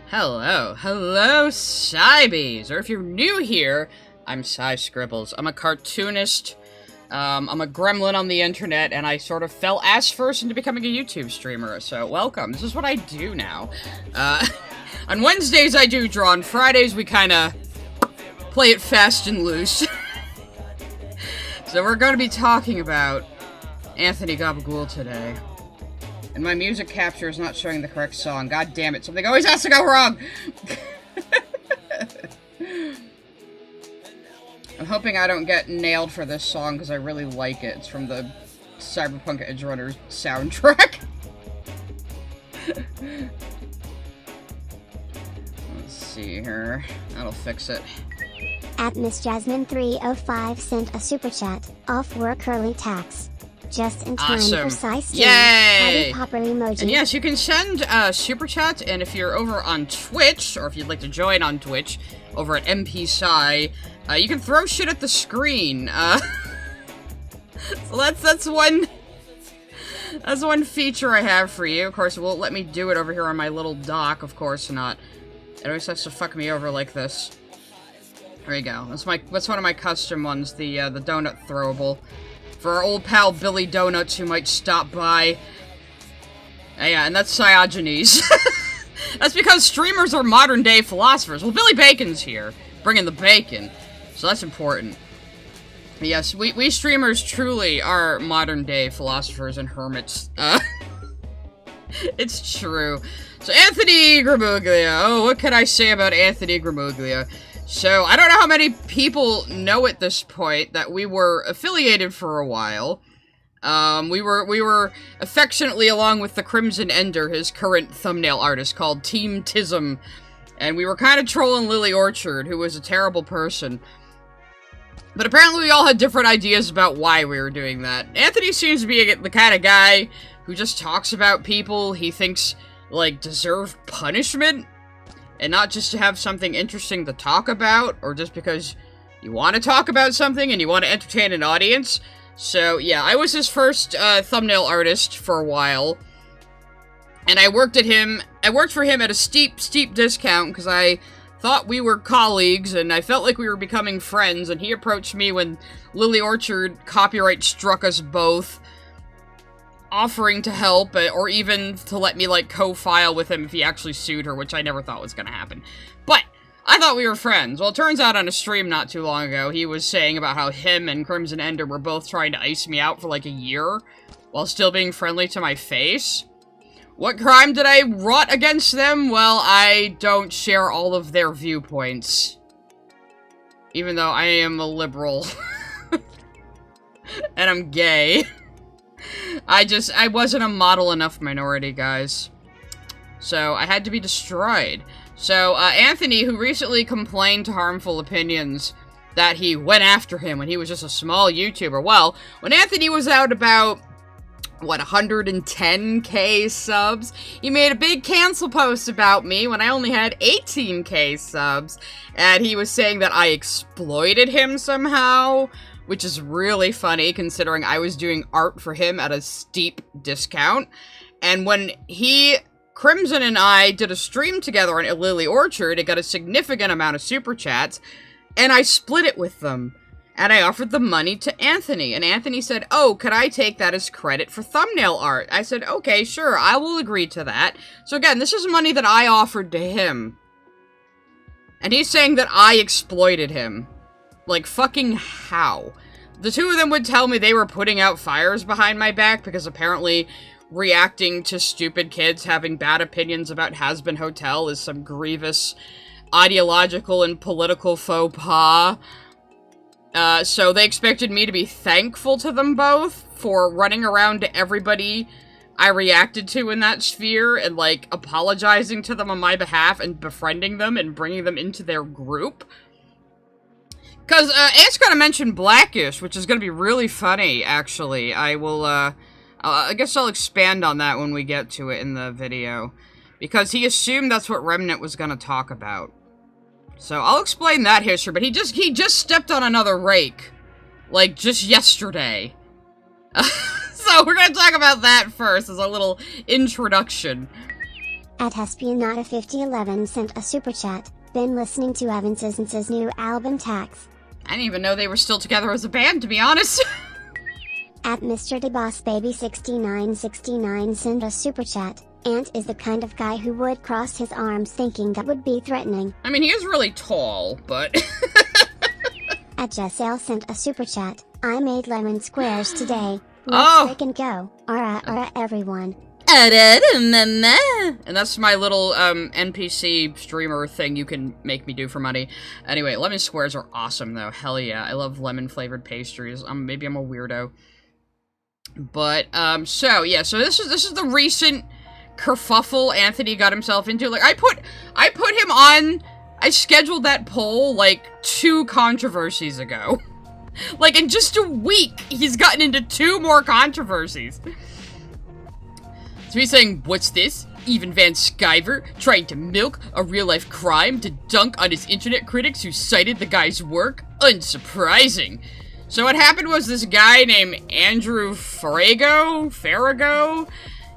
Hello, Cybees, or if you're new here, I'm Cy Scribbles. I'm a cartoonist, I'm a gremlin on the internet, and I sort of fell ass first into becoming a YouTube streamer, so welcome. This is what I do now. On Wednesdays I do draw, on Fridays we kinda play it fast and loose. So we're gonna be talking about Anthony Gabagool today. And my music capture is not showing the correct song. God damn it, something always has to go wrong! I'm hoping I don't get nailed for this song, because I really like it. It's from the Cyberpunk Edge Runner soundtrack. Let's see here. That'll fix it. At Miss Jasmine305 sent a super chat, off work early tax. Just in time for Cy's stream. Yay! Popper emoji. And yes, you can send super chat, and if you're over on Twitch, or if you'd like to join on Twitch, over at MPSci, you can throw shit at the screen. So that's one feature I have for you. Of course, it won't let me do it over here on my little dock, of course not. It always has to fuck me over like this. There you go. That's one of my custom ones, the donut throwable. For our old pal Billy Donuts who might stop by. Yeah, and that's Cyogenes. That's because streamers are modern day philosophers. Well, Billy Bacon's here, bringing the bacon. So that's important. But yes, we streamers truly are modern day philosophers and hermits. It's true. So Anthony Gramuglia. Oh, what can I say about Anthony Gramuglia? So, I don't know how many people know at this point that we were affiliated for a while. We were affectionately along with the Crimson Ender, his current thumbnail artist, called Team Tism. And we were kind of trolling Lily Orchard, who was a terrible person. But apparently we all had different ideas about why we were doing that. Anthony seems to be the kind of guy who just talks about people he thinks, like, deserve punishment. And not just to have something interesting to talk about, or just because you want to talk about something and you want to entertain an audience. So, yeah, I was his first thumbnail artist for a while. And I worked for him at a steep discount, because I thought we were colleagues, and I felt like we were becoming friends, and he approached me when Lily Orchard copyright struck us both, offering to help, or even to let me, like, co-file with him if he actually sued her, which I never thought was gonna happen. But I thought we were friends. Well, it turns out on a stream not too long ago, he was saying about how him and Crimson Ender were both trying to ice me out for, like, a year, while still being friendly to my face. What crime did I wrought against them? Well, I don't share all of their viewpoints. Even though I am a liberal. And I'm gay. I wasn't a model enough minority, guys. So, I had to be destroyed. So, Anthony, who recently complained to Harmful Opinions that he went after him when he was just a small YouTuber. Well, when Anthony was out about, what, 110k subs, he made a big cancel post about me when I only had 18k subs. And he was saying that I exploited him somehow, which is really funny, considering I was doing art for him at a steep discount. And when Crimson and I did a stream together on Lily Orchard, it got a significant amount of super chats, and I split it with them. And I offered the money to Anthony, and Anthony said, oh, could I take that as credit for thumbnail art? I said, okay, sure, I will agree to that. So again, this is money that I offered to him. And he's saying that I exploited him. Like, fucking how? The two of them would tell me they were putting out fires behind my back because apparently reacting to stupid kids having bad opinions about Has-Been Hotel is some grievous ideological and political faux pas. So they expected me to be thankful to them both for running around to everybody I reacted to in that sphere and, like, apologizing to them on my behalf and befriending them and bringing them into their group. Because, Ant's gonna mention Blackishhh, which is gonna be really funny, actually. I will, I guess I'll expand on that when we get to it in the video. Because he assumed that's what Remnant was gonna talk about. So, I'll explain that history, but he just stepped on another rake. Like, just yesterday. So, we're gonna talk about that first as a little introduction. At Espionata5011 sent a super chat. Been listening to Evans's new album Tax. I didn't even know they were still together as a band, to be honest. At Mr. DeBossBaby6969 sent a super chat. Ant is the kind of guy who would cross his arms thinking that would be threatening. I mean, he is really tall, but... At Jessale sent a super chat. I made lemon squares today. Oh! Let's freaking go. Ara everyone. And that's my little NPC streamer thing you can make me do for money. Anyway, lemon squares are awesome though. Hell yeah, I love lemon flavored pastries. Maybe I'm a weirdo. But so this is the recent kerfuffle Anthony got himself into. Like I put him on. I scheduled that poll like 2 controversies ago. Like in just a week, he's gotten into 2 more controversies. So he's saying, what's this? Even Van Sciver trying to milk a real-life crime to dunk on his internet critics who cited the guy's work? Unsurprising. So what happened was this guy named Andrew Farrago?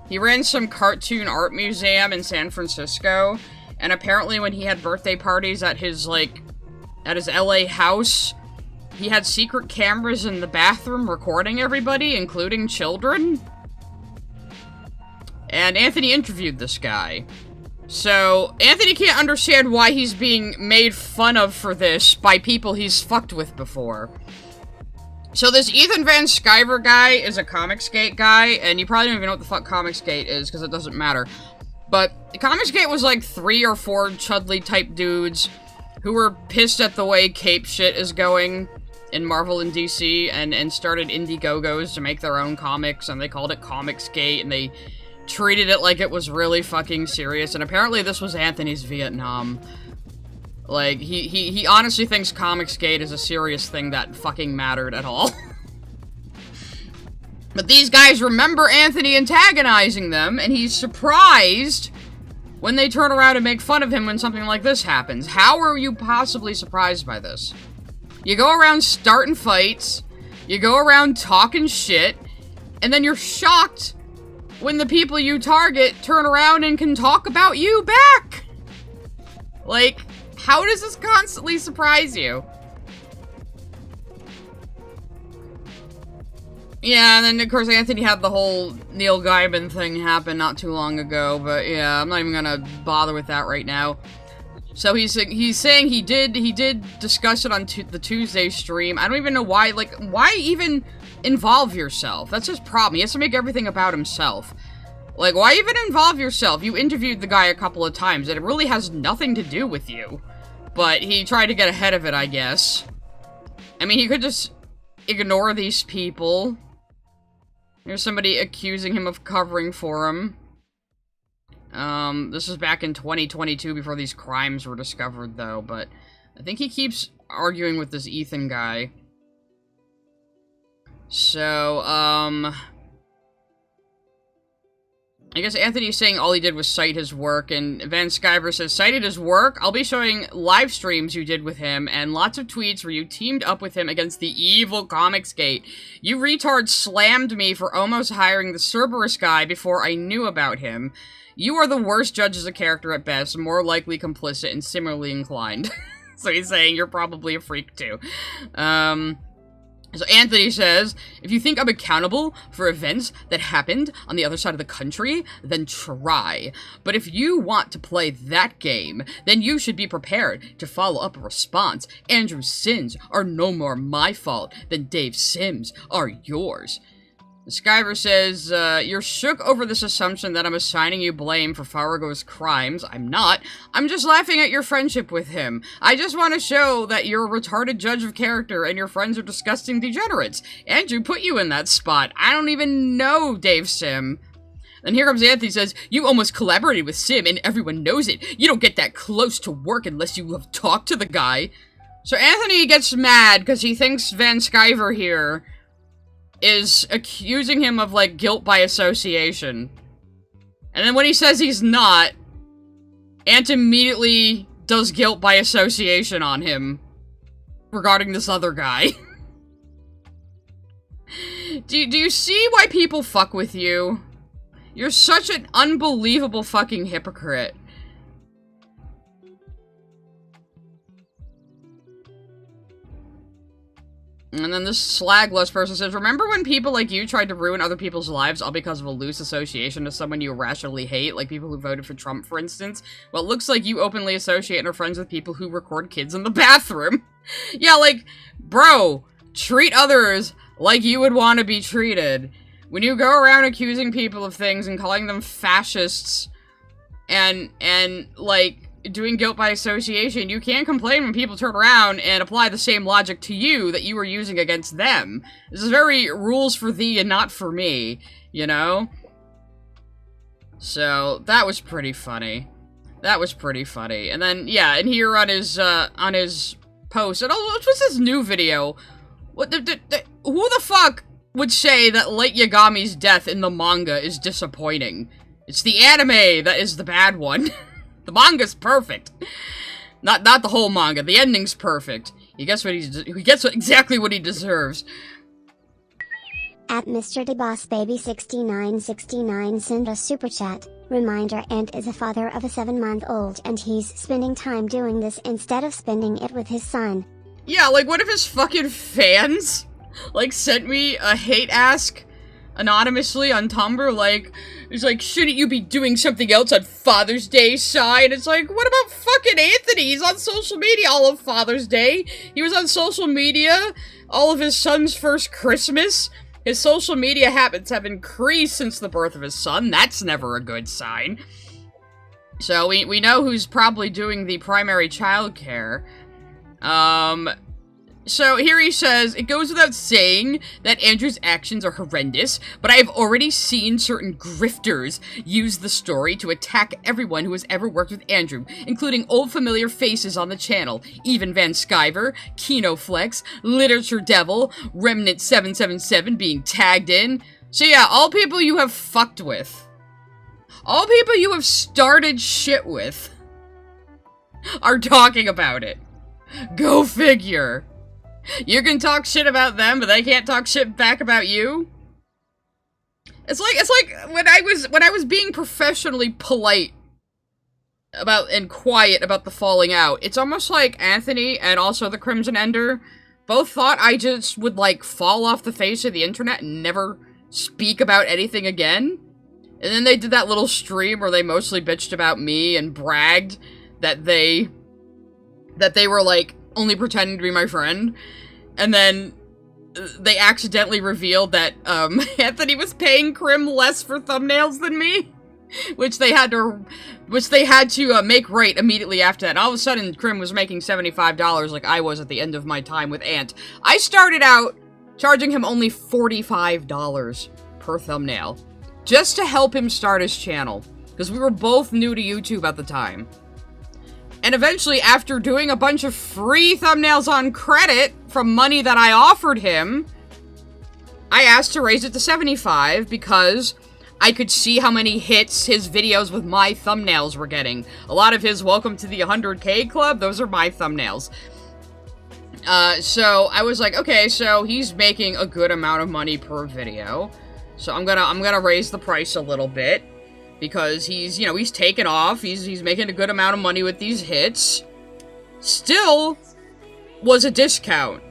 He ran some cartoon art museum in San Francisco, and apparently when he had birthday parties at his LA house, he had secret cameras in the bathroom recording everybody, including children. And Anthony interviewed this guy. So, Anthony can't understand why he's being made fun of for this by people he's fucked with before. So this Ethan Van Sciver guy is a Comicsgate guy, and you probably don't even know what the fuck Comicsgate is, because it doesn't matter. But Comicsgate was like 3 or 4 Chudley-type dudes who were pissed at the way cape shit is going in Marvel and DC, and started Indiegogos to make their own comics, and they called it Comicsgate, and they treated it like it was really fucking serious, and apparently this was Anthony's Vietnam. Like, he honestly thinks Comicsgate is a serious thing that fucking mattered at all. But these guys remember Anthony antagonizing them, and he's surprised when they turn around and make fun of him when something like this happens. How are you possibly surprised by this? You go around starting fights, you go around talking shit, and then you're shocked when the people you target turn around and can talk about you back. Like, how does this constantly surprise you? Yeah, and then, of course, Anthony had the whole Neil Gaiman thing happen not too long ago, but yeah, I'm not even gonna bother with that right now. So he's saying he did discuss it on the Tuesday stream. I don't even know why, like, why even involve yourself? That's his problem. He has to make everything about himself. Like, why even involve yourself? You interviewed the guy a couple of times, and it really has nothing to do with you. But he tried to get ahead of it, I guess. I mean, he could just ignore these people. There's somebody accusing him of covering for him. This was back in 2022 before these crimes were discovered, though, but I think he keeps arguing with this Ethan guy. So, I guess Anthony's saying all he did was cite his work, and Van Sciver says, cited his work? I'll be showing live streams you did with him, and lots of tweets where you teamed up with him against the evil Comicsgate. You retards slammed me for almost hiring the Cerberus guy before I knew about him. You are the worst judge as a character at best, more likely complicit and similarly inclined. So he's saying you're probably a freak too. So Anthony says, if you think I'm accountable for events that happened on the other side of the country, then try. But if you want to play that game, then you should be prepared to follow up a response. Andrew's sins are no more my fault than Dave's Sims are yours. Sciver says, you're shook over this assumption that I'm assigning you blame for Farrago's crimes. I'm not. I'm just laughing at your friendship with him. I just want to show that you're a retarded judge of character and your friends are disgusting degenerates. Andrew put you in that spot. I don't even know Dave Sim. Then here comes Anthony says, you almost collaborated with Sim and everyone knows it. You don't get that close to work unless you have talked to the guy. So Anthony gets mad because he thinks Van Sciver here is accusing him of, like, guilt by association. And then when he says he's not, Ant immediately does guilt by association on him regarding this other guy. Do you see why people fuck with you? You're such an unbelievable fucking hypocrite. And then this slagless person says, remember when people like you tried to ruin other people's lives all because of a loose association to someone you irrationally hate, like people who voted for Trump, for instance? Well, it looks like you openly associate and are friends with people who record kids in the bathroom. Yeah, like, bro, treat others like you would want to be treated. When you go around accusing people of things and calling them fascists and like, doing guilt by association, you can't complain when people turn around and apply the same logic to you that you were using against them. This is very rules for thee and not for me, you know? So, that was pretty funny. That was pretty funny. And then, yeah, and here on his post, and what's this new video? What who the fuck would say that Light Yagami's death in the manga is disappointing? It's the anime that is the bad one. The manga's perfect. Not the whole manga. The ending's perfect. He gets exactly what he deserves. At Mr. DeBossBaby6969 send a super chat. Reminder, Ant is a father of a 7-month-old and he's spending time doing this instead of spending it with his son. Yeah, like what if his fucking fans, like, sent me a hate ask anonymously on Tumblr, like, it's like, shouldn't you be doing something else on Father's Day, Sai? And it's like, what about fucking Anthony? He's on social media all of Father's Day. He was on social media all of his son's first Christmas. His social media habits have increased since the birth of his son. That's never a good sign. So we know who's probably doing the primary childcare. So here he says, it goes without saying that Andrew's actions are horrendous, but I have already seen certain grifters use the story to attack everyone who has ever worked with Andrew, including old familiar faces on the channel, even Van Skyver, KinoFlex, Literature Devil, Remnant777 being tagged in. So yeah, all people you have fucked with. All people you have started shit with are talking about it. Go figure. You can talk shit about them, but they can't talk shit back about you? It's like when I was being professionally polite about and quiet about the falling out, it's almost like Anthony and also the Crimson Ender both thought I just would, like, fall off the face of the internet and never speak about anything again. And then they did that little stream where they mostly bitched about me and bragged that they were, like, only pretending to be my friend. And then they accidentally revealed that Anthony was paying Crim less for thumbnails than me, which they had to make right immediately after that. And all of a sudden, Crim was making $75 like I was at the end of my time with Ant. I started out charging him only $45 per thumbnail, just to help him start his channel, because we were both new to YouTube at the time. And eventually, after doing a bunch of free thumbnails on credit from money that I offered him, I asked to raise it to 75 because I could see how many hits his videos with my thumbnails were getting. A lot of his Welcome to the 100K Club, those are my thumbnails. So I was like, okay, so he's making a good amount of money per video. So I'm gonna raise the price a little bit. Because he's, you know, he's taken off, he's making a good amount of money with these hits. Still was a discount.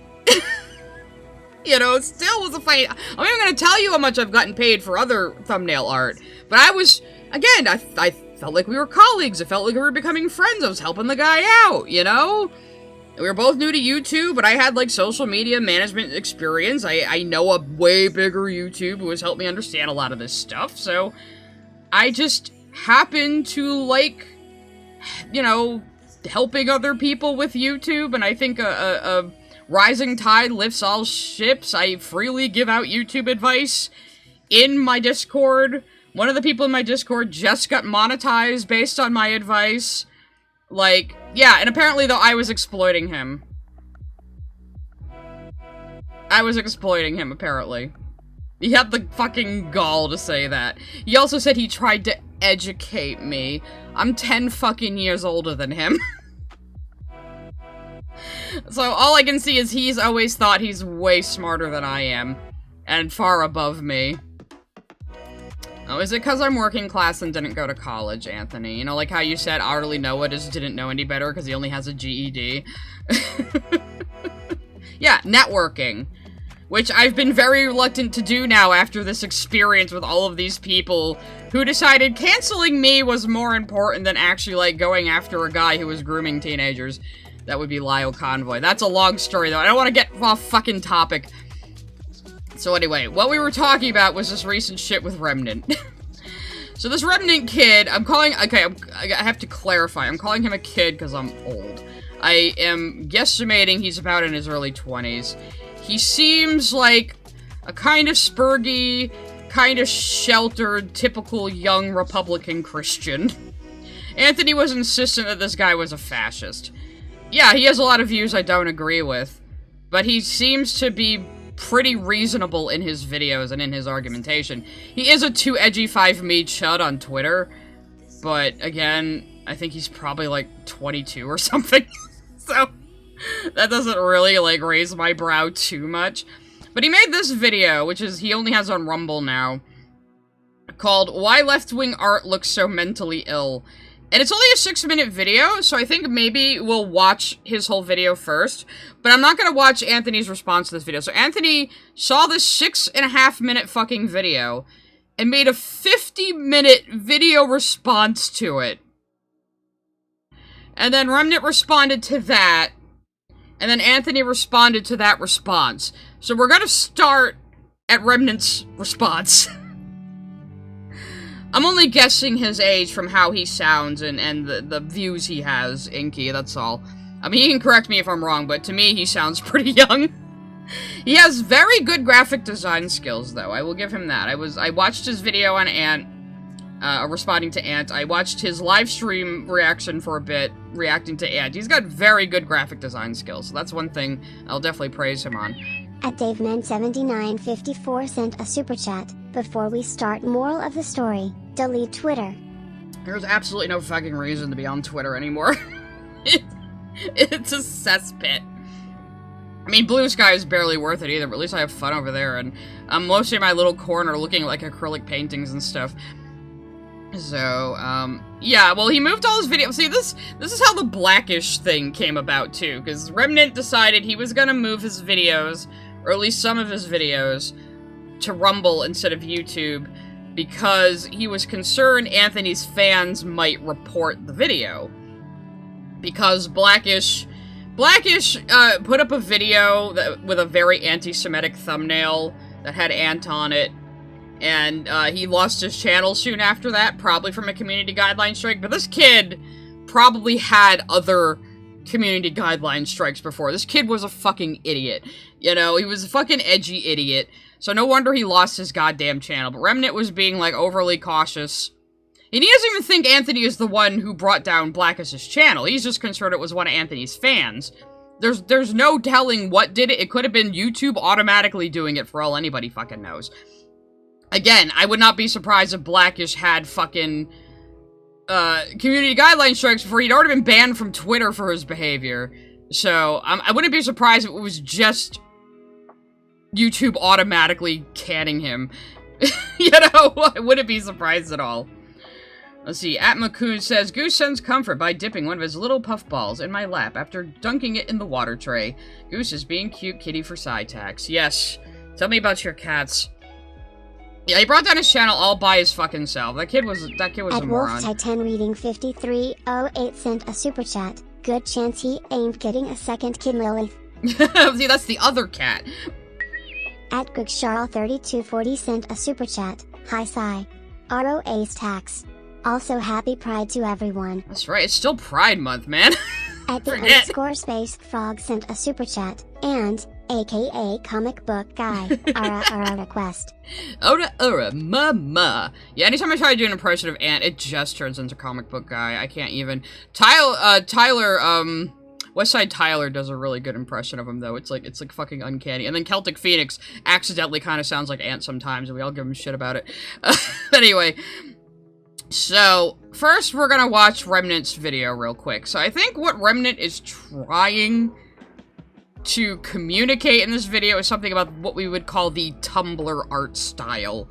You know, it still was a fight. I'm even gonna tell you how much I've gotten paid for other thumbnail art. But I was, again, I felt like we were colleagues, I felt like we were becoming friends, I was helping the guy out, you know? We were both new to YouTube, but I had, like, social media management experience. I know a way bigger YouTube who has helped me understand a lot of this stuff, so I just happen to like, you know, helping other people with YouTube, and I think a rising tide lifts all ships. I freely give out YouTube advice in my Discord. One of the people in my Discord just got monetized based on my advice. Like, yeah, and apparently, though, I was exploiting him. I was exploiting him, apparently. He had the fucking gall to say that. He also said he tried to educate me. I'm 10 fucking years older than him. So all I can see is he's always thought he's way smarter than I am. And far above me. Oh, know. Is it because I'm working class and didn't go to college, Anthony? You know, like how you said Otterly Noah just didn't know any better because he only has a GED. Yeah, networking. Which I've been very reluctant to do now after this experience with all of these people who decided canceling me was more important than actually, like, going after a guy who was grooming teenagers. That would be Lyle Convoy. That's a long story, though. I don't want to get off fucking topic. So anyway, what we were talking about was this recent shit with Remnant. So this Remnant kid, I'm calling... Okay, I have to clarify. I'm calling him a kid because I'm old. I am guesstimating he's about in his early 20s. He seems like a kind of spurgy, kind of sheltered, typical young Republican Christian. Anthony was insistent that this guy was a fascist. Yeah, he has a lot of views I don't agree with, but he seems to be pretty reasonable in his videos and in his argumentation. He is a too edgy 5me chud on Twitter, but again, I think he's probably like 22 or something, so... That doesn't really, like, raise my brow too much. But he made this video, which is, he only has on Rumble now, called Why Left-Wing Art Looks So Mentally Ill. And it's only a 6-minute video, so I think maybe we'll watch his whole video first. But I'm not gonna watch Anthony's response to this video. So Anthony saw this 6.5-minute fucking video, and made a 50-minute video response to it. And then Remnant responded to that, and then Anthony responded to that response. So we're gonna start at Remnant's response. I'm only guessing his age from how he sounds and the views he has, Inky, that's all. I mean, he can correct me if I'm wrong, but to me, he sounds pretty young. He has very good graphic design skills, though. I will give him that. I watched his video on Ant, responding to Ant. I watched his live stream reaction for a bit, reacting to Ant. He's got very good graphic design skills, so that's one thing I'll definitely praise him on. At DaveMan7954 sent a super chat. Before we start, moral of the story, delete Twitter. There's absolutely no fucking reason to be on Twitter anymore. It's a cesspit. I mean, Blue Sky is barely worth it either, but at least I have fun over there, and I'm mostly in my little corner looking like acrylic paintings and stuff. So, yeah, well, he moved all his videos. See, this is how the Blackishh thing came about, too, because Remnant decided he was gonna move his videos, or at least some of his videos, to Rumble instead of YouTube, because he was concerned Anthony's fans might report the video. Because Blackishh put up a video with a very anti-Semitic thumbnail that had Ant on it, and he lost his channel soon after that, probably from a community guideline strike. But this kid probably had other community guideline strikes before. This kid was a fucking idiot. You know, he was a fucking edgy idiot. So no wonder he lost his goddamn channel. But Remnant was being, like, overly cautious. And he doesn't even think Anthony is the one who brought down Blackish's channel. He's just concerned it was one of Anthony's fans. There's no telling what did it. It could have been YouTube automatically doing it for all anybody fucking knows. Again, I would not be surprised if Blackishh had fucking community guideline strikes before he'd already been banned from Twitter for his behavior. So, I wouldn't be surprised if it was just YouTube automatically canning him. You know, I wouldn't be surprised at all. Let's see, Atmakun says, Goose sends comfort by dipping one of his little puffballs in my lap after dunking it in the water tray. Goose is being cute kitty for Cytax. Yes. Tell me about your cats. Yeah, he brought down his channel all by his fucking self. That kid was a moron. At Wolf10 reading 5308 sent a super chat. Good chance he ain't getting a second kid, Lily. See, that's the other cat. At GregCharl3240 sent a super chat. Hi, Cy. Auto Ace Tax. Also, happy Pride to everyone. That's right, it's still Pride Month, man. At the underscore space frog sent a super chat. And, aka comic book guy, ara request. Ora, mama. Yeah, anytime I try to do an impression of Ant, it just turns into comic book guy. I can't even. Tyler, Westside Tyler does a really good impression of him, though. It's like fucking uncanny. And then Celtic Phoenix accidentally kind of sounds like Ant sometimes, and we all give him shit about it. Anyway. So, first we're gonna watch Remnant's video real quick. So I think what Remnant is trying to communicate in this video is something about what we would call the Tumblr art style.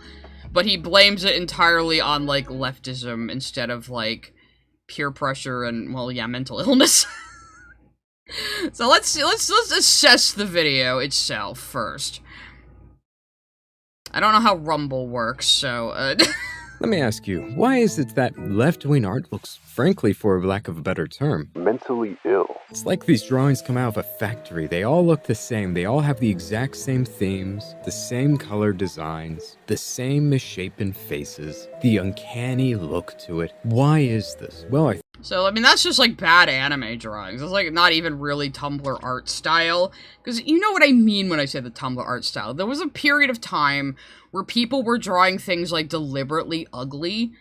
but he blames it entirely on, like, leftism instead of, like, peer pressure and, well, yeah, mental illness. So let's assess the video itself first. I don't know how Rumble works, so, Let me ask you, why is it that left-wing art looks, frankly, for lack of a better term, mentally ill? It's like these drawings come out of a factory. They all look the same. They all have the exact same themes, the same color designs, the same misshapen faces, the uncanny look to it. Why is this? Well, so, I mean, that's just, like, bad anime drawings. It's, like, not even really Tumblr art style. Because you know what I mean when I say the Tumblr art style. There was a period of time where people were drawing things, like, deliberately ugly.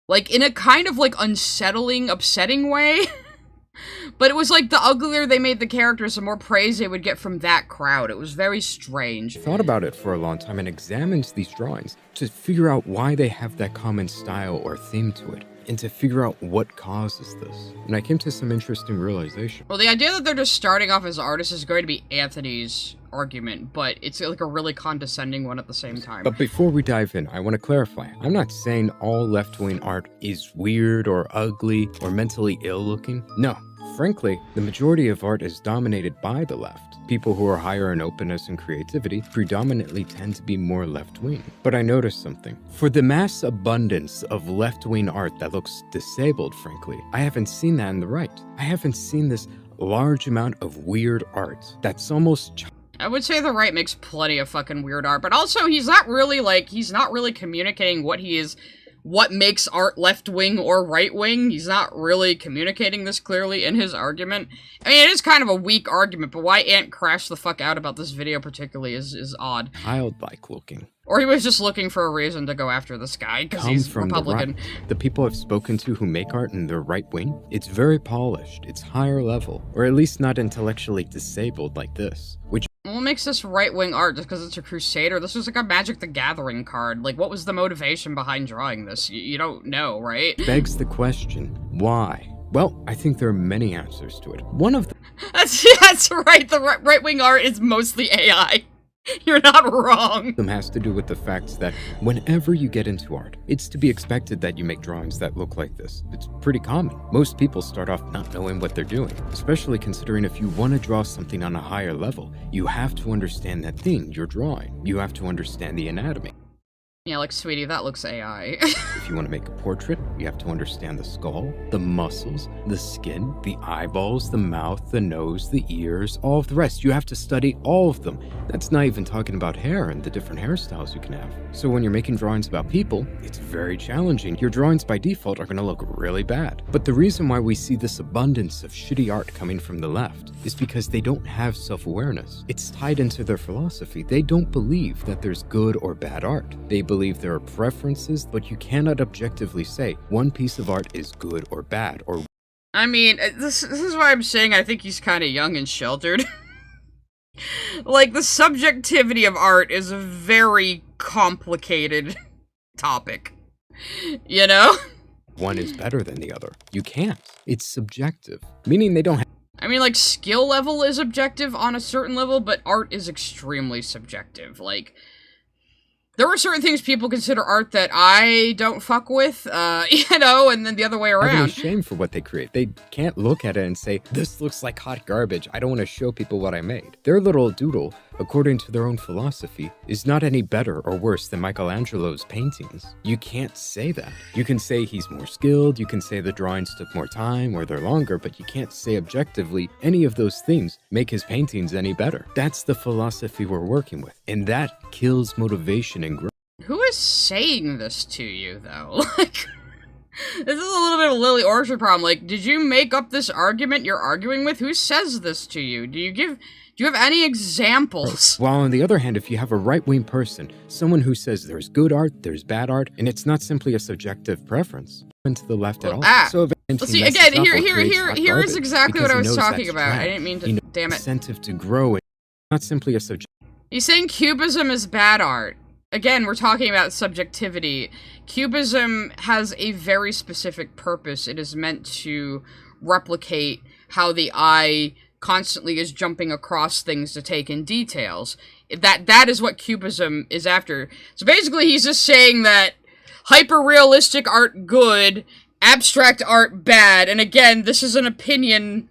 Like, in a kind of, like, unsettling, upsetting way. But it was, like, the uglier they made the characters, the more praise they would get from that crowd. It was very strange. I thought about it for a long time and examined these drawings to figure out why they have that common style or theme to it, and to figure out what causes this. And I came to some interesting realization. Well, the idea that they're just starting off as artists is going to be Anthony's argument, but it's like a really condescending one at the same time. But before we dive in, I want to clarify. I'm not saying all left-wing art is weird or ugly or mentally ill-looking. No. Frankly, the majority of art is dominated by the left. People who are higher in openness and creativity predominantly tend to be more left-wing. But I noticed something. For the mass abundance of left-wing art that looks disabled, frankly, I haven't seen that in the right. I haven't seen this large amount of weird art that's almost... I would say the right makes plenty of fucking weird art, but also he's not really communicating what makes art left-wing or right-wing. He's not really communicating this clearly in his argument. I mean, it is kind of a weak argument, but why Ant crashed the fuck out about this video particularly is odd. Childlike looking. Or he was just looking for a reason to go after this guy, because he's Republican. The people I've spoken to who make art in their right wing, it's very polished, it's higher level, or at least not intellectually disabled like this, which... What makes this right-wing art just because it's a Crusader? This was like a Magic the Gathering card. Like, what was the motivation behind drawing this? You don't know, right? Begs the question, why? Well, I think there are many answers to it. One of them... That's right, the right-wing art is mostly AI. You're not wrong. Them has to do with the fact that whenever you get into art, it's to be expected that you make drawings that look like this. It's pretty common. Most people start off not knowing what they're doing, especially considering if you want to draw something on a higher level, you have to understand that thing you're drawing. You have to understand the anatomy. Yeah, like, sweetie, that looks AI. If you want to make a portrait, you have to understand the skull, the muscles, the skin, the eyeballs, the mouth, the nose, the ears, all of the rest. You have to study all of them. That's not even talking about hair and the different hairstyles you can have. So when you're making drawings about people, it's very challenging. Your drawings by default are going to look really bad. But the reason why we see this abundance of shitty art coming from the left is because they don't have self-awareness. It's tied into their philosophy. They don't believe that there's good or bad art. They believe there are preferences, but you cannot objectively say one piece of art is good or bad, or... I mean, this is why I'm saying I think he's kind of young and sheltered. Like, the subjectivity of art is a very complicated topic. You know? One is better than the other. You can't. It's subjective. Meaning they don't have... I mean, like, skill level is objective on a certain level, but art is extremely subjective. Like, there are certain things people consider art that I don't fuck with, you know, and then the other way around. Having shame for what they create. They can't look at it and say, this looks like hot garbage. I don't want to show people what I made. Their little doodle, according to their own philosophy, is not any better or worse than Michelangelo's paintings. You can't say that. You can say he's more skilled, you can say the drawings took more time or they're longer, but you can't say objectively any of those things make his paintings any better. That's the philosophy we're working with, and that kills motivation and growth. Who is saying this to you, though? Like, this is a little bit of a Lily Orchard problem. Like, did you make up this argument you're arguing with? Who says this to you? Do you have any examples? While on the other hand, if you have a right-wing person, someone who says there's good art, there's bad art, and it's not simply a subjective preference, to the left at all. So see, again, here is exactly what I was talking about. I didn't mean to, damn it. Incentive to grow, not simply a subject. He's saying Cubism is bad art. Again, we're talking about subjectivity. Cubism has a very specific purpose. It is meant to replicate how the eye constantly is jumping across things to take in details. That is what cubism is after. So basically, he's just saying that hyper-realistic art good, abstract art bad, and again, this is an opinion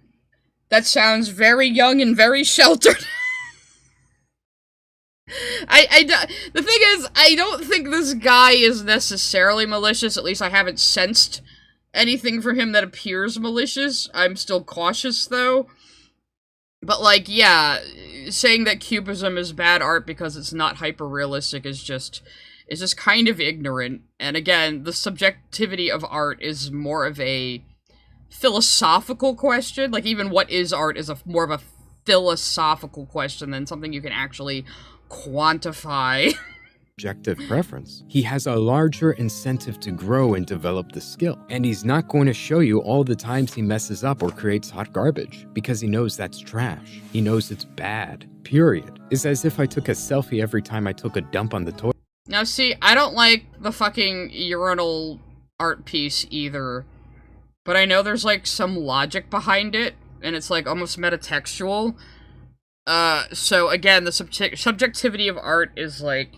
that sounds very young and very sheltered. The thing is, I don't think this guy is necessarily malicious, at least I haven't sensed anything from him that appears malicious. I'm still cautious, though. But, like, yeah, saying that cubism is bad art because it's not hyper-realistic is just kind of ignorant. And again, the subjectivity of art is more of a philosophical question. Like, even what is art is more of a philosophical question than something you can actually quantify. Objective preference. He has a larger incentive to grow and develop the skill. And he's not going to show you all the times he messes up or creates hot garbage, because he knows that's trash. He knows it's bad. Period. It's as if I took a selfie every time I took a dump on the toilet. Now see, I don't like the fucking urinal art piece either. But I know there's like some logic behind it, and it's like almost metatextual. So again, the subjectivity of art is like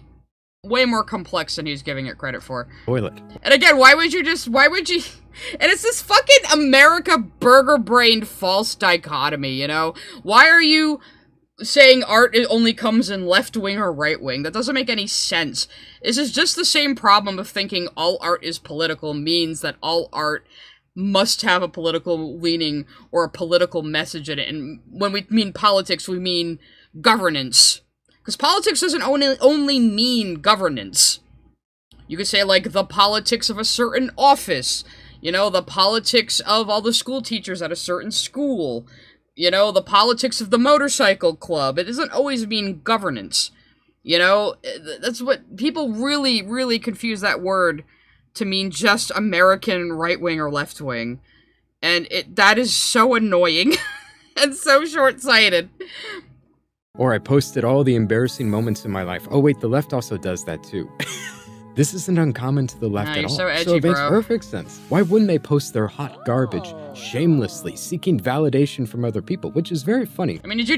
way more complex than he's giving it credit for. Toilet. And again, why would you... And it's this fucking America burger-brained false dichotomy, you know? Why are you saying art only comes in left-wing or right-wing? That doesn't make any sense. This is just the same problem of thinking all art is political means that all art must have a political leaning or a political message in it. And when we mean politics, we mean governance. Because politics doesn't only mean governance. You could say, like, the politics of a certain office. You know, the politics of all the school teachers at a certain school. You know, the politics of the motorcycle club. It doesn't always mean governance. You know, that's what... People really, really confuse that word to mean just American right-wing or left-wing. And that is so annoying. And so short-sighted. Or I posted all the embarrassing moments in my life. Oh wait, the left also does that too. This isn't uncommon to the left at all. So edgy, so it makes bro. perfect sense. Why wouldn't they post their hot garbage shamelessly, seeking validation from other people, which is very funny. I mean, did you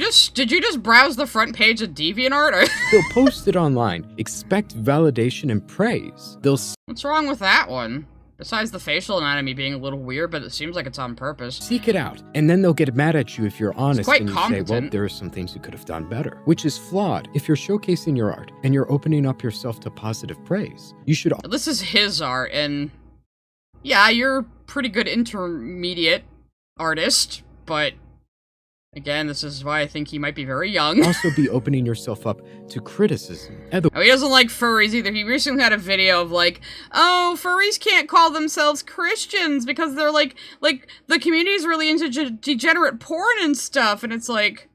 just browse the front page of DeviantArt? Or They'll post it online, expect validation and praise. What's wrong with that one? Besides the facial anatomy being a little weird, but it seems like it's on purpose. Seek it out, and then they'll get mad at you if you're honest quite and you competent. say, well, there are some things you could have done better, which is flawed. If you're showcasing your art and you're opening up yourself to positive praise, you should... This is his art, and yeah, you're a pretty good intermediate artist, but again, this is why I think he might be very young. Also be opening yourself up to criticism. Oh, he doesn't like furries either. He recently had a video of like, oh, furries can't call themselves Christians because they're like the community's really into degenerate porn and stuff, and it's like,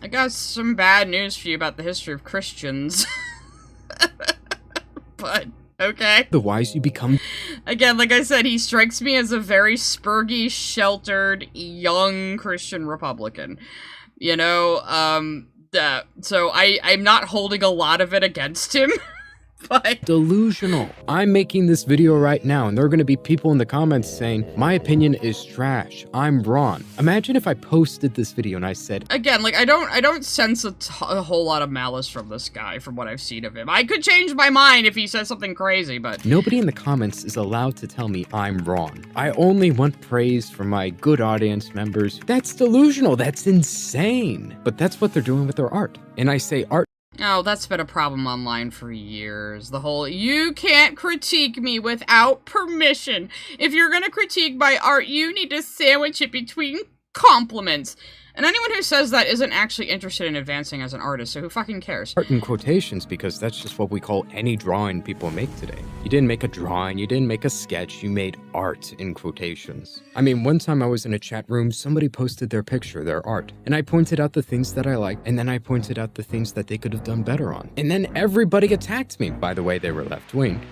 I got some bad news for you about the history of Christians. But, okay. The wise you become. Again, like I said, he strikes me as a very spurgy, sheltered, young Christian Republican. You know, so I'm not holding a lot of it against him, but... Delusional. I'm making this video right now, and there are going to be people in the comments saying, my opinion is trash. I'm wrong. Imagine if I posted this video and I said... Again, like, I don't sense a whole lot of malice from this guy, from what I've seen of him. I could change my mind if he says something crazy, but... Nobody in the comments is allowed to tell me I'm wrong. I only want praise from my good audience members. That's delusional. That's insane. But that's what they're doing with their art. And I say art... Oh, that's been a problem online for years. The whole, you can't critique me without permission. If you're gonna critique my art, you need to sandwich it between compliments. And anyone who says that isn't actually interested in advancing as an artist, so who fucking cares? Art in quotations, because that's just what we call any drawing people make today. You didn't make a drawing, you didn't make a sketch, you made art in quotations. I mean, one time I was in a chat room, somebody posted their picture, their art, and I pointed out the things that I liked, and then I pointed out the things that they could have done better on. And then everybody attacked me. By the way, they were left-wing.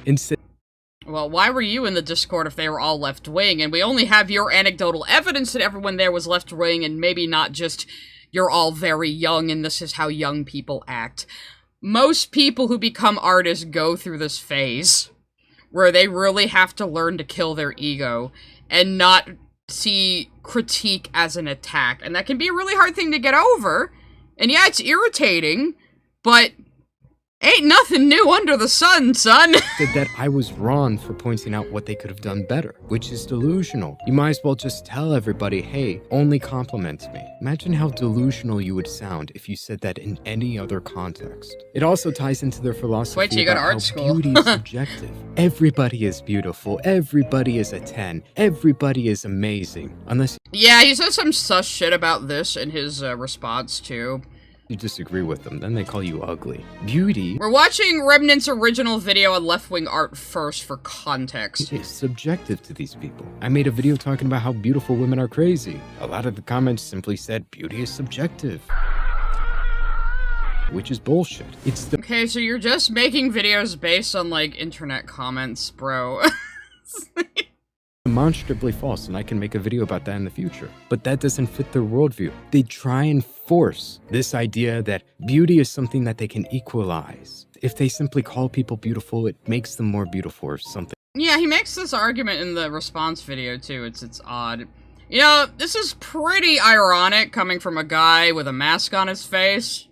Well, why were you in the Discord if they were all left-wing, and we only have your anecdotal evidence that everyone there was left-wing, and maybe not just, you're all very young, and this is how young people act. Most people who become artists go through this phase, where they really have to learn to kill their ego, and not see critique as an attack, and that can be a really hard thing to get over, And yeah, it's irritating, but ain't nothing new under the sun, son. Said that I was wrong for pointing out what they could have done better, which is delusional. You might as well just tell everybody, hey, only compliment me. Imagine how delusional you would sound if you said that in any other context. It also ties into their philosophy Wait till you go to about art how school. beauty is subjective. Everybody is beautiful. Everybody is a 10. Everybody is amazing. Unless Yeah, he says some sus shit about this in his response, too. you disagree with them, then they call you ugly. Beauty We're watching Remnant's original video on left-wing art first for context. is subjective to these people. I made a video talking about how beautiful women are crazy. A lot of the comments simply said beauty is subjective, which is bullshit. It's Okay, so you're just making videos based on, like, internet comments, bro. demonstrably false, and I can make a video about that in the future. But that doesn't fit their worldview. They try and force this idea that beauty is something that they can equalize. If they simply call people beautiful, it makes them more beautiful or something. Yeah, he makes this argument in the response video, too. It's odd. You know, this is pretty ironic coming from a guy with a mask on his face.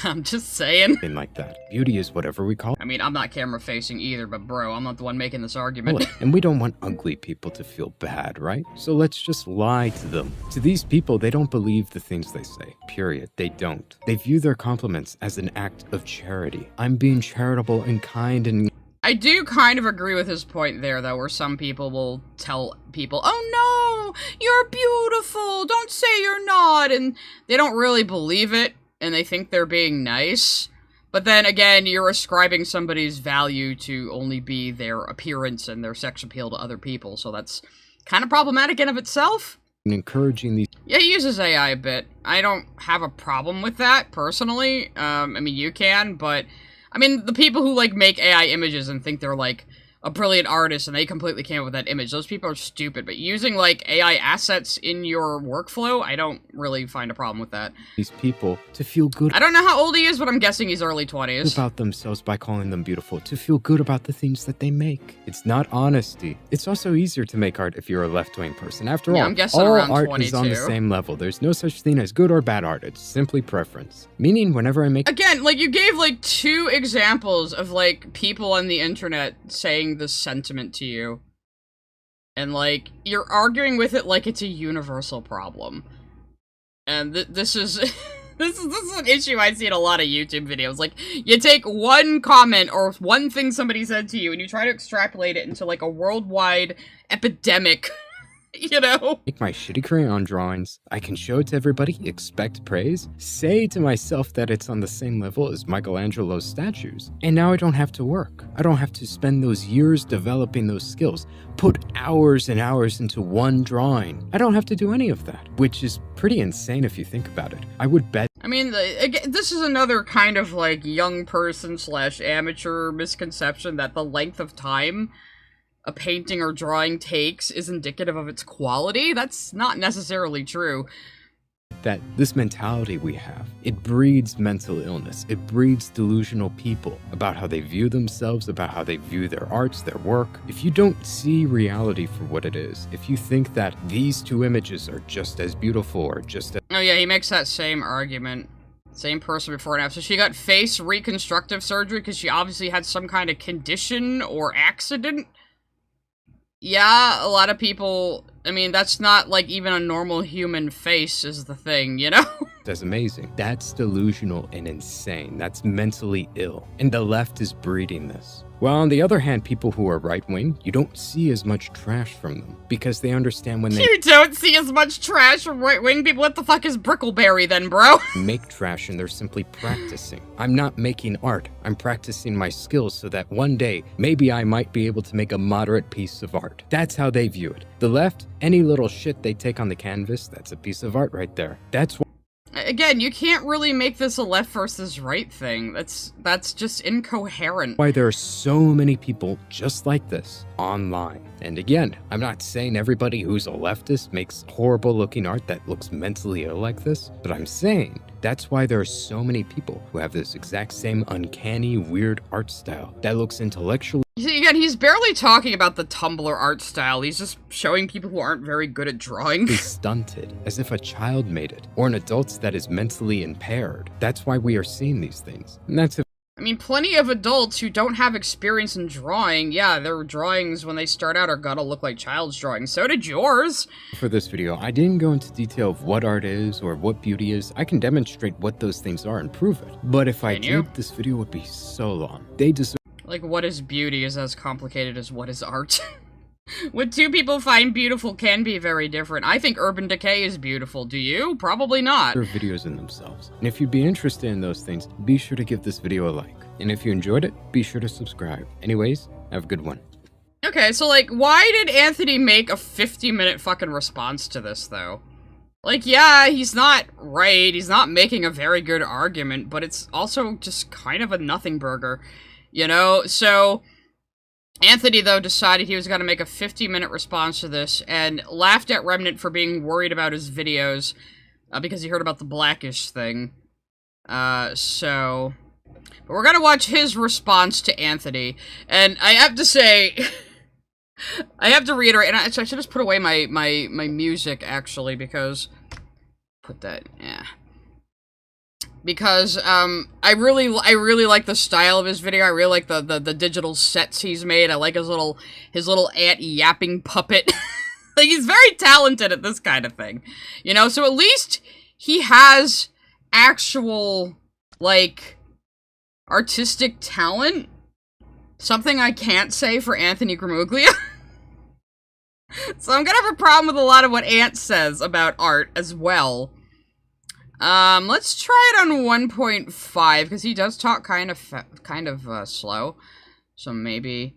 I'm just saying. Like that. Beauty is whatever we call I mean, I'm not camera facing either, but bro, I'm not the one making this argument. it. And we don't want ugly people to feel bad, right? So let's just lie to them. To these people, they don't believe the things they say. Period. They don't. They view their compliments as an act of charity. I'm being charitable and kind and I do kind of agree with his point there, though, where some people will tell people, oh no, you're beautiful, don't say you're not, and they don't really believe it, and they think they're being nice. But then again, you're ascribing somebody's value to only be their appearance and their sex appeal to other people, so that's kind of problematic in of itself. encouraging these Yeah, he uses AI a bit. I don't have a problem with that, personally. I mean, you can, but I mean, the people who, like, make AI images and think they're, like, a brilliant artist and they completely came up with that image, those people are stupid. But using, like, AI assets in your workflow, I don't really find a problem with that. these people to feel good I don't know how old he is, but I'm guessing he's early 20s. about themselves by calling them beautiful, to feel good about the things that they make. It's not honesty. It's also easier to make art if you're a left-wing person. After Yeah, all, I'm guessing all around art is on the 22. same level. There's no such thing as good or bad art. It's simply preference. Meaning, whenever I make Again, like, you gave, like, 2 examples of, like, people on the internet saying this sentiment to you. And, like, you're arguing with it like it's a universal problem. And this is... this is an issue I see in a lot of YouTube videos. Like, you take one comment or one thing somebody said to you and you try to extrapolate it into, like, a worldwide epidemic, you know? make my shitty crayon drawings, I can show it to everybody, expect praise, say to myself that it's on the same level as Michelangelo's statues, and now I don't have to work. I don't have to spend those years developing those skills, put hours and hours into one drawing. I don't have to do any of that, which is pretty insane if you think about it. I would bet I mean, again, this is another kind of, like, young person / amateur misconception that the length of time a painting or drawing takes is indicative of its quality. That's not necessarily true. that this mentality we have, it breeds mental illness. It breeds delusional people about how they view themselves, about how they view their arts, their work. If you don't see reality for what it is, if you think that these 2 images are just as beautiful or just as Oh yeah, he makes that same argument. Same person before and after. So she got face reconstructive surgery because she obviously had some kind of condition or accident. Yeah, a lot of people, I mean, that's not like even a normal human face is the thing, you know? as amazing. That's delusional and insane. That's mentally ill. And the left is breeding this. While on the other hand, people who are right-wing, you don't see as much trash from them because they understand when they You don't see as much trash from right-wing people. What the fuck is Brickleberry then, bro? make trash and they're simply practicing. I'm not making art. I'm practicing my skills so that one day, maybe I might be able to make a moderate piece of art. That's how they view it. The left, any little shit they take on the canvas, that's a piece of art right there. That's why Again, you can't really make this a left versus right thing. That's just incoherent. there are so many people just like this online. And again, I'm not saying everybody who's a leftist makes horrible looking art that looks mentally ill like this, but I'm saying that's why there are so many people who have this exact same uncanny, weird art style that looks intellectually You see, you again, he's barely talking about the Tumblr art style. He's just showing people who aren't very good at drawing. Is stunted, as if a child made it, or an adult that is mentally impaired. That's why we are seeing these things. And that's I mean, plenty of adults who don't have experience in drawing, yeah, their drawings when they start out are gonna look like child's drawings. So did yours. For this video, I didn't go into detail of what art is or what beauty is. I can demonstrate what those things are and prove it. But if I did, this video would be so long. They deserve— Like, what is beauty is as complicated as what is art. What two people find beautiful can be very different. I think Urban Decay is beautiful. Do you? Probably not. They're videos in themselves. And if you'd be interested in those things, be sure to give this video a like. And if you enjoyed it, be sure to subscribe. Anyways, have a good one. Okay, so, like, why did Anthony make a 50-minute fucking response to this, though? Like, yeah, he's not right, he's not making a very good argument, but it's also just kind of a nothing burger, you know? So, Anthony, though, decided he was going to make a 50-minute response to this, and laughed at Remnant for being worried about his videos, because he heard about the Blackishhh thing. But we're gonna watch his response to Anthony, and I have to say, I have to reiterate, and I should just put away my music, actually, because, because, I really like the style of his video. I really like the digital sets he's made. I like his little ant yapping puppet. Like, he's very talented at this kind of thing, you know, so at least he has actual, like, artistic talent. Something I can't say for Anthony Gramuglia. So I'm gonna have a problem with a lot of what Ant says about art as well. Let's try it on 1.5, because he does talk kind of slow. So maybe...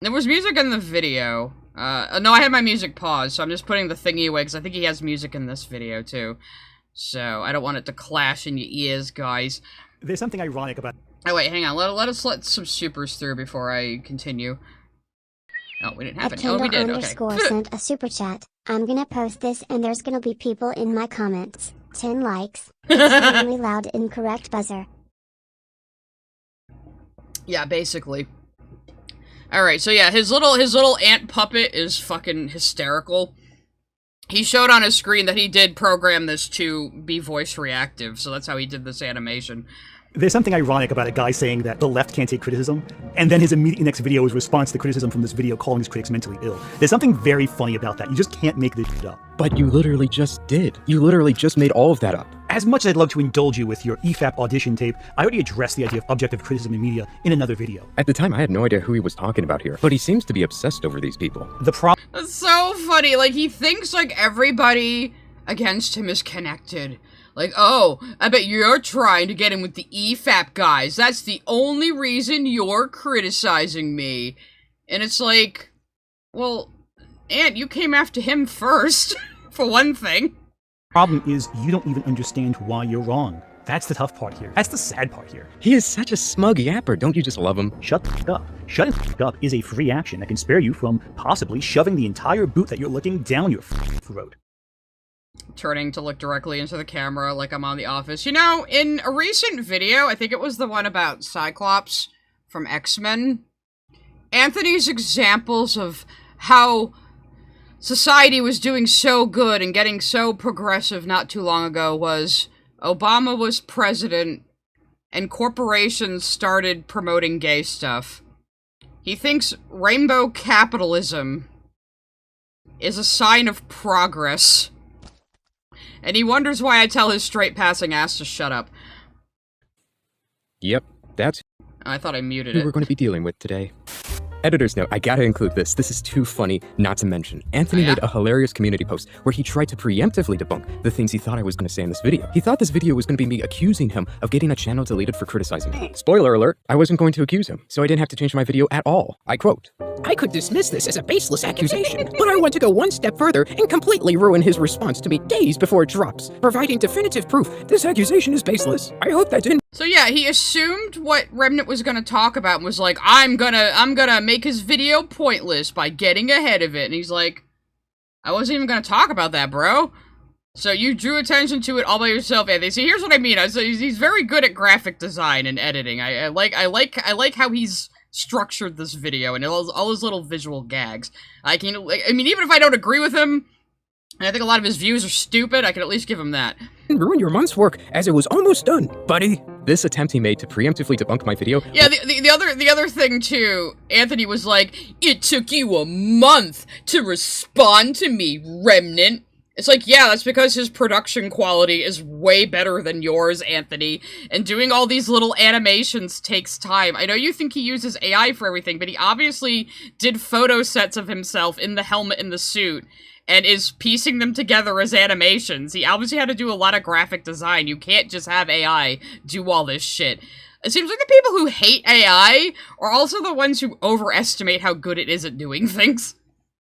There was music in the video. No, I had my music paused, so I'm just putting the thingy away, because I think he has music in this video, too. So, I don't want it to clash in your ears, guys. There's something ironic about... Oh, wait, hang on. Let us let some supers through before I continue. Oh, we didn't have any. Oh, we did. Okay. Sent a super chat. I'm gonna post this and there's gonna be people in my comments. 10 likes. Extremely loud incorrect buzzer. Yeah, basically. Alright, so yeah, his little ant puppet is fucking hysterical. He showed on his screen that he did program this to be voice reactive, so that's how he did this animation. There's something ironic about a guy saying that the left can't take criticism, and then his immediate next video is response to criticism from this video calling his critics mentally ill. There's something very funny about that. You just can't make this shit up. But you literally just did. You literally just made all of that up. As much as I'd love to indulge you with your EFAP audition tape, I already addressed the idea of objective criticism in media in another video. At the time, I had no idea who he was talking about here, but he seems to be obsessed over these people. The problem... That's so funny. Like, he thinks, like, everybody against him is connected. Like, oh, I bet you're trying to get in with the EFAP guys. That's the only reason you're criticizing me. And it's like, well, Ant, you came after him first, for one thing. Problem is, you don't even understand why you're wrong. That's the tough part here. That's the sad part here. He is such a smug yapper, don't you just love him? Shut the f*** up. Shutting the f*** up is a free action that can spare you from possibly shoving the entire boot that you're looking down your throat. Turning to look directly into the camera like I'm on The Office. You know, in a recent video, I think it was the one about Cyclops from X-Men, Anthony's examples of how society was doing so good and getting so progressive not too long ago was Obama was president and corporations started promoting gay stuff. He thinks rainbow capitalism is a sign of progress. And he wonders why I tell his straight-passing ass to shut up. Yep, that's I thought I muted who it. we're going to be dealing with today. Editor's note, I gotta include this. This is too funny not to mention. Anthony made a hilarious community post where he tried to preemptively debunk the things he thought I was gonna say in this video. He thought this video was gonna be me accusing him of getting a channel deleted for criticizing me. Spoiler alert, I wasn't going to accuse him, so I didn't have to change my video at all. I quote, "I could dismiss this as a baseless accusation, but I want to go one step further and completely ruin his response to me days before it drops, providing definitive proof this accusation is baseless. I hope that didn't..." So yeah, he assumed what Remnant was gonna talk about and was like, I'm gonna make his video pointless by getting ahead of it. And he's like, I wasn't even gonna talk about that, bro. So you drew attention to it all by yourself, Anthony. See, here's what I mean. So he's very good at graphic design and editing. I like how he's structured this video and all his little visual gags. I mean, even if I don't agree with him, and I think a lot of his views are stupid, I can at least give him that. Ruin your month's work as it was almost done, buddy. This attempt he made to preemptively debunk my video. Yeah, the other thing too, Anthony was like, it took you a month to respond to me, Remnant. It's like, yeah, that's because his production quality is way better than yours, Anthony, and doing all these little animations takes time. I know you think he uses AI for everything, but he obviously did photo sets of himself in the helmet and the suit, and is piecing them together as animations. He obviously had to do a lot of graphic design. You can't just have AI do all this shit. It seems like the people who hate AI are also the ones who overestimate how good it is at doing things.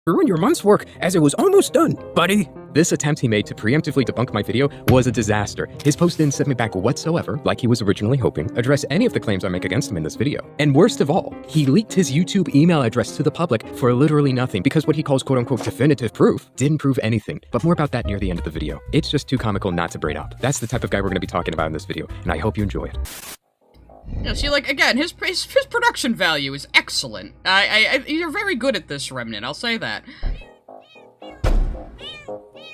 Ruin your month's work as it was almost done, buddy. This attempt he made to preemptively debunk my video was a disaster. His post didn't set me back whatsoever, like he was originally hoping, address any of the claims I make against him in this video. And worst of all, he leaked his YouTube email address to the public for literally nothing, because what he calls quote-unquote definitive proof didn't prove anything. But more about that near the end of the video. It's just too comical not to bring up. That's the type of guy we're going to be talking about in this video, and I hope you enjoy it. You know, see, like, again, his production value is excellent. You're very good at this, Remnant, I'll say that.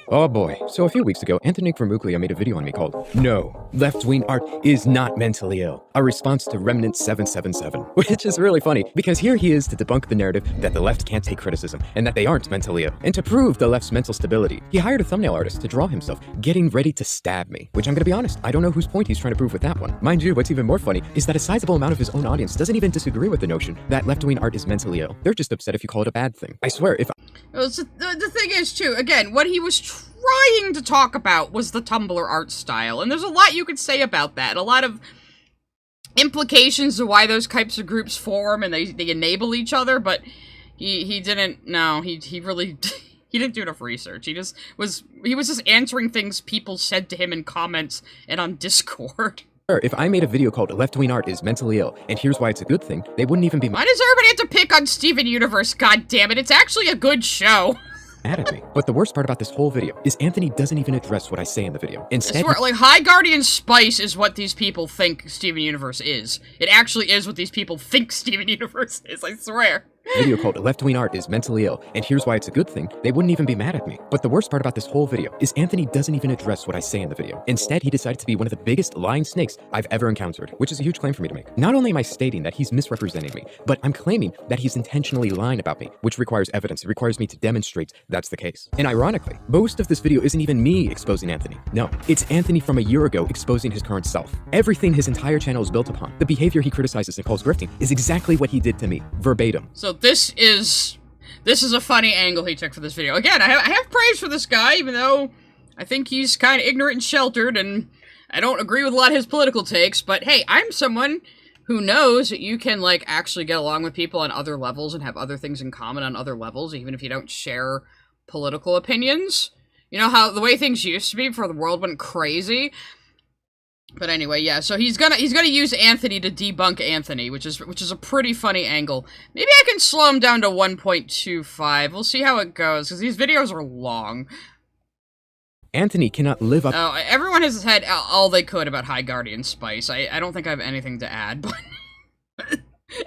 Oh boy. So a few weeks ago, Anthony Gramuglia made a video on me called, No, Left-Wing Art is Not Mentally Ill, a response to Remnant777, which is really funny, because here he is to debunk the narrative that the left can't take criticism, and that they aren't mentally ill. And to prove the left's mental stability, he hired a thumbnail artist to draw himself getting ready to stab me, which I'm gonna be honest, I don't know whose point he's trying to prove with that one. Mind you, what's even more funny is that a sizable amount of his own audience doesn't even disagree with the notion that left-wing art is mentally ill. They're just upset if you call it a bad thing. I swear, if Well, the thing is, too, again, what he was trying to talk about was the Tumblr art style, and there's a lot you could say about that, a lot of implications of why those types of groups form and they enable each other, but he didn't, no, he really, he didn't do enough research. He was just answering things people said to him in comments and on Discord. if I made a video called Left-Wing Art is Mentally Ill, and here's why it's a good thing, they wouldn't even be Why does everybody have to pick on Steven Universe, goddammit? It's actually a good show. mad at me. But the worst part about this whole video is Anthony doesn't even address what I say in the video. Instead, I swear, like, High Guardian Spice is what these people think Steven Universe is. It actually is what these people think Steven Universe is, I swear. Video called Left-Wing Art is Mentally Ill, and here's why it's a good thing, they wouldn't even be mad at me. But the worst part about this whole video is Anthony doesn't even address what I say in the video. Instead, he decided to be one of the biggest lying snakes I've ever encountered, which is a huge claim for me to make. Not only am I stating that he's misrepresenting me, but I'm claiming that he's intentionally lying about me, which requires evidence. It requires me to demonstrate that's the case. And ironically, most of this video isn't even me exposing Anthony. No, it's Anthony from a year ago exposing his current self. Everything his entire channel is built upon, the behavior he criticizes and calls grifting, is exactly what he did to me, verbatim. So this is a funny angle he took for this video. Again, I have praise for this guy, even though I think he's kind of ignorant and sheltered, and I don't agree with a lot of his political takes, but hey, I'm someone who knows that you can, like, actually get along with people on other levels and have other things in common on other levels, even if you don't share political opinions. You know how the way things used to be before the world went crazy? But anyway, yeah, so he's gonna use Anthony to debunk Anthony, which is a pretty funny angle. Maybe I can slow him down to 1.25. We'll see how it goes, because these videos are long. Anthony cannot live up. Oh, everyone has said all they could about High Guardian Spice. I don't think I have anything to add, but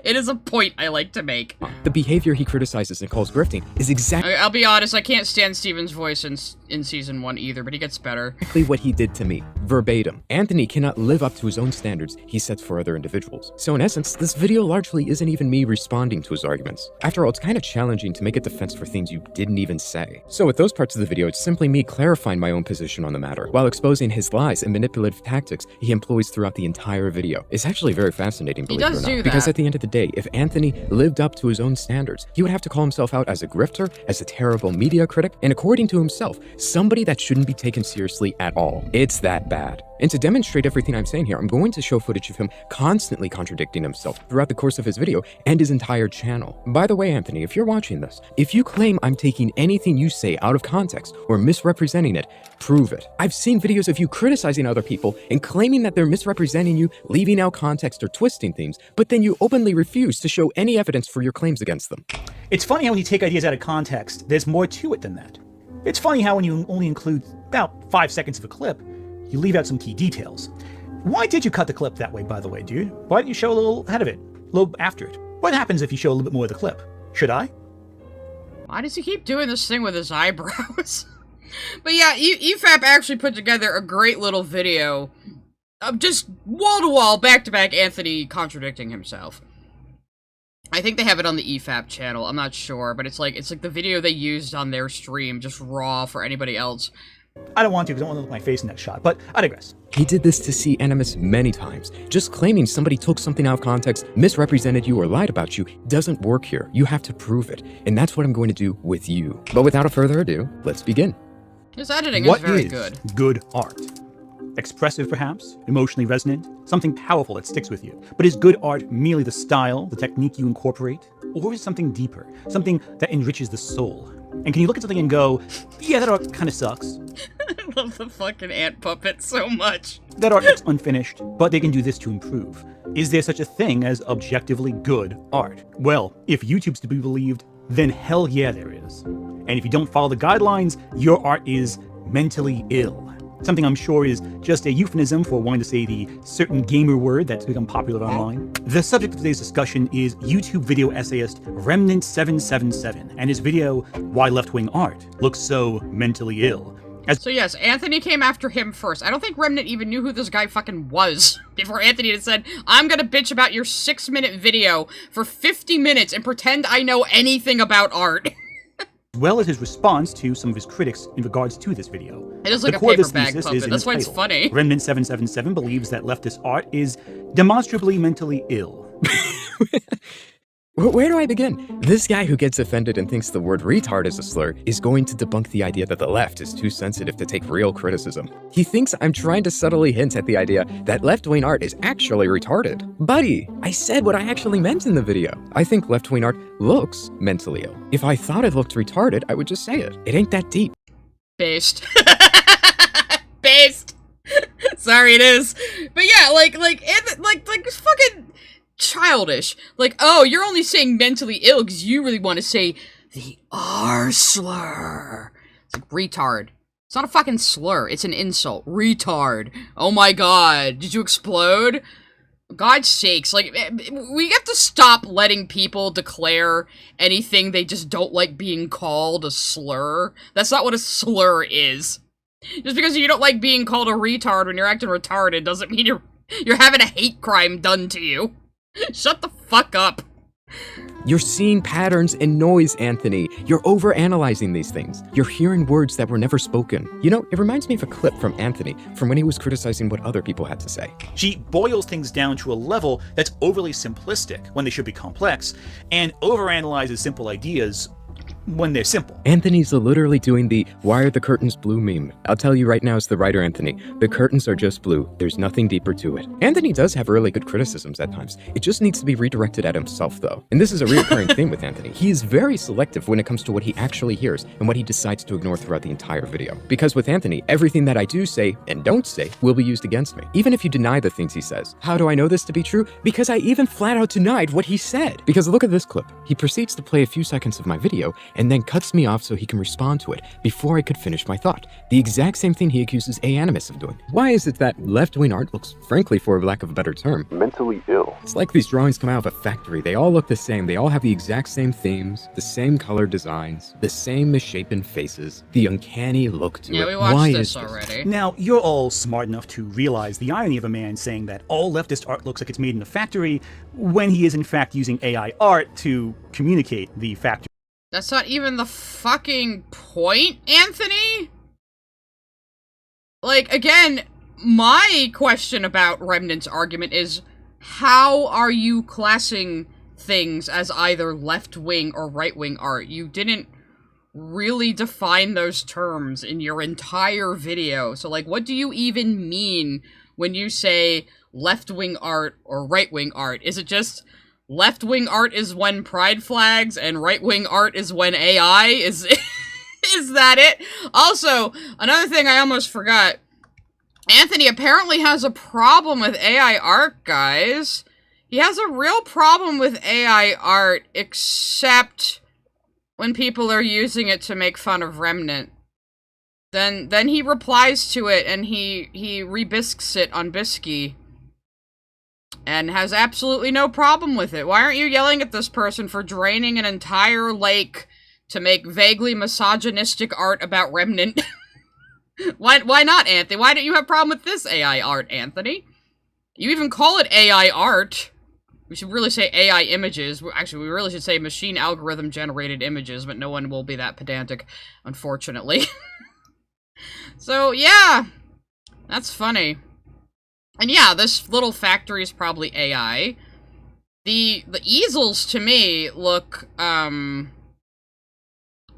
it is a point I like to make. The behavior he criticizes and calls grifting is exactly— I'll be honest, I can't stand Steven's voice in Season 1 either, but he gets better. exactly what he did to me, verbatim. Anthony cannot live up to his own standards he sets for other individuals. So in essence, this video largely isn't even me responding to his arguments. After all, it's kind of challenging to make a defense for things you didn't even say. So with those parts of the video, it's simply me clarifying my own position on the matter, while exposing his lies and manipulative tactics he employs throughout the entire video. It's actually very fascinating, believe it or not, because at the end of the day, if Anthony lived up to his own standards, he would have to call himself out as a grifter, as a terrible media critic, and according to himself, somebody that shouldn't be taken seriously at all. It's that bad. And to demonstrate everything I'm saying here, I'm going to show footage of him constantly contradicting himself throughout the course of his video and his entire channel. By the way, Anthony, if you're watching this, if you claim I'm taking anything you say out of context or misrepresenting it, prove it. I've seen videos of you criticizing other people and claiming that they're misrepresenting you, leaving out context or twisting things, but then you openly refuse to show any evidence for your claims against them. It's funny how when you take ideas out of context, there's more to it than that. It's funny how when you only include about 5 seconds of a clip, you leave out some key details. Why did you cut the clip that way, by the way, dude? Why didn't you show a little ahead of it, a little after it? What happens if you show a little bit more of the clip? Should I? Why does he keep doing this thing with his eyebrows? But yeah, EFAP actually put together a great little video of just wall-to-wall, back-to-back Anthony contradicting himself. I think they have it on the EFAP channel, I'm not sure, but it's like the video they used on their stream, just raw for anybody else. I don't want to because I don't want to look at my face in that shot, but I digress. He did this to see Animus many times. Just claiming somebody took something out of context, misrepresented you, or lied about you doesn't work here. You have to prove it, and that's what I'm going to do with you. But without further ado, let's begin. His editing is very good. What is good art? Expressive, perhaps? Emotionally resonant? Something powerful that sticks with you? But is good art merely the style, the technique you incorporate? Or is it something deeper? Something that enriches the soul? And can you look at something and go, yeah, that art kind of sucks. I love the fucking ant puppet so much. That art looks unfinished, but they can do this to improve. Is there such a thing as objectively good art? Well, if YouTube's to be believed, then hell yeah there is. And if you don't follow the guidelines, your art is mentally ill. Something I'm sure is just a euphemism for wanting to say the certain gamer word that's become popular online. The subject of today's discussion is YouTube video essayist Remnant777 and his video, Why Left-Wing Art Looks So Mentally Ill. So yes, Anthony came after him first. I don't think Remnant even knew who this guy fucking was before Anthony had said, I'm gonna bitch about your 6-minute video for 50 minutes and pretend I know anything about art. As well as his response to some of his critics in regards to this video. It is like a paper bag puppet, that's why it's funny. Remnant777 believes that leftist art is demonstrably mentally ill. Where do I begin? This guy who gets offended and thinks the word retard is a slur is going to debunk the idea that the left is too sensitive to take real criticism. He thinks I'm trying to subtly hint at the idea that left-wing art is actually retarded. Buddy, I said what I actually meant in the video. I think left-wing art looks mentally ill. If I thought it looked retarded, I would just say it. It ain't that deep. Based. Based. Sorry, it is. But yeah, like fucking childish. Like, oh, you're only saying mentally ill because you really want to say the R slur. It's like retard. It's not a fucking slur. It's an insult. Retard. Oh my god. Did you explode? God's sakes. Like, we have to stop letting people declare anything they just don't like being called a slur. That's not what a slur is. Just because you don't like being called a retard when you're acting retarded doesn't mean you're having a hate crime done to you. Shut the fuck up. You're seeing patterns in noise, Anthony. You're overanalyzing these things. You're hearing words that were never spoken. You know, it reminds me of a clip from Anthony from when he was criticizing what other people had to say. She boils things down to a level that's overly simplistic when they should be complex, and overanalyzes simple ideas when they're simple. Anthony's literally doing the why are the curtains blue meme. I'll tell you right now as the writer, Anthony, the curtains are just blue. There's nothing deeper to it. Anthony does have really good criticisms at times. It just needs to be redirected at himself, though. And this is a reoccurring theme with Anthony. He is very selective when it comes to what he actually hears and what he decides to ignore throughout the entire video. Because with Anthony, everything that I do say and don't say will be used against me, even if you deny the things he says. How do I know this to be true? Because I even flat out denied what he said. Because look at this clip. He proceeds to play a few seconds of my video and then cuts me off so he can respond to it before I could finish my thought. The exact same thing he accuses Animus of doing. Why is it that left-wing art looks, frankly, for lack of a better term, mentally ill? It's like these drawings come out of a factory. They all look the same. They all have the exact same themes, the same color designs, the same misshapen faces, the uncanny look to it. Yeah, we watched this already. Now, you're all smart enough to realize the irony of a man saying that all leftist art looks like it's made in a factory when he is in fact using AI art to communicate the factory. That's not even the fucking point, Anthony? Like, again, my question about Remnant's argument is, how are you classing things as either left-wing or right-wing art? You didn't really define those terms in your entire video. So, like, what do you even mean when you say left-wing art or right-wing art? Is it just left-wing art is when pride flags and right-wing art is when AI? Is that it? Also, another thing I almost forgot. Anthony apparently has a problem with AI art, guys. He has a real problem with AI art, except when people are using it to make fun of Remnant. Then he replies to it and he rebisques it on Bisky. and has absolutely no problem with it. Why aren't you yelling at this person for draining an entire lake to make vaguely misogynistic art about Remnant? Why not, Anthony? Why don't you have a problem with this AI art, Anthony? You even call it AI art. We should really say AI images. Actually, we really should say machine algorithm generated images, but no one will be that pedantic, unfortunately. So, yeah. That's funny. And yeah, this little factory is probably AI. The easels, to me, look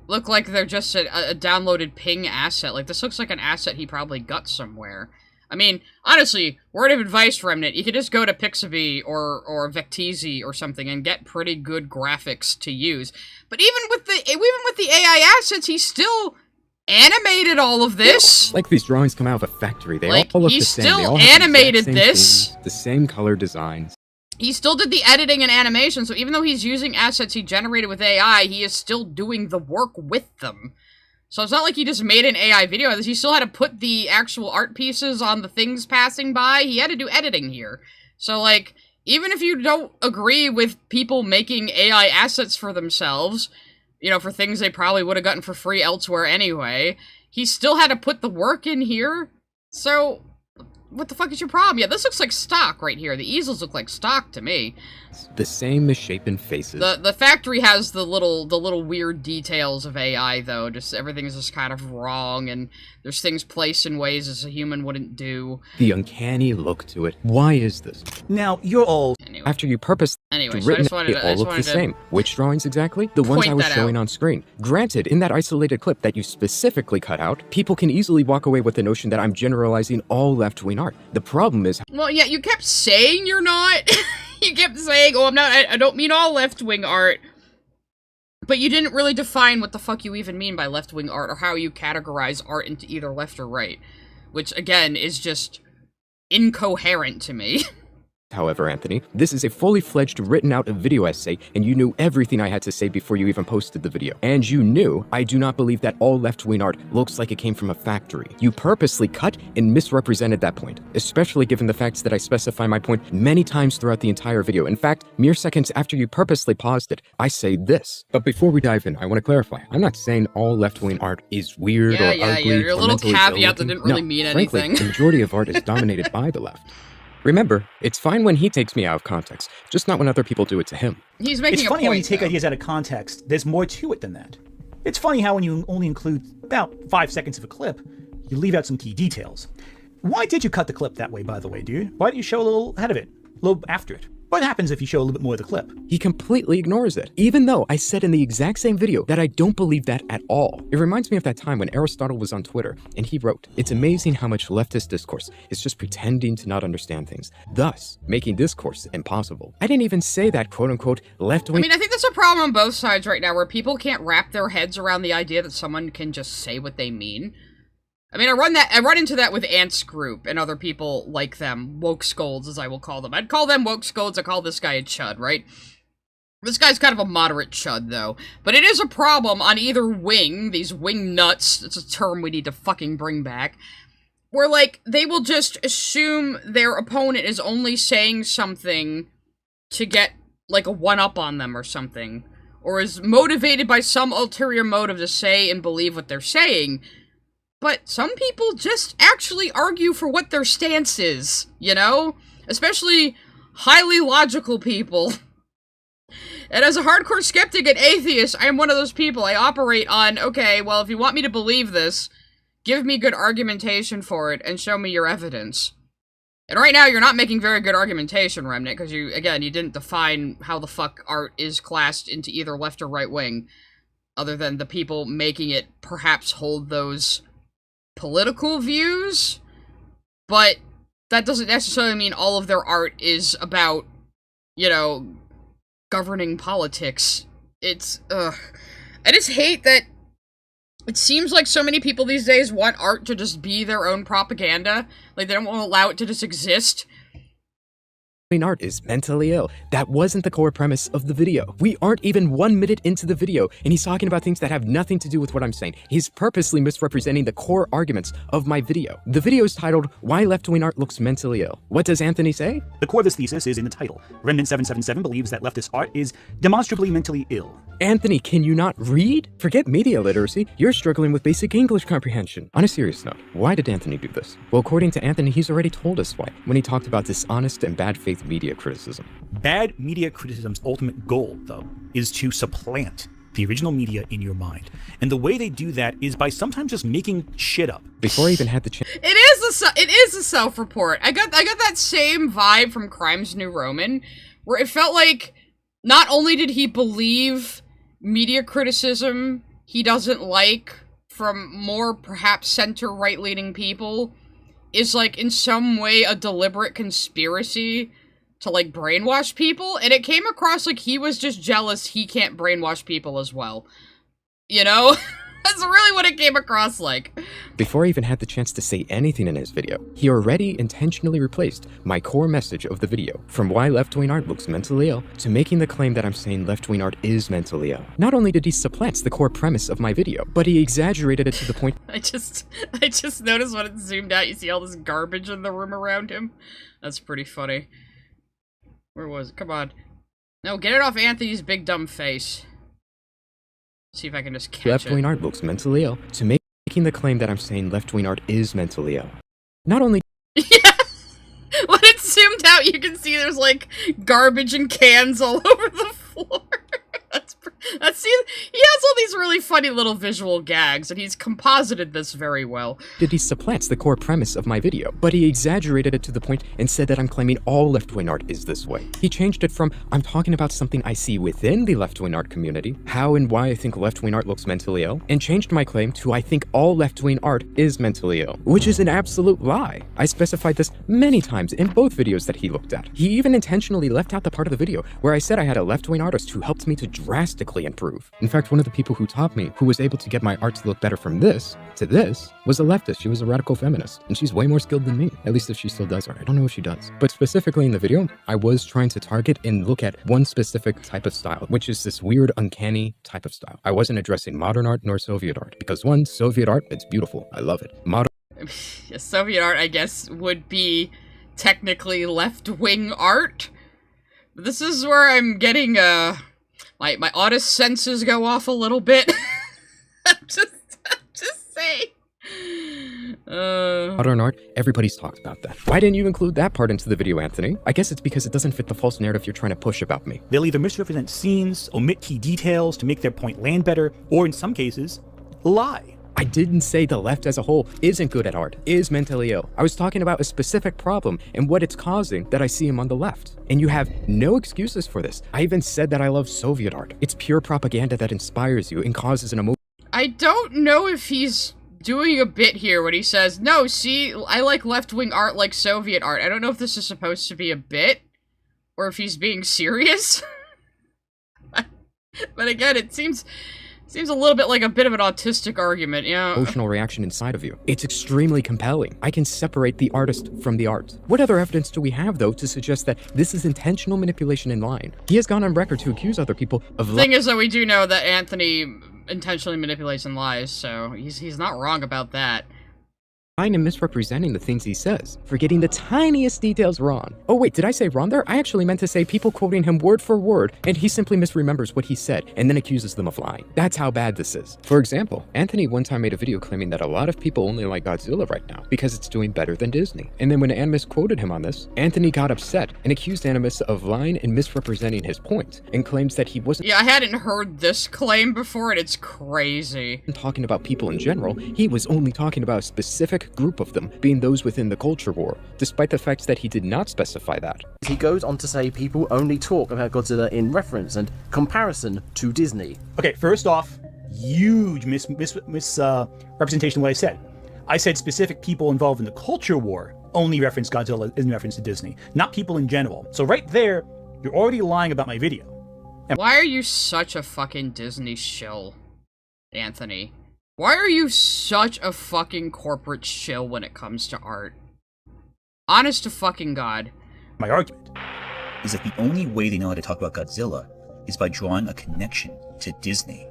like they're just a downloaded ping asset. Like, this looks like an asset he probably got somewhere. I mean, honestly, word of advice, Remnant, you could just go to Pixabay or Vecteezy or something and get pretty good graphics to use. But even with the AI assets, he still animated all of this. Like these drawings come out of a factory. They like, all look he the same. They still all have animated the exact same this. themes, the same color designs. He still did the editing and animation, so even though he's using assets he generated with AI, he is still doing the work with them. So it's not like he just made an AI video of this. He still had to put the actual art pieces on the things passing by. He had to do editing here. So, like, even if you don't agree with people making AI assets for themselves, you know, for things they probably would have gotten for free elsewhere anyway, he still had to put the work in here. So, what the fuck is your problem? Yeah, this looks like stock right here. The easels look like stock to me. The same misshapen faces. The factory has the little weird details of AI though. Just everything is just kind of wrong, and there's things placed in ways as a human wouldn't do. The uncanny look to it. Why is this? Now, you're all... Anyway. After you purposely Anyway, so I written just wanted it, all look the same. Which drawings exactly? The ones I was showing on screen. Granted, in that isolated clip that you specifically cut out, people can easily walk away with the notion that I'm generalizing all left-wing art. The problem is... Well, yeah, you kept saying you're not. You kept saying, oh, I don't mean all left-wing art. But you didn't really define what the fuck you even mean by left-wing art, or how you categorize art into either left or right. Which, again, is just incoherent to me. However, Anthony, this is a fully fledged written out video essay, and you knew everything I had to say before you even posted the video. And you knew I do not believe that all left-wing art looks like it came from a factory. You purposely cut and misrepresented that point, especially given the facts that I specify my point many times throughout the entire video. In fact, mere seconds after you purposely paused it, I say this. But before we dive in, I want to clarify. I'm not saying all left-wing art is weird or ugly. Your little caveat that didn't really mean frankly, anything. The majority of art is dominated by the left. Remember, it's fine when he takes me out of context, just not when other people do it to him. He's making It's a funny point, how when you take though. ideas out of context, there's more to it than that. It's funny how when you only include about 5 seconds of a clip, you leave out some key details. Why did you cut the clip that way, by the way, dude? Why didn't you show a little ahead of it? A little after it? What happens if you show a little bit more of the clip? He completely ignores it, even though I said in the exact same video that I don't believe that at all. It reminds me of that time when Aristotle was on Twitter, and he wrote, "It's amazing how much leftist discourse is just pretending to not understand things, thus making discourse impossible." I didn't even say that quote-unquote left-wing... I mean, I think there's a problem on both sides right now, where people can't wrap their heads around the idea that someone can just say what they mean. I mean, I run into that with Ant's group and other people like them, woke scolds, as I will call them. I'd call them woke scolds, I call this guy a chud, right? This guy's kind of a moderate chud, though. But it is a problem on either wing, these wing nuts, it's a term we need to fucking bring back, where, like, they will just assume their opponent is only saying something to get, like, a one-up on them or something, or is motivated by some ulterior motive to say and believe what they're saying. But some people just actually argue for what their stance is, you know? Especially highly logical people. And as a hardcore skeptic and atheist, I am one of those people. I operate on, okay, well, if you want me to believe this, give me good argumentation for it and show me your evidence. And right now, you're not making very good argumentation, Remnant, because you didn't define how the fuck art is classed into either left or right wing, other than the people making it perhaps hold those political views, but that doesn't necessarily mean all of their art is about, you know, governing politics. It's, ugh. I just hate that it seems like so many people these days want art to just be their own propaganda. Like, they don't want to allow it to just exist. art is mentally ill. That wasn't the core premise of the video. We aren't even 1 minute into the video, and he's talking about things that have nothing to do with what I'm saying. He's purposely misrepresenting the core arguments of my video. The video is titled, Why Left-Wing Art Looks Mentally Ill. What does Anthony say? The core of this thesis is in the title. Remnant777 believes that leftist art is demonstrably mentally ill. Anthony, can you not read? Forget media literacy, you're struggling with basic English comprehension. On a serious note, why did Anthony do this? Well, according to Anthony, he's already told us why, when he talked about dishonest and bad faith media criticism. Bad media criticism's ultimate goal, though, is to supplant the original media in your mind. And the way they do that is by sometimes just making shit up. Before I even had the chance... It is a self-report. I got that same vibe from Crimes New Roman, where it felt like not only did he believe media criticism he doesn't like from more perhaps center right-leaning people is like in some way a deliberate conspiracy to like brainwash people, and it came across like he was just jealous he can't brainwash people as well. You know? That's really what it came across like. Before I even had the chance to say anything in his video, he already intentionally replaced my core message of the video from why left-wing art looks mentally ill to making the claim that I'm saying left-wing art is mentally ill. Not only did he supplant the core premise of my video, but he exaggerated it to the point... I just noticed when it zoomed out, you see all this garbage in the room around him. That's pretty funny. Where was it? Come on. No, get it off Anthony's big dumb face. See if I can just catch left-wing art looks mentally ill to making the claim that I'm saying left-wing art is mentally ill. Not only... Yeah! When it zoomed out, you can see there's, like, garbage and cans all over the floor. See, he has all these really funny little visual gags, and he's composited this very well. Did he supplants the core premise of my video, but he exaggerated it to the point and said that I'm claiming all left-wing art is this way. He changed it from, I'm talking about something I see within the left-wing art community, how and why I think left-wing art looks mentally ill, and changed my claim to I think all left-wing art is mentally ill, which is an absolute lie. I specified this many times in both videos that he looked at. He even intentionally left out the part of the video where I said I had a left-wing artist who helped me to drastically improve. In fact, one of the people who taught me, who was able to get my art to look better from this to this, was a leftist. She was a radical feminist, and she's way more skilled than me. At least if she still does art. I don't know if she does. But specifically in the video, I was trying to target and look at one specific type of style, which is this weird, uncanny type of style. I wasn't addressing modern art nor Soviet art, because one, Soviet art, it's beautiful. I love it. Soviet art, I guess, would be technically left-wing art. But this is where I'm getting, my autist senses go off a little bit. I'm just saying. Modern art, everybody's talked about that. Why didn't you include that part into the video, Anthony? I guess it's because it doesn't fit the false narrative you're trying to push about me. They'll either misrepresent scenes, omit key details to make their point land better, or in some cases, lie. I didn't say the left as a whole isn't good at art, is mentally ill. I was talking about a specific problem and what it's causing that I see him on the left. And you have no excuses for this. I even said that I love Soviet art. It's pure propaganda that inspires you and causes an emotion. I don't know if he's doing a bit here when he says, no, see, I like left-wing art like Soviet art. I don't know if this is supposed to be a bit or if he's being serious. But again, it seems a little bit like a bit of an autistic argument, you know? Emotional reaction inside of you. It's extremely compelling. I can separate the artist from the art. What other evidence do we have, though, to suggest that this is intentional manipulation in line? He has gone on record to accuse other people of... The thing is, though, we do know that Anthony intentionally manipulates and lies, so he's not wrong about that. Lying and misrepresenting the things he says, forgetting the tiniest details wrong. Oh wait, did I say wrong there? I actually meant to say people quoting him word for word, and he simply misremembers what he said, and then accuses them of lying. That's how bad this is. For example, Anthony one time made a video claiming that a lot of people only like Godzilla right now, because it's doing better than Disney. And then when Animus quoted him on this, Anthony got upset and accused Animus of lying and misrepresenting his point, and claims that he wasn't— Yeah, I hadn't heard this claim before, and it's crazy. Talking about people in general, he was only talking about a specific group of them, being those within the culture war, despite the fact that he did not specify that. He goes on to say people only talk about Godzilla in reference and comparison to Disney. Okay, first off, huge misrepresentation of what I said. I said specific people involved in the culture war only reference Godzilla in reference to Disney, not people in general. So right there, you're already lying about my video. Why are you such a fucking Disney shill, Anthony? Why are you such a fucking corporate shill when it comes to art? Honest to fucking God. My argument is that the only way they know how to talk about Godzilla is by drawing a connection to Disney.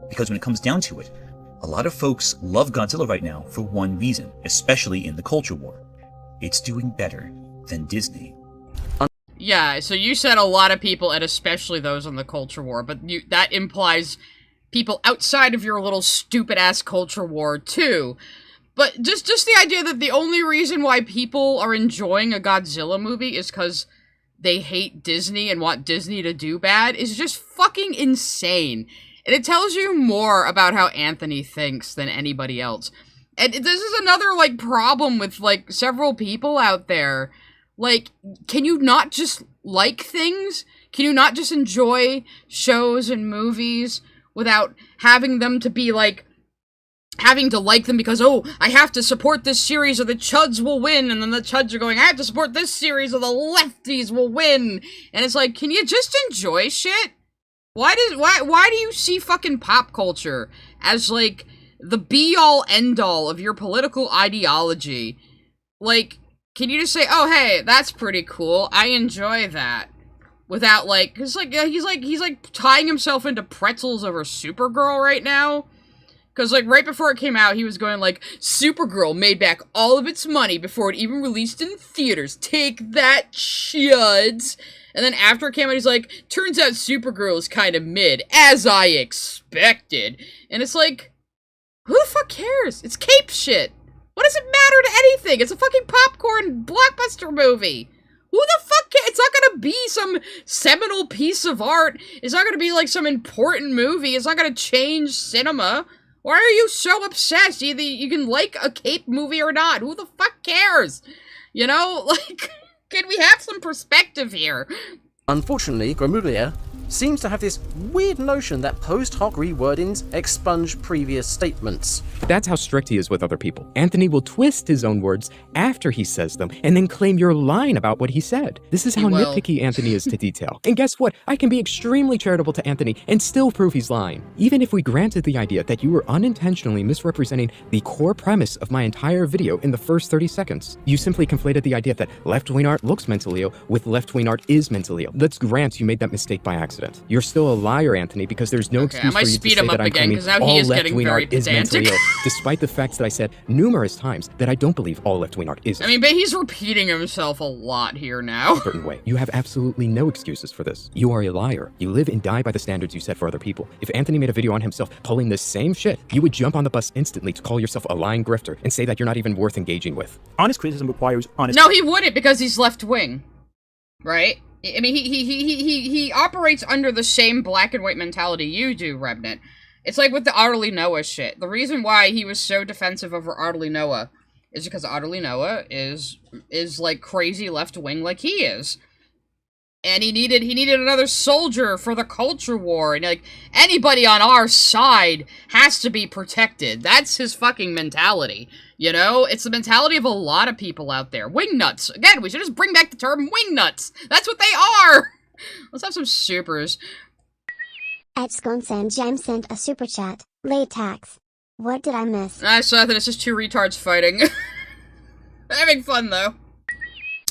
Because when it comes down to it, a lot of folks love Godzilla right now for one reason, especially in the culture war. It's doing better than Disney. Yeah, so you said a lot of people, and especially those on the culture war, but that implies people outside of your little stupid-ass culture war, too. But just the idea that the only reason why people are enjoying a Godzilla movie is because they hate Disney and want Disney to do bad is just fucking insane. And it tells you more about how Anthony thinks than anybody else. And this is another, like, problem with, like, several people out there. Like, can you not just like things? Can you not just enjoy shows and movies without having them to be, like, having to like them because, oh, I have to support this series or the Chuds will win, and then the Chuds are going, I have to support this series or the lefties will win. And it's like, can you just enjoy shit? Why do you see fucking pop culture as, like, the be-all, end-all of your political ideology? Like, can you just say, oh, hey, that's pretty cool, I enjoy that, without, like, cause, like, he's tying himself into pretzels over Supergirl right now, cause, like, right before it came out, he was going, like, Supergirl made back all of its money before it even released in theaters, take that, chuds, and then after it came out, he's like, turns out Supergirl is kind of mid, as I expected, and it's like, who the fuck cares? It's cape shit. What does it matter to anything? It's a fucking popcorn blockbuster movie. Who the fuck cares? It's not gonna be some seminal piece of art. It's not gonna be like some important movie. It's not gonna change cinema. Why are you so obsessed? Either you can like a cape movie or not. Who the fuck cares? You know, like, can we have some perspective here? Unfortunately, Gramuglia seems to have this weird notion that post hoc rewordings expunge previous statements. That's how strict he is with other people. Anthony will twist his own words after he says them and then claim you're lying about what he said. This is how nitpicky Anthony is to detail. And guess what? I can be extremely charitable to Anthony and still prove he's lying. Even if we granted the idea that you were unintentionally misrepresenting the core premise of my entire video in the first 30 seconds, you simply conflated the idea that left-wing art looks mentally ill with left-wing art is mentally ill. Let's grant you made that mistake by accident. You're still a liar, Anthony, because there's no excuse for you to say that I'm claiming all left-wing art is mentally ill, despite the facts that I said numerous times that I don't believe all left-wing art is. I mean, but he's repeating himself a lot here now. A certain way. You have absolutely no excuses for this. You are a liar. You live and die by the standards you set for other people. If Anthony made a video on himself pulling the same shit, you would jump on the bus instantly to call yourself a lying grifter and say that you're not even worth engaging with. Honest criticism requires honest... No, he wouldn't, because he's left-wing. Right? I mean, he operates under the same black and white mentality you do, Remnant. It's like with the Otterly Noah shit. The reason why he was so defensive over Otterly Noah is because Otterly Noah is like crazy left-wing like he is. And he needed another soldier for the culture war, and like, anybody on our side has to be protected. That's his fucking mentality, you know? It's the mentality of a lot of people out there. Wingnuts. Again, we should just bring back the term wingnuts. That's what they are! Let's have some supers. At Sconsen Jam sent a super chat. Latex. What did I miss? I saw that it's just two retards fighting. Having fun, though.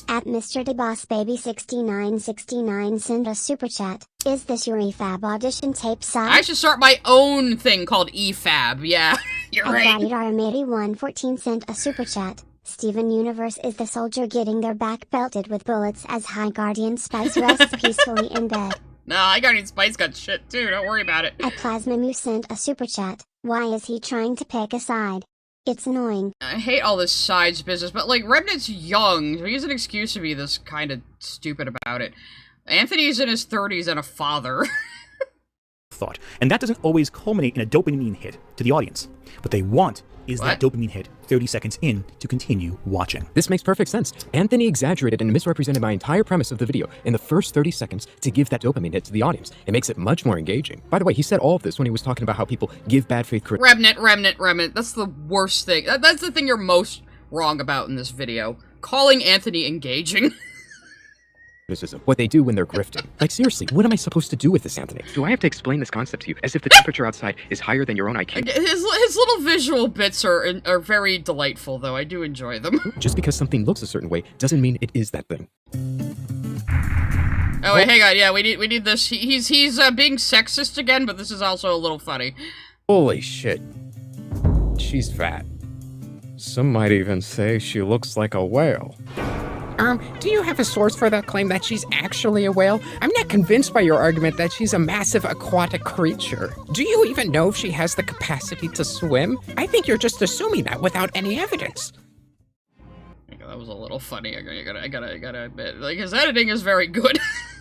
At Mr. DeBossBaby6969 send a super chat. Is this your EFAB audition tape side? I should start my own thing called EFAB, yeah. You're right. Adiraramedi114 sent a super chat. Steven Universe is the soldier getting their back belted with bullets as High Guardian Spice rests peacefully in bed. No, High Guardian Spice got shit too, don't worry about it. At Plasmamu sent a super chat. Why is he trying to pick a side? It's annoying. I hate all this sides business, but, like, Remnant's young, so he has an excuse to be this kind of stupid about it. Anthony's in his 30s and a father. Thought. And that doesn't always culminate in a dopamine hit to the audience. What they want is that dopamine hit 30 seconds in to continue watching. This makes perfect sense. Anthony exaggerated and misrepresented my entire premise of the video in the first 30 seconds to give that dopamine hit to the audience. It makes it much more engaging. By the way, he said all of this when he was talking about how people give bad faith criticism. Remnant. That's the worst thing. That's the thing you're most wrong about in this video. Calling Anthony engaging. What they do when they're grifting. Like, seriously, what am I supposed to do with this, Anthony? Do I have to explain this concept to you as if the temperature outside is higher than your own IQ? His little visual bits are very delightful, though. I do enjoy them. Just because something looks a certain way doesn't mean it is that thing. Oh, wait, hang on. Yeah, we need this. He's being sexist again, but this is also a little funny. Holy shit. She's fat. Some might even say she looks like a whale. Do you have a source for that claim that she's actually a whale? I'm not convinced by your argument that she's a massive aquatic creature. Do you even know if she has the capacity to swim? I think you're just assuming that without any evidence. That was a little funny. I gotta admit. Like, his editing is very good.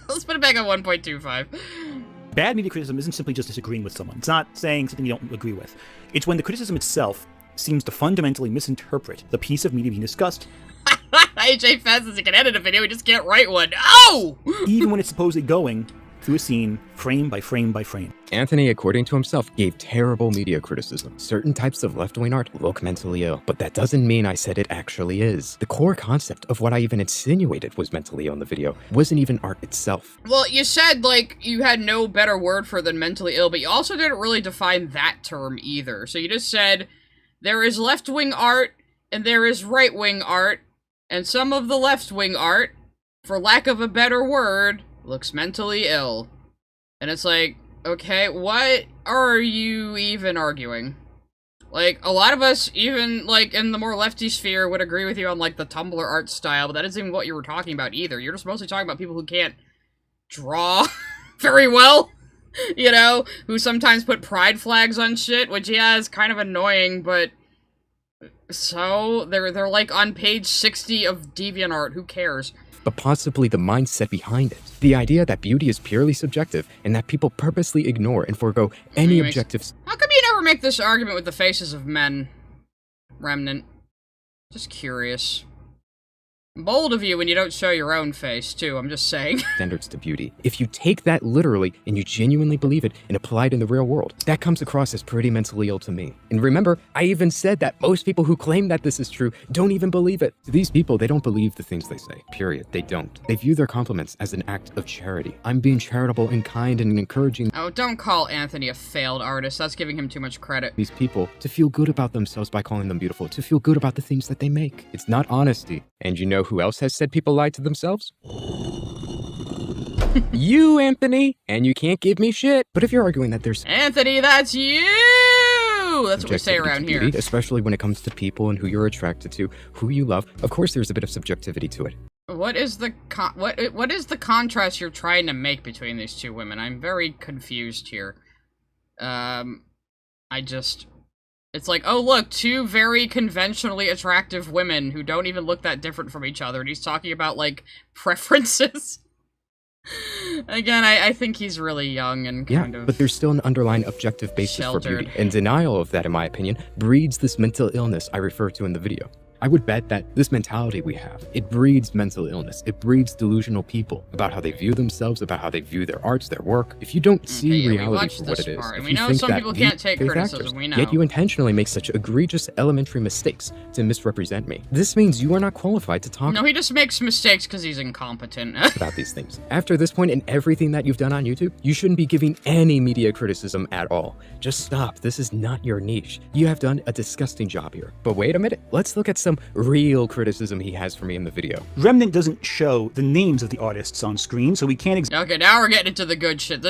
Let's put it back at 1.25. Bad media criticism isn't simply just disagreeing with someone. It's not saying something you don't agree with. It's when the criticism itself seems to fundamentally misinterpret the piece of media being discussed. AJ Fez can edit a video, he just can't write one. Oh! Even when it's supposedly going through a scene, frame by frame by frame. Anthony, according to himself, gave terrible media criticism. Certain types of left-wing art look mentally ill, but that doesn't mean I said it actually is. The core concept of what I even insinuated was mentally ill in the video wasn't even art itself. Well, you said, like, you had no better word for than mentally ill, but you also didn't really define that term either. So you just said, there is left-wing art, and there is right-wing art, and some of the left-wing art, for lack of a better word, looks mentally ill. And it's like, okay, what are you even arguing? Like, a lot of us, even, like, in the more lefty sphere, would agree with you on, like, the Tumblr art style, but that isn't even what you were talking about either. You're just mostly talking about people who can't draw very well, you know, who sometimes put pride flags on shit, which, yeah, is kind of annoying, but... So, they're like on page 60 of DeviantArt, who cares? But possibly the mindset behind it. The idea that beauty is purely subjective and that people purposely ignore and forego any objectives. How come you never make this argument with the faces of men, Remnant? Just curious. Bold of you when you don't show your own face, too, I'm just saying. Standards to beauty. If you take that literally and you genuinely believe it and apply it in the real world, that comes across as pretty mentally ill to me. And remember, I even said that most people who claim that this is true don't even believe it. These people, they don't believe the things they say. Period. They don't. They view their compliments as an act of charity. I'm being charitable and kind and encouraging. Oh, don't call Anthony a failed artist. That's giving him too much credit. These people to feel good about themselves by calling them beautiful, to feel good about the things that they make. It's not honesty. And you know who else has said people lie to themselves? You, Anthony! And you can't give me shit. But if you're arguing that there's... Anthony, that's you! That's what we say around here. Especially when it comes to people and who you're attracted to, who you love. Of course there's a bit of subjectivity to it. What is the what is the contrast you're trying to make between these two women? I'm very confused here. It's like, oh look, two very conventionally attractive women who don't even look that different from each other, and he's talking about, like, preferences. Again, I think he's really young and kind of... but there's still an underlying objective basis sheltered. For beauty, and denial of that, in my opinion, breeds this mental illness I refer to in the video. I would bet that this mentality we have, it breeds mental illness. It breeds delusional people about how they view themselves, about how they view their arts, their work. If you don't see reality for what it is, we know some people can't take criticism, we know. Yet you intentionally make such egregious elementary mistakes to misrepresent me. This means you are not qualified to talk. No, he just makes mistakes because he's incompetent. About these things. After this point in everything that you've done on YouTube, you shouldn't be giving any media criticism at all. Just stop. This is not your niche. You have done a disgusting job here. But wait a minute. Let's look at some real criticism he has for me in the video. Remnant doesn't show the names of the artists on screen, so we can't Okay, now we're getting into the good shit.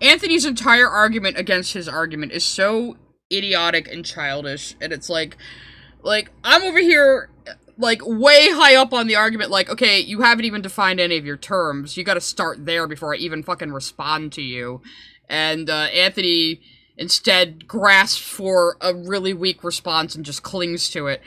Anthony's entire argument against his argument is so idiotic and childish, and it's like, I'm over here, like, way high up on the argument, like, okay, you haven't even defined any of your terms. You gotta start there before I even fucking respond to you. And, Anthony instead grasps for a really weak response and just clings to it.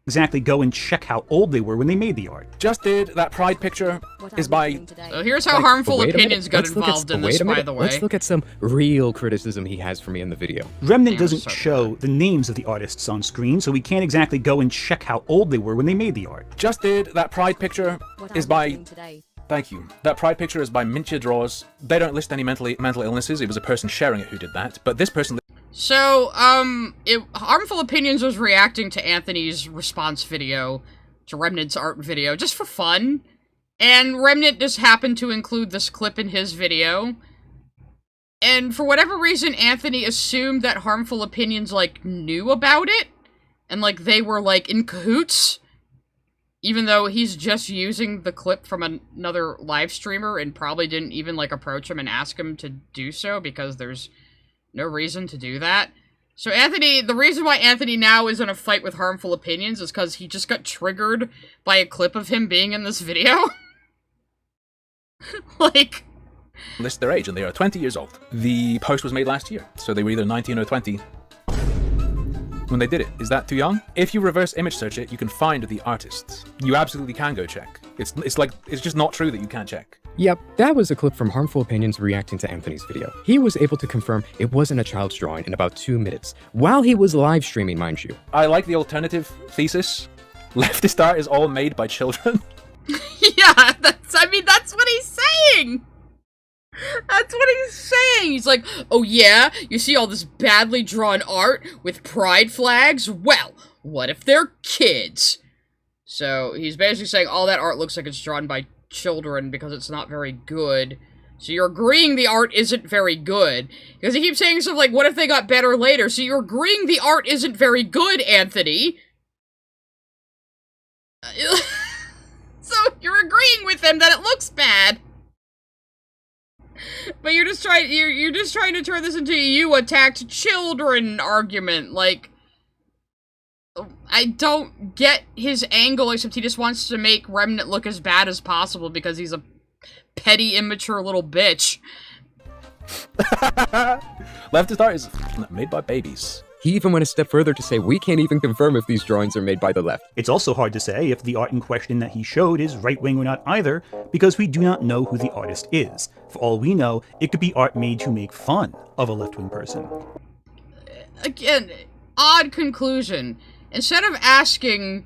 Exactly go and check how old they were when they made the art. Just did that pride picture is by... So here's how harmful opinions got involved in this, by the way. Let's look at some real criticism he has for me in the video. Remnant doesn't show the names of the artists on screen, so we can't exactly go and check how old they were when they made the art. Just did that pride picture is by... Thank you. That pride picture is by Mincha Draws. They don't list any mental illnesses. It was a person sharing it who did that. But this person... So, Harmful Opinions was reacting to Anthony's response video, to Remnant's art video, just for fun. And Remnant just happened to include this clip in his video. And for whatever reason, Anthony assumed that Harmful Opinions, like, knew about it. And, like, they were, like, in cahoots. even though he's just using the clip from another live streamer and probably didn't even, like, approach him and ask him to do so because there's no reason to do that. So Anthony, the reason why Anthony now is in a fight with Harmful Opinions is because he just got triggered by a clip of him being in this video. Like... list their age, and they are 20 years old. The post was made last year, so they were either 19 or 20 when they did it. Is that too young? If you reverse image search it, you can find the artists. You absolutely can go check. It's just not true that you can't check. Yep, that was a clip from Harmful Opinions reacting to Anthony's video. He was able to confirm it wasn't a child's drawing in about 2 minutes, while he was live streaming, mind you. I like the alternative thesis. Leftist art is all made by children. Yeah, that's what he's saying! That's what he's saying! He's like, oh yeah, you see all this badly drawn art with pride flags? Well, what if they're kids? So, he's basically saying all that art looks like it's drawn by children because it's not very good. So you're agreeing the art isn't very good. Because he keeps saying stuff like, what if they got better later? So you're agreeing the art isn't very good, Anthony. So you're agreeing with him that it looks bad. But you're just trying to turn this into a you attacked children argument. Like, I don't get his angle, except he just wants to make Remnant look as bad as possible because he's a petty, immature little bitch. Leftist art is made by babies. He even went a step further to say we can't even confirm if these drawings are made by the left. It's also hard to say if the art in question that he showed is right-wing or not either, because we do not know who the artist is. For all we know, it could be art made to make fun of a left-wing person. Again, odd conclusion. Instead of asking,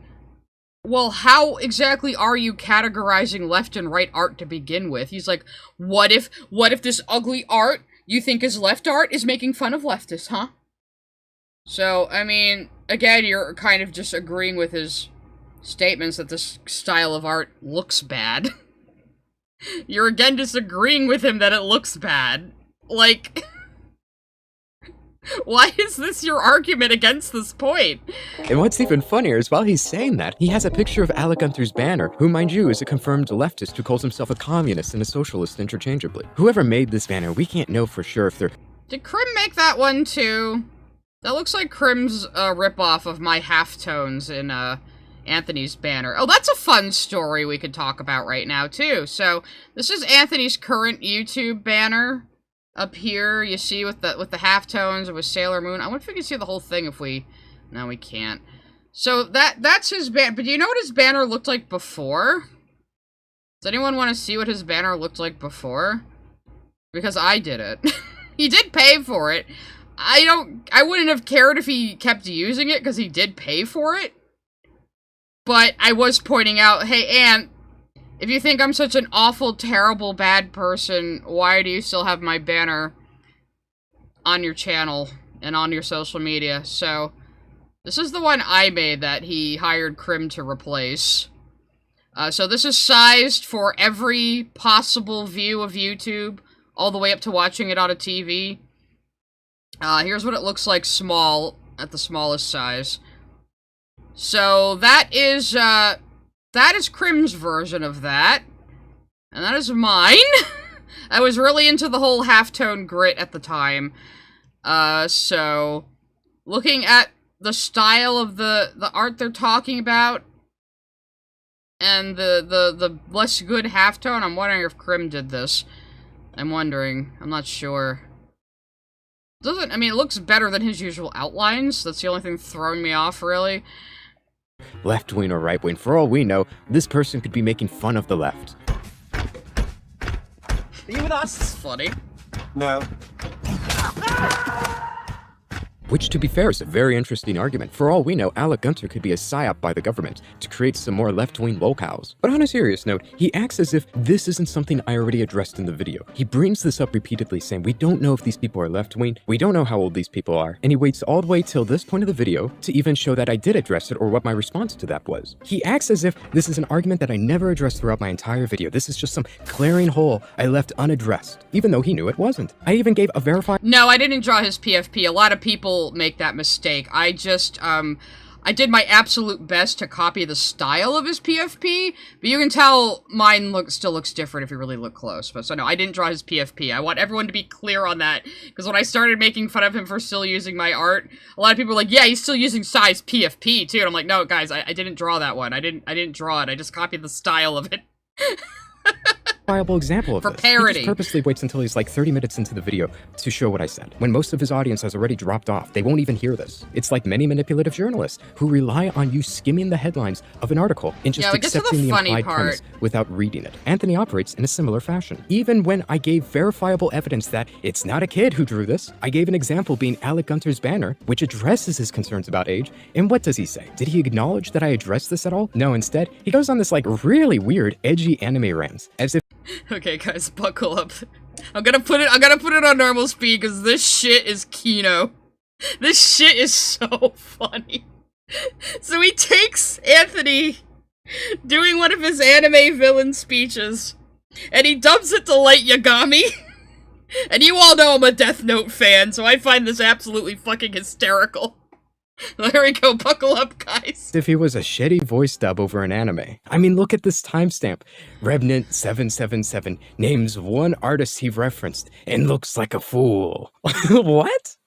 well, how exactly are you categorizing left and right art to begin with? He's like, what if this ugly art you think is left art is making fun of leftists, huh? So, I mean, again, you're kind of just agreeing with his statements that this style of art looks bad. You're again disagreeing with him that it looks bad. Like, why is this your argument against this point? And what's even funnier is while he's saying that, he has a picture of Alec Gunther's banner, who, mind you, is a confirmed leftist who calls himself a communist and a socialist interchangeably. Whoever made this banner, we can't know for sure if they're... Did Krim make that one too? That looks like Krim's ripoff of my halftones in Anthony's banner. Oh, that's a fun story we could talk about right now too. So this is Anthony's current YouTube banner. Up here, you see with the halftones with Sailor Moon. I wonder if we can see the whole thing if we... No, we can't. So that's his banner. But do you know what his banner looked like before? Does anyone want to see what his banner looked like before? Because I did it. He did pay for it. I wouldn't have cared if he kept using it because he did pay for it. But I was pointing out, hey, Ant, if you think I'm such an awful, terrible, bad person, why do you still have my banner on your channel and on your social media? So, this is the one I made that he hired Krim to replace. So this is sized for every possible view of YouTube, all the way up to watching it on a TV. Here's what it looks like small, at the smallest size. So, that is Krim's version of that. And that is mine. I was really into the whole halftone grit at the time. So, looking at the style of the art they're talking about, and the less good halftone, I'm wondering if Krim did this. I'm wondering. I'm not sure. I mean, it looks better than his usual outlines. That's the only thing throwing me off, really. Left wing or right wing, for all we know, this person could be making fun of the left. Even us. This is funny. No. Which, to be fair, is a very interesting argument. For all we know, Alec Gunther could be a psyop by the government to create some more left-wing locales. But on a serious note, he acts as if this isn't something I already addressed in the video. He brings this up repeatedly, saying we don't know if these people are left-wing, we don't know how old these people are, and he waits all the way till this point of the video to even show that I did address it or what my response to that was. He acts as if this is an argument that I never addressed throughout my entire video. This is just some glaring hole I left unaddressed, even though he knew it wasn't. I even gave a verified... No, I didn't draw his PFP. A lot of people make that mistake. I just, I did my absolute best to copy the style of his PFP, but you can tell mine still looks different if you really look close. But so no, I didn't draw his PFP. I want everyone to be clear on that, because when I started making fun of him for still using my art, a lot of people were like, yeah, he's still using size PFP too, and I'm like, no, guys, I didn't draw that one. I didn't draw it. I just copied the style of it. Viable example of For this. parody. He just purposely waits until he's like 30 minutes into the video to show what I said. When most of his audience has already dropped off, they won't even hear this. It's like many manipulative journalists who rely on you skimming the headlines of an article and just accepting the implied premise without reading it. Anthony operates in a similar fashion. Even when I gave verifiable evidence that it's not a kid who drew this, I gave an example being Alec Gunter's banner, which addresses his concerns about age. And what does he say? Did he acknowledge that I addressed this at all? No, instead, he goes on this like really weird, edgy anime rants, as if Okay, guys, buckle up. I'm gonna put it on normal speed because this shit is Kino. This shit is so funny. So he takes Anthony doing one of his anime villain speeches, and he dubs it to Light Yagami. And you all know I'm a Death Note fan, so I find this absolutely fucking hysterical. There we go, buckle up, guys. if he was a shitty voice dub over an anime. I mean, look at this timestamp. Remnant777 names one artist he referenced and looks like a fool. What?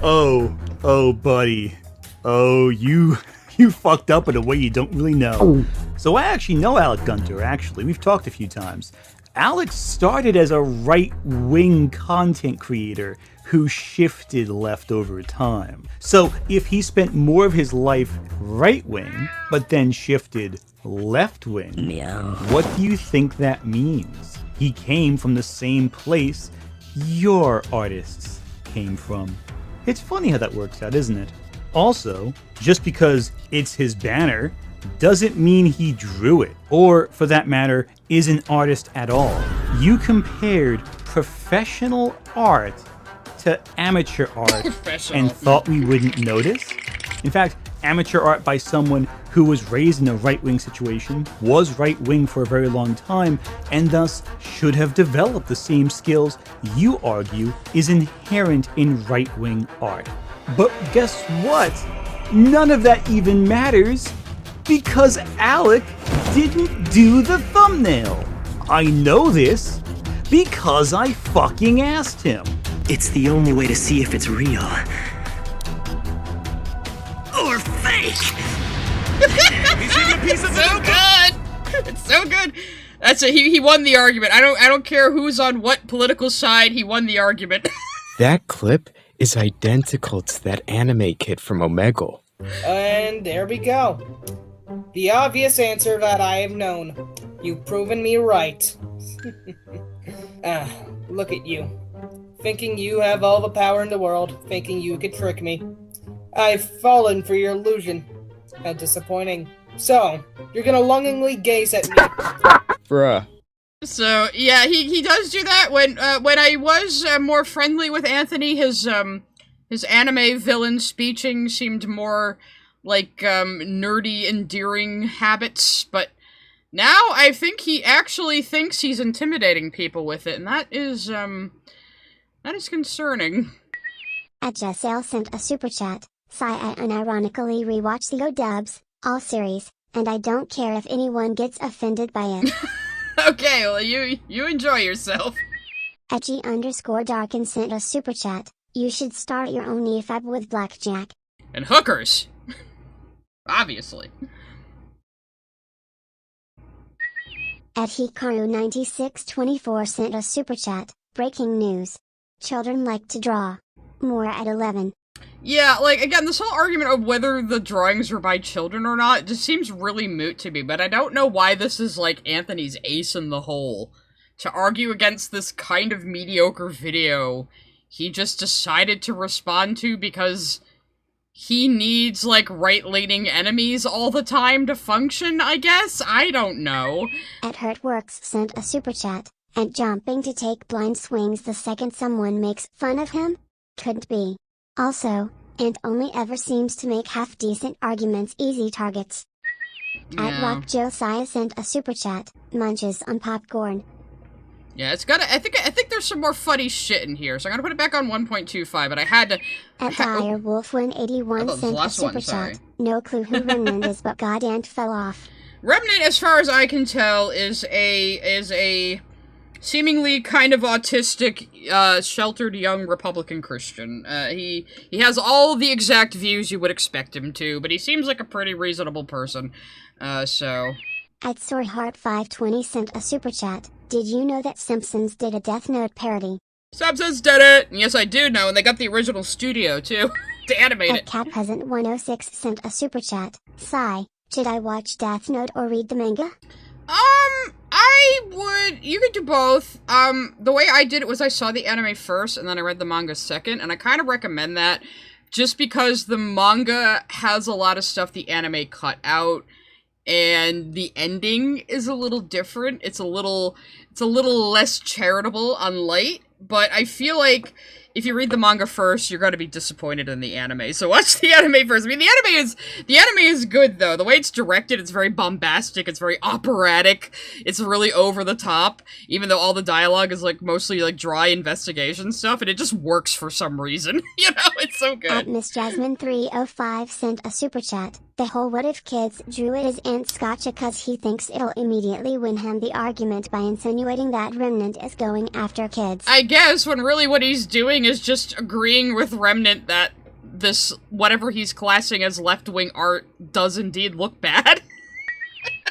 Oh, buddy. Oh, you fucked up in a way you don't really know. So I actually know Alec Gunter, actually. We've talked a few times. Alex started as a right-wing content creator who shifted left over time. So if he spent more of his life right-wing, but then shifted left-wing, what do you think that means? He came from the same place your artists came from. It's funny how that works out, isn't it? Also, just because it's his banner doesn't mean he drew it, or for that matter, is an artist at all. You compared professional art to amateur art and thought we wouldn't notice? In fact, amateur art by someone who was raised in a right-wing situation, was right-wing for a very long time, and thus should have developed the same skills you argue is inherent in right-wing art. But guess what? None of that even matters, because Alec didn't do the thumbnail. I know this because I fucking asked him. It's the only way to see if it's real. Or fake! It's so good! It's so good! That's it, he won the argument. I don't care who's on what political side, he won the argument. That clip is identical to that anime kid from Omegle. And there we go. The obvious answer that I have known. You've proven me right. Look at you. Thinking you have all the power in the world, thinking you could trick me. I've fallen for your illusion. How disappointing. So, you're gonna longingly gaze at me. Bruh. So, yeah, he does do that. When I was more friendly with Anthony, his anime villain speeching seemed more like, nerdy, endearing habits, but now I think he actually thinks he's intimidating people with it, and that is concerning. At Jessale sent a super chat. Sigh, I unironically rewatch the O-dubs, all series, and I don't care if anyone gets offended by it. Okay, well, you enjoy yourself. Etchy_Darkin sent a super chat. You should start your own EFAB with Blackjack. And hookers! Obviously. At Hikaru9624 sent a super chat. Breaking news. Children like to draw. More at 11. Yeah, like, again, this whole argument of whether the drawings were by children or not just seems really moot to me, but I don't know why this is, like, Anthony's ace in the hole. To argue against this kind of mediocre video he just decided to respond to because he needs, like, right-leaning enemies all the time to function, I guess? I don't know. At Hurtworks sent a super chat. And jumping to take blind swings the second someone makes fun of him? Couldn't be. Also, Ant only ever seems to make half-decent arguments easy targets. Yeah. At Rock Josiah sent a super chat. Munches on popcorn. Yeah, it's gotta. I think there's some more funny shit in here, so I'm gonna put it back on 1.25. But I had to. At Direwolf181 sent a super chat. No clue who Remnant is, but goddamn fell off. Remnant, as far as I can tell, is a seemingly kind of autistic, sheltered young Republican Christian. He has all the exact views you would expect him to, but he seems like a pretty reasonable person. So. At Soreheart520 sent a super chat. Did you know that Simpsons did a Death Note parody? Simpsons did it! Yes, I do know, and they got the original studio, too, to animate At it. CatPeasant106 sent a super chat. Sigh, should I watch Death Note or read the manga? You could do both. The way I did it was I saw the anime first, and then I read the manga second, and I kind of recommend that, just because the manga has a lot of stuff the anime cut out, and the ending is a little different. It's a little less charitable on Light, but I feel like if you read the manga first, you're going to be disappointed in the anime. So watch the anime first. I mean, the anime is good though. The way it's directed, it's very bombastic, it's very operatic, it's really over the top, even though all the dialogue is like mostly like dry investigation stuff, and it just works for some reason. You know, it's so good. At Miss Jasmine305 sent a super chat. The whole what if kids drew it as Aunt Scotcha cause he thinks it'll immediately win him the argument by insinuating that Remnant is going after kids. I guess, when really what he's doing is just agreeing with Remnant that this, whatever he's classing as left-wing art, does indeed look bad.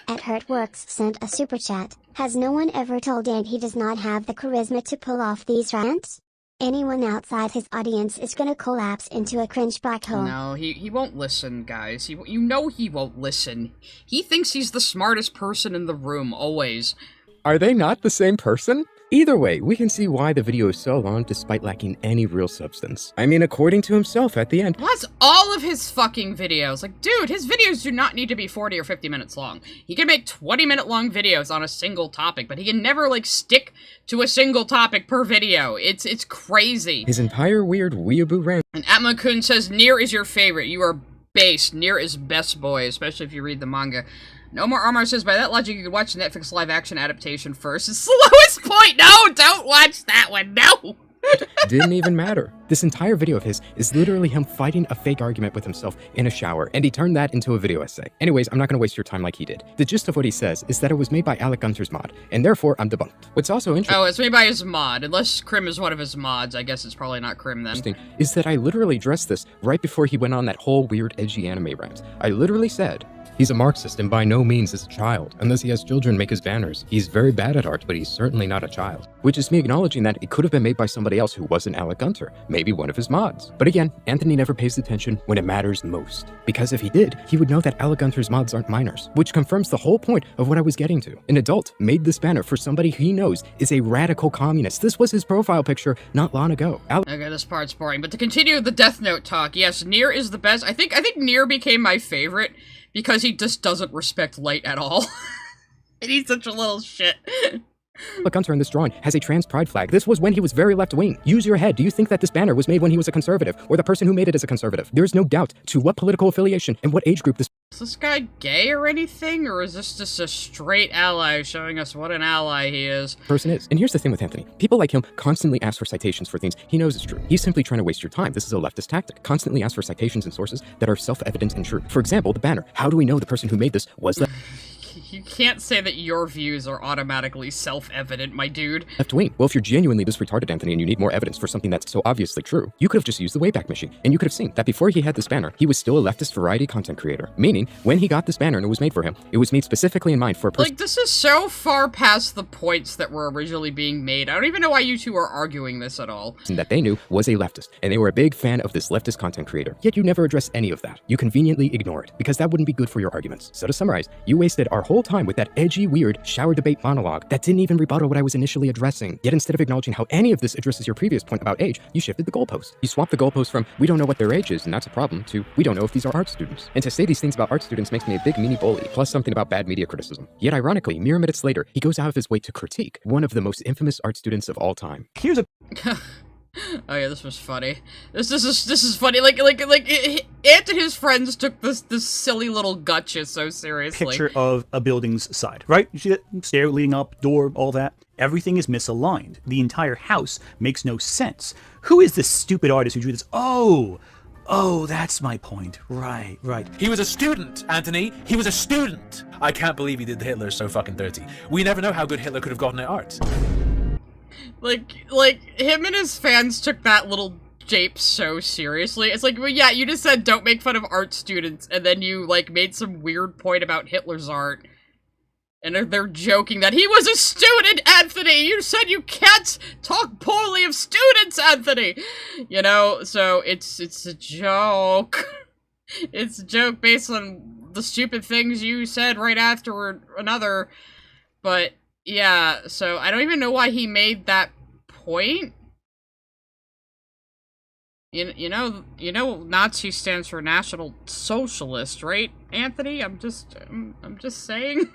At Hurtworks sent a super chat. Has no one ever told Aunt he does not have the charisma to pull off these rants? Anyone outside his audience is gonna collapse into a cringe black hole. No, he won't listen, guys. You know he won't listen. He thinks he's the smartest person in the room, always. Are they not the same person? Either way, we can see why the video is so long despite lacking any real substance. I mean, according to himself at the end. Plus all of his fucking videos. Like, dude, his videos do not need to be 40 or 50 minutes long. He can make 20-minute long videos on a single topic, but he can never, like, stick to a single topic per video. It's crazy. His entire weird weeaboo rant. And Atma-kun says, Nier is your favorite. You are base. Nier is best boy, especially if you read the manga. No More Armor says, by that logic, you could watch the Netflix live-action adaptation first. It's the lowest point! No, don't watch that one, no! Didn't even matter. This entire video of his is literally him fighting a fake argument with himself in a shower, and he turned that into a video essay. Anyways, I'm not gonna waste your time like he did. The gist of what he says is that it was made by Alec Gunter's mod, and therefore I'm debunked. What's also interesting— Oh, it's made by his mod. Unless Krim is one of his mods, I guess it's probably not Krim then. Is that I literally addressed this right before he went on that whole weird edgy anime rant. I literally said, he's a Marxist and by no means is a child. Unless he has children make his banners. He's very bad at art, but he's certainly not a child. Which is me acknowledging that it could have been made by somebody else who wasn't Alec Gunter. Maybe one of his mods. But again, Anthony never pays attention when it matters most. Because if he did, he would know that Alec Gunter's mods aren't minors. Which confirms the whole point of what I was getting to. An adult made this banner for somebody he knows is a radical communist. This was his profile picture not long ago. Okay, this part's boring. But to continue the Death Note talk, yes, Nier is the best. I think Nier became my favorite because he just doesn't respect Light at all. And he's such a little shit. Alec Gunter in this drawing has a trans pride flag. This was when he was very left-wing. Use your head. Do you think that this banner was made when he was a conservative, or the person who made it is a conservative? There is no doubt to what political affiliation and what age group this— Is this guy gay or anything, or is this just a straight ally showing us what an ally he is? Person is. And here's the thing with Anthony. People like him constantly ask for citations for things he knows is true. He's simply trying to waste your time. This is a leftist tactic. Constantly ask for citations and sources that are self-evident and true. For example, the banner. How do we know the person who made this was the— You can't say that your views are automatically self-evident, my dude. Left-wing. Well, if you're genuinely this retarded, Anthony, and you need more evidence for something that's so obviously true, you could have just used the Wayback Machine, and you could have seen that before he had this banner, he was still a leftist variety content creator. Meaning, when he got this banner and it was made for him, it was made specifically in mind for a person— Like, this is so far past the points that were originally being made. I don't even know why you two are arguing this at all. That they knew was a leftist, and they were a big fan of this leftist content creator. Yet you never address any of that. You conveniently ignore it, because that wouldn't be good for your arguments. So to summarize, you wasted our whole time with that edgy, weird shower debate monologue that didn't even rebuttal what I was initially addressing. Yet instead of acknowledging how any of this addresses your previous point about age, you shifted the goalpost. You swapped the goalpost from, we don't know what their age is and that's a problem, to, we don't know if these are art students. And to say these things about art students makes me a big meanie bully, plus something about bad media criticism. Yet ironically, mere minutes later, he goes out of his way to critique one of the most infamous art students of all time. Here's a Oh yeah, this was funny. This is funny. Like Ant and his friends took this silly little gotcha so seriously. Picture of a building's side, right? You see that stair leading up, door, all that. Everything is misaligned. The entire house makes no sense. Who is this stupid artist who drew this? Oh, that's my point. Right. He was a student, Anthony. He was a student. I can't believe he did Hitler so fucking dirty. We never know how good Hitler could have gotten at art. Like him and his fans took that little jape so seriously. It's like, well, yeah, you just said don't make fun of art students, and then you, like, made some weird point about Hitler's art. And they're joking that he was a student, Anthony! You said you can't talk poorly of students, Anthony! You know, so it's a joke. It's a joke based on the stupid things you said right after another. But, yeah, so I don't even know why he made that point. You know Nazi stands for National Socialist, right, Anthony? I'm just saying.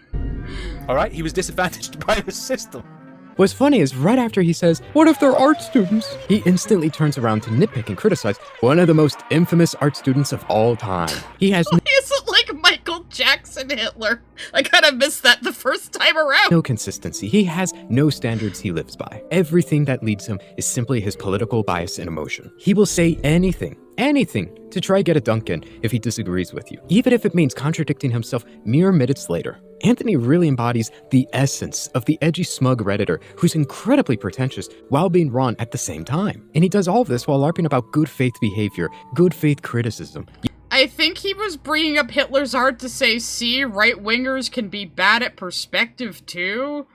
Alright, he was disadvantaged by the system. What's funny is right after he says, "What if they're art students?" he instantly turns around to nitpick and criticize one of the most infamous art students of all time. He has He isn't like Michael Jackson Hitler. I kind of missed that the first time around. no consistency. He has no standards he lives by. Everything that leads him is simply his political bias and emotion. He will say anything to try get a dunk in if he disagrees with you, even if it means contradicting himself mere minutes later. Anthony really embodies the essence of the edgy, smug Redditor who's incredibly pretentious while being wrong at the same time. And he does all of this while LARPing about good faith behavior, good faith criticism. I think he was bringing up Hitler's art to say, see, right-wingers can be bad at perspective too.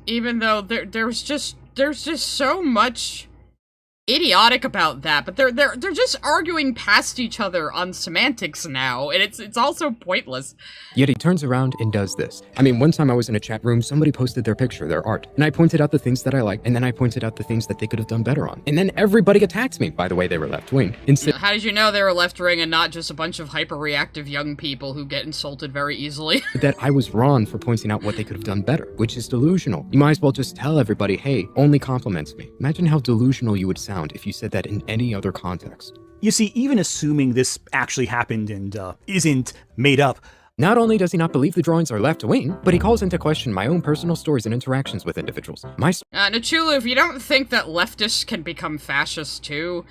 Even though there's just so much idiotic about that, but they're just arguing past each other on semantics now, and it's also pointless. Yet he turns around and does this. I mean, one time I was in a chat room, somebody posted their picture, their art, and I pointed out the things that I liked, and then I pointed out the things that they could have done better on. And then everybody attacked me. By the way, they were left-wing. How did you know they were left-wing and not just a bunch of hyper-reactive young people who get insulted very easily? that I was wrong for pointing out what they could have done better, which is delusional. You might as well just tell everybody, hey, only compliments me. Imagine how delusional you would sound if you said that in any other context. You see, even assuming this actually happened and isn't made up, not only does he not believe the drawings are left-wing, but he calls into question my own personal stories and interactions with individuals. Nachulu, if you don't think that leftists can become fascists too,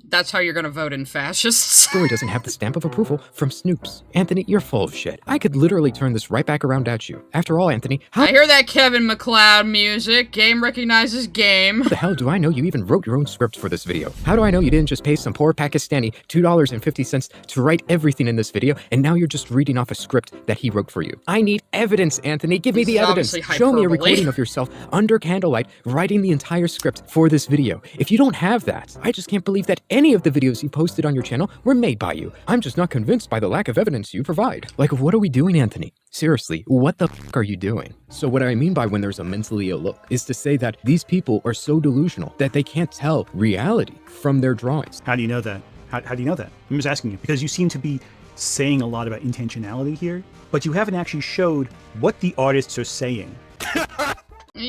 that's how you're gonna vote in fascists. story doesn't have the stamp of approval from Snoops. Anthony, you're full of shit. I could literally turn this right back around at you. After all, Anthony, I hear that Kevin MacLeod music. Game recognizes game. How the hell do I know you even wrote your own script for this video? How do I know you didn't just pay some poor Pakistani $2.50 to write everything in this video, and now you're just reading off a script that he wrote for you? I need evidence, Anthony. Give me the evidence. Show me a recording of yourself under candlelight writing the entire script for this video. If you don't have that, I just can't believe that any of the videos you posted on your channel were made by you. I'm just not convinced by the lack of evidence you provide. Like, what are we doing, Anthony? Seriously, what the f*** are you doing? So what I mean by when there's a mentally ill look is to say that these people are so delusional that they can't tell reality from their drawings. How do you know that? How do you know that? I'm just asking you, because you seem to be saying a lot about intentionality here, but you haven't actually showed what the artists are saying.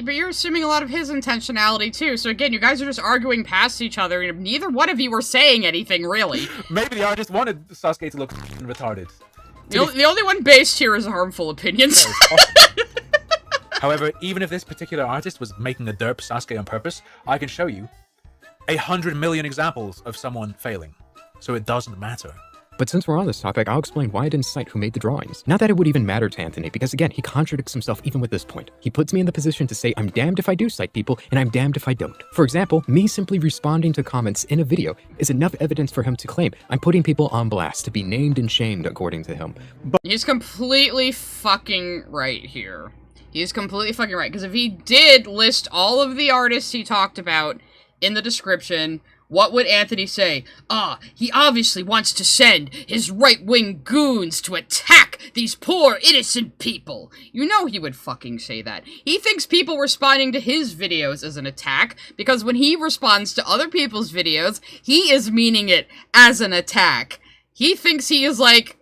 But you're assuming a lot of his intentionality, too. So again, you guys are just arguing past each other, and neither one of you were saying anything, really. Maybe the artist wanted Sasuke to look retarded. The only one based here is harmful opinions. However, even if this particular artist was making a derp Sasuke on purpose, I can show you 100 million examples of someone failing. So it doesn't matter. But since we're on this topic, I'll explain why I didn't cite who made the drawings. Not that it would even matter to Anthony, because again, he contradicts himself even with this point. He puts me in the position to say I'm damned if I do cite people, and I'm damned if I don't. For example, me simply responding to comments in a video is enough evidence for him to claim I'm putting people on blast to be named and shamed, according to him. But he's completely fucking right here. He's completely fucking right, because if he did list all of the artists he talked about in the description, what would Anthony say? He obviously wants to send his right-wing goons to attack these poor, innocent people. You know he would fucking say that. He thinks people responding to his videos is an attack, because when he responds to other people's videos, he is meaning it as an attack. He thinks he is, like,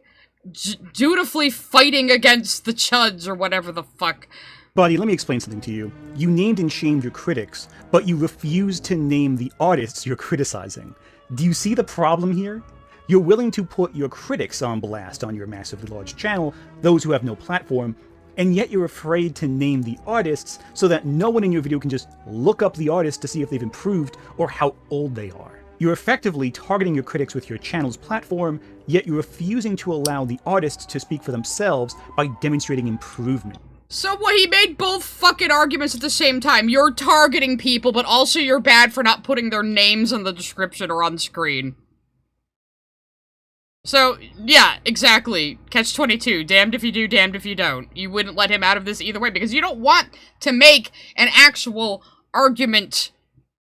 dutifully fighting against the chuds or whatever the fuck. Buddy, let me explain something to you. You named and shamed your critics, but you refused to name the artists you're criticizing. Do you see the problem here? You're willing to put your critics on blast on your massively large channel, those who have no platform, and yet you're afraid to name the artists so that no one in your video can just look up the artist to see if they've improved or how old they are. You're effectively targeting your critics with your channel's platform, yet you're refusing to allow the artists to speak for themselves by demonstrating improvement. So what, he made both fucking arguments at the same time. You're targeting people, but also you're bad for not putting their names in the description or on screen. So, yeah, exactly. Catch-22. Damned if you do, damned if you don't. You wouldn't let him out of this either way, because you don't want to make an actual argument,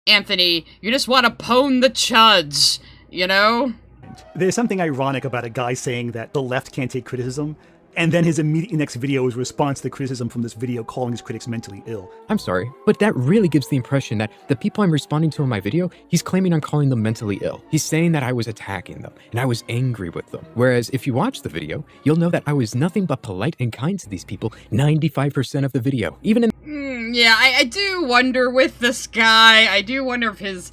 Anthony. You just want to pwn the chuds, you know? There's something ironic about a guy saying that the left can't take criticism, and then his immediate next video is a response to the criticism from this video calling his critics mentally ill. I'm sorry, but that really gives the impression that the people I'm responding to in my video, he's claiming I'm calling them mentally ill. He's saying that I was attacking them, and I was angry with them. Whereas if you watch the video, you'll know that I was nothing but polite and kind to these people 95% of the video. Even in Yeah, I do wonder with this guy, I do wonder if his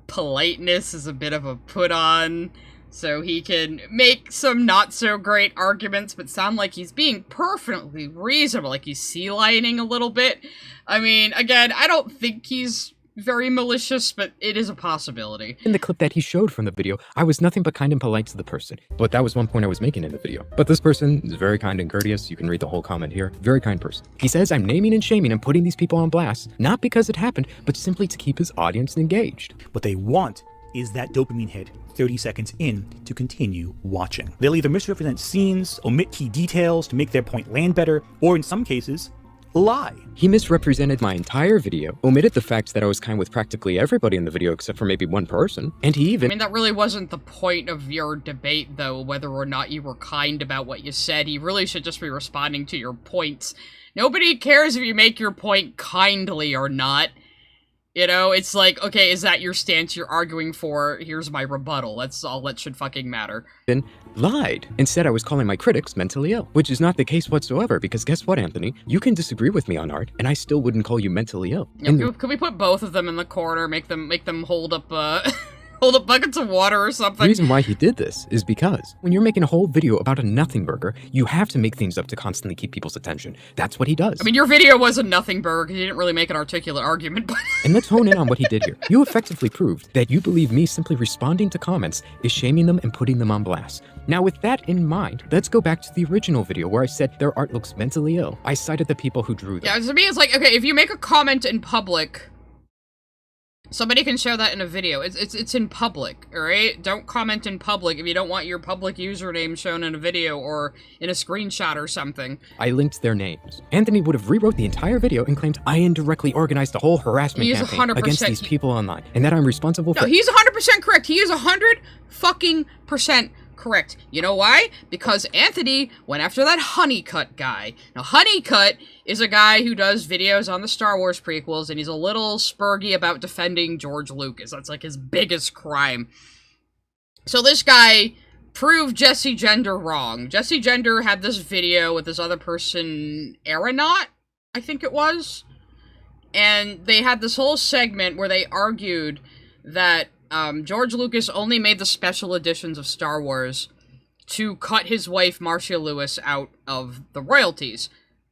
politeness is a bit of a put-on, so he can make some not-so-great arguments, but sound like he's being perfectly reasonable, like he's sea-lining a little bit. I mean, again, I don't think he's very malicious, but it is a possibility. In the clip that he showed from the video, I was nothing but kind and polite to the person. But that was one point I was making in the video. But this person is very kind and courteous. You can read the whole comment here. Very kind person. He says I'm naming and shaming and putting these people on blast, not because it happened, but simply to keep his audience engaged. What they want is that dopamine hit 30 seconds in to continue watching. They'll either misrepresent scenes, omit key details to make their point land better, or in some cases, lie. He misrepresented my entire video, omitted the fact that I was kind with practically everybody in the video except for maybe one person, and he even— I mean, that really wasn't the point of your debate, though, whether or not you were kind about what you said. He really should just be responding to your points. Nobody cares if you make your point kindly or not. You know, it's like, okay, is that your stance you're arguing for? Here's my rebuttal. That's all that should fucking matter. Then lied. Instead, I was calling my critics mentally ill, which is not the case whatsoever, because guess what, Anthony? You can disagree with me on art, and I still wouldn't call you mentally ill. Yeah, could we put both of them in the corner, make them hold up, hold up buckets of water or something? The reason why he did this is because when you're making a whole video about a nothing burger, you have to make things up to constantly keep people's attention. That's what he does. I mean, your video was a nothing burger because you didn't really make an articulate argument, but... And let's hone in on what he did here. You effectively proved that you believe me simply responding to comments is shaming them and putting them on blast. Now, with that in mind, let's go back to the original video where I said their art looks mentally ill. I cited the people who drew them. Yeah, to me, it's like, okay, if you make a comment in public, somebody can show that in a video. It's in public, alright? Don't comment in public if you don't want your public username shown in a video or in a screenshot or something. I linked their names. Anthony would have rewrote the entire video and claimed I indirectly organized a whole harassment campaign against these people online, and that I'm responsible for— No, he's 100% correct. He is 100% correct. You know why? Because Anthony went after that Honeycutt guy. Now, Honeycutt is a guy who does videos on the Star Wars prequels, and he's a little spurgy about defending George Lucas. That's like his biggest crime. So this guy proved Jesse Gender wrong. Jesse Gender had this video with this other person, Aeronaut, I think it was. And they had this whole segment where they argued that George Lucas only made the special editions of Star Wars to cut his wife, Marcia Lewis, out of the royalties.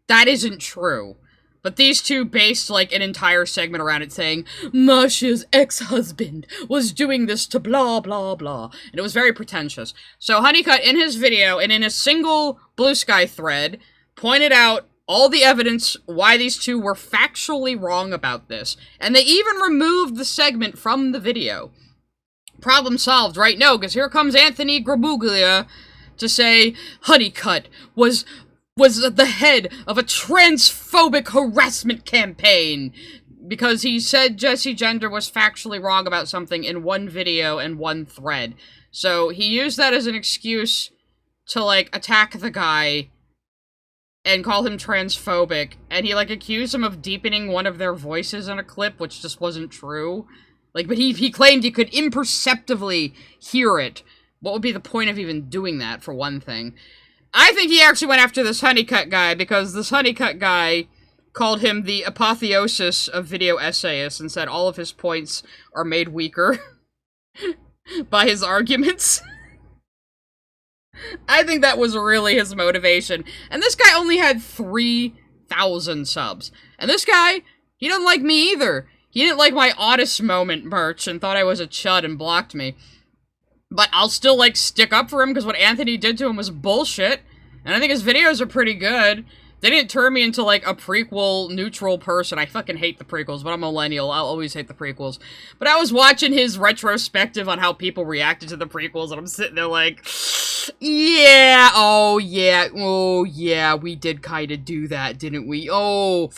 That isn't true. But these two based, like, an entire segment around it saying, Marcia's ex-husband was doing this to blah, blah, blah. And it was very pretentious. So Honeycutt, in his video, and in a single Blue Sky thread, pointed out all the evidence why these two were factually wrong about this. And they even removed the segment from the video. Problem solved, right? No, because here comes Anthony Gramuglia to say Honeycutt was the head of a transphobic harassment campaign because he said Jesse Gender was factually wrong about something in one video and one thread. So he used that as an excuse to, like, attack the guy and call him transphobic, and he, like, accused him of deepening one of their voices in a clip, which just wasn't true. Like, but he claimed he could imperceptibly hear it. What would be the point of even doing that, for one thing? I think he actually went after this Honeycutt guy, because this Honeycutt guy called him the apotheosis of video essayists and said all of his points are made weaker by his arguments. I think that was really his motivation. And this guy only had 3,000 subs. And this guy, he doesn't like me either. He didn't like my Otis moment merch and thought I was a chud and blocked me. But I'll still, like, stick up for him because what Anthony did to him was bullshit. And I think his videos are pretty good. They didn't turn me into, like, a prequel neutral person. I fucking hate the prequels, but I'm a millennial. I'll always hate the prequels. But I was watching his retrospective on how people reacted to the prequels, and I'm sitting there like, yeah, oh yeah, we did kind of do that, didn't we? Oh,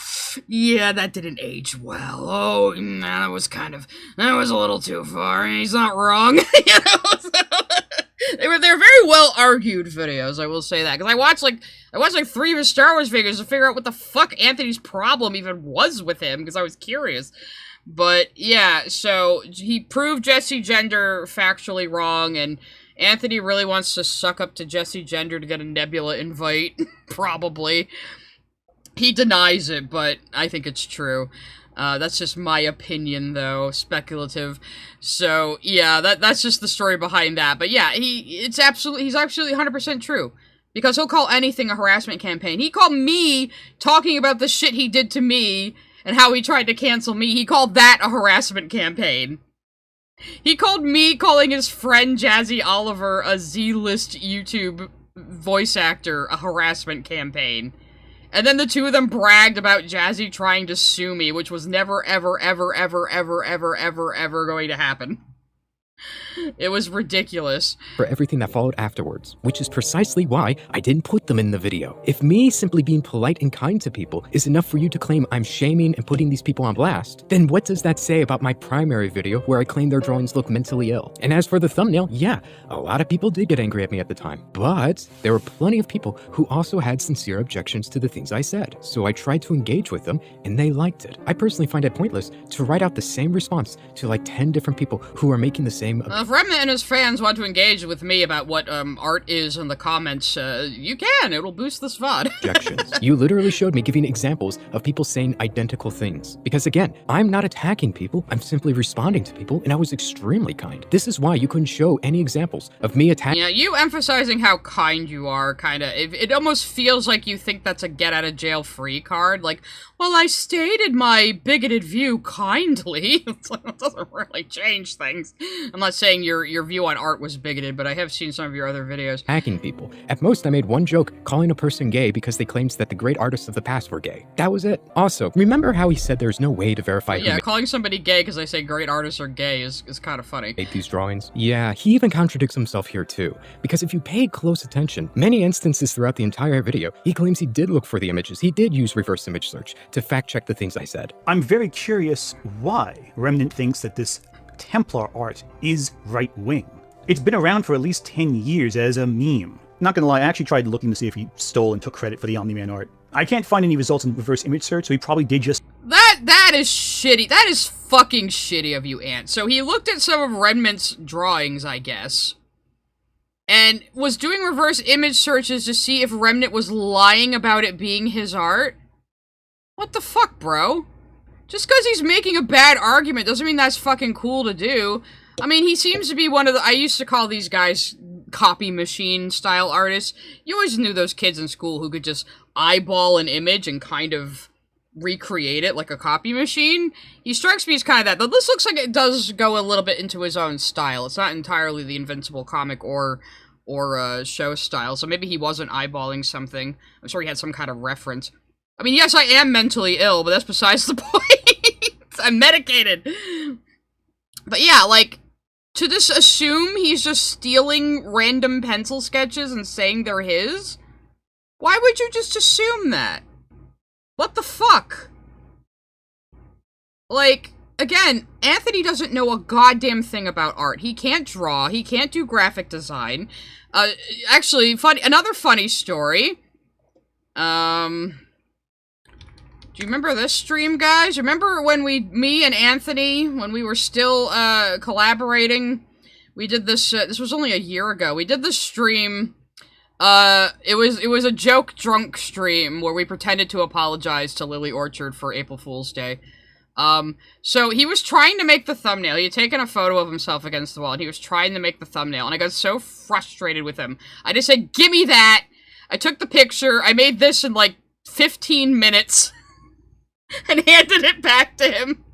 yeah, that didn't age well. Oh, that was a little too far. He's not wrong. You know? They're very well argued videos, I will say that. Because I watched like 3 of his Star Wars videos to figure out what the fuck Anthony's problem even was with him, because I was curious. But, yeah, so he proved Jesse Gender factually wrong, and Anthony really wants to suck up to Jesse Gender to get a Nebula invite, probably. He denies it, but I think it's true. That's just my opinion, though, speculative. So, yeah, that's just the story behind that. But yeah, he's absolutely 100% true. Because he'll call anything a harassment campaign. He called me talking about the shit he did to me and how he tried to cancel me. He called that a harassment campaign. He called me calling his friend Jazzy Oliver a Z-list YouTube voice actor a harassment campaign. And then the two of them bragged about Jazzy trying to sue me, which was never, ever, ever, ever, ever, ever, ever, ever going to happen. It was ridiculous. For everything that followed afterwards, which is precisely why I didn't put them in the video. If me simply being polite and kind to people is enough for you to claim I'm shaming and putting these people on blast, then what does that say about my primary video where I claim their drawings look mentally ill? And as for the thumbnail, yeah, a lot of people did get angry at me at the time, but there were plenty of people who also had sincere objections to the things I said. So I tried to engage with them, and they liked it. I personally find it pointless to write out the same response to like 10 different people who are making the same. If Remnant and his fans want to engage with me about what art is in the comments, you can. It'll boost this VOD. Objections. You literally showed me giving examples of people saying identical things. Because again, I'm not attacking people, I'm simply responding to people, and I was extremely kind. This is why you couldn't show any examples of me attacking. Yeah, you emphasizing how kind you are, it almost feels like you think that's a get-out-of-jail-free card. Like, well, I stated my bigoted view kindly. It doesn't really change things. I'm not saying your view on art was bigoted, but I have seen some of your other videos. Attacking people. At most, I made one joke calling a person gay because they claimed that the great artists of the past were gay. That was it. Also, remember how he said there's no way to verify yeah, calling somebody gay because they say great artists are gay is kind of funny. Made these drawings? Yeah, he even contradicts himself here too. Because if you paid close attention, many instances throughout the entire video, he claims he did look for the images. He did use reverse image search to fact check the things I said. I'm very curious why Remnant thinks that this Templar art is right-wing. It's been around for at least 10 years as a meme. Not gonna lie, I actually tried looking to see if he stole and took credit for the Omni-Man art. I can't find any results in reverse image search, so he probably did just— That is shitty. That is fucking shitty of you, Ant. So he looked at some of Remnant's drawings, I guess, and was doing reverse image searches to see if Remnant was lying about it being his art? What the fuck, bro? Just because he's making a bad argument doesn't mean that's fucking cool to do. I mean, he seems to be one of the— I used to call these guys copy machine style artists. You always knew those kids in school who could just eyeball an image and kind of recreate it like a copy machine. He strikes me as kind of that, though this looks like it does go a little bit into his own style. It's not entirely the Invincible comic or show style, so maybe he wasn't eyeballing something. I'm sure he had some kind of reference. I mean, yes, I am mentally ill, but that's besides the point. I'm medicated. But yeah, like, to just assume he's just stealing random pencil sketches and saying they're his? Why would you just assume that? What the fuck? Like, again, Anthony doesn't know a goddamn thing about art. He can't draw, he can't do graphic design. Actually, another funny story. Do you remember this stream, guys? Remember when me and Anthony, when we were still, collaborating, we did this, this was only a year ago, we did this stream, It was a joke drunk stream where we pretended to apologize to Lily Orchard for April Fool's Day. So he was trying to make the thumbnail. He had taken a photo of himself against the wall, and he was trying to make the thumbnail, and I got so frustrated with him. I just said, "Give me that!" I took the picture, I made this in, like, 15 minutes, and handed it back to him.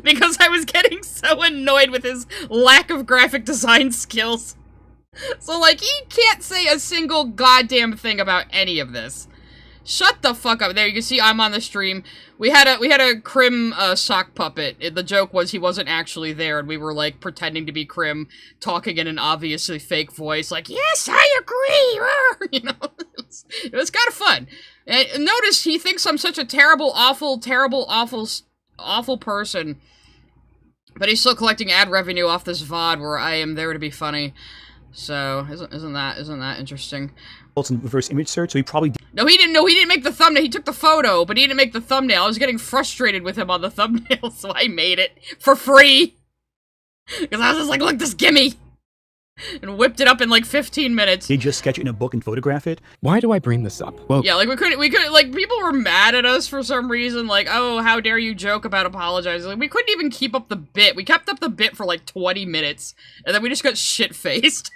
Because I was getting so annoyed with his lack of graphic design skills. So, like, he can't say a single goddamn thing about any of this. Shut the fuck up. There, you can see I'm on the stream. We had a Crim sock puppet. The joke was he wasn't actually there, and we were, like, pretending to be Crim, talking in an obviously fake voice, like, "Yes, I agree!" You know? It was kind of fun. And notice he thinks I'm such a terrible, awful person. But he's still collecting ad revenue off this VOD where I am there to be funny. So, isn't that interesting? In reverse image search, so he probably did. No, he didn't make the thumbnail. He took the photo, but he didn't make the thumbnail. I was getting frustrated with him on the thumbnail, so I made it for free. Because I was just like, "Look, just gimme!" And whipped it up in like 15 minutes. They just sketch it in a book and photograph it. Why do I bring this up? Well, yeah, like we couldn't, like, people were mad at us for some reason, like, "Oh, how dare you joke about apologizing." Like, we couldn't even keep up the bit. We kept up the bit for like 20 minutes, and then we just got shit-faced.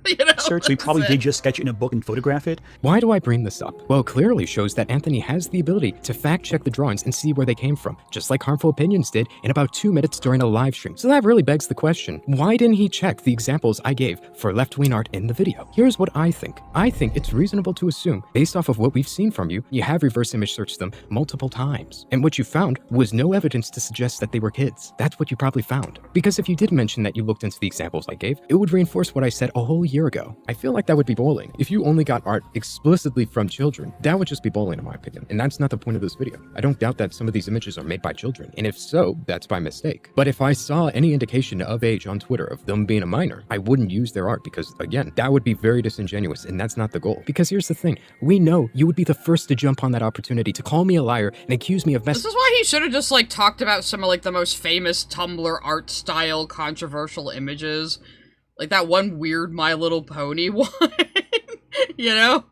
You know, search, so he probably did just sketch it in a book and photograph it. Why do I bring this up? Well, clearly shows that Anthony has the ability to fact-check the drawings and see where they came from, just like Harmful Opinions did in about 2 minutes during a live stream. So that really begs the question, why didn't he check the examples I gave for left-wing art in the video? Here's what I think. I think it's reasonable to assume, based off of what we've seen from you, you have reverse image searched them multiple times. And what you found was no evidence to suggest that they were kids. That's what you probably found. Because if you did mention that you looked into the examples I gave, it would reinforce what I said a whole year ago. I feel like that would be bullying. If you only got art explicitly from children, that would just be bullying in my opinion. And that's not the point of this video. I don't doubt that some of these images are made by children. And if so, that's by mistake. But if I saw any indication of age on Twitter of them being a minor, I wouldn't use their art because, again, that would be very disingenuous and that's not the goal. Because here's the thing. We know you would be the first to jump on that opportunity to call me a liar and accuse me of This is why he should have just, like, talked about some of, like, the most famous Tumblr art style controversial images. Like that one weird My Little Pony one, you know?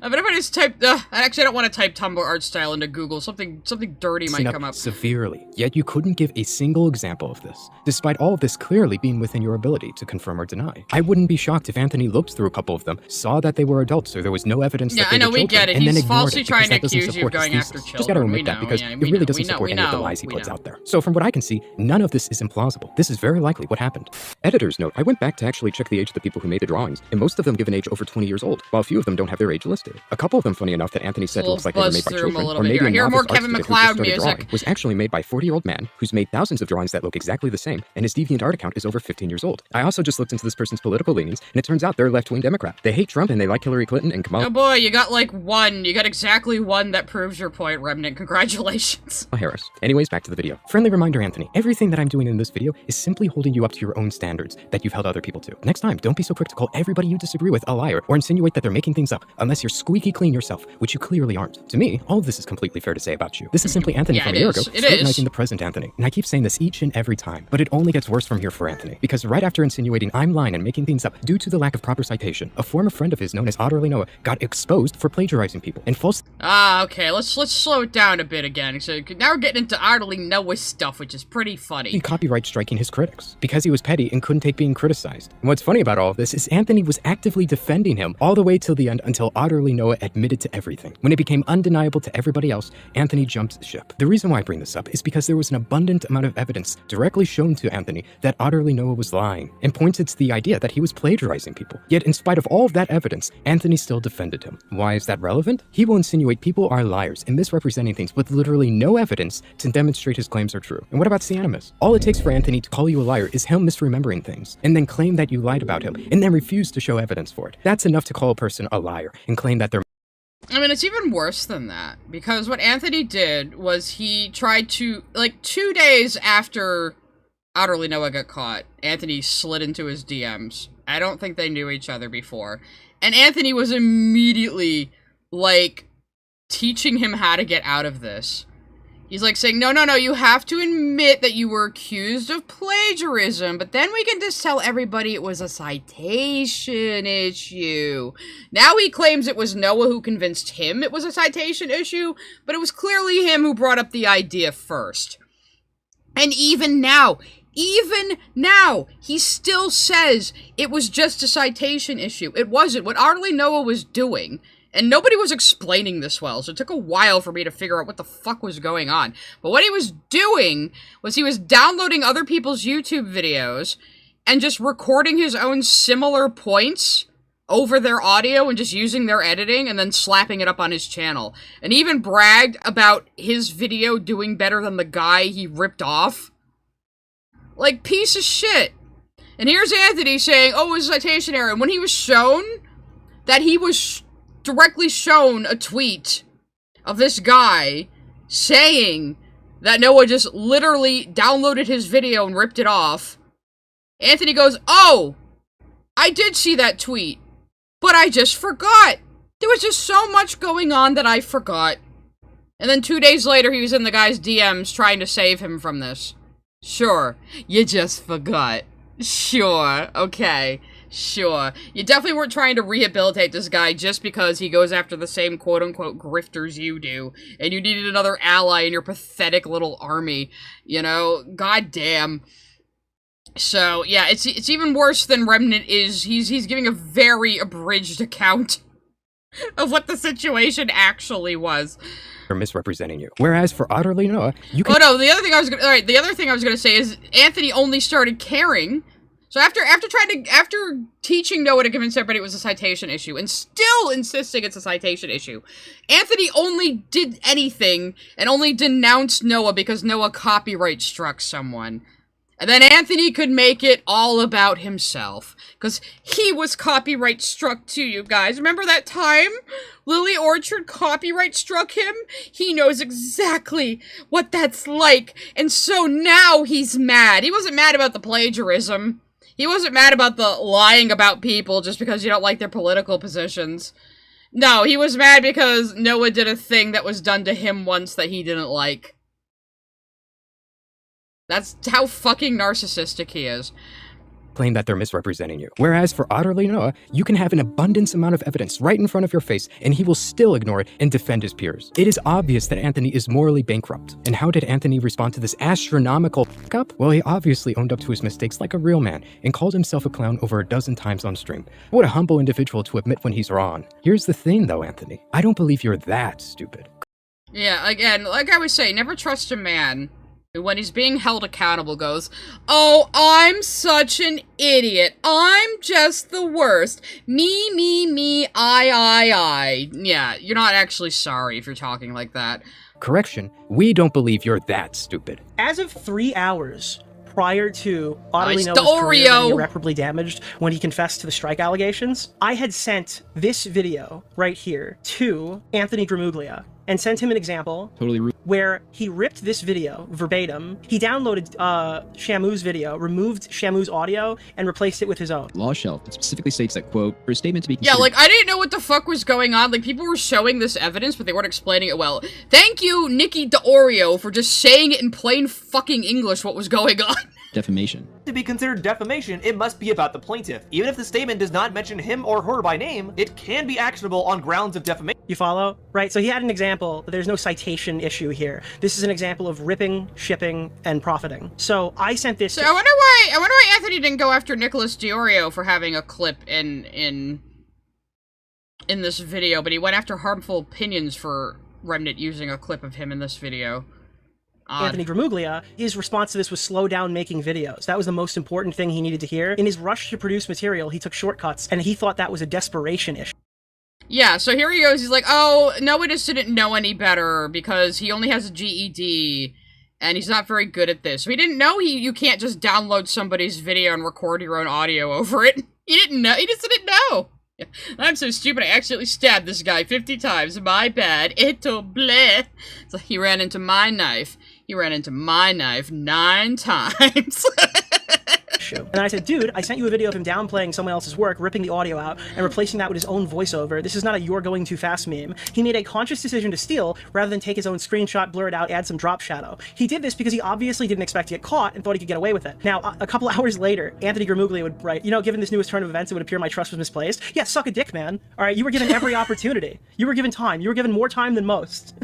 But if I just type, actually I don't want to type Tumblr art style into Google, something dirty might come up. Severely, yet you couldn't give a single example of this, despite all of this clearly being within your ability to confirm or deny. I wouldn't be shocked if Anthony looked through a couple of them, saw that they were adults, so there was no evidence that they were children, we get it. And He's then ignored falsely it trying to because that doesn't accuse you of support his going after thesis. children. Just gotta admit We that know, because yeah, it we really know, doesn't we know, support we any of the know, lies he we puts know. out there. So from what I can see, none of this is implausible. This is very likely what happened. Editor's note, I went back to actually check the age of the people who made the drawings, and most of them give an age over 20 years old, while a few of them don't have their age listed. A couple of them, funny enough, that Anthony said looks like they were made by children, or maybe a Hear novice more art Kevin student who MacLeod just started music. drawing, was actually made by a 40-year-old man who's made thousands of drawings that look exactly the same, and his DeviantArt account is over 15 years old. I also just looked into this person's political leanings, and it turns out they're a left-wing Democrat. They hate Trump and they like Hillary Clinton and Kamala Oh boy, you got like one. You got exactly one that proves your point, Remnant. Congratulations. Harris. Anyways, back to the video. Friendly reminder, Anthony, everything that I'm doing in this video is simply holding you up to your own standards that you've held other people to. Next time, don't be so quick to call everybody you disagree with a liar or insinuate that they're making things up unless you're squeaky clean yourself, which you clearly aren't. To me, all of this is completely fair to say about you. This is simply Anthony from a year ago scrutinizing the present Anthony. And I keep saying this each and every time, but it only gets worse from here for Anthony. Because right after insinuating I'm lying and making things up due to the lack of proper citation, a former friend of his known as Otterly got exposed for plagiarizing people and false. Okay, let's slow it down a bit again. So now we're getting into Otterly stuff, which is pretty funny. Copyright striking his critics because he was petty and couldn't take being criticized. And what's funny about all of this is Anthony was actively defending him all the way till the end until Otterly admitted to everything. When it became undeniable to everybody else, Anthony jumped ship. The reason why I bring this up is because there was an abundant amount of evidence directly shown to Anthony that Otterly was lying and pointed to the idea that he was plagiarizing people. Yet in spite of all of that evidence, Anthony still defended him. Why is that relevant? He will insinuate people are liars and misrepresenting things with literally no evidence to demonstrate his claims are true. And what about the animus? All it takes for Anthony to call you a liar is him misremembering things and then claim that you lied about him and then refuse to show evidence for it. That's enough to call a person a liar and claim that they're I mean, it's even worse than that, because what Anthony did was he tried to, like, 2 days after Otterly got caught, Anthony slid into his DMs. I don't think they knew each other before. And Anthony was immediately, like, teaching him how to get out of this. He's like saying, no, you have to admit that you were accused of plagiarism, but then we can just tell everybody it was a citation issue. Now he claims it was Noah who convinced him it was a citation issue, but it was clearly him who brought up the idea first. And even now, he still says it was just a citation issue. It wasn't. What Otterly Noah was doing, and nobody was explaining this well, so it took a while for me to figure out what the fuck was going on. But what he was doing was he was downloading other people's YouTube videos and just recording his own similar points over their audio and just using their editing and then slapping it up on his channel. And he even bragged about his video doing better than the guy he ripped off. Like, piece of shit. And here's Anthony saying, oh, it was a citation error. And when he was shown that he was directly shown a tweet of this guy saying that Noah just literally downloaded his video and ripped it off, Anthony goes, oh, I did see that tweet, but I just forgot. There was just so much going on that I forgot. And then 2 days later, he was in the guy's DMs trying to save him from this. Sure, you just forgot. Sure, okay. Sure. You definitely weren't trying to rehabilitate this guy just because he goes after the same quote-unquote grifters you do, and you needed another ally in your pathetic little army, you know? God damn. So, yeah, it's even worse than Remnant is. He's giving a very abridged account of what the situation actually was. They're misrepresenting you. Whereas for Otterly Noah, you can... Oh, no, the other thing I was gonna say is Anthony only started caring. So after teaching Noah to convince everybody it was a citation issue, and still insisting it's a citation issue, Anthony only did anything and only denounced Noah because Noah copyright struck someone. And then Anthony could make it all about himself, because he was copyright struck too, you guys. Remember that time Lily Orchard copyright struck him? He knows exactly what that's like, and so now he's mad. He wasn't mad about the plagiarism. He wasn't mad about the lying about people just because you don't like their political positions. No, he was mad because Noah did a thing that was done to him once that he didn't like. That's how fucking narcissistic he is. Claim that they're misrepresenting you. Whereas for Otterly Noah, you can have an abundance amount of evidence right in front of your face, and he will still ignore it and defend his peers. It is obvious that Anthony is morally bankrupt. And how did Anthony respond to this astronomical fuck-up? Well, he obviously owned up to his mistakes like a real man, and called himself a clown over a dozen times on stream. What a humble individual to admit when he's wrong. Here's the thing though, Anthony. I don't believe you're that stupid. Yeah, again, like I was saying, never trust a man who, when he's being held accountable, goes, oh, I'm such an idiot. I'm just the worst. Me, I. Yeah, you're not actually sorry if you're talking like that. Correction, we don't believe you're that stupid. As of 3 hours prior to Nice Otterly Noah's to career Oreo. being irreparably damaged when he confessed to the strike allegations, I had sent this video right here to Anthony Gramuglia and sent him an example where he ripped this video verbatim. He downloaded Shamu's video, removed Shamu's audio, and replaced it with his own. Law shelf specifically states that, quote, for a statement to be Yeah, considered... like, I didn't know what the fuck was going on. Like, people were showing this evidence, but they weren't explaining it well. Thank you, Nikki DeOreo, for just saying it in plain fucking English what was going on. defamation. To be considered defamation, it must be about the plaintiff. Even if the statement does not mention him or her by name, it can be actionable on grounds of defamation. You follow? Right, so he had an example, but there's no citation issue here. This is an example of ripping, shipping, and profiting. So I sent this So I wonder why Anthony didn't go after Nicholas DeOreo for having a clip in this video, but he went after Harmful Opinions for Remnant using a clip of him in this video. Anthony Gramuglia, his response to this was slow down making videos. That was the most important thing he needed to hear. In his rush to produce material, he took shortcuts, and he thought that was a desperation issue. Yeah, so here he goes, he's like, oh, Noah just didn't know any better because he only has a GED, and he's not very good at this. So he didn't know you can't just download somebody's video and record your own audio over it. He didn't know, he just didn't know. I'm so stupid, I accidentally stabbed this guy 50 times, my bad, ito bleh. So he ran into my knife. He ran into my knife 9 times. issue. And then I said, dude, I sent you a video of him downplaying someone else's work, ripping the audio out, and replacing that with his own voiceover. This is not a "you're going too fast" meme. He made a conscious decision to steal rather than take his own screenshot, blur it out, add some drop shadow. He did this because he obviously didn't expect to get caught and thought he could get away with it. Now, a couple hours later, Anthony Gramuglia would write, you know, given this newest turn of events, it would appear my trust was misplaced. Yeah, suck a dick, man. All right, you were given every opportunity. You were given time. You were given more time than most.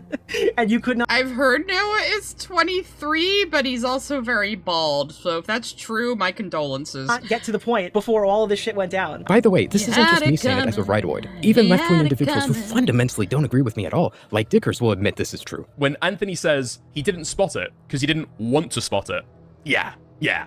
And you could not. I've heard Noah is 23, but he's also very bald. So if that's true, my condolences. Get to the point before all of this shit went down. By the way, this isn't just me saying it as a rightoid. Even left-wing individuals who fundamentally don't agree with me at all, like Dickers, will admit this is true. When Anthony says he didn't spot it because he didn't want to spot it, yeah,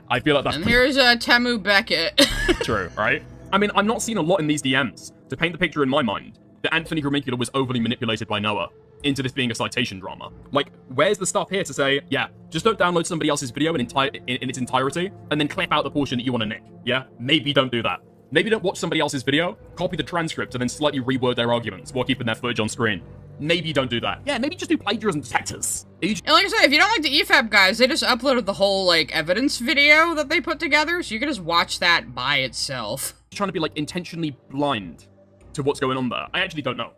I feel like that's and here's Temu Beckett. true, right? I mean, I'm not seeing a lot in these DMs to paint the picture in my mind that Anthony Gramuglia was overly manipulated by Noah into this being a citation drama. Like, where's the stuff here to say, yeah, just don't download somebody else's video in its entirety and then clip out the portion that you want to nick, yeah? Maybe don't do that. Maybe don't watch somebody else's video, copy the transcript, and then slightly reword their arguments while keeping their footage on screen. Maybe don't do that. Yeah, maybe just do plagiarism detectors. And like I said, if you don't like the EFAP guys, they just uploaded the whole, like, evidence video that they put together, so you can just watch that by itself. Trying to be, like, intentionally blind to what's going on there. I actually don't know.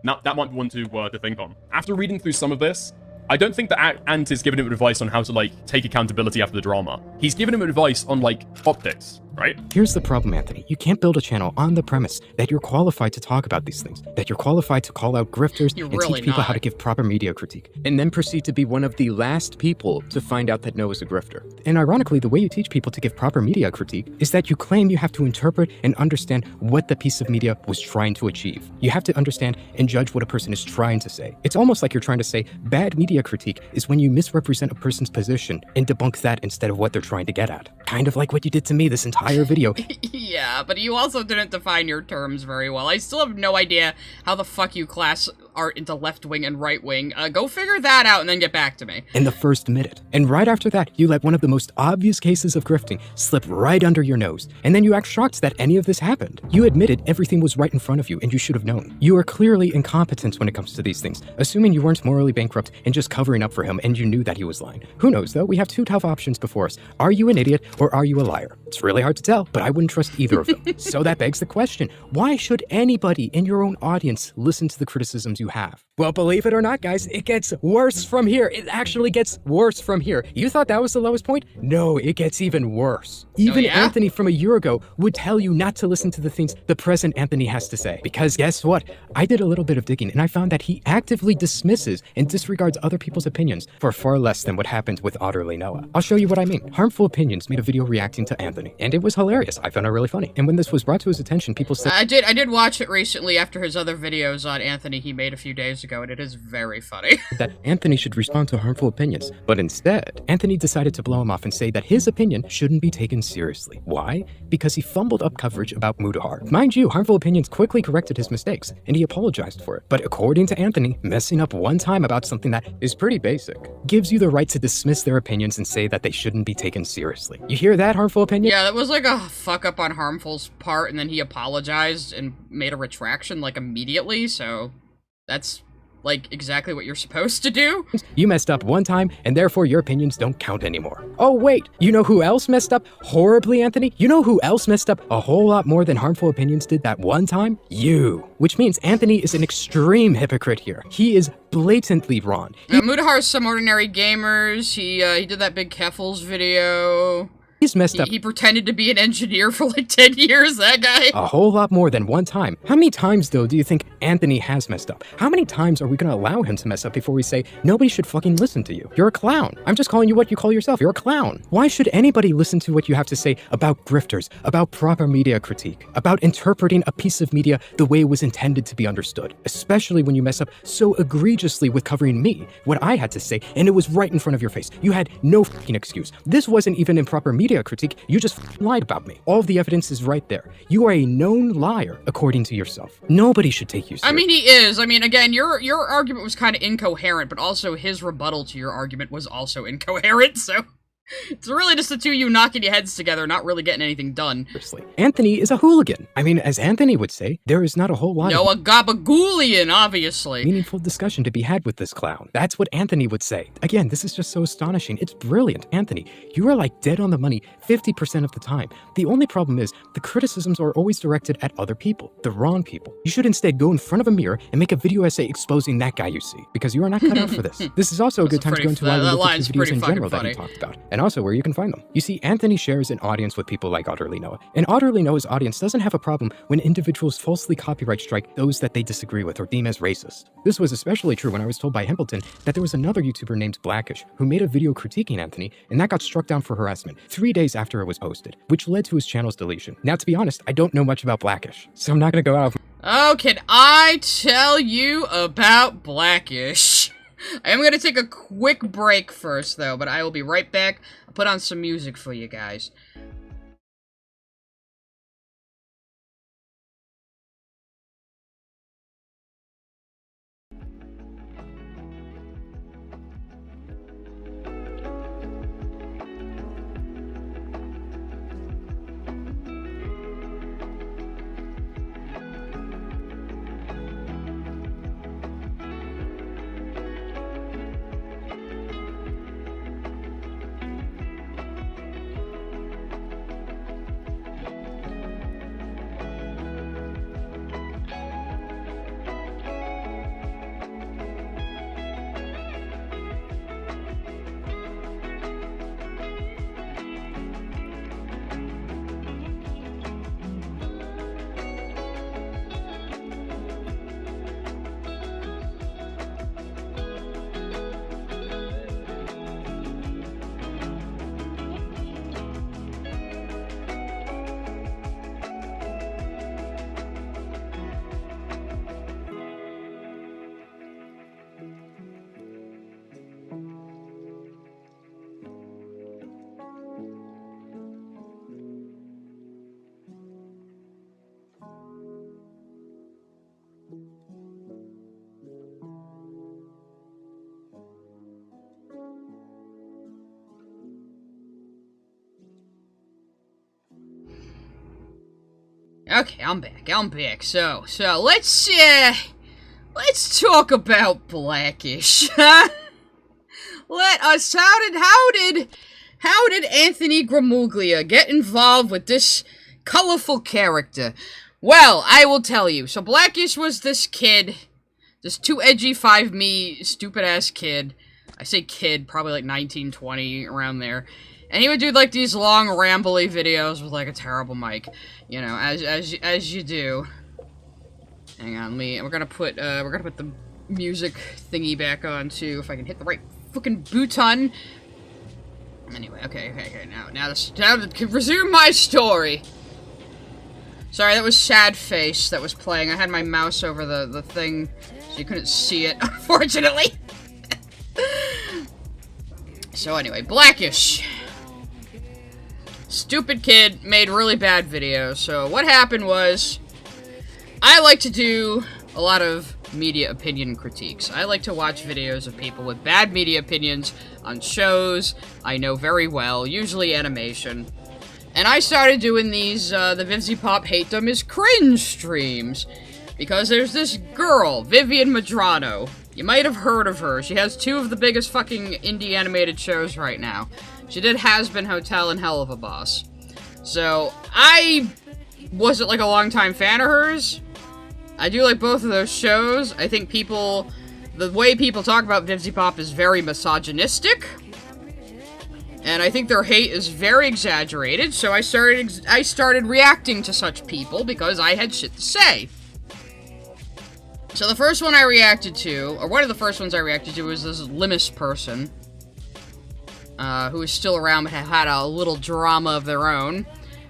Now, that might be one to think on. After reading through some of this, I don't think that Ant is giving him advice on how to, like, take accountability after the drama. He's giving him advice on, like, optics, right? Here's the problem, Anthony. You can't build a channel on the premise that you're qualified to talk about these things, that you're qualified to call out grifters and teach people how to give proper media critique, and then proceed to be one of the last people to find out that Noah's a grifter. And ironically, the way you teach people to give proper media critique is that you claim you have to interpret and understand what the piece of media was trying to achieve. You have to understand and judge what a person is trying to say. It's almost like you're trying to say bad media critique is when you misrepresent a person's position and debunk that instead of what they're trying to get at. Kind of like what you did to me this entire video. Yeah, but you also didn't define your terms very well. I still have no idea how the fuck you class art into left-wing and right-wing. Go figure that out and then get back to me. In the first minute. And right after that, you let one of the most obvious cases of grifting slip right under your nose. And then you act shocked that any of this happened. You admitted everything was right in front of you and you should have known. You are clearly incompetent when it comes to these things, assuming you weren't morally bankrupt and just covering up for him and you knew that he was lying. Who knows though? We have two tough options before us. Are you an idiot or are you a liar? It's really hard to tell, but I wouldn't trust either of them. So that begs the question, why should anybody in your own audience listen to the criticisms you have? Well, believe it or not, guys, it gets worse from here. It actually gets worse from here. You thought that was the lowest point? No, it gets even worse. Even Anthony from a year ago would tell you not to listen to the things the present Anthony has to say. Because guess what? I did a little bit of digging and I found that he actively dismisses and disregards other people's opinions for far less than what happened with Otterly Noah. I'll show you what I mean. Harmful Opinions made a video reacting to Anthony, and it was hilarious. I found it really funny. And when this was brought to his attention, people said— I did watch it recently after his other videos on Anthony he made a few days ago, and it is very funny. that Anthony should respond to harmful opinions. But instead, Anthony decided to blow him off and say that his opinion shouldn't be taken seriously. Why? Because he fumbled up coverage about Mudahar. Mind you, Harmful Opinions quickly corrected his mistakes, and he apologized for it. But according to Anthony, messing up one time about something that is pretty basic gives you the right to dismiss their opinions and say that they shouldn't be taken seriously. You hear that, Harmful Opinion? Yeah, that was like a fuck up on Harmful's part, and then he apologized and made a retraction like immediately, so that's like exactly what you're supposed to do. You messed up one time, and therefore your opinions don't count anymore. Oh wait, you know who else messed up horribly, Anthony? You know who else messed up a whole lot more than Harmful Opinions did that one time? You. Which means Anthony is an extreme hypocrite here. He is blatantly wrong. Mudahar's Some Ordinary Gamers, he did that big Keffels video. He's messed up. He pretended to be an engineer for like 10 years, that guy. A whole lot more than one time. How many times, though, do you think Anthony has messed up? How many times are we going to allow him to mess up before we say, nobody should fucking listen to you? You're a clown. I'm just calling you what you call yourself. You're a clown. Why should anybody listen to what you have to say about grifters, about proper media critique, about interpreting a piece of media the way it was intended to be understood? Especially when you mess up so egregiously with covering me, what I had to say, and it was right in front of your face. You had no fucking excuse. This wasn't even improper media critique, you just lied about me. All of the evidence is right there. You are a known liar, according to yourself. Nobody should take you seriously. I mean, he is. I mean, again, your argument was kind of incoherent, but also his rebuttal to your argument was also incoherent, so... It's really just the two of you knocking your heads together, not really getting anything done. Anthony is a hooligan. I mean, as Anthony would say, there is not a whole lot No, of a Gabagoolian, obviously. meaningful discussion to be had with this clown. That's what Anthony would say. Again, this is just so astonishing. It's brilliant. Anthony, you are like dead on the money 50% of the time. The only problem is the criticisms are always directed at other people, the wrong people. You should instead go in front of a mirror and make a video essay exposing that guy you see, because you are not cut out for this. This is also a good time to go into why we look at his videos in general that he talked about, and also where you can find them. You see, Anthony shares an audience with people like Otterly Noah, and Otterly Noah's audience doesn't have a problem when individuals falsely copyright strike those that they disagree with or deem as racist. This was especially true when I was told by Hempleton that there was another YouTuber named Blackishhh who made a video critiquing Anthony, and that got struck down for harassment 3 days after it was posted, which led to his channel's deletion. Now, to be honest, I don't know much about Blackishhh, so I'm not gonna go out. Oh, can I tell you about Blackishhh? I am gonna take a quick break first, though, but I will be right back. I'll put on some music for you guys. Okay, I'm back. So let's talk about Blackishhh. How did Anthony Gramuglia get involved with this colorful character? Well, I will tell you. So Blackishhh was this kid, this too edgy 5me stupid ass kid. I say kid, probably like 19, 20, around there. And he would do, like, these long, rambly videos with, like, a terrible mic. You know, as you do. Hang on, we're gonna put the music thingy back on, too, if I can hit the right fucking button. Anyway, okay, now to resume my story. Sorry, that was Sad Face that was playing. I had my mouse over the thing, so you couldn't see it, unfortunately. So anyway, Blackishhh. Stupid kid, made really bad videos. So what happened was, I like to do a lot of media opinion critiques. I like to watch videos of people with bad media opinions on shows I know very well, usually animation. And I started doing these, the VivziePop Hate Them is Cringe streams. Because there's this girl, Vivian Madrano. You might have heard of her. She has 2 of the biggest fucking indie animated shows right now. She did Has-Been Hotel and Hell of a Boss. So, I wasn't like a longtime fan of hers. I do like both of those shows. I think the way people talk about VivziePop is very misogynistic. And I think their hate is very exaggerated, so I started reacting to such people because I had shit to say. So the first one I reacted to, or one of the first ones I reacted to, was this Limus person. Who is still around but had a little drama of their own.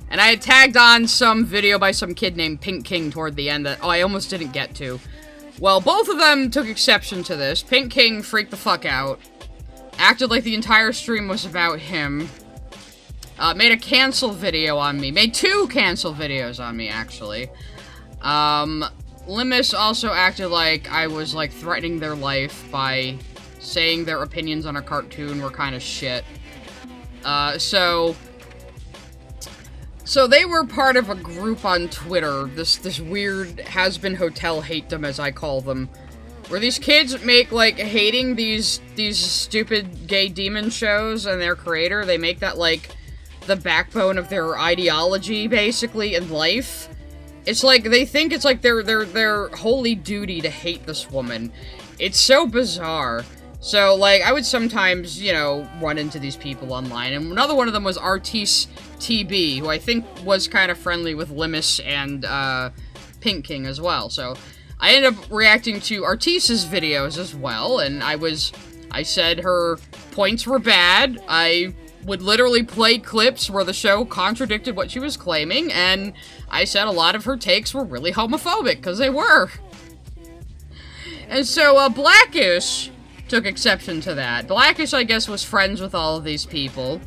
And I had tagged on some video by some kid named Pink King toward the end that, I almost didn't get to. Well, both of them took exception to this. Pink King freaked the fuck out. Acted like the entire stream was about him. Made a cancel video on me. Made 2 cancel videos on me, actually. Limus also acted like I was, like, threatening their life by saying their opinions on a cartoon were kind of shit. So they were part of a group on Twitter, this weird has-been hotel hate-dem, as I call them, where these kids make, like, hating these stupid gay demon shows and their creator, they make that, like, the backbone of their ideology, basically, in life. It's like, they think it's like their holy duty to hate this woman. It's so bizarre. So, like, I would sometimes, you know, run into these people online, and another one of them was Artiste TB, who I think was kind of friendly with Limus and, Pink King as well, so I ended up reacting to Artiste's videos as well, and I said her points were bad. I would literally play clips where the show contradicted what she was claiming, and I said a lot of her takes were really homophobic, because they were. And so, Blackishh took exception to that. Blackishh, I guess, was friends with all of these people.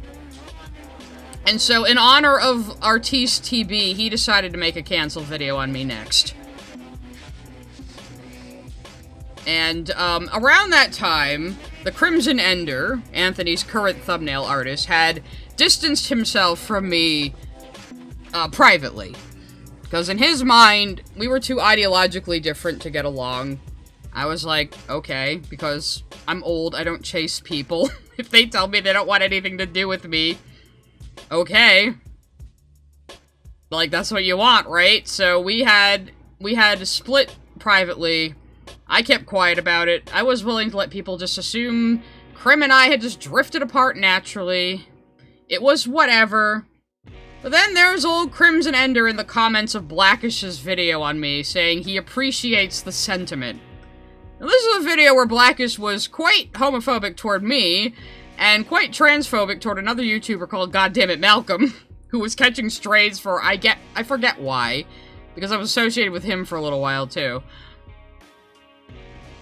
And so, in honor of Artiste TB, he decided to make a cancel video on me next. And, around that time, the Crimson Ender, Anthony's current thumbnail artist, had distanced himself from me, privately. Because in his mind, we were too ideologically different to get along. I was like, okay, because I'm old, I don't chase people. If they tell me they don't want anything to do with me, okay. Like, that's what you want, right? So we had to split privately. I kept quiet about it. I was willing to let people just assume Crim and I had just drifted apart naturally. It was whatever. But then there's old Crimson Ender in the comments of Blackish's video on me, saying he appreciates the sentiment. Now, this is a video where Blackishh was quite homophobic toward me, and quite transphobic toward another YouTuber called Goddammit Malcolm, who was catching strays for, I forget why, because I was associated with him for a little while, too.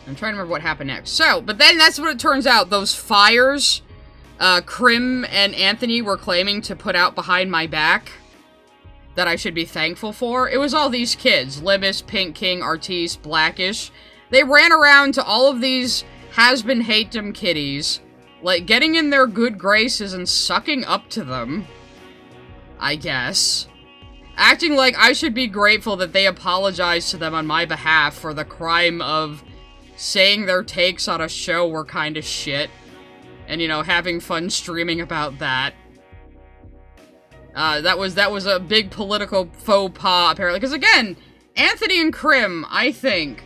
I'm trying to remember what happened next. So, but then that's what it turns out, those fires Crim and Anthony were claiming to put out behind my back, that I should be thankful for. It was all these kids, Limus, Pink King, Artiste, Blackishh. They ran around to all of these has-been hate-dem kiddies, like, getting in their good graces and sucking up to them, I guess. Acting like I should be grateful that they apologized to them on my behalf for the crime of saying their takes on a show were kind of shit. And, you know, having fun streaming about that. That was a big political faux pas, apparently. Because, again, Anthony and Crim, I think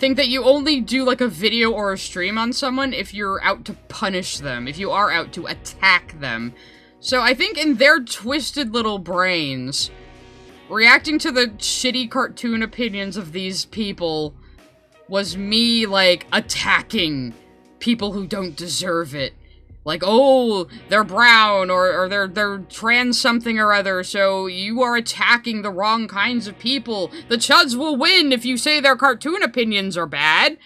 that you only do, like, a video or a stream on someone if you're out to punish them, if you are out to attack them. So I think in their twisted little brains, reacting to the shitty cartoon opinions of these people was me, like, attacking people who don't deserve it. Like, oh, they're brown, or they're trans something or other, so you are attacking the wrong kinds of people. The Chuds will win if you say their cartoon opinions are bad.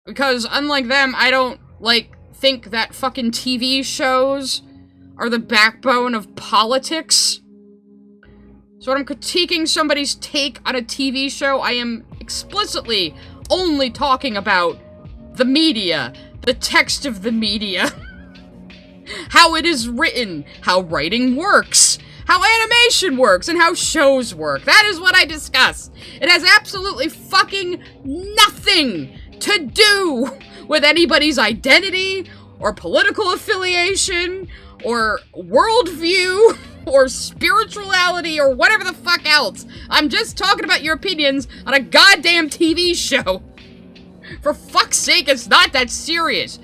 Because, unlike them, I don't, like, think that fucking TV shows are the backbone of politics. So when I'm critiquing somebody's take on a TV show, I am explicitly only talking about the media, the text of the media. How it is written, how writing works, how animation works, and how shows work. That is what I discuss. It has absolutely fucking nothing to do with anybody's identity, or political affiliation, or worldview, or spirituality, or whatever the fuck else. I'm just talking about your opinions on a goddamn TV show. For fuck's sake, it's not that serious.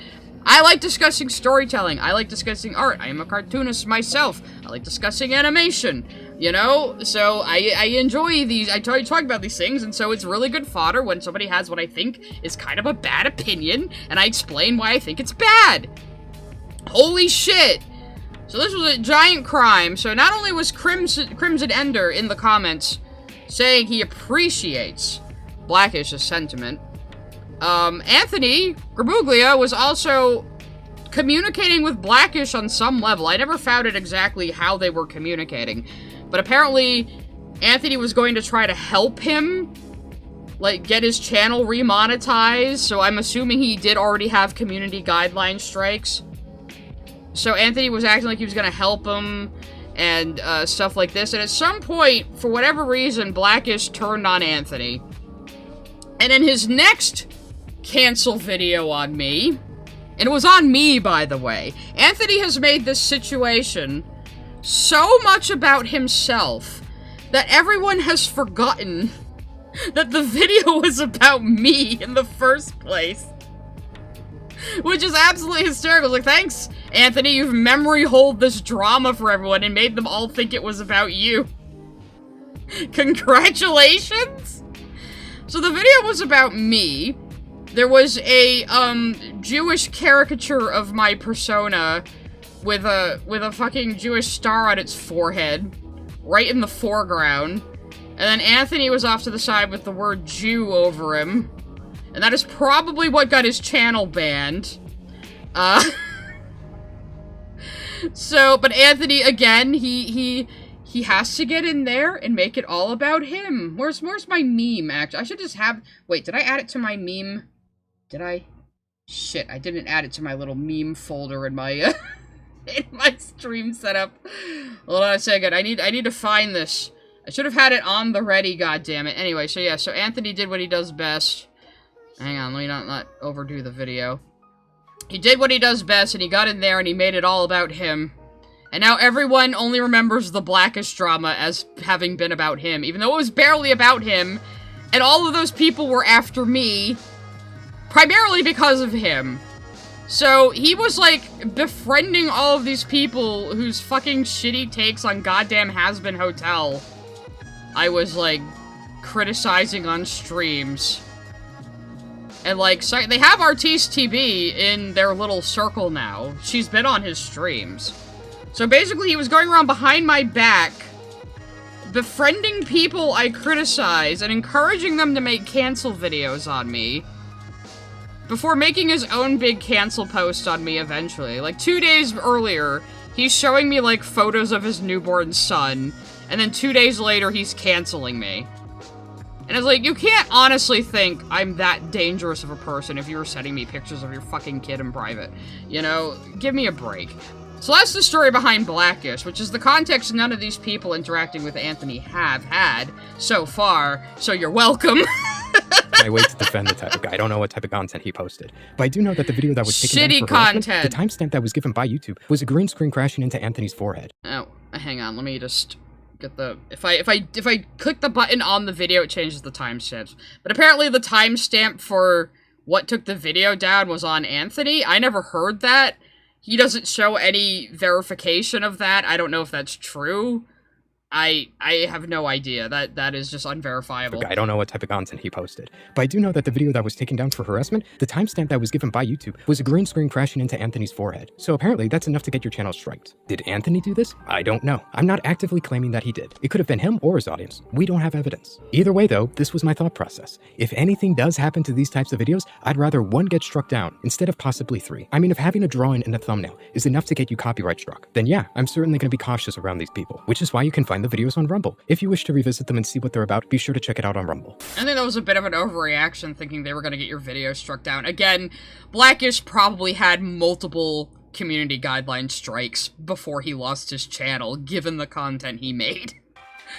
I like discussing storytelling. I like discussing art. I am a cartoonist myself. I like discussing animation, you know? So I enjoy these. I talk about these things, and so it's really good fodder when somebody has what I think is kind of a bad opinion, and I explain why I think it's bad. Holy shit. So this was a giant crime. So not only was Crimson Ender in the comments saying he appreciates Blackish's sentiment, Anthony Gramuglia was also communicating with Blackishh on some level. I never found out exactly how they were communicating, but apparently Anthony was going to try to help him, like, get his channel remonetized, so I'm assuming he did already have community guideline strikes. So Anthony was acting like he was gonna help him and stuff like this. And at some point, for whatever reason, Blackishh turned on Anthony. And in his next cancel video on me, and it was on me, by the way, Anthony has made this situation so much about himself that everyone has forgotten that the video was about me in the first place. Which is absolutely hysterical. Like, thanks, Anthony, you've memory holed this drama for everyone and made them all think it was about you. Congratulations! So the video was about me. There was a, Jewish caricature of my persona with a fucking Jewish star on its forehead, right in the foreground. And then Anthony was off to the side with the word Jew over him. And that is probably what got his channel banned. But Anthony, again, he has to get in there and make it all about him. Where's my meme, actually? I should just have... Wait, did I add it to my meme? Did I? Shit, I didn't add it to my little meme folder in my, in my stream setup. Hold on a second, I need to find this. I should have had it on the ready, goddammit. Anyway, so yeah, so Anthony did what he does best. Hang on, let me not overdo the video. He did what he does best, and he got in there, and he made it all about him. And now everyone only remembers the Blackishh drama as having been about him, even though it was barely about him, and all of those people were after me, primarily because of him. So, he was, like, befriending all of these people whose fucking shitty takes on goddamn Has-Been Hotel I was, like, criticizing on streams. And, like, so they have Artiste TB in their little circle now. She's been on his streams. So basically, he was going around behind my back, befriending people I criticize, and encouraging them to make cancel videos on me, before making his own big cancel post on me eventually. Like, 2 days earlier, he's showing me, like, photos of his newborn son, and then 2 days later, he's canceling me. And it's like, you can't honestly think I'm that dangerous of a person if you were sending me pictures of your fucking kid in private. You know, give me a break. So that's the story behind Blackishh, which is the context none of these people interacting with Anthony have had so far, so you're welcome. I wait to defend the type of guy. I don't know what type of content he posted, but I do know that the video that was taken down for harassment, the timestamp that was given by YouTube was a green screen crashing into Anthony's forehead. Oh, hang on, let me just get the... If I click the button on the video, it changes the timestamps. But apparently the timestamp for what took the video down was on Anthony. I never heard that. He doesn't show any verification of that. I don't know if that's true. I have no idea. That is just unverifiable. I don't know what type of content he posted, but I do know that the video that was taken down for harassment, the timestamp that was given by YouTube was a green screen crashing into Anthony's forehead. So apparently that's enough to get your channel striked. Did Anthony do this? I don't know. I'm not actively claiming that he did. It could have been him or his audience. We don't have evidence. Either way though, this was my thought process. If anything does happen to these types of videos, I'd rather one get struck down instead of possibly three. I mean, if having a drawing in a thumbnail is enough to get you copyright struck, then yeah, I'm certainly going to be cautious around these people, which is why you can find the videos on Rumble. If you wish to revisit them and see what they're about, be sure to check it out on Rumble. I think that was a bit of an overreaction, thinking they were going to get your video struck down. Again, Blackishh probably had multiple community guideline strikes before he lost his channel, given the content he made.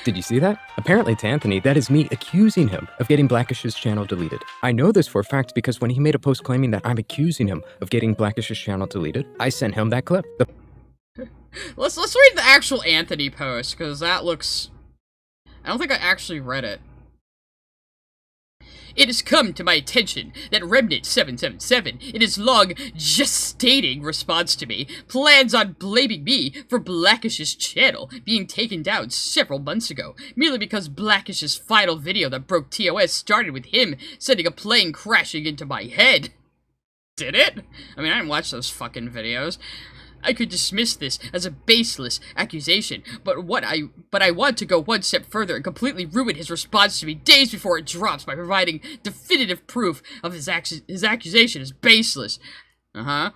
Did you see that? Apparently to Anthony, that is me accusing him of getting Blackish's channel deleted. I know this for a fact because when he made a post claiming that I'm accusing him of getting Blackish's channel deleted, I sent him that clip. Let's read the actual Anthony post, because that looks... I don't think I actually read it. It has come to my attention that Remnant777, in his long, gestating response to me, plans on blaming me for Blackish's channel being taken down several months ago, merely because Blackish's final video that broke TOS started with him sending a plane crashing into my head. Did it? I mean, I didn't watch those fucking videos. I could dismiss this as a baseless accusation, but I want to go one step further and completely ruin his response to me days before it drops by providing definitive proof of his accusation is baseless. I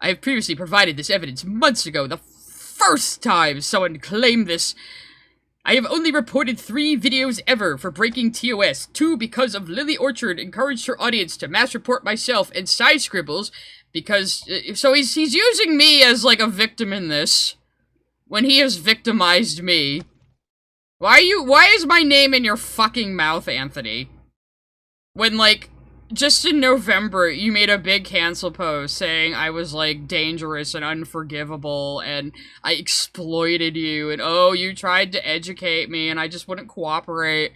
have previously provided this evidence months ago, the first time someone claimed this. I have only reported 3 videos ever for breaking TOS, 2 because of Lily Orchard encouraged her audience to mass report myself and side scribbles Because, so he's using me as, like, a victim in this, when he has victimized me. Why is my name in your fucking mouth, Anthony? When, like, just in November, you made a big cancel post saying I was, like, dangerous and unforgivable, and I exploited you, and oh, you tried to educate me, and I just wouldn't cooperate.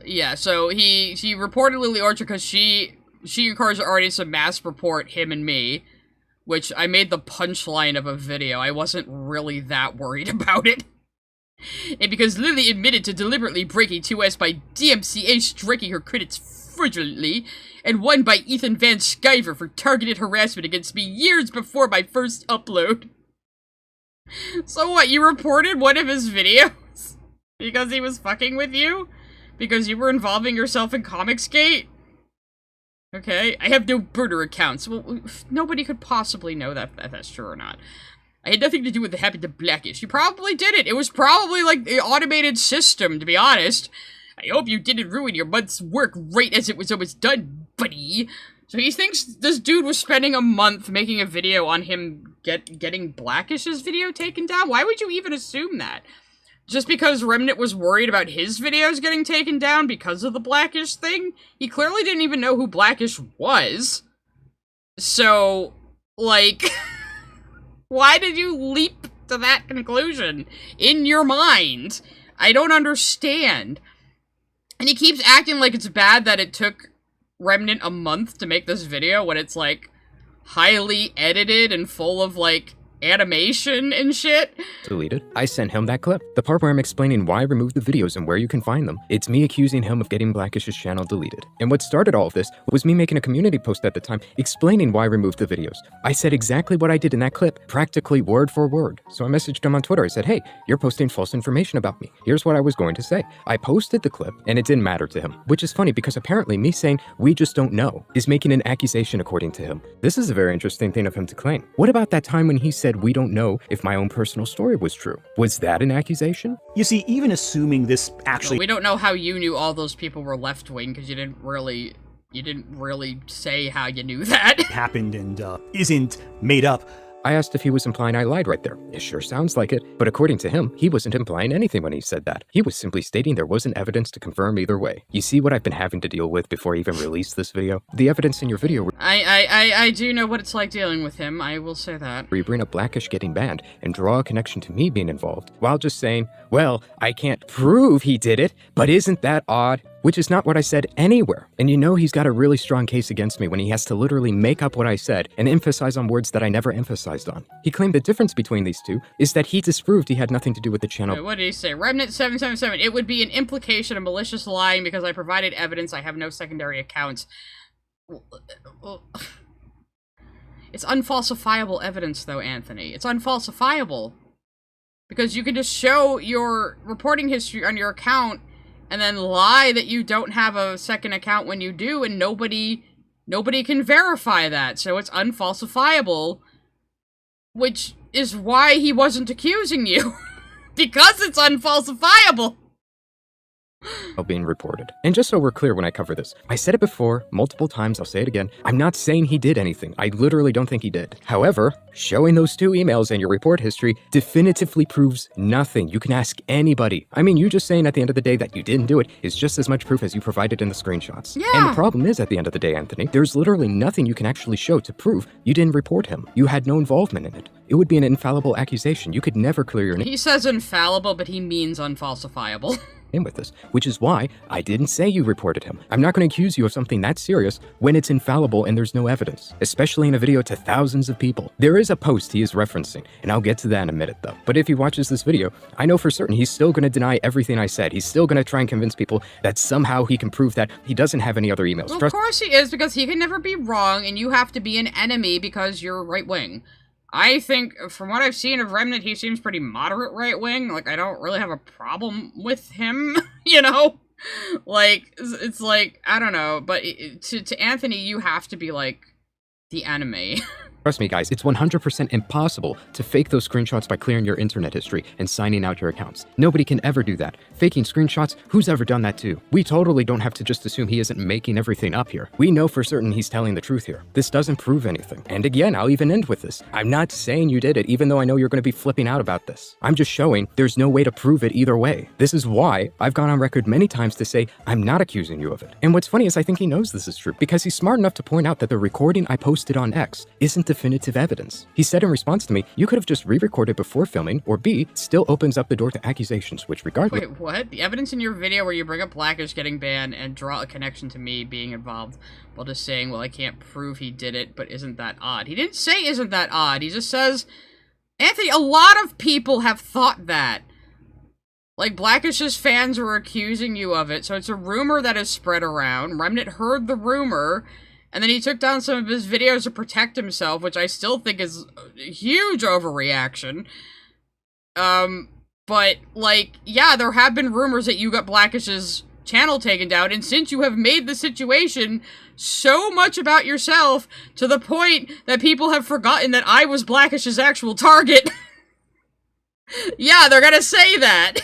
Yeah, so he reportedly ordered because she encouraged artists to mass report him and me, which I made the punchline of a video. I wasn't really that worried about it. And because Lily admitted to deliberately breaking 2S by DMCA striking her critics fraudulently, and one by Ethan Van Sciver for targeted harassment against me years before my first upload. So what, you reported one of his videos? Because he was fucking with you? Because you were involving yourself in Comicsgate? Okay, I have no burner accounts. Well, nobody could possibly know that that's true or not. I had nothing to do with what happened to Blackishhh. You probably did it. It was probably like the automated system, to be honest. I hope you didn't ruin your month's work right as it was almost done, buddy. So he thinks this dude was spending a month making a video on him getting Blackishh's video taken down? Why would you even assume that? Just because Remnant was worried about his videos getting taken down because of the Blackishhh thing? He clearly didn't even know who Blackishhh was. So, like... Why did you leap to that conclusion in your mind? I don't understand. And he keeps acting like it's bad that it took Remnant a month to make this video when it's, like, highly edited and full of, like, animation and shit. Deleted. I sent him that clip. The part where I'm explaining why I removed the videos and where you can find them. It's me accusing him of getting Blackishh's channel deleted. And what started all of this was me making a community post at the time explaining why I removed the videos. I said exactly what I did in that clip, practically word for word. So I messaged him on Twitter. I said, hey, you're posting false information about me. Here's what I was going to say. I posted the clip and it didn't matter to him, which is funny because apparently me saying we just don't know is making an accusation according to him. This is a very interesting thing of him to claim. What about that time when he said we don't know if my own personal story was true? Was that an accusation? You see, even assuming this actually... Well, we don't know how you knew all those people were left-wing, because you didn't really say how you knew that. ...happened and isn't made up. I asked if he was implying I lied right there. It sure sounds like it, but according to him, he wasn't implying anything when he said that. He was simply stating there wasn't evidence to confirm either way. You see what I've been having to deal with before I even released this video? The evidence in your video... I do know what it's like dealing with him, I will say that. ...where you bring up Blackishhh getting banned and draw a connection to me being involved, while just saying, well, I can't prove he did it, but isn't that odd? Which is not what I said anywhere. And you know he's got a really strong case against me when he has to literally make up what I said and emphasize on words that I never emphasized on. He claimed the difference between these two is that he disproved he had nothing to do with the channel. Wait, what did he say? Remnant777, it would be an implication of malicious lying because I provided evidence. I have no secondary accounts. It's unfalsifiable evidence, though, Anthony. It's unfalsifiable. Because you can just show your reporting history on your account and then lie that you don't have a second account when you do, and nobody can verify that, so it's unfalsifiable. Which is why he wasn't accusing you. Because it's unfalsifiable! Being reported. And just so we're clear when I cover this, I said it before, multiple times, I'll say it again, I'm not saying he did anything. I literally don't think he did. However, showing those 2 emails and your report history definitively proves nothing. You can ask anybody. I mean, you just saying at the end of the day that you didn't do it is just as much proof as you provided in the screenshots. Yeah. And the problem is, at the end of the day, Anthony, there's literally nothing you can actually show to prove you didn't report him. You had no involvement in it. It would be an infallible accusation. You could never clear your name. He says infallible, but he means unfalsifiable. In with this, which is why I didn't say you reported him. I'm not going to accuse you of something that serious when it's infallible and there's no evidence, especially in a video to thousands of people. There is a post he is referencing, and I'll get to that in a minute though. But if he watches this video, I know for certain he's still going to deny everything I said. He's still going to try and convince people that somehow he can prove that he doesn't have any other emails. Well, of course he is, because he can never be wrong, and you have to be an enemy because you're right-wing. I think, from what I've seen of Remnant, he seems pretty moderate right-wing. Like, I don't really have a problem with him, you know? Like, it's like, I don't know, but to Anthony, you have to be, like, the enemy. Trust me, guys, it's 100% impossible to fake those screenshots by clearing your internet history and signing out your accounts. Nobody can ever do that. Faking screenshots, who's ever done that too? We totally don't have to just assume he isn't making everything up here. We know for certain he's telling the truth here. This doesn't prove anything. And again, I'll even end with this. I'm not saying you did it, even though I know you're going to be flipping out about this. I'm just showing there's no way to prove it either way. This is why I've gone on record many times to say I'm not accusing you of it. And what's funny is I think he knows this is true, because he's smart enough to point out that the recording I posted on X isn't definitive evidence. He said in response to me, you could have just re-recorded before filming, or B, still opens up the door to accusations, which regardless— Wait, what? The evidence in your video where you bring up Blackishhh getting banned and draw a connection to me being involved while just saying, well, I can't prove he did it, but isn't that odd? He didn't say isn't that odd. He just says, Anthony, a lot of people have thought that. Like, Blackishh's fans were accusing you of it, so it's a rumor that has spread around. Remnant heard the rumor, and then he took down some of his videos to protect himself, which I still think is a huge overreaction. But, like, yeah, there have been rumors that you got Blackishh's channel taken down, and since you have made the situation so much about yourself to the point that people have forgotten that I was Blackishh's actual target, yeah, they're gonna say that.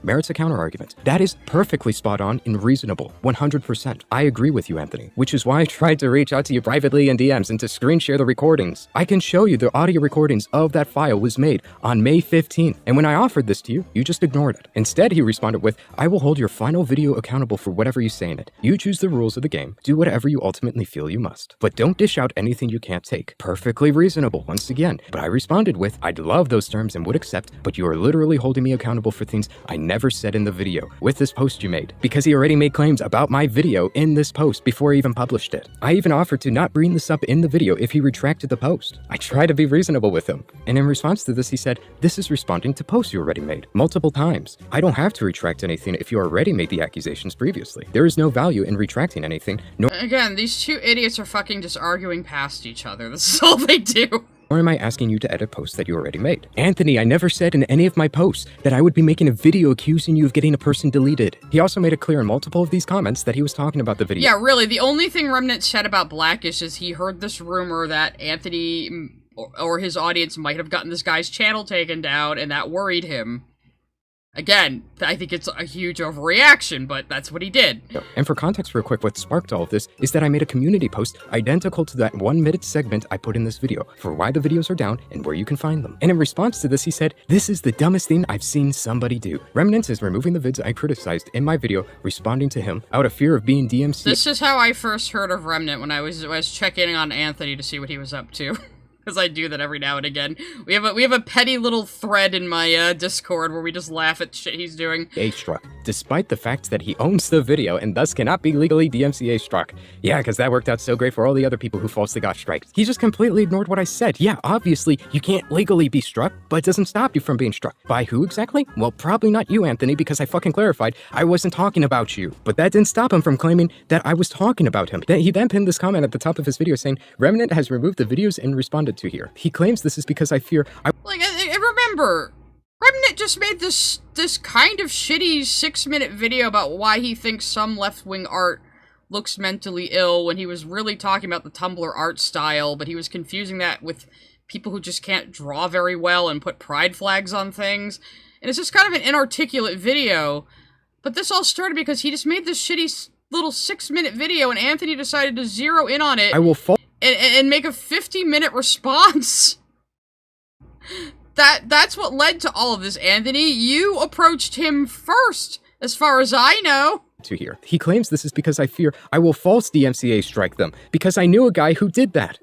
Merits a counter-argument. That is perfectly spot on and reasonable. 100%. I agree with you, Anthony. Which is why I tried to reach out to you privately in DMs and to screen share the recordings. I can show you the audio recordings of that file was made on May 15th. And when I offered this to you, you just ignored it. Instead, he responded with, I will hold your final video accountable for whatever you say in it. You choose the rules of the game. Do whatever you ultimately feel you must. But don't dish out anything you can't take. Perfectly reasonable, once again. But I responded with, I'd love those terms and would accept, but you are literally holding me accountable for things I never said in the video with this post you made, because he already made claims about my video in this post before he even published it. I even offered to not bring this up in the video if he retracted the post. I try to be reasonable with him. And in response to this, he said, this is responding to posts you already made multiple times. I don't have to retract anything if you already made the accusations previously. There is no value in retracting anything. Again, these two idiots are fucking just arguing past each other. This is all they do. Or am I asking you to edit posts that you already made? Anthony, I never said in any of my posts that I would be making a video accusing you of getting a person deleted. He also made it clear in multiple of these comments that he was talking about the video. Yeah, really, the only thing Remnant said about Blackishhh is he heard this rumor that Anthony or his audience might have gotten this guy's channel taken down, and that worried him. Again, I think it's a huge overreaction, but that's what he did. And for context real quick, what sparked all of this is that I made a community post identical to that 1-minute segment I put in this video for why the videos are down and where you can find them. And in response to this, he said, this is the dumbest thing I've seen somebody do. Remnant is removing the vids I criticized in my video, responding to him out of fear of being DMCA. This is how I first heard of Remnant, when I was checking on Anthony to see what he was up to. Because I do that every now and again. We have a petty little thread in my Discord where we just laugh at shit he's doing. Struck, despite the fact that he owns the video and thus cannot be legally DMCA struck. Yeah, because that worked out so great for all the other people who falsely got striked. He just completely ignored what I said. Yeah, obviously, you can't legally be struck, but it doesn't stop you from being struck. By who exactly? Well, probably not you, Anthony, because I fucking clarified I wasn't talking about you. But that didn't stop him from claiming that I was talking about him. He then pinned this comment at the top of his video saying, Remnant has removed the videos and responded to here. He claims this is because I fear remember, Remnant just made this kind of shitty 6-minute video about why he thinks some left-wing art looks mentally ill when he was really talking about the Tumblr art style, but he was confusing that with people who just can't draw very well and put pride flags on things. And it's just kind of an inarticulate video. But this all started because he just made this shitty little 6-minute video and Anthony decided to zero in on it. And make a 50-minute response. That's what led to all of this, Anthony. You approached him first, as far as I know. To here. He claims this is because I fear I will false DMCA strike them, because I knew a guy who did that.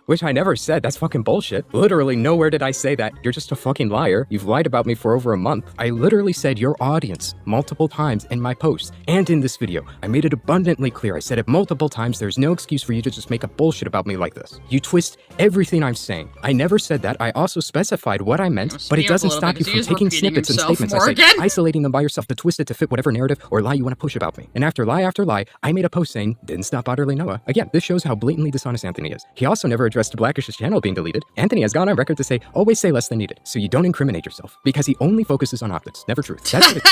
Which I never said. That's fucking bullshit. Literally nowhere did I say that. You're just a fucking liar. You've lied about me for over a month. I literally said your audience multiple times in my posts and in this video. I made it abundantly clear. I said it multiple times. There's no excuse for you to just make up bullshit about me like this. You twist everything I'm saying. I never said that. I also specified what I meant, but it doesn't stop you from taking snippets and statements I say, isolating them by yourself to twist it to fit whatever narrative or lie you want to push about me. And after lie, I made a post saying, didn't stop Otterly Noah. Again, this shows how blatantly dishonest Anthony is. He also never addressed address to Blackish's channel being deleted, Anthony has gone on record to say, always say less than needed, so you don't incriminate yourself, because he only focuses on optics, never truth. That's what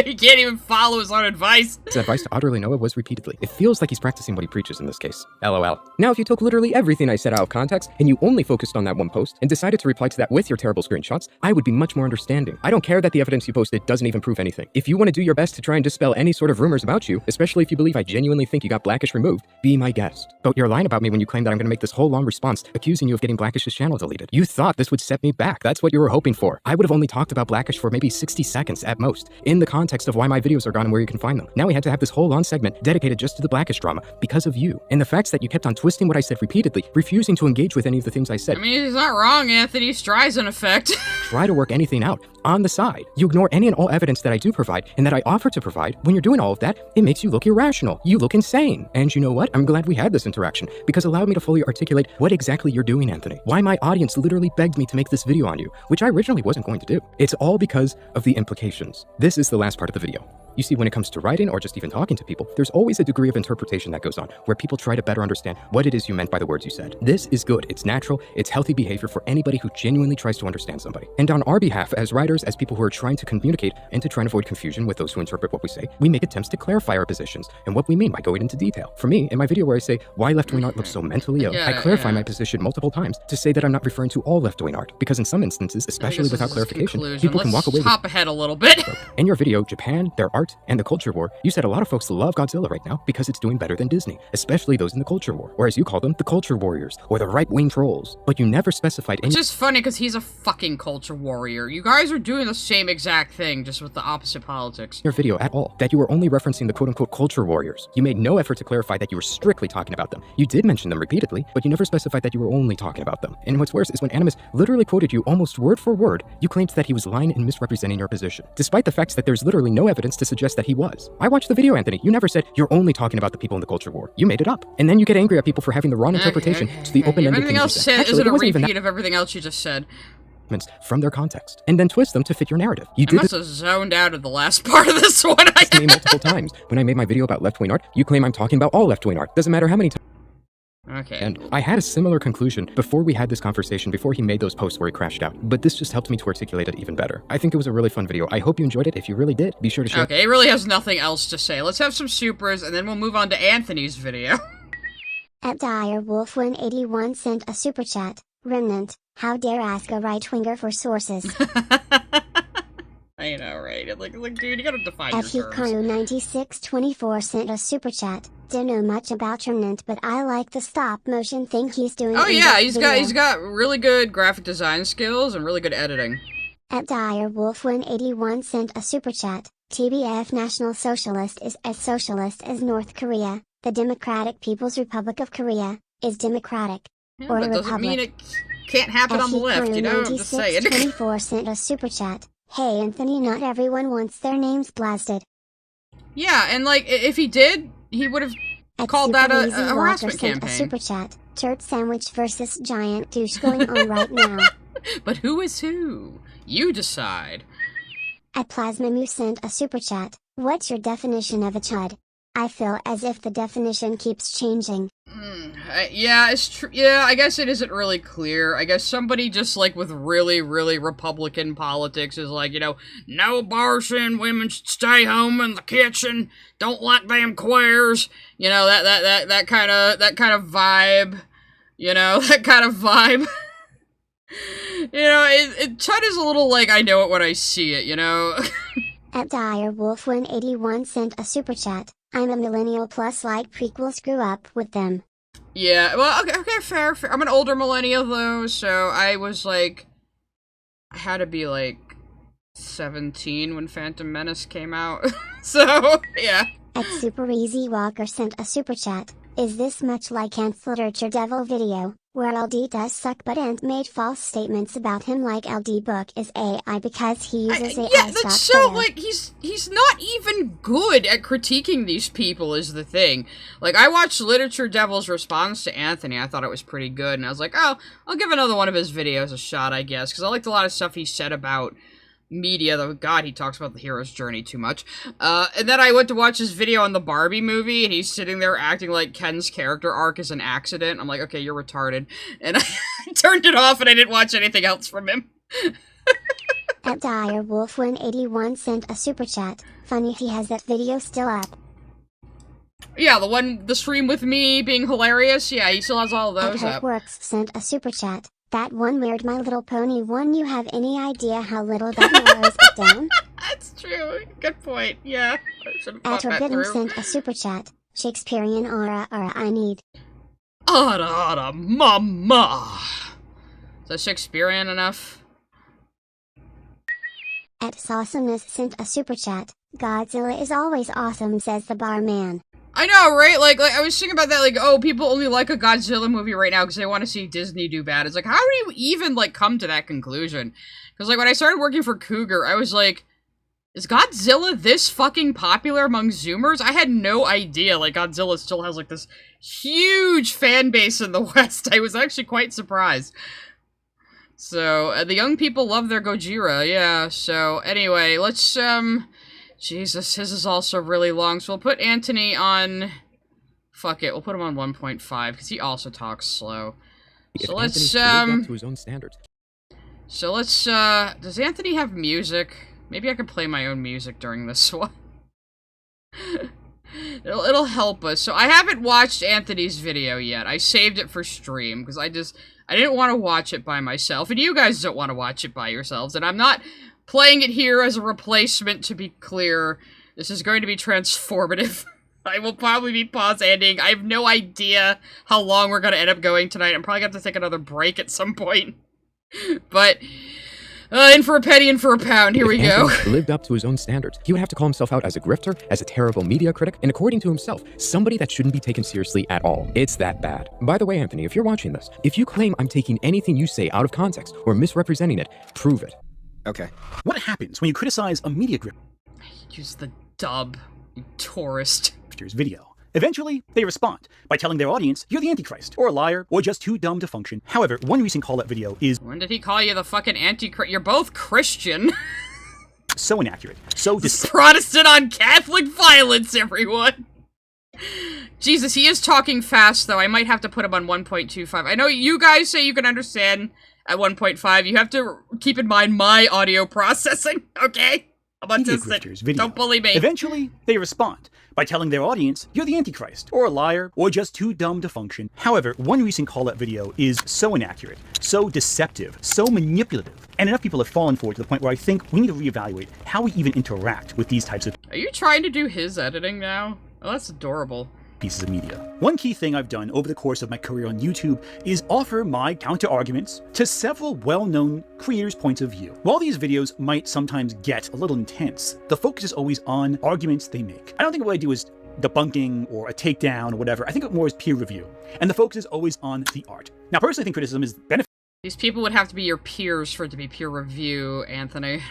He can't even follow his own advice. his advice to Otterly Noah was repeatedly. It feels like he's practicing what he preaches in this case. LOL. Now, if you took literally everything I said out of context, and you only focused on that one post, and decided to reply to that with your terrible screenshots, I would be much more understanding. I don't care that the evidence you posted doesn't even prove anything. If you want to do your best to try and dispel any sort of rumors about you, especially if you believe I genuinely think you got Blackishh removed, be my guest. But you're lying about me when you claim that I'm going to make this whole long response accusing you of getting Blackish's channel deleted. You thought this would set me back. That's what you were hoping for. I would have only talked about Blackishh for maybe 60 seconds at most, in the context of why my videos are gone and where you can find them. Now we had to have this whole long segment dedicated just to the Blackishh drama because of you. And the facts that you kept on twisting what I said repeatedly, refusing to engage with any of the things I said. I mean, he's not wrong, Anthony. Streisand effect. Try to work anything out on the side. You ignore any and all evidence that I do provide and that I offer to provide. When you're doing all of that, it makes you look irrational. You look insane. And you know what? I'm glad we had this interaction because it allowed me to fully articulate what exactly you're doing, Anthony. Why my audience literally begged me to make this video on you, which I originally wasn't going to do. It's all because of the implications. This is the last part of the video. You see, when it comes to writing or just even talking to people, there's always a degree of interpretation that goes on, where people try to better understand what it is you meant by the words you said. This is good, it's natural, it's healthy behavior for anybody who genuinely tries to understand somebody. And on our behalf, as writers, as people who are trying to communicate and to try and avoid confusion with those who interpret what we say, we make attempts to clarify our positions and what we mean by going into detail. For me, in my video where I say why left-wing art looks so mentally ill, I clarify my position multiple times to say that I'm not referring to all left-wing art, because in some instances, especially without clarification, people can walk away with... Let's hop ahead a little bit. In your video, Japan, their art, and the culture war, you said a lot of folks love Godzilla right now because it's doing better than Disney, especially those in the culture war, or as you call them, the culture warriors, or the right-wing trolls. But you never specified any— It's just funny because he's a fucking culture warrior. You guys are doing the same exact thing, just with the opposite politics. Your video at all, that you were only referencing the quote-unquote culture warriors. You made no effort to clarify that you were strictly talking about them. You did mention them repeatedly, but you never specified that you were only talking about them. And what's worse is when Animus literally quoted you almost word for word, you claimed that he was lying and misrepresenting your position, despite the facts that there's literally no evidence to suggest that he was. I watched the video, Anthony. You never said you're only talking about the people in the culture war. You made it up. And then you get angry at people for having the wrong interpretation to the open-ended Everything else said Actually, isn't a wasn't repeat of everything else you just said. From their context, and then twist them to fit your narrative. You I must have zoned out of the last part of this one. I me multiple times. When I made my video about left-wing art, you claim I'm talking about all left-wing art. Doesn't matter how many times. Okay. And I had a similar conclusion before we had this conversation, before he made those posts where he crashed out. But this just helped me to articulate it even better. I think it was a really fun video. I hope you enjoyed it. If you really did, be sure to share. Okay, he really has nothing else to say. Let's have some supers, and then we'll move on to Anthony's video. At Direwolf181 sent a super chat. Remnant, how dare ask a right-winger for sources? I know, right? Like, dude, you gotta define your terms. FUKARO9624 sent a super chat. Don't know much about Remnant, but I like the stop-motion thing he's doing. Oh yeah, he's got really good graphic design skills and really good editing. At Direwolf181 sent a super chat. TBF National Socialist is as socialist as North Korea. The Democratic People's Republic of Korea is democratic. Yeah, or that a doesn't republic. mean it can't happen on the left, you know? I'm just saying. 24 sent a super chat. Hey Anthony, not everyone wants their names blasted. Yeah, and like, if he did, he would have called that a harassment campaign. A super chat. Turd sandwich versus giant douche going on right now. But who is who? You decide. At Plasmamu sent a super chat. What's your definition of a chud? I feel as if the definition keeps changing. Yeah, it's true. Yeah, I guess it isn't really clear. I guess somebody just, like, with really, really Republican politics is like, you know, no abortion, women should stay home in the kitchen, don't like them queers, you know, that kind of vibe, you know, that kind of vibe. You know, chud is a little like, I know it when I see it, you know? At Direwolf181 sent a super chat. I'm a millennial plus like prequels, grew up with them. Yeah, well, okay, fair. I'm an older millennial, though, so I was, like, I had to be, like, 17 when Phantom Menace came out, so, yeah. At Super Easy Walker sent a super chat. Is this much like Ant's Literature Devil video, where LD does suck but Ant made false statements about him like LD book is AI because he uses AI yeah, stock that's so, photo. like, he's not even good at critiquing these people is the thing. Like, I watched Literature Devil's response to Anthony, I thought it was pretty good, and I was like, oh, I'll give another one of his videos a shot, I guess, because I liked a lot of stuff he said about media, though. God, he talks about the hero's journey too much. And then I went to watch his video on the Barbie movie, and he's sitting there acting like Ken's character arc is an accident. I'm like, okay, you're retarded. And I turned it off, and I didn't watch anything else from him. At DireWolf181 sent a super chat. Funny he has that video still up. Yeah, the stream with me being hilarious. Yeah, he still has all of those up. Works sent a super chat. That one weird My Little Pony one, you have any idea how little that narrows it down? That's true. Good point. Yeah. At Forbidden sent a super chat. Shakespearean aura I need. Ara mama. Is that Shakespearean enough? At Sawesomeness sent a super chat. Godzilla is always awesome, says the barman. I know, right? Like, I was thinking about that, like, oh, people only like a Godzilla movie right now because they want to see Disney do bad. It's like, how do you even, like, come to that conclusion? Because, like, when I started working for Cougar, I was like, is Godzilla this fucking popular among Zoomers? I had no idea, like, Godzilla still has, like, this huge fan base in the West. I was actually quite surprised. So, the young people love their Gojira, yeah. So, anyway, let's, Jesus, his is also really long, so we'll put Anthony on... Fuck it, we'll put him on 1.5, because he also talks slow. So let's, up to his own standards. So let's, does Anthony have music? Maybe I could play my own music during this one. It'll help us. So I haven't watched Anthony's video yet. I saved it for stream, because I didn't want to watch it by myself, and you guys don't want to watch it by yourselves, and I'm not playing it here as a replacement, to be clear. This is going to be transformative. I will probably be pause-ending. I have no idea how long we're going to end up going tonight. I'm probably going to have to take another break at some point. But, in for a penny, in for a pound. Here we go. If Anthony lived up to his own standards, he would have to call himself out as a grifter, as a terrible media critic, and according to himself, somebody that shouldn't be taken seriously at all. It's that bad. By the way, Anthony, if you're watching this, if you claim I'm taking anything you say out of context or misrepresenting it, prove it. Okay. What happens when you criticize a media Use the dub, you tourist. grifter's video? Eventually, they respond by telling their audience you're the Antichrist, or a liar, or just too dumb to function. However, one recent call-out video is... When did he call you the fucking Antichrist? You're both Christian. so inaccurate. So Protestant on Catholic violence, everyone. Jesus, he is talking fast, though. I might have to put him on 1.25. I know you guys say you can understand at 1.5. You have to keep in mind my audio processing, okay? I'm autistic. Don't bully me. Eventually, they respond by telling their audience you're the Antichrist, or a liar, or just too dumb to function. However, one recent call-out video is so inaccurate, so deceptive, so manipulative, and enough people have fallen for it to the point where I think we need to reevaluate how we even interact with these types of... Are you trying to do his editing now? Oh, that's adorable. Pieces of media. One key thing I've done over the course of my career on YouTube is offer my counter-arguments to several well-known creators' points of view. While these videos might sometimes get a little intense, the focus is always on arguments they make. I don't think what I do is debunking or a takedown or whatever. I think it more is peer review. And the focus is always on the art. Now, personally, I think criticism is beneficial. These people would have to be your peers for it to be peer review, Anthony.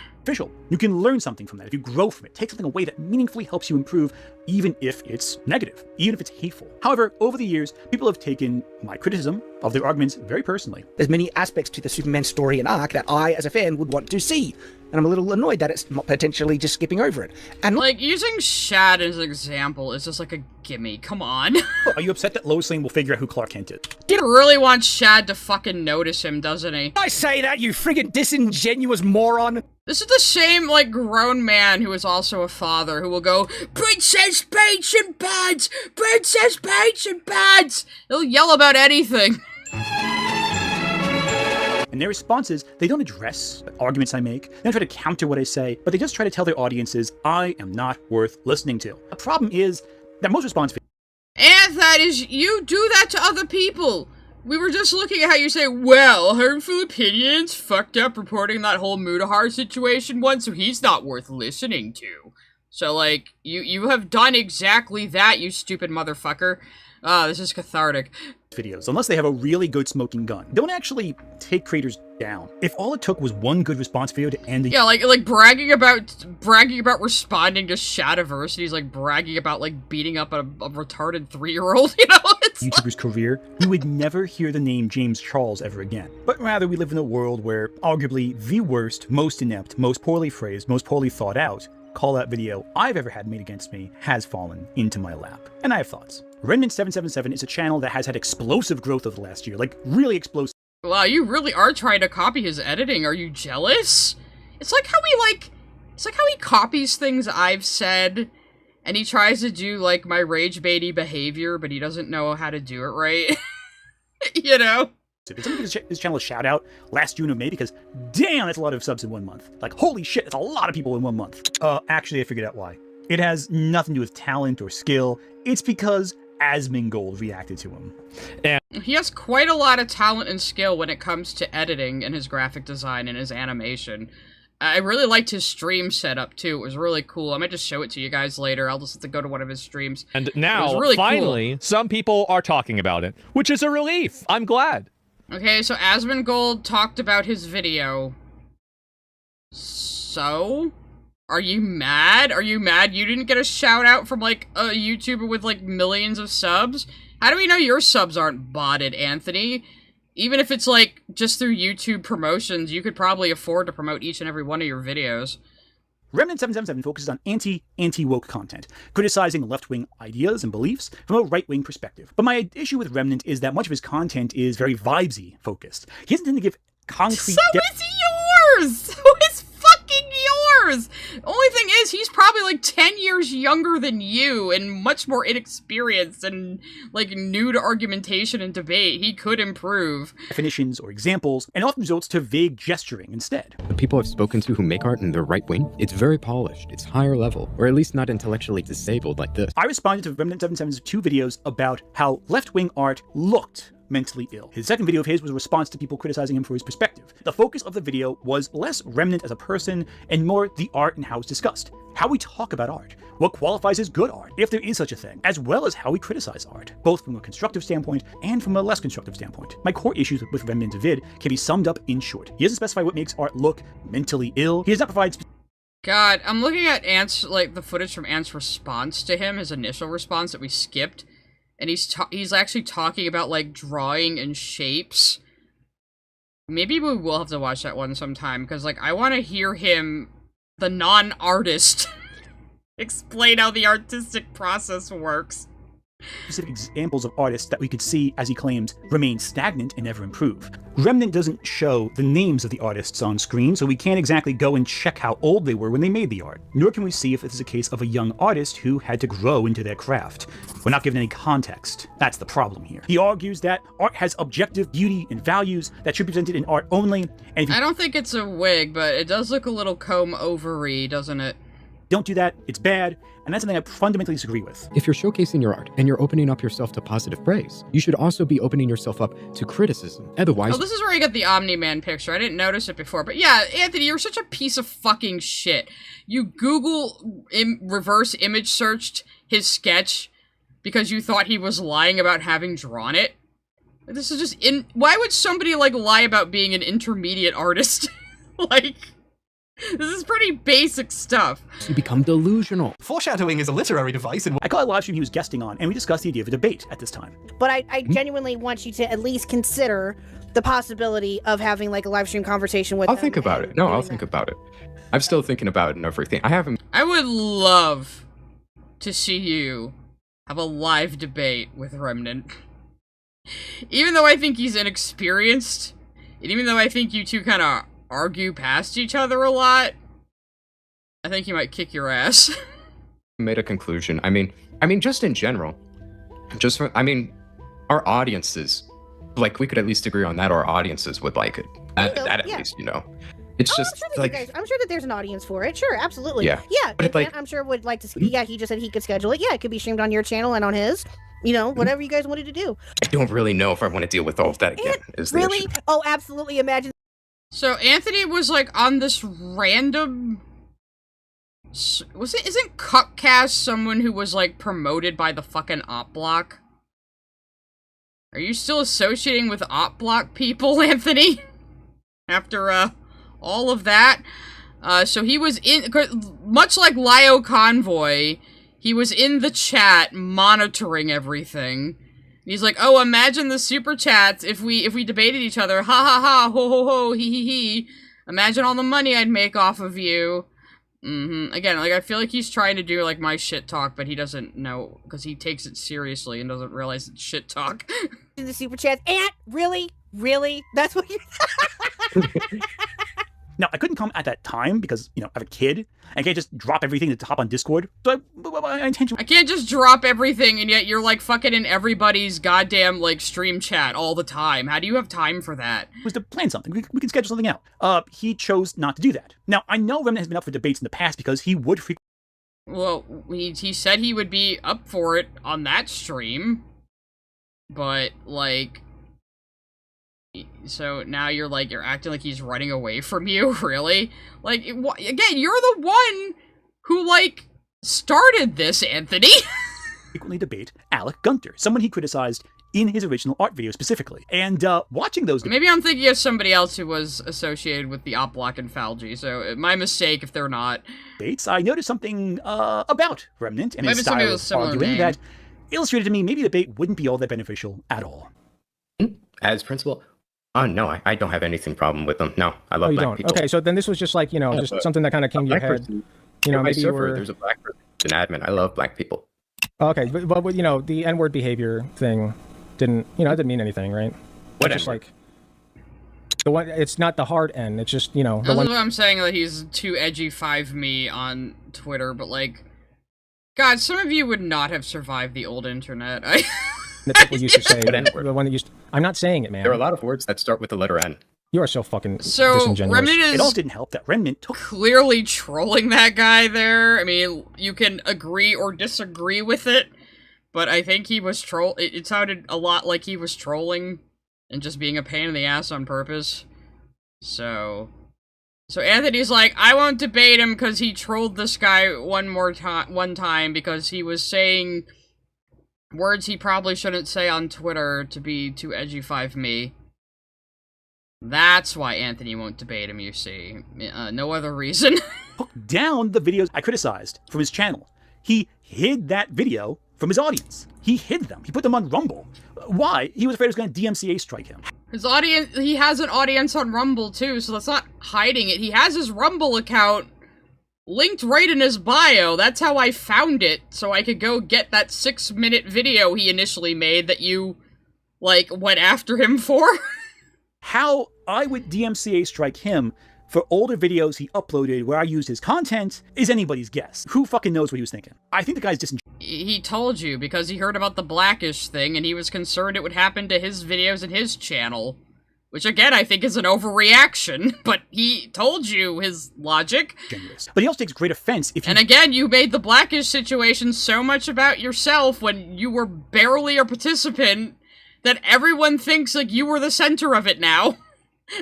You can learn something from that. If you grow from it, take something away that meaningfully helps you improve, even if it's negative, even if it's hateful. However, over the years, people have taken my criticism of their arguments very personally. There's many aspects to the Superman story and arc that I, as a fan, would want to see. And I'm a little annoyed that it's not potentially just skipping over it. And like, using Shad as an example is just like a gimme. Come on. Are you upset that Lois Lane will figure out who Clark Kent is? He really wants Shad to fucking notice him, doesn't he? I say that, you friggin' disingenuous moron! This is the same, like, grown man who is also a father who will go, Princess Peach and Pads! Princess Peach and Pads! He'll yell about anything. And their responses, they don't address the arguments I make, they don't try to counter what I say, but they just try to tell their audiences, I am not worth listening to. The problem is that most response... And that is, you do that to other people. We were just looking at how you say, well, hurtful opinions, fucked up reporting that whole Mudahar situation once, so he's not worth listening to. So, like, you have done exactly that, you stupid motherfucker. This is cathartic. Videos, unless they have a really good smoking gun, don't actually take creators down. If all it took was one good response video to end the— Yeah, like bragging about responding to Shadiversity is like bragging about, like, beating up a retarded 3-year-old, you know? It's YouTuber's career, we would never hear the name James Charles ever again. But rather, we live in a world where arguably the worst, most inept, most poorly phrased, most poorly thought out call-out video I've ever had made against me has fallen into my lap. And I have thoughts. Remnant777 is a channel that has had explosive growth over the last year, like really explosive. Wow, you really are trying to copy his editing. Are you jealous? It's like how he copies things I've said, and he tries to do, like, my rage-baity behavior, but he doesn't know how to do it right. You know? Did someone give this channel a shout out last June or May? Because damn, that's a lot of subs in 1 month. Like, holy shit, that's a lot of people in 1 month. Actually, I figured out why. It has nothing to do with talent or skill. It's because Asmongold reacted to him. And he has quite a lot of talent and skill when it comes to editing and his graphic design and his animation. I really liked his stream setup too. It was really cool. I might just show it to you guys later. I'll just have to go to one of his streams. And now, really finally, some people are talking about it, which is a relief. I'm glad. Okay, so Asmongold talked about his video. So? Are you mad? Are you mad you didn't get a shout out from, like, a YouTuber with, like, millions of subs? How do we know your subs aren't botted, Anthony? Even if it's, like, just through YouTube promotions, you could probably afford to promote each and every one of your videos. Remnant777 focuses on anti-woke content, criticizing left-wing ideas and beliefs from a right-wing perspective. But my issue with Remnant is that much of his content is very vibesy focused. He doesn't tend to give concrete— So is yours! So is fucking yours! Only thing is, he's probably like 10 years younger than you and much more inexperienced and, like, new to argumentation and debate. He could improve. Definitions or examples, and often results to vague gesturing instead. The people I've spoken to who make art in the right wing, it's very polished, it's higher level, or at least not intellectually disabled like this. I responded to Remnant777's 2 videos about how left-wing art looked mentally ill. His second video of his was a response to people criticizing him for his perspective. The focus of the video was less Remnant as a person and more the art and how it's discussed. How we talk about art, what qualifies as good art, if there is such a thing, as well as how we criticize art, both from a constructive standpoint and from a less constructive standpoint. My core issues with Remnant's vid can be summed up in short. He doesn't specify what makes art look mentally ill. He does not provide— God, I'm looking at Ant's, like, the footage from Ant's response to him, his initial response that we skipped. And he's actually talking about, like, drawing and shapes. Maybe we will have to watch that one sometime, because, like, I want to hear him, the non-artist, explain how the artistic process works. Specific examples of artists that we could see, as he claims, remain stagnant and never improve. Remnant doesn't show the names of the artists on screen, so we can't exactly go and check how old they were when they made the art. Nor can we see if this is a case of a young artist who had to grow into their craft. We're not given any context. That's the problem here. He argues that art has objective beauty and values that should be presented in art only, and if I don't think it's a wig, but it does look a little comb-overy, doesn't it? Don't do that, it's bad, and that's something I fundamentally disagree with. If you're showcasing your art and you're opening up yourself to positive praise, you should also be opening yourself up to criticism. Otherwise— Oh, this is where you got the Omni-Man picture. I didn't notice it before. But yeah, Anthony, you're such a piece of fucking shit. You Google reverse image searched his sketch because you thought he was lying about having drawn it. This is just why would somebody, like, lie about being an intermediate artist? Like, this is pretty basic stuff. You become delusional. Foreshadowing is a literary device, and I caught a live stream he was guesting on, and we discussed the idea of a debate at this time. But I genuinely want you to at least consider the possibility of having, like, a live stream conversation with I'll him think about it. No, I'll think about it. I'm still thinking about it and everything. I would love to see you have a live debate with Remnant. Even though I think he's inexperienced, and even though I think you two kind of argue past each other a lot, I think he might kick your ass. Made a conclusion. I mean, just in general, our audiences, like, we could at least agree on that. Our audiences would like it. At least, you know. It's just I'm sure that there's an audience for it. Sure, absolutely. Yeah. But like, I'm sure would like to see. Yeah, he just said he could schedule it. Yeah, it could be streamed on your channel and on his. You know, whatever you guys wanted to do. I don't really know if I want to deal with all of that again. Really? Oh, absolutely. Imagine. So Anthony was, like, on this random Isn't Cupcast someone who was, like, promoted by the fucking op block? Are you still associating with op block people, Anthony? After, all of that? So he was in, much like Lio Convoy, he was in the chat monitoring everything. He's like, oh, imagine the super chats if we debated each other. Ha ha ha, ho ho ho, he he he. Imagine all the money I'd make off of you. Again, like, I feel like he's trying to do, like, my shit talk, but he doesn't know, because he takes it seriously and doesn't realize it's shit talk. In the super chat, Ant, really? Really? That's what you... Now, I couldn't come at that time because, you know, I have a kid. I can't just drop everything to hop on Discord. So I can't just drop everything, and yet you're, like, fucking in everybody's goddamn, like, stream chat all the time. How do you have time for that? Was to plan something. We can schedule something out. He chose not to do that. Now, I know Remnant has been up for debates in the past because he would Well, he said he would be up for it on that stream. But, like... So now you're acting like he's running away from you, really? Like, again, you're the one who, like, started this, Anthony! frequently debate Alec Gunter, someone he criticized in his original art video specifically. And watching those... Maybe I'm thinking of somebody else who was associated with the op block and Falgi, so my mistake if they're not. Debates, I noticed something about Remnant and his Maybe style of of arguing that illustrated to me maybe debate wouldn't be all that beneficial at all. As principal... Oh, no, I don't have anything problem with them. No, I love black people. Okay, so then this was just like, you know, just something that kind of came to your head. You know, maybe you were... There's a black person, an admin. I love black people. Okay, but you know, the N-word behavior thing didn't, you know, it didn't mean anything, right? What just like the one, it's not the hard N, it's just, you know, the one... That's what I'm saying, that he's too edgy 5me on Twitter, but like, God, some of you would not have survived the old internet. That people used to say, the one that used to, I'm not saying it, man. There are a lot of words that start with the letter N. You are so fucking disingenuous. Remnant is it all didn't help that Remnant took clearly trolling that guy there. I mean, you can agree or disagree with it, but I think he was it sounded a lot like he was trolling and just being a pain in the ass on purpose. So Anthony's like, I won't debate him because he trolled this guy one time because he was saying words he probably shouldn't say on Twitter to be too edgy 5me. That's why Anthony won't debate him, you see. No other reason. Took down the videos I criticized from his channel. He hid that video from his audience. He hid them. He put them on Rumble. Why? He was afraid it was going to DMCA strike him. His audience, he has an audience on Rumble too, so that's not hiding it. He has his Rumble account linked right in his bio. That's how I found it, so I could go get that 6-minute video he initially made that you, like, went after him for. How I would DMCA strike him for older videos he uploaded where I used his content is anybody's guess. Who fucking knows what he was thinking? I think the guy's disingenuous. He told you because he heard about the Blackishhh thing and he was concerned it would happen to his videos and his channel. Which, again, I think is an overreaction, but he told you his logic. But he also takes great offense if you... And again, you made the Blackishhh situation so much about yourself when you were barely a participant that everyone thinks, like, you were the center of it now.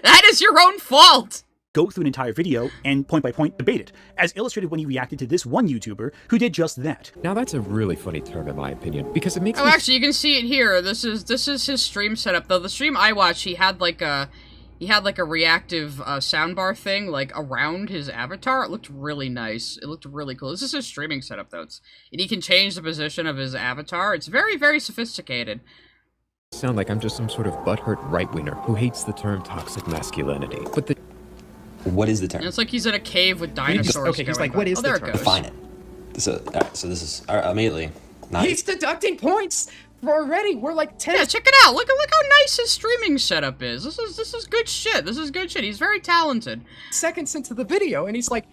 That is your own fault! Go through an entire video and point-by-point debate it, as illustrated when he reacted to this one YouTuber who did just that. Now that's a really funny term in my opinion, because it makes Oh, actually, you can see it here. This is his stream setup, though. The stream I watched, he had like a reactive soundbar thing, like, around his avatar. It looked really nice. It looked really cool. This is his streaming setup, though. And he can change the position of his avatar. It's very, very sophisticated. Sound like I'm just some sort of butthurt right-winger who hates the term toxic masculinity. But what is the term? And it's like he's in a cave with dinosaurs. Okay, he's like, what is the term? Define it. So this is immediately. He's deducting points already. We're like 10. Yeah, check it out. Look how nice his streaming setup is. This is good shit. This is good shit. He's very talented. Seconds into the video, and he's like,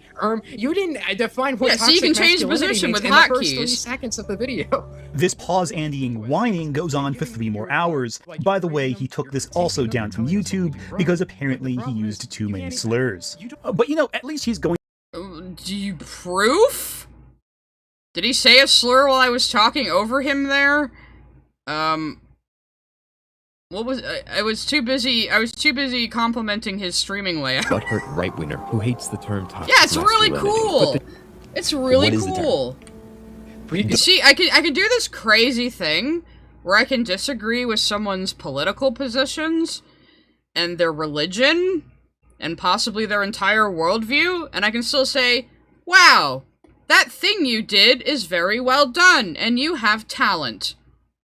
you didn't define what so you can change the position with hotkeys. In the first 3 seconds of the video. This pause-andying whining goes on for 3 more hours. By the way, he took this also down from YouTube because apparently he used too many slurs. But you know, at least he's going... Do you proof? Did he say a slur while I was talking over him there? What was I was too busy complimenting his streaming layout. Butthurt right-winger who hates the term toxic Yeah, it's really cool! It's really What is the term? cool. You see, I can do this crazy thing where I can disagree with someone's political positions and their religion and possibly their entire worldview, and I can still say, wow, that thing you did is very well done, and you have talent.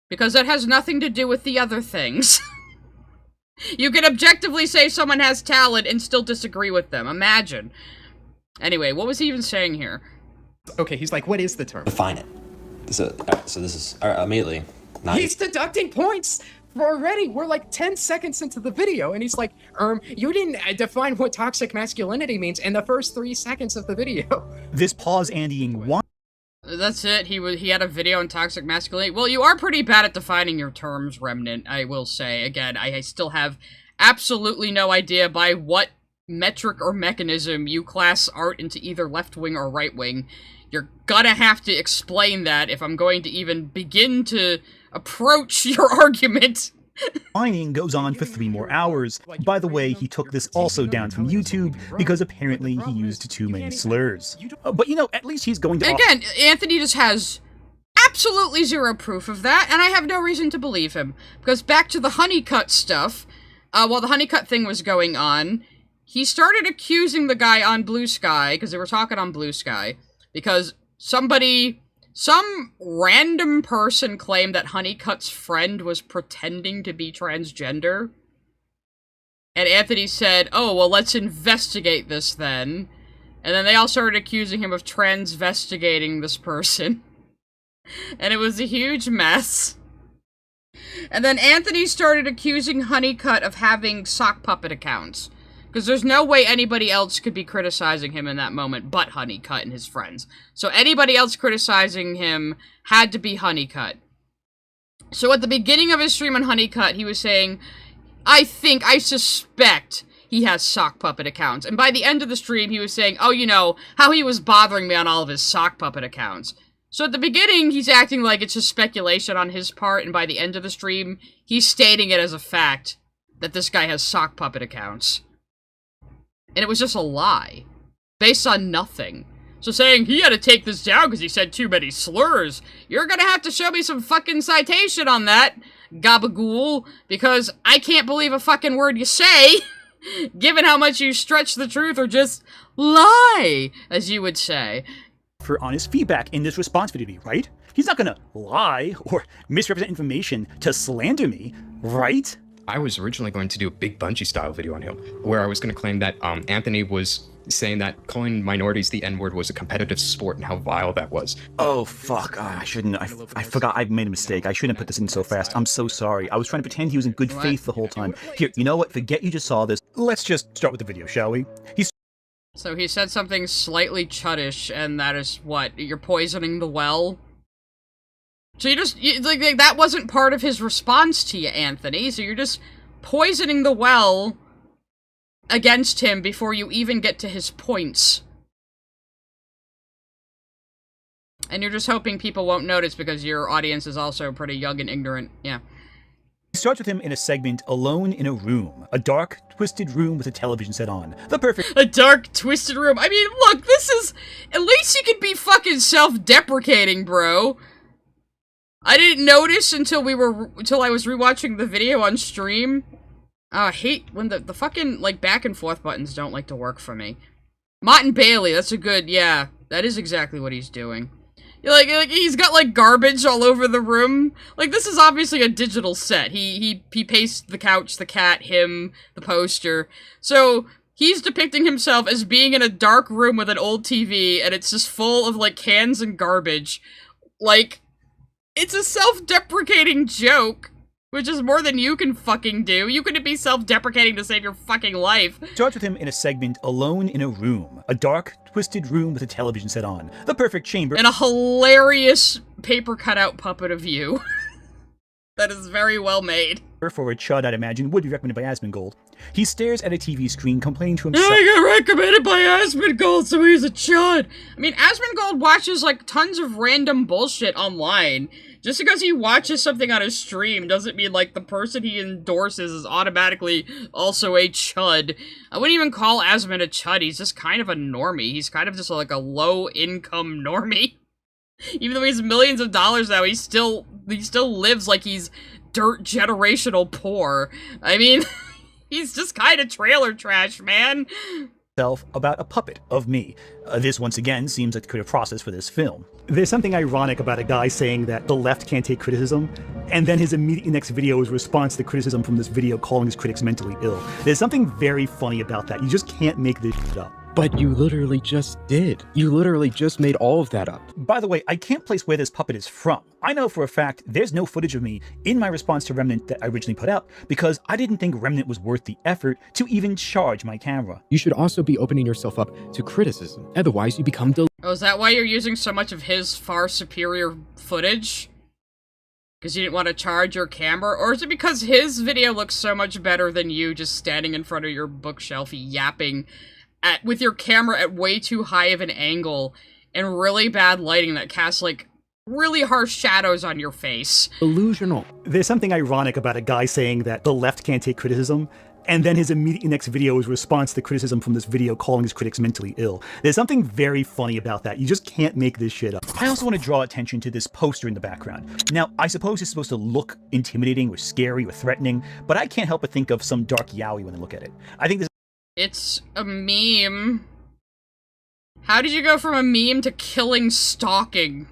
Because that has nothing to do with the other things. You can objectively say someone has talent and still disagree with them. Imagine. Anyway, what was he even saying here? Okay, he's like, what is the term? Define it. So this is immediately. He's deducting points already. We're like 10 seconds into the video, and he's like, you didn't define what toxic masculinity means in the first 3 seconds of the video. This pause Andying one. That's it. He had a video on toxic masculinity. Well, you are pretty bad at defining your terms, Remnant, I will say. Again, I still have absolutely no idea by what metric or mechanism you class art into either left-wing or right-wing. You're gonna have to explain that if I'm going to even begin to approach your argument. Mining goes on for 3 more hours. By the way, he took this also down from YouTube because apparently he used too many slurs. But you know, at least he's going to... Again, Anthony just has absolutely zero proof of that, and I have no reason to believe him. Because back to the Honeycutt stuff, while the Honeycutt thing was going on, he started accusing the guy on Blue Sky, because they were talking on Blue Sky, because some random person claimed that Honeycutt's friend was pretending to be transgender. And Anthony said, oh, well, let's investigate this then. And then they all started accusing him of transvestigating this person. And it was a huge mess. And then Anthony started accusing Honeycutt of having sock puppet accounts. Because there's no way anybody else could be criticizing him in that moment but Honeycutt and his friends. So anybody else criticizing him had to be Honeycutt. So at the beginning of his stream on Honeycutt, he was saying, I suspect he has sock puppet accounts. And by the end of the stream, he was saying, oh, you know, how he was bothering me on all of his sock puppet accounts. So at the beginning, he's acting like it's just speculation on his part, and by the end of the stream, he's stating it as a fact that this guy has sock puppet accounts. And it was just a lie. Based on nothing. So saying, he had to take this down because he said too many slurs. You're gonna have to show me some fucking citation on that, Gabagool. Because I can't believe a fucking word you say. Given how much you stretch the truth or just lie, as you would say. For honest feedback in this response video, right? He's not gonna lie or misrepresent information to slander me, right? I was originally going to do a big Bungie style video on him, where I was going to claim that Anthony was saying that calling minorities the N-word was a competitive sport and how vile that was. Oh, fuck. I shouldn't. I forgot. I made a mistake. I shouldn't put this in so fast. I'm so sorry. I was trying to pretend he was in good faith the whole time. Here, you know what? Forget you just saw this. Let's just start with the video, shall we? So he said something slightly chuddish, and that is what? You're poisoning the well? So like, that wasn't part of his response to you, Anthony, so you're just poisoning the well against him before you even get to his points. And you're just hoping people won't notice because your audience is also pretty young and ignorant, yeah. He starts with him in a segment, alone in a room. A dark, twisted room with a television set on. The perfect- A dark, twisted room. I mean, look, this is... At least you can be fucking self-deprecating, bro. I didn't notice until I was rewatching the video on stream. I hate when the fucking, like, back and forth buttons don't like to work for me. Mott and Bailey, that's a good, yeah, that is exactly what he's doing. Like, he's got, like, garbage all over the room. Like, this is obviously a digital set. He pastes the couch, the cat, him, the poster. So, he's depicting himself as being in a dark room with an old TV, and it's just full of, like, cans and garbage. Like, it's a self-deprecating joke, which is more than you can fucking do. You couldn't be self-deprecating to save your fucking life. Starts with him in a segment, alone in a room. A dark, twisted room with a television set on. The perfect chamber. And a hilarious paper cutout puppet of you. That is very well made. For a chud, I'd imagine, would be recommended by Asmongold. He stares at a TV screen, complaining to himself. I got recommended by Asmongold, so he's a chud. I mean, Asmongold watches, like, tons of random bullshit online. Just because he watches something on a stream doesn't mean, like, the person he endorses is automatically also a chud. I wouldn't even call Asmon a chud. He's just kind of a normie. He's kind of just, like, a low-income normie. Even though he has millions of dollars now, he still lives like he's dirt generational poor. I mean, he's just kind of trailer trash, man. About a puppet of me. This, once again, seems like the creative process for this film. There's something ironic about a guy saying that the left can't take criticism, and then his immediate next video is a response to criticism from this video calling his critics mentally ill. There's something very funny about that. You just can't make this shit up. But you literally just did. You literally just made all of that up. By the way, I can't place where this puppet is from. I know for a fact there's no footage of me in my response to Remnant that I originally put out because I didn't think Remnant was worth the effort to even charge my camera. You should also be opening yourself up to criticism. Otherwise, you become Oh, is that why you're using so much of his far superior footage? Because you didn't want to charge your camera? Or is it because his video looks so much better than you just standing in front of your bookshelf yapping with your camera at way too high of an angle and really bad lighting that casts, like, really harsh shadows on your face? Illusional. There's something ironic about a guy saying that the left can't take criticism, and then his immediate next video is a response to criticism from this video calling his critics mentally ill. There's something very funny about that. You just can't make this shit up. I also want to draw attention to this poster in the background. Now, I suppose it's supposed to look intimidating or scary or threatening, but I can't help but think of some dark yaoi when I look at it. I think this It's a meme. How did you go from a meme to killing stalking?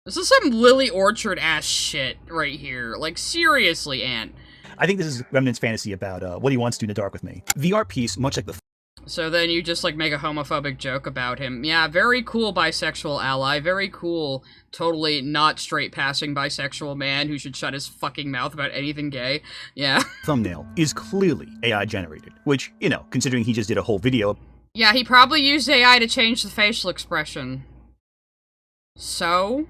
This is some Lily Orchard-ass shit right here. Like, seriously, Ant. I think this is Remnant's fantasy about what he wants to do in the dark with me. The art piece, much like the So then you just, like, make a homophobic joke about him. Yeah, very cool bisexual ally. Very cool, totally not straight-passing bisexual man who should shut his fucking mouth about anything gay. Yeah. thumbnail is clearly AI generated, which, you know, considering he just did a whole video. Yeah, he probably used AI to change the facial expression. So?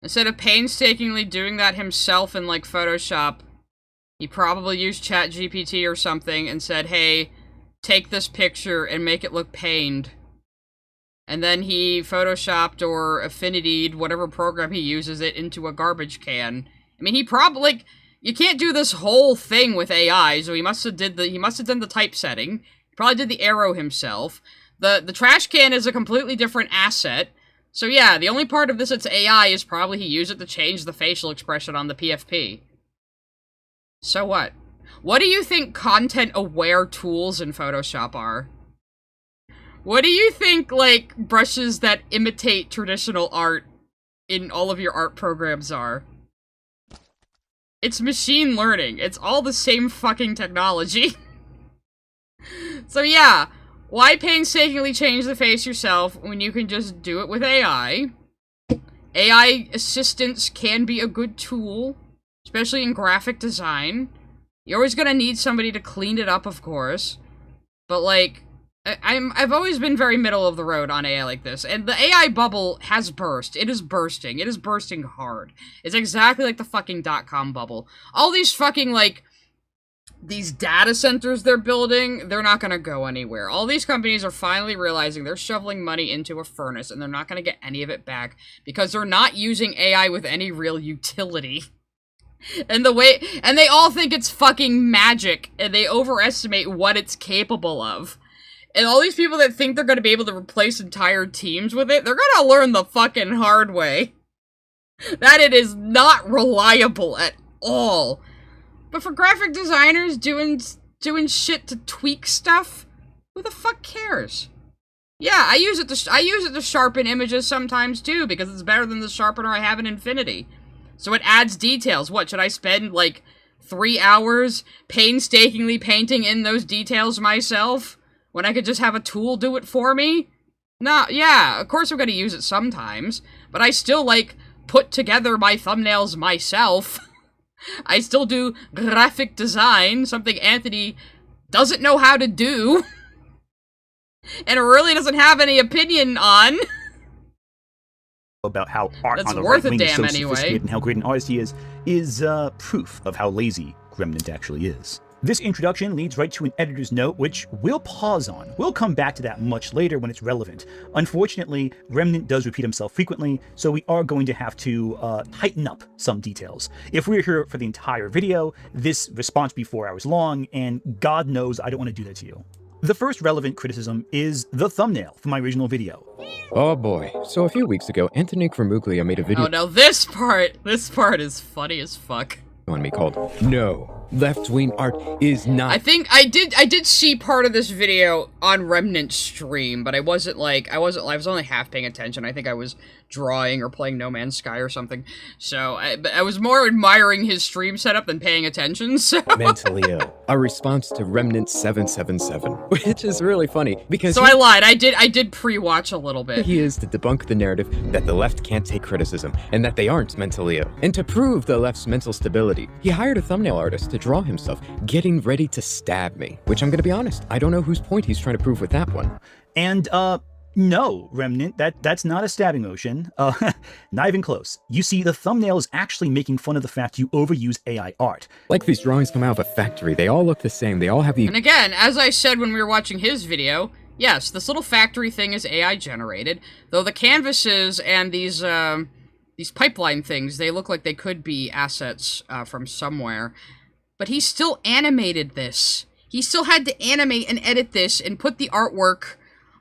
Instead of painstakingly doing that himself in, like, Photoshop, he probably used ChatGPT or something and said, hey, take this picture and make it look pained. And then he photoshopped or affinity'd whatever program he uses it into a garbage can. I mean, he probably, like, you can't do this whole thing with AI, so he must have done the typesetting. He probably did the arrow himself. The trash can is a completely different asset. So yeah, the only part of this that's AI is probably he used it to change the facial expression on the PFP. So what? What do you think content-aware tools in Photoshop are? What do you think, like, brushes that imitate traditional art in all of your art programs are? It's machine learning. It's all the same fucking technology. So yeah, why painstakingly change the face yourself when you can just do it with AI? AI assistance can be a good tool, especially in graphic design. You're always gonna need somebody to clean it up, of course. But, like, I've always been very middle of the road on AI like this, and the AI bubble has burst. It is bursting. It is bursting hard. It's exactly like the fucking .com bubble. All these fucking, like, these data centers they're building, they're not gonna go anywhere. All these companies are finally realizing they're shoveling money into a furnace, and they're not gonna get any of it back, because they're not using AI with any real utility. And they all think it's fucking magic, and they overestimate what it's capable of. And all these people that think they're gonna be able to replace entire teams with it, they're gonna learn the fucking hard way. That it is not reliable at all. But for graphic designers doing shit to tweak stuff, who the fuck cares? Yeah, I use it to sharpen images sometimes too, because it's better than the sharpener I have in Infinity. So it adds details. What, should I spend, like, 3 hours painstakingly painting in those details myself, when I could just have a tool do it for me? No, yeah, of course I'm gonna use it sometimes, but I still, like, put together my thumbnails myself. I still do graphic design, something Anthony doesn't know how to do, and really doesn't have any opinion on. about how art That's on the worth right a wing is damn so anyway. sophisticated and how great an artist he is proof of how lazy Remnant actually is. This introduction leads right to an editor's note, which we'll pause on. We'll come back to that much later when it's relevant. Unfortunately, Remnant does repeat himself frequently, so we are going to have to tighten up some details. If we're here for the entire video, this response will be 4 hours long, and God knows I don't want to do that to you. The first relevant criticism is the thumbnail for my original video. Oh boy. So a few weeks ago, Anthony Gramuglia made a video Oh no, this part is funny as fuck. on me called "No, Left-Wing Art is Not." I think I did see part of this video on Remnant's stream, but I was only half paying attention. I think I was drawing or playing No Man's Sky or something. So I was more admiring his stream setup than paying attention. So Mentally ill. A response to Remnant777, which is really funny because I lied. I did pre-watch a little bit. He is to debunk the narrative that the left can't take criticism and that they aren't mentally ill. And to prove the left's mental stability, he hired a thumbnail artist to draw himself getting ready to stab me, which I'm gonna be honest, I don't know whose point he's trying to prove with that one. And no, Remnant, that's not a stabbing motion. Not even close. You see, the thumbnail is actually making fun of the fact you overuse AI art. Like these drawings come out of a factory, they all look the same, they all have the— And again, as I said when we were watching his video, yes, this little factory thing is AI generated, though the canvases and these pipeline things, they look like they could be assets from somewhere. But he still animated this. He still had to animate and edit this and put the artwork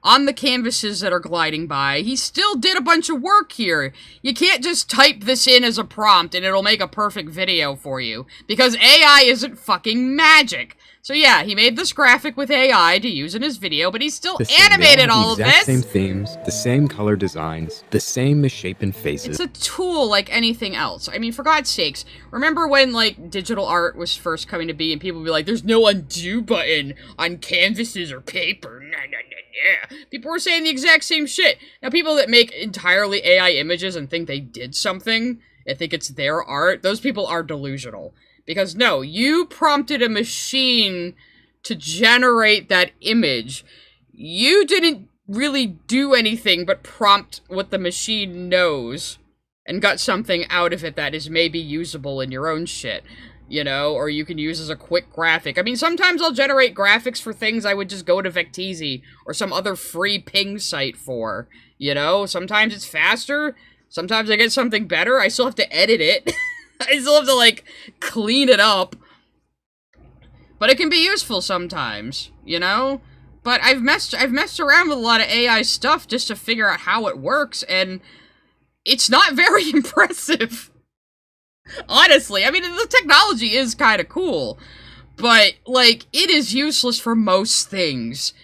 on the canvases that are gliding by. He still did a bunch of work here. You can't just type this in as a prompt and it'll make a perfect video for you, because AI isn't fucking magic. So yeah, he made this graphic with AI to use in his video, but he still animated all of this. The exact same themes, the same color designs, the same misshapen faces. It's a tool like anything else. I mean, for God's sakes, remember when, like, digital art was first coming to be and people would be like, there's no undo button on canvases or paper. Nah, nah, nah, nah. People were saying the exact same shit. Now, people that make entirely AI images and think they did something and think it's their art, those people are delusional. Because no, you prompted a machine to generate that image. You didn't really do anything but prompt what the machine knows and got something out of it that is maybe usable in your own shit, you know, or you can use as a quick graphic. I mean, sometimes I'll generate graphics for things I would just go to Vecteezy or some other free ping site for, you know? Sometimes it's faster, sometimes I get something better, I still have to edit it. I still have to, like, clean it up. But it can be useful sometimes, you know? But I've messed around with a lot of AI stuff just to figure out how it works, and it's not very impressive. Honestly, I mean, the technology is kind of cool, but, like, it is useless for most things.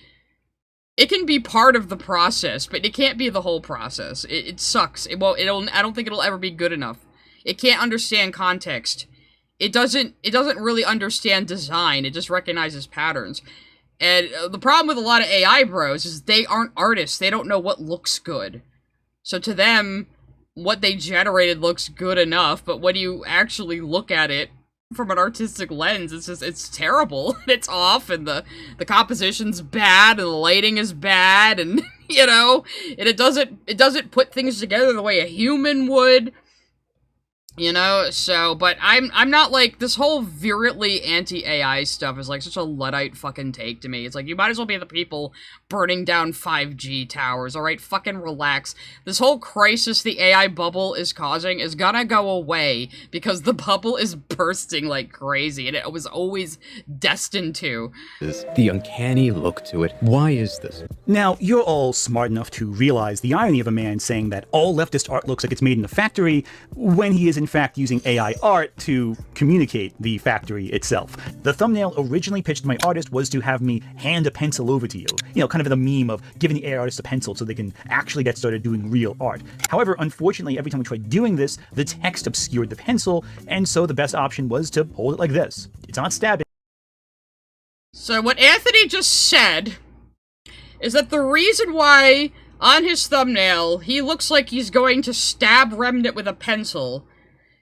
It can be part of the process, but it can't be the whole process. It sucks. I don't think it'll ever be good enough. It can't understand context. It doesn't really understand design. It just recognizes patterns. And the problem with a lot of AI bros is they aren't artists. They don't know what looks good. So to them, what they generated looks good enough, but when you actually look at it from an artistic lens, it's terrible. It's off, and the composition's bad, and the lighting is bad, and, you know, and it doesn't put things together the way a human would. You know, so, but I'm not, like, this whole virulently anti-AI stuff is, like, such a Luddite fucking take to me. It's like, you might as well be the people burning down 5G towers, alright? Fucking relax. This whole crisis the AI bubble is causing is gonna go away, because the bubble is bursting like crazy, and it was always destined to. The uncanny look to it. Why is this? Now, you're all smart enough to realize the irony of a man saying that all leftist art looks like it's made in a factory, when he is in fact using AI art to communicate the factory itself. The thumbnail originally pitched to my artist was to have me hand a pencil over to you. You know, kind of the meme of giving the AI artist a pencil so they can actually get started doing real art. However, unfortunately, every time we tried doing this, the text obscured the pencil, and so the best option was to hold it like this. It's not stabbing. So what Anthony just said is that the reason why on his thumbnail he looks like he's going to stab Remnant with a pencil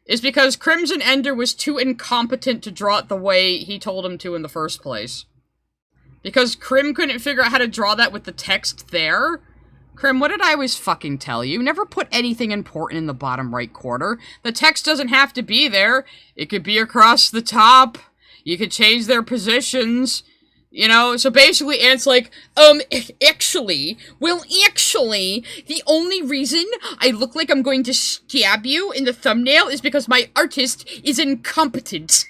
is because Crimson Ender was too incompetent to draw it the way he told him to in the first place. Because Crim couldn't figure out how to draw that with the text there, Krim, what did I always fucking tell you? Never put anything important in the bottom right corner. The text doesn't have to be there. It could be across the top. You could change their positions. You know, so basically Ant's like, actually, the only reason I look like I'm going to stab you in the thumbnail is because my artist is incompetent.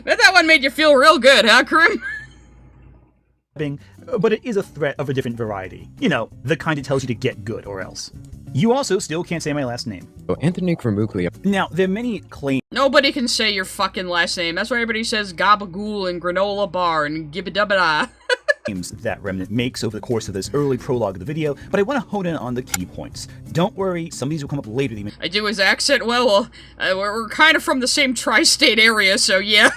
Bet that one made you feel real good, huh, Krim? But it is a threat of a different variety. You know, the kind that tells you to get good or else. You also still can't say my last name. Oh, Anthony Gramuglia. Now, there are many claims. Nobody can say your fucking last name. That's why everybody says Gabagool and Granola Bar and Gibbidubba. That Remnant makes over the course of this early prologue of the video, but I want to hone in on the key points. Don't worry, some of these will come up later. I do his accent well. We're kind of from the same tri-state area, so yeah.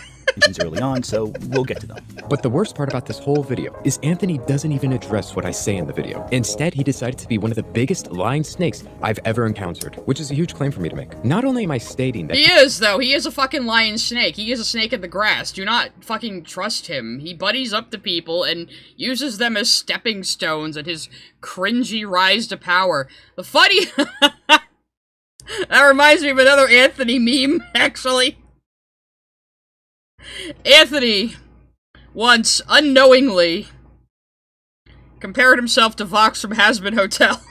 Early on, so we'll get to them. But the worst part about this whole video is Anthony doesn't even address what I say in the video. Instead, he decided to be one of the biggest lying snakes I've ever encountered, which is a huge claim for me to make. Not only am I stating that— He is, though. He is a fucking lying snake. He is a snake in the grass. Do not fucking trust him. He buddies up to people and uses them as stepping stones at his cringy rise to power. The funny— That reminds me of another Anthony meme, actually. Anthony, once, unknowingly, compared himself to Vox from Hazbin Hotel.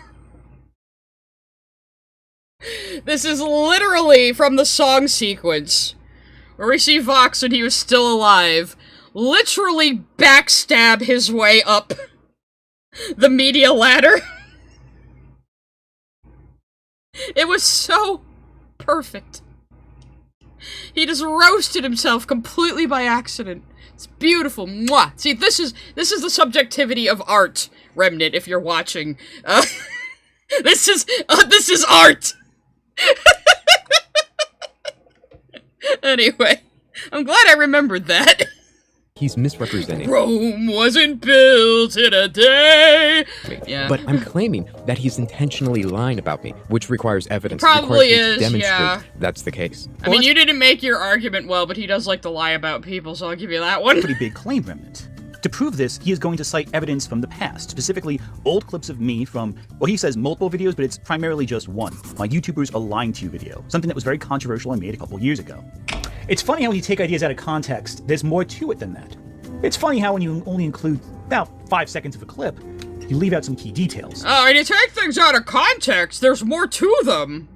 This is literally from the song sequence, where we see Vox when he was still alive, literally backstab his way up the media ladder. It was so perfect. He just roasted himself completely by accident. It's beautiful. Mwah! See, this is the subjectivity of art, Remnant, if you're watching. This is art! Anyway, I'm glad I remembered that. He's misrepresenting. Rome wasn't built in a day. Yeah. But I'm claiming that he's intentionally lying about me, which requires evidence. Probably is, is, demonstrate yeah. That's the case. I mean, you didn't make your argument well, but he does like to lie about people, so I'll give you that one. Pretty big claim, Remnant. To prove this, he is going to cite evidence from the past, specifically old clips of me from, well, he says multiple videos, but it's primarily just one. My YouTubers are lying to you video, something that was very controversial and made a couple years ago. It's funny how when you take ideas out of context, there's more to it than that. It's funny how when you only include about 5 seconds of a clip, you leave out some key details. Oh, and you take things out of context, there's more to them.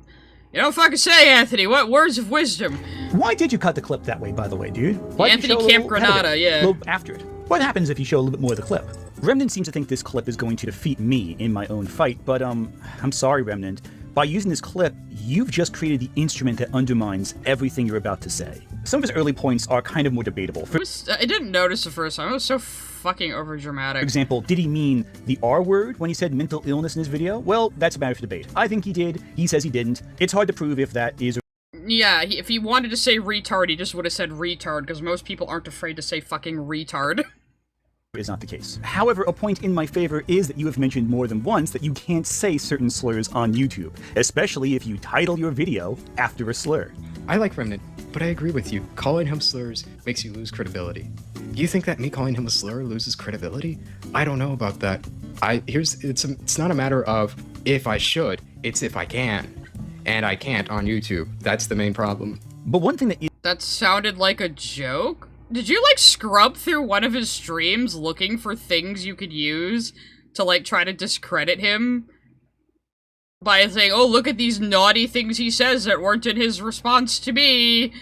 You know, if I could say, Anthony, what words of wisdom? Why did you cut the clip that way, by the way, dude? Why Anthony Camp Granada, yeah. A little after it. What happens if you show a little bit more of the clip? Remnant seems to think this clip is going to defeat me in my own fight, but I'm sorry, Remnant. By using this clip, you've just created the instrument that undermines everything you're about to say. Some of his early points are kind of more debatable. I didn't notice the first time. It was so fucking overdramatic. For example, did he mean the R word when he said mental illness in his video? Well, that's a matter for debate. I think he did. He says he didn't. It's hard to prove if that is. Yeah, if he wanted to say retard, he just would have said retard, because most people aren't afraid to say fucking retard. Is not the case. However, a point in my favor is that you have mentioned more than once that you can't say certain slurs on YouTube, especially if you title your video after a slur. I like Remnant, but I agree with you. Calling him slurs makes you lose credibility. You think that me calling him a slur loses credibility? I don't know about that. It's not a matter of if I should, it's if I can. And I can't on YouTube. That's the main problem. But one thing that sounded like a joke? Did you, like, scrub through one of his streams looking for things you could use to, like, try to discredit him? By saying, oh, look at these naughty things he says that weren't in his response to me.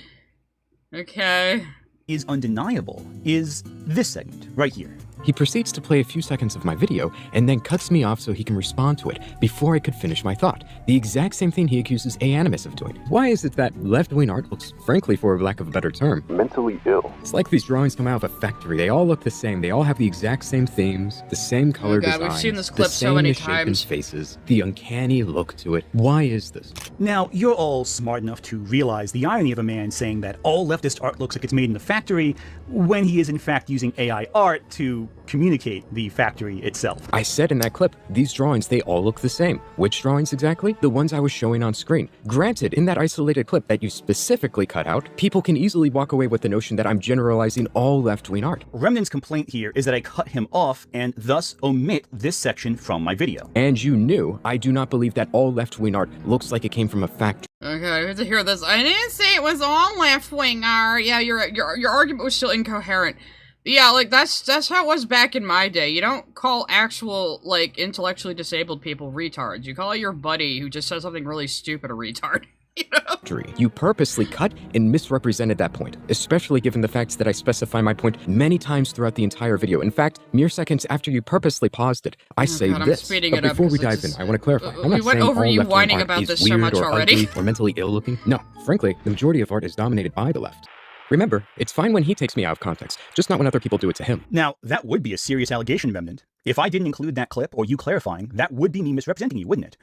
Okay. Is undeniable is this segment right here. He proceeds to play a few seconds of my video and then cuts me off so he can respond to it before I could finish my thought. The exact same thing he accuses Animus of doing. Why is it that left-wing art looks, frankly, for lack of a better term, mentally ill? It's like these drawings come out of a factory. They all look the same. They all have the exact same themes, the same color designs, we've seen this clip the so same many misshapen times. faces, the uncanny look to it. Why is this? Now, you're all smart enough to realize the irony of a man saying that all leftist art looks like it's made in a factory when he is in fact using AI art to communicate the factory itself. I said in that clip, these drawings, they all look the same. Which drawings exactly? The ones I was showing on screen. Granted, in that isolated clip that you specifically cut out, people can easily walk away with the notion that I'm generalizing all left-wing art. Remnant's complaint here is that I cut him off and thus omit this section from my video. And you knew, I do not believe that all left-wing art looks like it came from a factory. Okay, I have to hear this. I didn't say it was all left-wing art. Yeah, your argument was still incoherent. Yeah, like, that's how it was back in my day. You don't call actual, like, intellectually disabled people retards. You call your buddy who just says something really stupid a retard. You know? You purposely cut and misrepresented that point, especially given the fact that I specify my point many times throughout the entire video. In fact, mere seconds after you purposely paused it, I say God, this. But before we dive in, I want to clarify. I'm not went saying over all you left-wing whining art about is this so weird much or already. ugly or mentally ill-looking. No, frankly, the majority of art is dominated by the left. Remember, it's fine when he takes me out of context, just not when other people do it to him. Now, that would be a serious allegation, Remnant. If I didn't include that clip, or you clarifying, that would be me misrepresenting you, wouldn't it?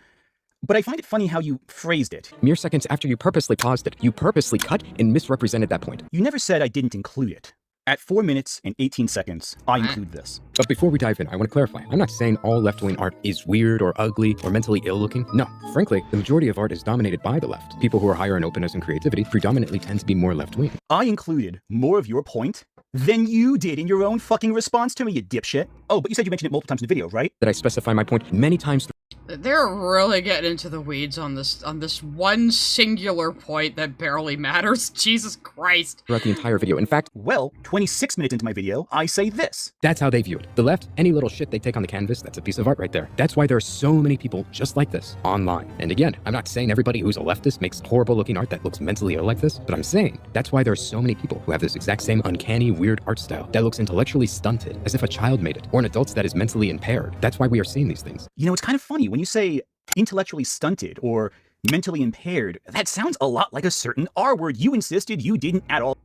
But I find it funny how you phrased it. Mere seconds after you purposely paused it, you purposely cut and misrepresented that point. You never said I didn't include it. At 4 minutes and 18 seconds, I include this. But before we dive in, I want to clarify. I'm not saying all left-wing art is weird or ugly or mentally ill-looking. No, frankly, the majority of art is dominated by the left. People who are higher in openness and creativity predominantly tend to be more left-wing. I included more of your point than you did in your own fucking response to me, you dipshit. Oh, but you said you mentioned it multiple times in the video, right? That I specify my point many times. They're really getting into the weeds on this one singular point that barely matters. Jesus Christ. Throughout the entire video. In fact, well, 26 minutes into my video, I say this. That's how they view it. The left, any little shit they take on the canvas, that's a piece of art right there. That's why there are so many people just like this online. And again, I'm not saying everybody who's a leftist makes horrible looking art that looks mentally ill like this, but I'm saying that's why there are so many people who have this exact same uncanny, weird art style that looks intellectually stunted, as if a child made it, or an adult that is mentally impaired. That's why we are seeing these things. You know, it's kind of funny when you say intellectually stunted or mentally impaired, that sounds a lot like a certain R word you insisted you didn't at all.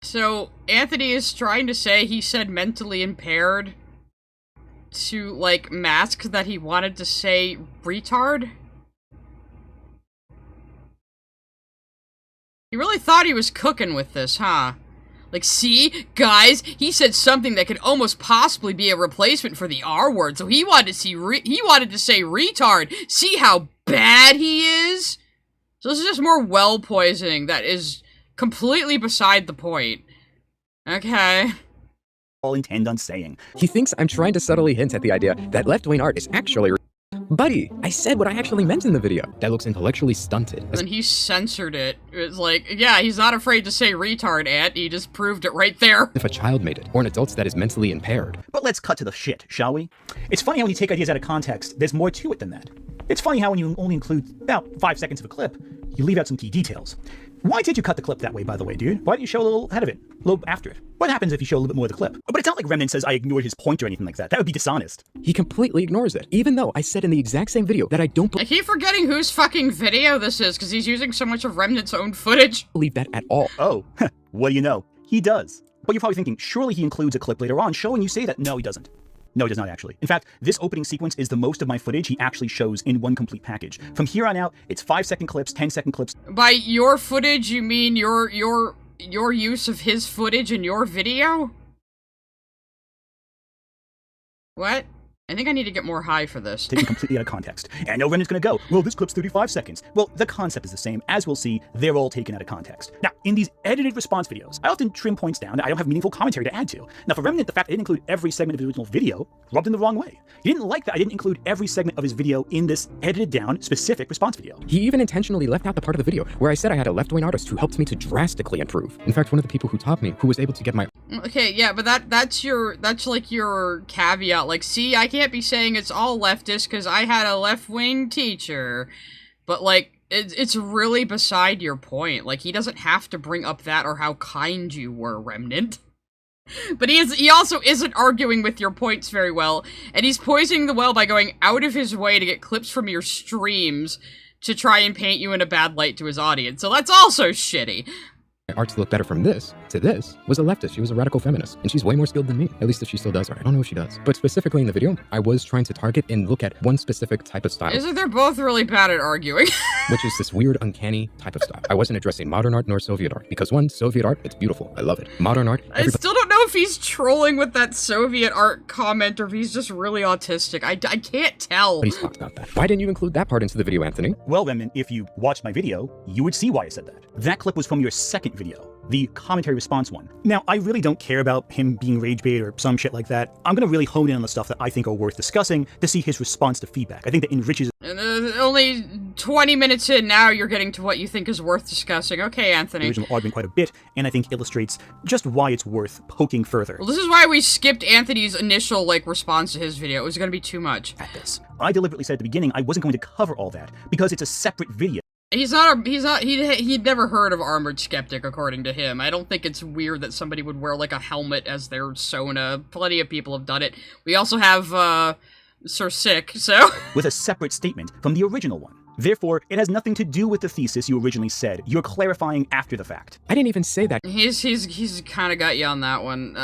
So, Anthony is trying to say he said mentally impaired to, like, mask that he wanted to say retard? He really thought he was cooking with this, huh? Like, see, guys, he said something that could almost possibly be a replacement for the R word, so he wanted to say retard. See how bad he is? So this is just more well poisoning that is completely beside the point. Okay. All intend on saying. He thinks I'm trying to subtly hint at the idea that left-wing art is actually... Buddy, I said what I actually meant in the video. That looks intellectually stunted. And he censored it. It's like, yeah, he's not afraid to say retard, Ant. He just proved it right there. If a child made it, or an adult that is mentally impaired. But let's cut to the shit, shall we? It's funny how when you take ideas out of context, there's more to it than that. It's funny how when you only include about 5 seconds of a clip, you leave out some key details. Why did you cut the clip that way, by the way, dude? Why didn't you show a little ahead of it? A little after it? What happens if you show a little bit more of the clip? But it's not like Remnant says I ignored his point or anything like that. That would be dishonest. He completely ignores it, even though I said in the exact same video that I don't I keep forgetting whose fucking video this is, because he's using so much of Remnant's own footage. Believe that at all. Oh, what do you know? He does. But you're probably thinking, surely he includes a clip later on showing you say that. No, he doesn't. No, he does not actually. In fact, this opening sequence is the most of my footage he actually shows in one complete package. From here on out, it's 5-second clips, 10-second clips. By your footage, you mean your use of his footage in your video? What? I think I need to get more high for this. Taken completely out of context. And I know Remnant's gonna go, well, this clip's 35 seconds. Well, the concept is the same. As we'll see, they're all taken out of context. Now, in these edited response videos, I often trim points down that I don't have meaningful commentary to add to. Now, for Remnant, the fact I didn't include every segment of the original video rubbed him the wrong way. He didn't like that I didn't include every segment of his video in this edited down, specific response video. He even intentionally left out the part of the video where I said I had a left-wing artist who helped me to drastically improve. In fact, one of the people who taught me, who was able to get my... Okay, yeah, but that's like your caveat. Like, see, I can't be saying it's all leftist because I had a left-wing teacher. But, like, it's really beside your point. Like, he doesn't have to bring up that or how kind you were, Remnant. But he also isn't arguing with your points very well, and he's poisoning the well by going out of his way to get clips from your streams to try and paint you in a bad light to his audience. So that's also shitty. art to look better from this to this was a leftist. She was a radical feminist, and she's way more skilled than me. At least if she still does art. I don't know if she does. But specifically in the video, I was trying to target and look at one specific type of style. Isn't they're both really bad at arguing? Which is this weird, uncanny type of style. I wasn't addressing modern art nor Soviet art, because one, Soviet art, it's beautiful. I love it. Modern art, I still don't know if he's trolling with that Soviet art comment or if he's just really autistic. I can't tell. He's talked about that. Why didn't you include that part into the video, Anthony? Well, Remnant, if you watched my video, you would see why I said that. That clip was from your second video, the commentary response one. Now, I really don't care about him being rage bait or some shit like that. I'm gonna really hone in on the stuff that I think are worth discussing to see his response to feedback. I think that enriches. And only 20 minutes in now, you're getting to what you think is worth discussing. Okay, Anthony. The original argument quite a bit, and I think illustrates just why it's worth poking further. Well, this is why we skipped Anthony's initial, response to his video. It was gonna be too much. At this. I deliberately said at the beginning I wasn't going to cover all that, because it's a separate video. He'd never heard of Armored Skeptic, according to him. I don't think it's weird that somebody would wear, a helmet as their Sona. Plenty of people have done it. We also have, Sir Sick, so... With a separate statement from the original one. Therefore, it has nothing to do with the thesis you originally said. You're clarifying after the fact. I didn't even say that. He's kind of got you on that one.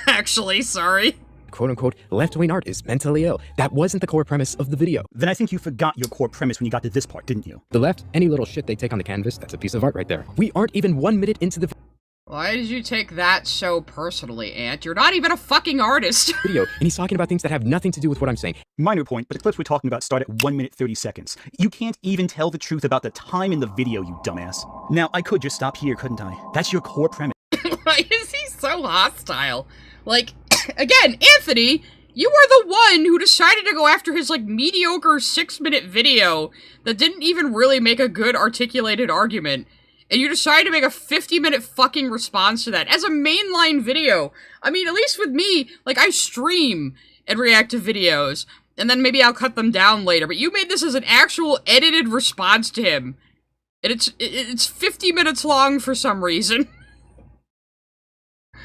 Actually, sorry. Quote-unquote, left-wing art is mentally ill. That wasn't the core premise of the video. Then I think you forgot your core premise when you got to this part, didn't you? The left, any little shit they take on the canvas, that's a piece of art right there. We aren't even 1 minute into the Why did you take that so personally, Ant? You're not even a fucking artist. Video, and he's talking about things that have nothing to do with what I'm saying. Minor point, but the clips we're talking about start at 1 minute 30 seconds. You can't even tell the truth about the time in the video, you dumbass. Now, I could just stop here, couldn't I? That's your core premise. Why is he so hostile? Again, Anthony... You were the one who decided to go after his, mediocre 6-minute video that didn't even really make a good articulated argument. And you decided to make a 50-minute fucking response to that as a mainline video. I mean, at least with me, I stream and react to videos, and then maybe I'll cut them down later, but you made this as an actual edited response to him. And it's 50 minutes long for some reason.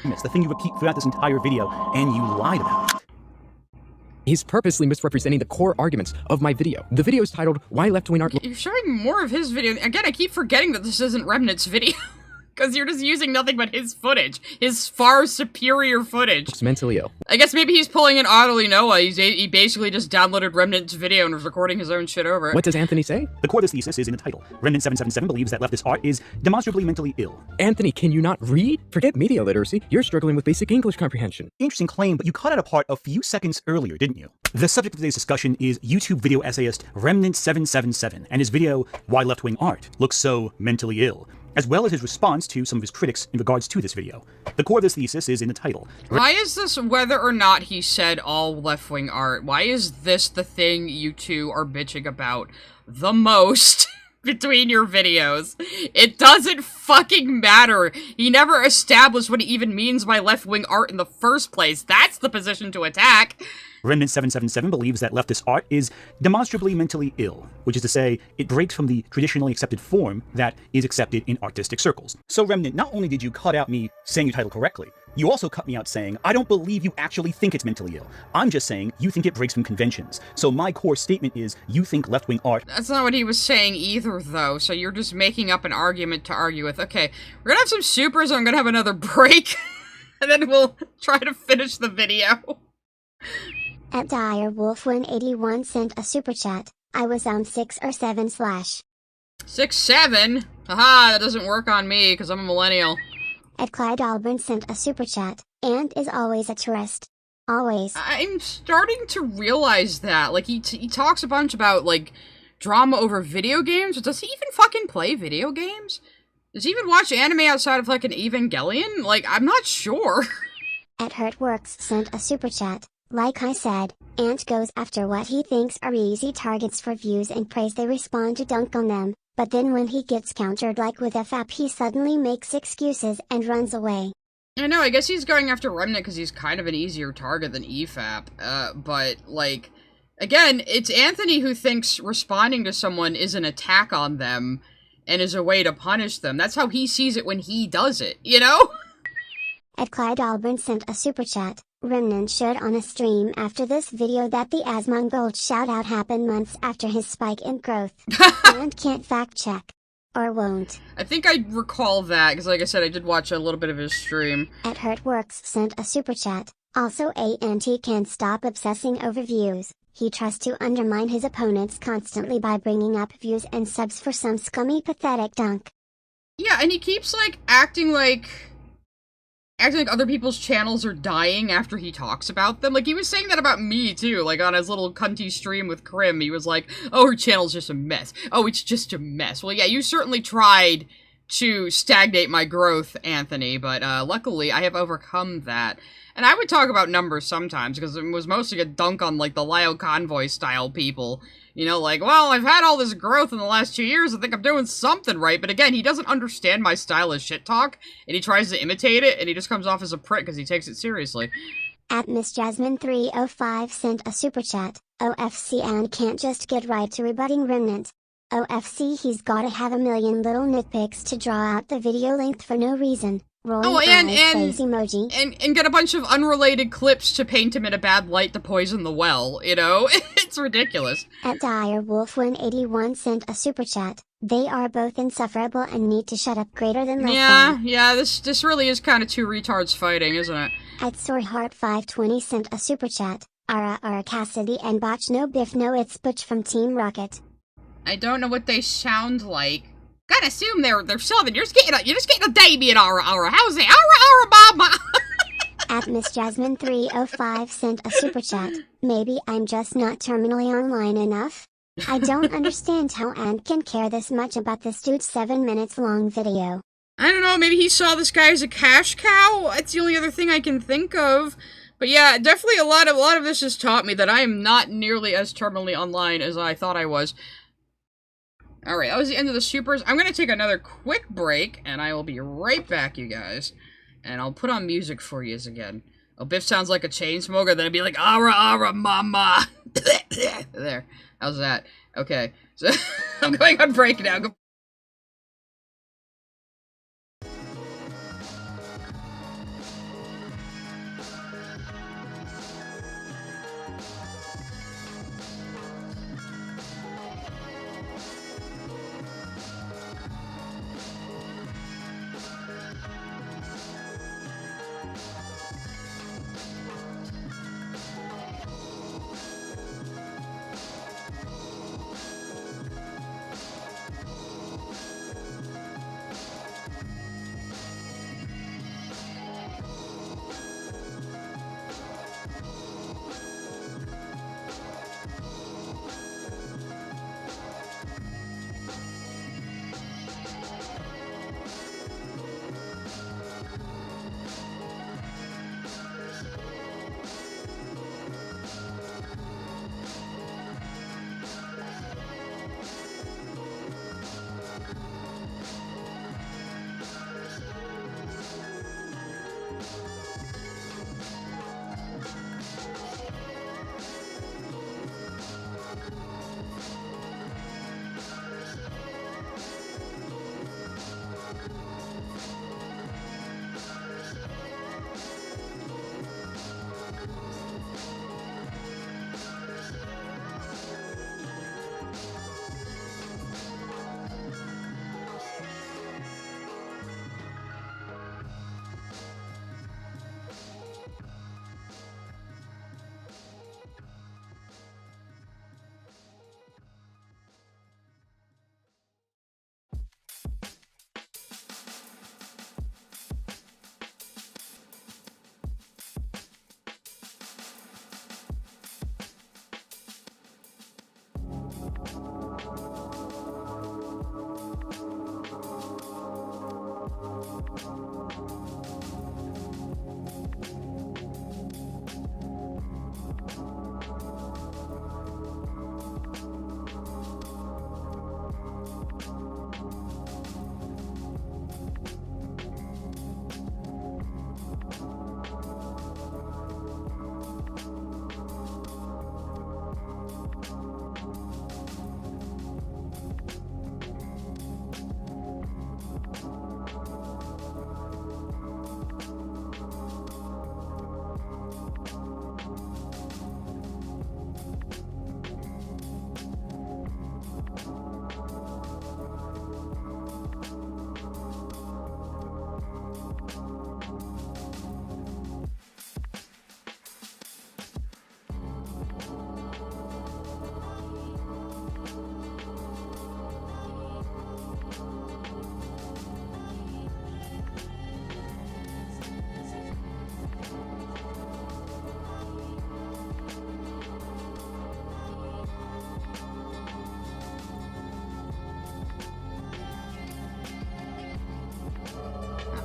It's the thing you repeat throughout this entire video, and you lied about it. He's purposely misrepresenting the core arguments of my video. The video is titled, Why Left-Wing Art... You're showing more of his video. Again, I keep forgetting that this isn't Remnant's video. Because you're just using nothing but his footage. His far superior footage. Looks mentally ill. I guess maybe he's pulling an Otterly Noah. He basically just downloaded Remnant's video and was recording his own shit over it. What does Anthony say? The core of this thesis is in the title. Remnant777 believes that leftist art is demonstrably mentally ill. Anthony, can you not read? Forget media literacy. You're struggling with basic English comprehension. Interesting claim, but you cut out a part a few seconds earlier, didn't you? The subject of today's discussion is YouTube video essayist Remnant777 and his video, Why Left-Wing Art Looks So Mentally Ill, as well as his response to some of his critics in regards to this video. The core of this thesis is in the title. Why is this whether or not he said all left-wing art? Why is this the thing you two are bitching about the most between your videos? It doesn't fucking matter. He never established what he even means by left-wing art in the first place. That's the position to attack. Remnant777 believes that leftist art is demonstrably mentally ill, which is to say, it breaks from the traditionally accepted form that is accepted in artistic circles. So Remnant, not only did you cut out me saying your title correctly, you also cut me out saying, I don't believe you actually think it's mentally ill. I'm just saying you think it breaks from conventions. So my core statement is, you think left-wing art... That's not what he was saying either, though, so you're just making up an argument to argue with. Okay, we're gonna have some supers, and I'm gonna have another break, and then we'll try to finish the video. At Direwolf181 sent a super chat. I was on 6 or 7 slash. 6, 7? Haha, that doesn't work on me, because I'm a millennial. At Clyde Albrin sent a super chat, and is always a tourist. Always. I'm starting to realize that. He talks a bunch about, drama over video games, but does he even fucking play video games? Does he even watch anime outside of, an Evangelion? I'm not sure. At Hurtworks sent a super chat. Like I said, Ant goes after what he thinks are easy targets for views and praise. They respond to dunk on them, but then when he gets countered with FAP he suddenly makes excuses and runs away. I know, I guess he's going after Remnant because he's kind of an easier target than EFAP, but, again, it's Anthony who thinks responding to someone is an attack on them and is a way to punish them. That's how he sees it when he does it, you know? At Clyde Albrin sent a super chat. Remnant showed on a stream after this video that the Asmongold shoutout happened months after his spike in growth. And can't fact check. or won't. I think I recall that, because like I said, I did watch a little bit of his stream. At Hurtworks sent a super chat. Also A&T can't stop obsessing over views. He tries to undermine his opponents constantly by bringing up views and subs for some scummy pathetic dunk. Yeah, and he keeps, like, acting like other people's channels are dying after he talks about them. Like, he was saying that about me, too. Like, on his little cunty stream with Krim, he was like, oh, her channel's just a mess. Oh, it's just a mess. Well, yeah, you certainly tried to stagnate my growth, Anthony, but, luckily, I have overcome that. And I would talk about numbers sometimes, because it was mostly a dunk on, like, the Lyle Convoy-style people. You know, like, well, I've had all this growth in the last 2 years, I think I'm doing something right. But again, he doesn't understand my style of shit talk, and he tries to imitate it, and he just comes off as a prick because he takes it seriously. At Miss Jasmine305 sent a super chat. OFC and can't just get right to rebutting Remnant. OFC, he's gotta have a million little nitpicks to draw out the video length for no reason. Rolling eyes face emoji. And get a bunch of unrelated clips to paint him in a bad light to poison the well, you know? It's ridiculous. At Direwolf181 sent a super chat. They are both insufferable and need to shut up greater than life. Yeah, this really is kind of two retards fighting, isn't it? At Soreheart520 sent a super chat. Ara Cassidy and Botch no biff no it's Butch from Team Rocket. I don't know what they sound like. Gotta assume they're Southern. You're just getting a Damien Ara. How's it? Ara mama. At Miss Jasmine305 sent a super chat. Maybe I'm just not terminally online enough. I don't understand how Ant can care this much about this dude's 7 minutes long video. I don't know, maybe he saw this guy as a cash cow? That's the only other thing I can think of. But yeah, definitely a lot of this has taught me that I am not nearly as terminally online as I thought I was. Alright, that was the end of the supers. I'm gonna take another quick break, and I will be right back, you guys. And I'll put on music for yous again. Oh, Biff sounds like a chain smoker, then it'd be like, Ara, mama. There. How's that? Okay. So, I'm going on break now.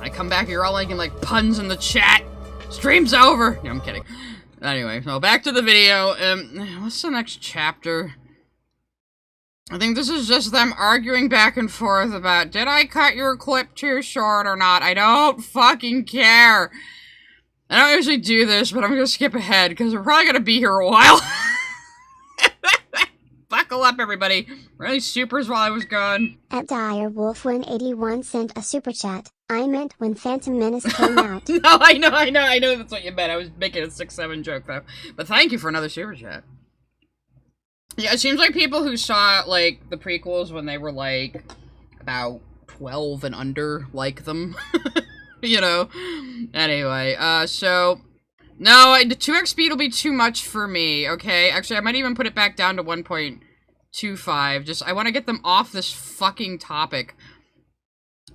I come back, you're all making like puns in the chat. Stream's over. No, I'm kidding. Anyway, so back to the video. What's the next chapter? I think this is just them arguing back and forth about, did I cut your clip too short or not? I don't fucking care. I don't usually do this, but I'm gonna skip ahead, because we're probably gonna be here a while. Buckle up, everybody. Really supers while I was gone. At DireWolf181 sent a super chat. I meant when Phantom Menace came out. No, I know that's what you meant. I was making a 6-7 joke, though. But thank you for another super chat. Yeah, it seems like people who saw, like, the prequels when they were, like, about 12 and under like them. You know? Anyway, so... No, the 2x speed will be too much for me, okay? Actually, I might even put it back down to 1.25. Just, I want to get them off this fucking topic.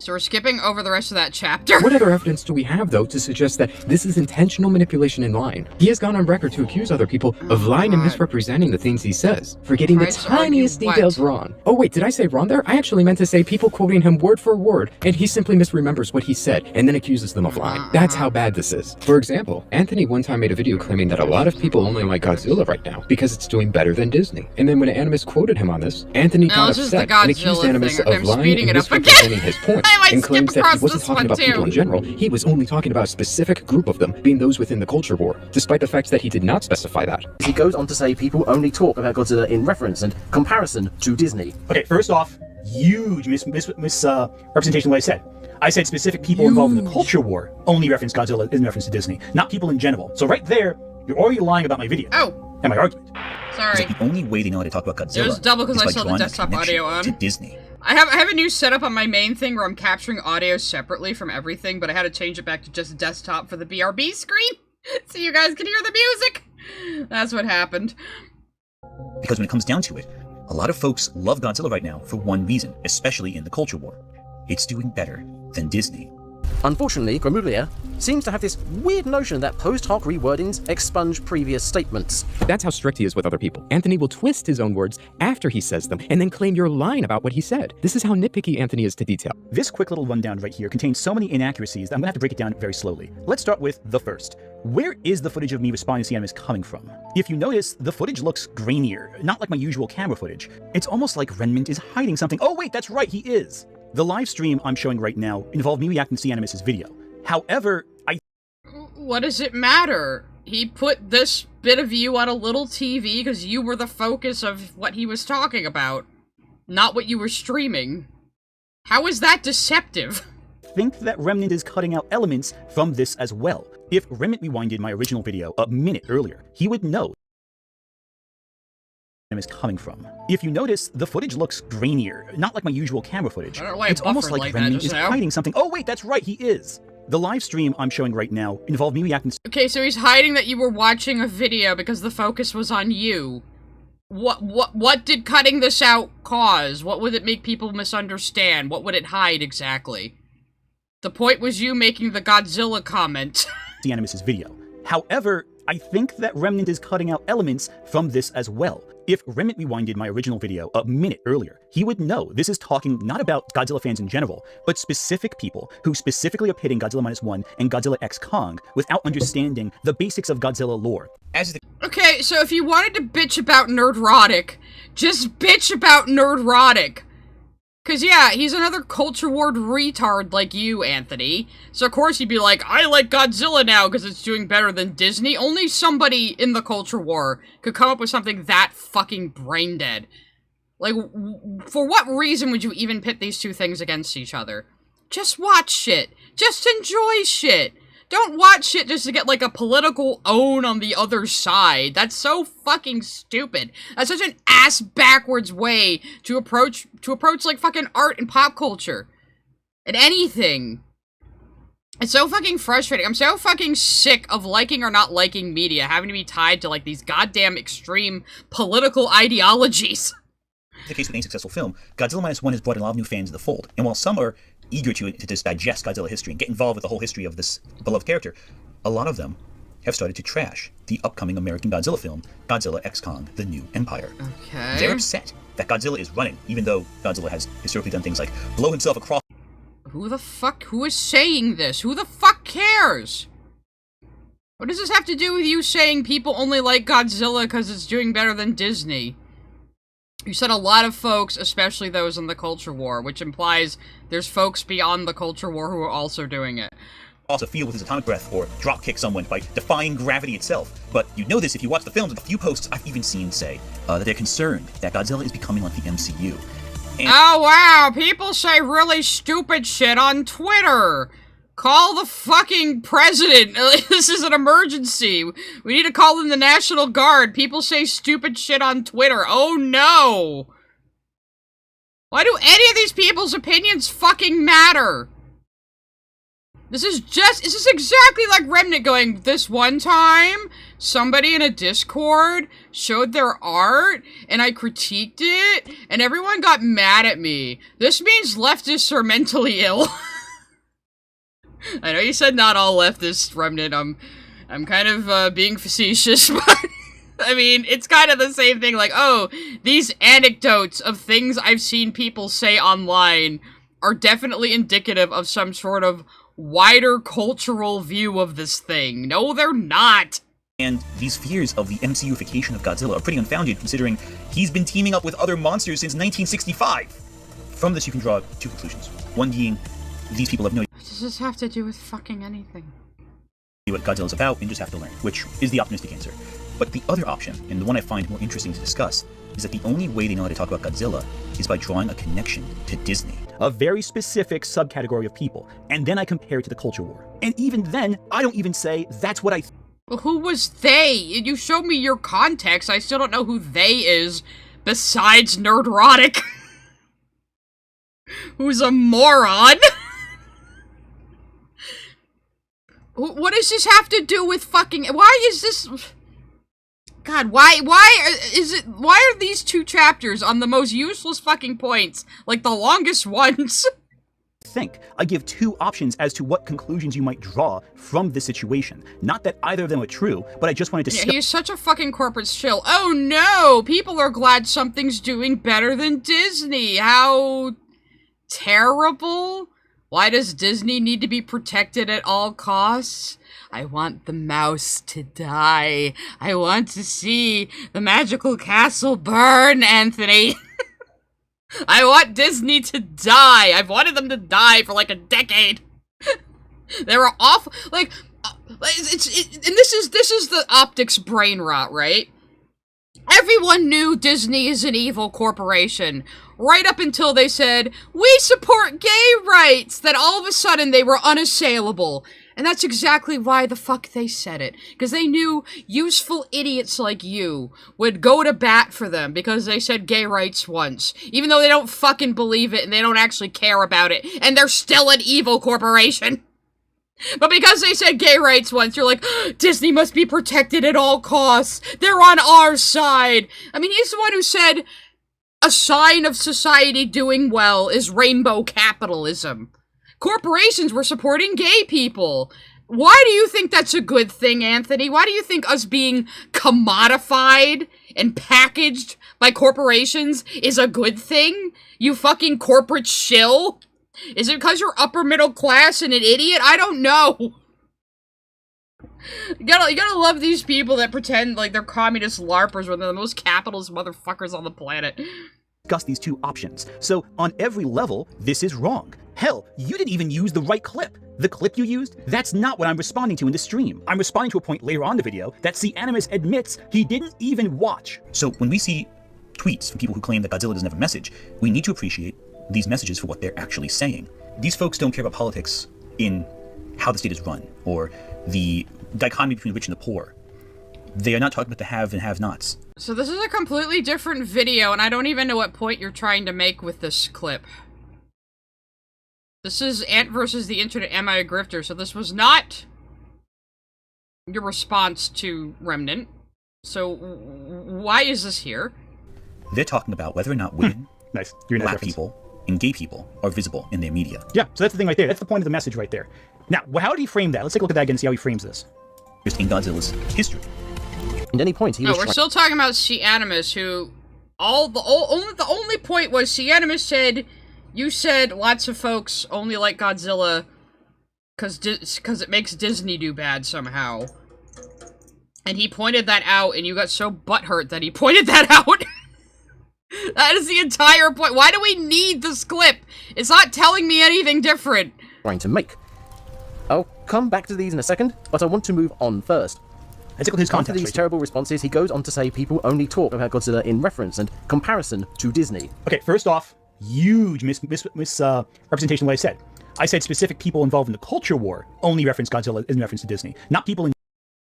So we're skipping over the rest of that chapter. What other evidence do we have, though, to suggest that this is intentional manipulation in line? He has gone on record to accuse other people of lying and misrepresenting the things he says, forgetting the tiniest details wrong. Oh wait, did I say wrong there? I actually meant to say people quoting him word for word, and he simply misremembers what he said, and then accuses them of lying. That's how bad this is. For example, Anthony one time made a video claiming that a lot of people only like Godzilla right now, because it's doing better than Disney. And then when Animus quoted him on this, Anthony got upset and accused Animus of lying and misrepresenting his point. And claims that he wasn't talking about people in general, he was only talking about a specific group of them, being those within the culture war, despite the fact that he did not specify that. He goes on to say people only talk about Godzilla in reference and comparison to Disney. Okay, first off, huge misrepresentation of what I said. I said specific people involved in the culture war only reference Godzilla in reference to Disney, not people in general. So right there, you're already lying about my video. Oh. And my argument. Sorry. The only way they know how to talk about Godzilla it was double because I is saw by the drawing a desktop connection audio on. to Disney. I have a new setup on my main thing where I'm capturing audio separately from everything, but I had to change it back to just desktop for the BRB screen, so you guys can hear the music. That's what happened. Because when it comes down to it, a lot of folks love Godzilla right now for one reason, especially in the culture war. It's doing better than Disney. Unfortunately, Gramuglia seems to have this weird notion that post hoc rewordings expunge previous statements. That's how strict he is with other people. Anthony will twist his own words after he says them, and then claim you're lying about what he said. This is how nitpicky Anthony is to detail. This quick little rundown right here contains so many inaccuracies that I'm gonna have to break it down very slowly. Let's start with the first. Where is the footage of me responding to Animus coming from? If you notice, the footage looks grainier, not like my usual camera footage. It's almost like Remnant is hiding something. Oh wait, that's right, he is. The live stream I'm showing right now involved me reacting to Animus's video. However, What does it matter? He put this bit of you on a little TV because you were the focus of what he was talking about, not what you were streaming. How is that deceptive? think that Remnant is cutting out elements from this as well. If Remnant rewinded my original video a minute earlier, he would know is coming from. If you notice, the footage looks grainier, not like my usual camera footage. It's almost like Remnant is hiding something. Oh wait, that's right, he is! The live stream I'm showing right now involved me reacting to— Okay, so he's hiding that you were watching a video because the focus was on you. What did cutting this out cause? What would it make people misunderstand? What would it hide exactly? The point was you making the Godzilla comment. The Animus's video. However, I think that Remnant is cutting out elements from this as well. If Remnant rewinded my original video a minute earlier, he would know this is talking not about Godzilla fans in general, but specific people who specifically are pitting Godzilla -1 and Godzilla X Kong without understanding the basics of Godzilla lore. Okay, so if you wanted to bitch about Nerdrotic, just bitch about Nerdrotic. Cause yeah, he's another culture war retard like you, Anthony. So of course he'd be like, I like Godzilla now because it's doing better than Disney. Only somebody in the culture war could come up with something that fucking brain dead. Like, for what reason would you even pit these two things against each other? Just watch shit. Just enjoy shit. Don't watch shit just to get, like, a political own on the other side. That's so fucking stupid. That's such an ass-backwards way to approach, like, fucking art and pop culture. And anything. It's so fucking frustrating. I'm so fucking sick of liking or not liking media having to be tied to, like, these goddamn extreme political ideologies. In the case of any successful film, Godzilla -1 has brought a lot of new fans to the fold. And while some are eager to just digest Godzilla history and get involved with the whole history of this beloved character, a lot of them have started to trash the upcoming American Godzilla film, Godzilla X Kong: The New Empire. Okay. They're upset that Godzilla is running, even though Godzilla has historically done things like blow himself across. Who is saying this? Who the fuck cares? What does this have to do with you saying people only like Godzilla because it's doing better than Disney? You said a lot of folks, especially those in the culture war, which implies there's folks beyond the culture war who are also doing it. Also feel with his atomic breath or drop kick someone by defying gravity itself. But you know this if you watch the films. A few posts I've even seen say that they're concerned that Godzilla is becoming like the MCU. And oh wow, people say really stupid shit on Twitter. Call the fucking president. This is an emergency. We need to call in the National Guard. People say stupid shit on Twitter. Oh no. Why do any of these people's opinions fucking matter? This is exactly like Remnant going, this one time, somebody in a Discord showed their art, and I critiqued it, and everyone got mad at me. This means leftists are mentally ill. I know you said not all leftists, Remnant. I'm kind of being facetious, but I mean, it's kind of the same thing. Like, oh, these anecdotes of things I've seen people say online are definitely indicative of some sort of wider cultural view of this thing. No, they're not. And these fears of the MCUification of Godzilla are pretty unfounded, considering he's been teaming up with other monsters since 1965. From this, you can draw two conclusions. One being, these people have no idea What does this have to do with fucking anything? what Godzilla's about and just have to learn, which is the optimistic answer. But the other option, and the one I find more interesting to discuss, is that the only way they know how to talk about Godzilla is by drawing a connection to Disney. A very specific subcategory of people, and then I compare it to the culture war. And even then, I don't even say that's what I Well, who was they? You showed me your context. I still don't know who they is, besides Nerdrotic. Who's a moron? What does this have to do with fucking... Why is this... God, why are these two chapters on the most useless fucking points, like the longest ones? think. I give two options as to what conclusions you might draw from this situation. Not that either of them are true, but I just wanted to... Yeah, he's such a fucking corporate shill. Oh no! People are glad something's doing better than Disney! How... terrible? Why does Disney need to be protected at all costs? I want the mouse to die. I want to see the magical castle burn, Anthony. I want Disney to die. I've wanted them to die for like a decade. They were awful. Like, and this is the optics brain rot, right? Everyone knew Disney is an evil corporation, right up until they said, we support gay rights, that all of a sudden they were unassailable. And that's exactly why the fuck they said it. Because they knew useful idiots like you would go to bat for them because they said gay rights once. Even though they don't fucking believe it and they don't actually care about it. And they're still an evil corporation. But because they said gay rights once, you're like, Disney must be protected at all costs. They're on our side. I mean, he's the one who said, a sign of society doing well is rainbow capitalism. Corporations were supporting gay people. Why do you think that's a good thing, Anthony? Why do you think us being commodified and packaged by corporations is a good thing? You fucking corporate shill? Is it because you're upper middle class and an idiot? I don't know. You gotta love these people that pretend like they're communist LARPers when they're the most capitalist motherfuckers on the planet. Discuss these two options. So on every level, this is wrong. Hell, you didn't even use the right clip. The clip you used, that's not what I'm responding to in the stream. I'm responding to a point later on in the video that C. Animus admits he didn't even watch. So when we see tweets from people who claim that Godzilla doesn't have a message, we need to appreciate these messages for what they're actually saying. These folks don't care about politics in how the state is run, or the dichotomy between the rich and the poor. They are not talking about the have and have-nots. So this is a completely different video, and I don't even know what point you're trying to make with this clip. This is Ant versus the Internet, Am I a Grifter? So this was not your response to Remnant. So why is this here? They're talking about whether or not women, nice. black people, and gay people are visible in their media. Yeah, so that's the thing right there. That's the point of the message right there. Now, how did he frame that? Let's take a look at that again and see how he frames this. Just in Godzilla's history. At any point, he was we're still talking about C. Animus, who the only point was C. Animus said, You said lots of folks only like Godzilla because it makes Disney do bad somehow. And he pointed that out, and you got so butthurt that he pointed that out. That is the entire point. Why do we need this clip? It's not telling me anything different. Trying to make. I'll come back to these in a second, but I want to move on first. After these terrible responses, he goes on to say people only talk about Godzilla in reference and comparison to Disney. Okay, first off, huge misrepresentation of what I said. I said specific people involved in the culture war only reference Godzilla in reference to Disney, not people in...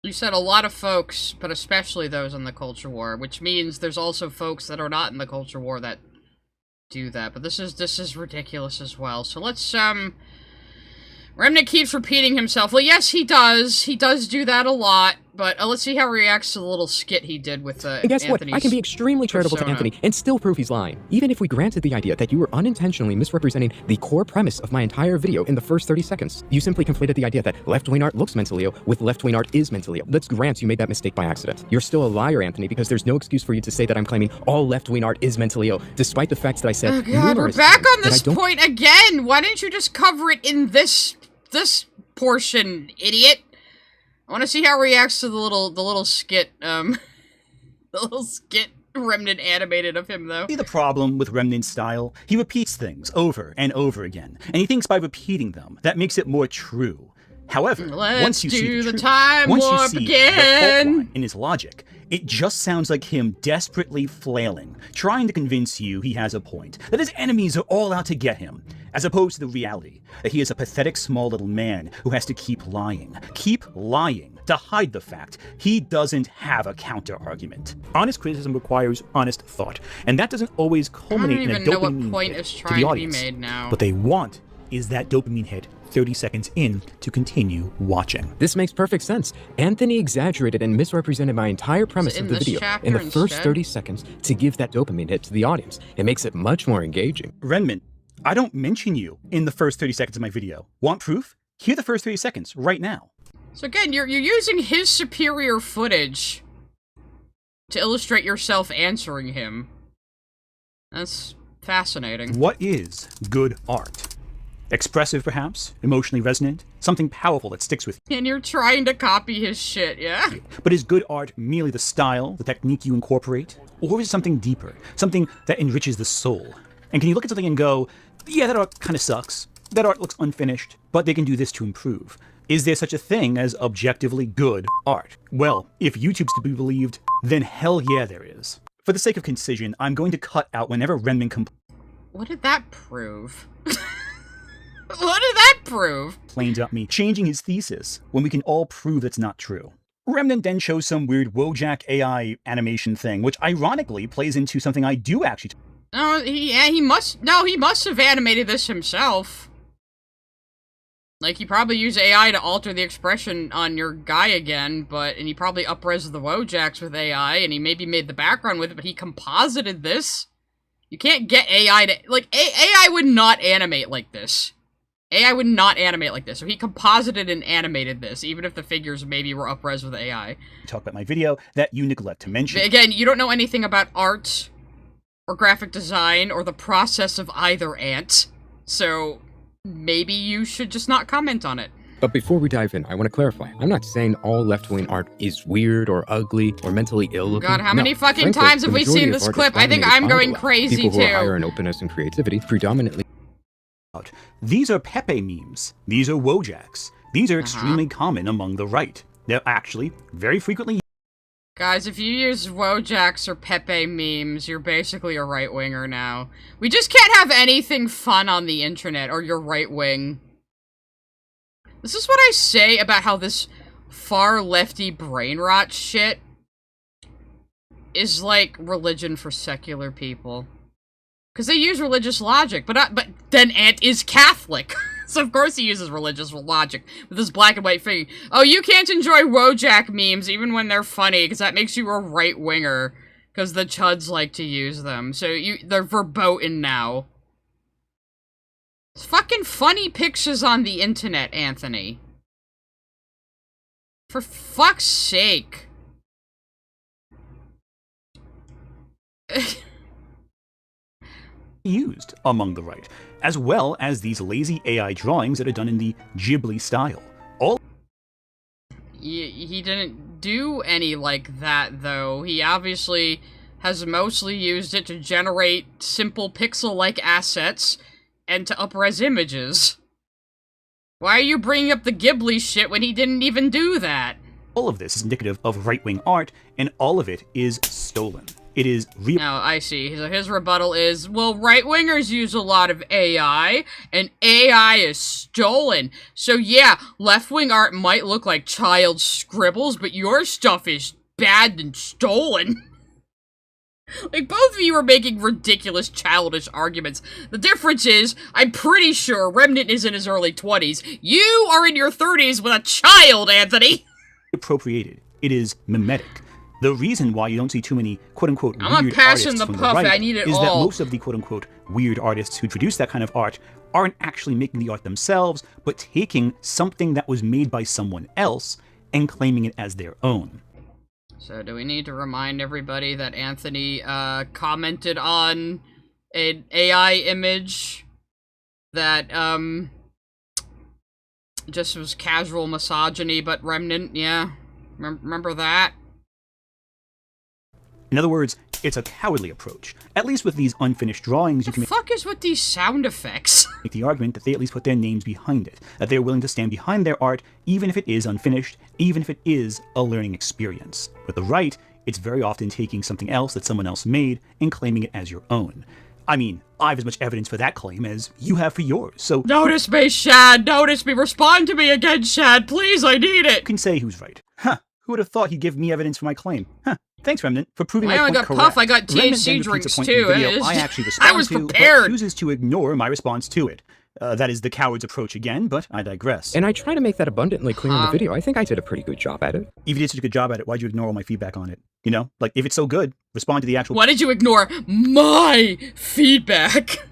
You said a lot of folks, but especially those in the culture war, which means there's also folks that are not in the culture war that do that. But this is ridiculous as well. So let's, Remnant keeps repeating himself. Well, yes, he does. He does do that a lot. But let's see how he reacts to the little skit he did with And guess what? I can be extremely charitable to Anthony and still prove he's lying. Even if we granted the idea that you were unintentionally misrepresenting the core premise of my entire video in the first 30 seconds. You simply conflated the idea that left-wing art looks mentally ill with left-wing art is mentally ill. Let's grant you made that mistake by accident. You're still a liar, Anthony, because there's no excuse for you to say that I'm claiming all left-wing art is mentally ill, despite the facts that I said. Oh god, we're back on this point again! Why didn't you just cover it in this portion, idiot? I want to see how he reacts to the little skit, the little skit Remnant animated of him, though. See the problem with Remnant's style? He repeats things over and over again, and he thinks by repeating them, that makes it more true. However, once you see the time warp again in his logic, it just sounds like him desperately flailing, trying to convince you he has a point, that his enemies are all out to get him, as opposed to the reality that he is a pathetic small little man who has to keep lying to hide the fact he doesn't have a counter-argument. Honest criticism requires honest thought, and that doesn't always culminate in a dopamine hit to the audience. What they want is that dopamine hit 30 seconds in to continue watching. This makes perfect sense. Anthony exaggerated and misrepresented my entire premise of the video in the first 30 seconds to give that dopamine hit to the audience. It makes it much more engaging. Remnant, I don't mention you in the first 30 seconds of my video. Want proof? Hear the first 30 seconds right now. So again, you're using his superior footage to illustrate yourself answering him. That's fascinating. What is good art? Expressive, perhaps? Emotionally resonant? Something powerful that sticks with you. And you're trying to copy his shit, yeah? But is good art merely the style, the technique you incorporate? Or is it something deeper? Something that enriches the soul? And can you look at something and go, yeah, that art kind of sucks. That art looks unfinished, but they can do this to improve. Is there such a thing as objectively good art? Well, if YouTube's to be believed, then hell yeah there is. For the sake of concision, I'm going to cut out whenever Remnant What did that prove? What did that prove? complains about me changing his thesis when we can all prove that's not true. Remnant then shows some weird Wojak AI animation thing, which ironically plays into something I do actually. No, he must have animated this himself. Like, he probably used AI to alter the expression on your guy again, and he probably up-res the Wojaks with AI, and he maybe made the background with it, but he composited this. You can't get AI to, like, AI would not animate like this. AI would not animate like this, so he composited and animated this, even if the figures maybe were up-res with AI. Talk about my video that you neglect to mention. Again, you don't know anything about art, or graphic design, or the process of either ant, so maybe you should just not comment on it. But before we dive in, I want to clarify. I'm not saying all left-wing art is weird or ugly or mentally ill-looking. God, how many fucking times have we seen this clip? I think I'm going crazy, too. People who are higher in openness and creativity predominantly. These are Pepe memes. These are Wojaks. These are extremely common among the right. They're actually very frequently. Guys, if you use Wojaks or Pepe memes, you're basically a right-winger now. We just can't have anything fun on the internet, or you're right-wing. This is what I say about how this far-lefty brain rot shit is like religion for secular people. Because they use religious logic, but then Ant is Catholic. So of course he uses religious logic with this black and white thing. Oh, you can't enjoy Wojak memes even when they're funny, because that makes you a right-winger. Because the chuds like to use them. So they're verboten now. It's fucking funny pictures on the internet, Anthony. For fuck's sake. used among the right, as well as these lazy AI drawings that are done in the Ghibli style. All He didn't do any like that, though. He obviously has mostly used it to generate simple pixel-like assets and to up-res images. Why are you bringing up the Ghibli shit when he didn't even do that? All of this is indicative of right-wing art, and all of it is stolen. It is real. Oh, I see. So his rebuttal is, well, right-wingers use a lot of AI, and AI is stolen. So yeah, left-wing art might look like child scribbles, but your stuff is bad and stolen. Like, both of you are making ridiculous, childish arguments. The difference is, I'm pretty sure Remnant is in his early 20s. You are in your 30s with a child, Anthony! Appropriated. It is mimetic. The reason why you don't see too many quote-unquote weird I'm not passing artists the from puff, the right I need it is all. that most of the quote-unquote weird artists who produce that kind of art aren't actually making the art themselves, but taking something that was made by someone else and claiming it as their own. So do we need to remind everybody that Anthony commented on an AI image that just was casual misogyny, but Remnant, yeah. Remember that? In other words, it's a cowardly approach. At least with these unfinished drawings, you can What the fuck is with these sound effects? make the argument that they at least put their names behind it, that they're willing to stand behind their art, even if it is unfinished, even if it is a learning experience. With the right, it's very often taking something else that someone else made and claiming it as your own. I mean, I have as much evidence for that claim as you have for yours, so... Notice me, Shad! Notice me! Respond to me again, Shad! Please, I need it! You can say who's right. Huh, who would have thought he'd give me evidence for my claim? Huh. Thanks, Remnant, for proving I my only point got correct. Puff, I got Remnant THC then repeats drinks a point in the too. video It is- I actually respond I was to, prepared. but chooses to ignore my response to it. That is the coward's approach again, but I digress. And I try to make that abundantly clear in the video. I think I did a pretty good job at it. If you did such a good job at it, why'd you ignore all my feedback on it? You know? Like, if it's so good, respond to the actual... Why did you ignore my feedback?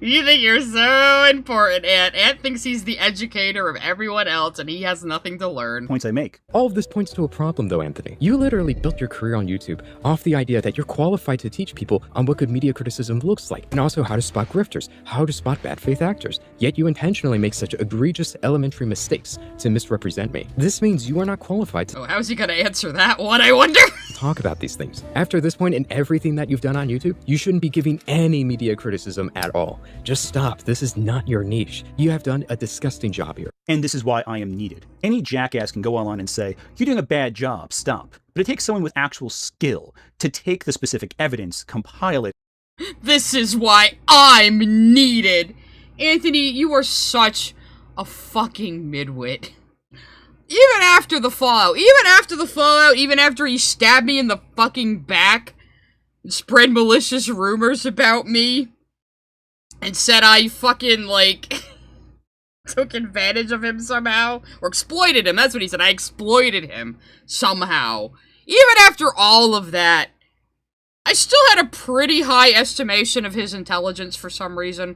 You think you're so important, Ant. Ant thinks he's the educator of everyone else, and he has nothing to learn. Points I make. All of this points to a problem, though, Anthony. You literally built your career on YouTube off the idea that you're qualified to teach people on what good media criticism looks like, and also how to spot grifters, how to spot bad faith actors. Yet you intentionally make such egregious elementary mistakes to misrepresent me. This means you are not qualified to How's he gonna answer that one, I wonder? talk about these things. After this point in everything that you've done on YouTube, you shouldn't be giving any media criticism at all. Just stop. This is not your niche. You have done a disgusting job here. And this is why I am needed. Any jackass can go online and say, you're doing a bad job, stop. But it takes someone with actual skill to take the specific evidence, compile it. This is why I'm needed. Anthony, you are such a fucking midwit. Even after the fallout, even after he stabbed me in the fucking back, and spread malicious rumors about me, and said I fucking, like, took advantage of him somehow, or exploited him, that's what he said, I exploited him somehow. Even after all of that, I still had a pretty high estimation of his intelligence for some reason.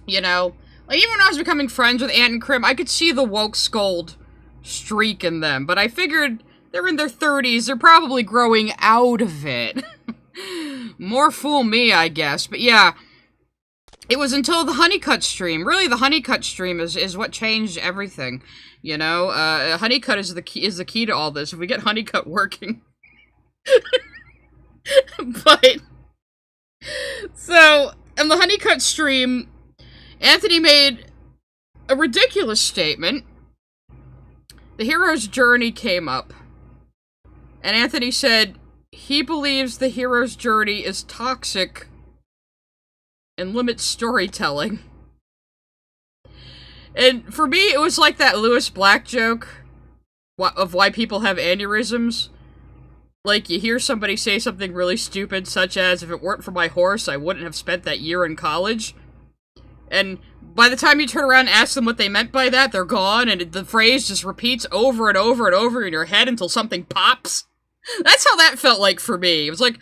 You know? Like, even when I was becoming friends with Ant and Crim, I could see the woke scold streak in them, but I figured they're in their 30s, they're probably growing out of it. More fool me, I guess, but yeah. It was until the Honeycutt stream. Really, the Honeycutt stream is what changed everything. You know, Honeycutt is the key to all this. If we get Honeycutt working. But so in the Honeycutt stream, Anthony made a ridiculous statement. The hero's journey came up. And Anthony said he believes the hero's journey is toxic and limits storytelling. And for me, it was like that Lewis Black joke of why people have aneurysms. Like, you hear somebody say something really stupid, such as, if it weren't for my horse, I wouldn't have spent that year in college. And by the time you turn around and ask them what they meant by that, they're gone, and the phrase just repeats over and over and over in your head until something pops. That's how that felt like for me. It was like,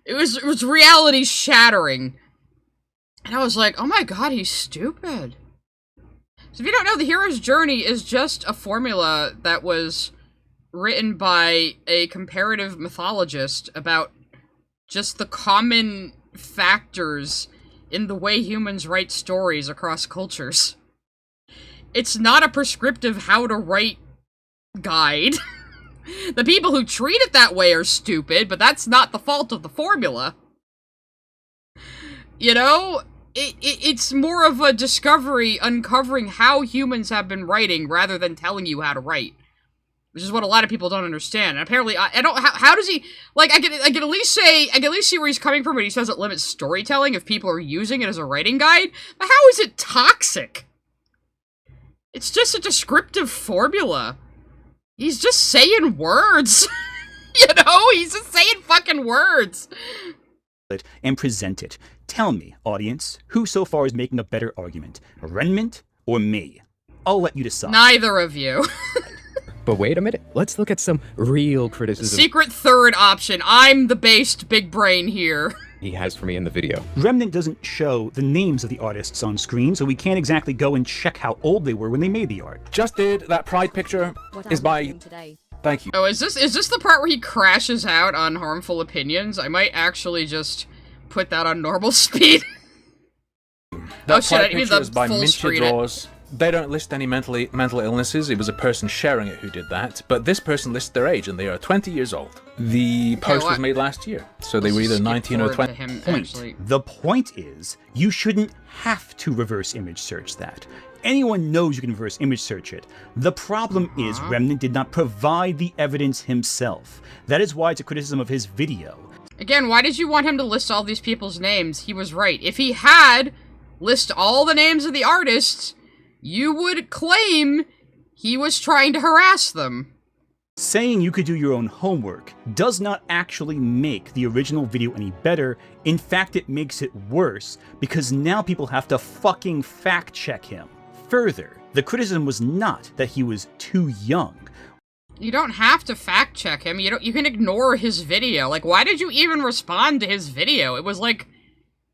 it was reality shattering. And I was like, oh my god, he's stupid. So if you don't know, the hero's journey is just a formula that was written by a comparative mythologist about just the common factors in the way humans write stories across cultures. It's not a prescriptive how to write guide. The people who treat it that way are stupid, but that's not the fault of the formula. You know, it's more of a discovery, uncovering how humans have been writing rather than telling you how to write. Which is what a lot of people don't understand. And apparently, I don't, how does he, like, I can at least see where he's coming from when he says it limits storytelling if people are using it as a writing guide. But how is it toxic? It's just a descriptive formula. He's just saying words. You know, he's just saying fucking words. And present it. Tell me, audience, who so far is making a better argument? Remnant or me? I'll let you decide. Neither of you. But wait a minute, let's look at some real criticism Secret third option. I'm the based big brain here. he has for me in the video. Remnant doesn't show the names of the artists on screen, so we can't exactly go and check how old they were when they made the art. Just did that pride picture is by... Thank you. Oh, is this the part where he crashes out on harmful opinions? I might actually just put that on normal speed. That oh shit, I mean picture the is by full Mincha screen Draws. They don't list any mental illnesses. It was a person sharing it who did that. But this person lists their age, and they are 20 years old. The post was made last year, so they were either 19 or 20. The point is, you shouldn't have to reverse image search that. Anyone knows you can reverse image search it. The problem is Remnant did not provide the evidence himself. That is why it's a criticism of his video. Again, why did you want him to list all these people's names? He was right. If he had list all the names of the artists, you would claim he was trying to harass them. Saying you could do your own homework does not actually make the original video any better. In fact, it makes it worse, because now people have to fucking fact-check him. Further, the criticism was not that he was too young. You don't have to fact-check him. You can ignore his video. Like, why did you even respond to his video? It was like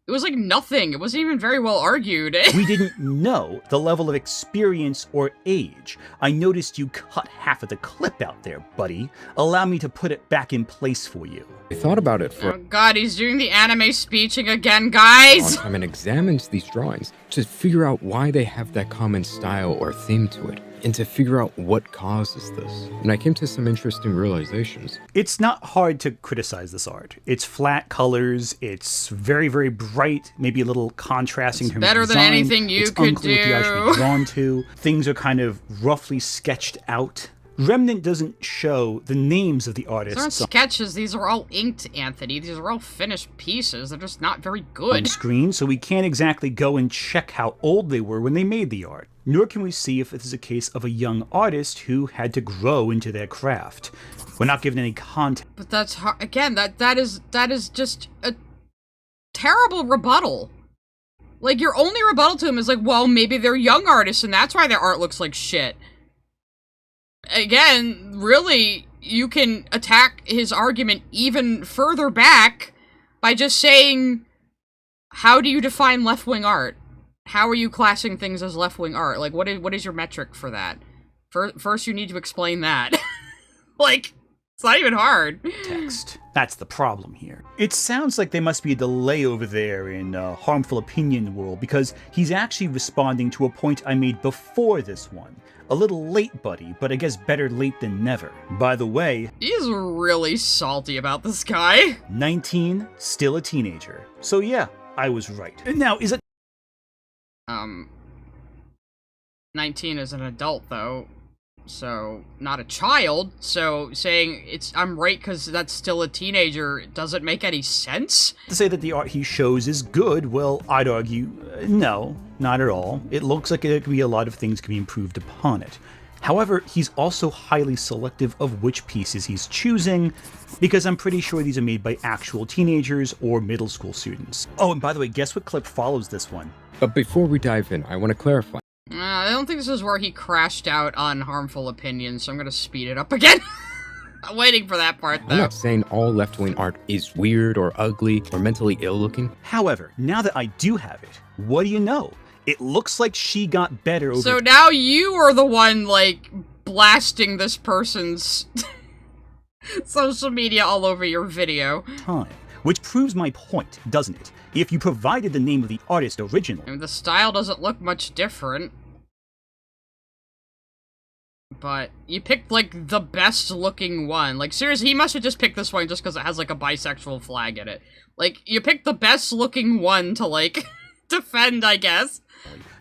nothing. It wasn't even very well argued. We didn't know the level of experience or age. I noticed you cut half of the clip out there, buddy. Allow me to put it back in place for you. I thought about it for Oh god, he's doing the anime speeching again, guys! a long time and examines these drawings to figure out why they have that common style or theme to it, and to figure out what causes this. And I came to some interesting realizations. It's not hard to criticize this art. It's flat colors, it's very, very bright, maybe a little contrasting in terms of better than design. anything you it's could unclear what the art should be drawn to. Things are kind of roughly sketched out. Remnant doesn't show the names of the artists. These aren't sketches, these are all inked, Anthony. These are all finished pieces. They're just not very good. On screen, so we can't exactly go and check how old they were when they made the art. Nor can we see if this is a case of a young artist who had to grow into their craft. We're not given any context. But that's hard. Again, that is just a terrible rebuttal. Like, your only rebuttal to him is like, well, maybe they're young artists and that's why their art looks like shit. Again, really, you can attack his argument even further back by just saying, how do you define left-wing art? How are you classing things as left-wing art? Like, what is your metric for that? First, you need to explain that. Like, it's not even hard. Text. That's the problem here. It sounds like there must be a delay over there in Harmful Opinion world, because he's actually responding to a point I made before this one. A little late, buddy, but I guess better late than never. By the way, he's really salty about this guy. 19, still a teenager. So yeah, I was right. Now, is it... 19 is an adult, though, so not a child, so saying I'm right because that's still a teenager doesn't make any sense? To say that the art he shows is good, well, I'd argue, no, not at all. It looks like there could be a lot of things can be improved upon it. However, he's also highly selective of which pieces he's choosing, because I'm pretty sure these are made by actual teenagers or middle school students. Oh, and by the way, guess what clip follows this one? But before we dive in, I want to clarify. I don't think this is where he crashed out on Harmful Opinions, so I'm gonna speed it up again. I'm waiting for that part, though. I'm not saying all left-wing art is weird or ugly or mentally ill-looking. However, now that I do have it, what do you know? It looks like she got better over... So now you are the one, like, blasting this person's social media all over your video. Time. Which proves my point, doesn't it? If you provided the name of the artist originally... I mean, the style doesn't look much different. But you picked, like, the best-looking one. Like, seriously, he must have just picked this one just because it has, like, a bisexual flag in it. Like, you picked the best-looking one to, like, defend, I guess.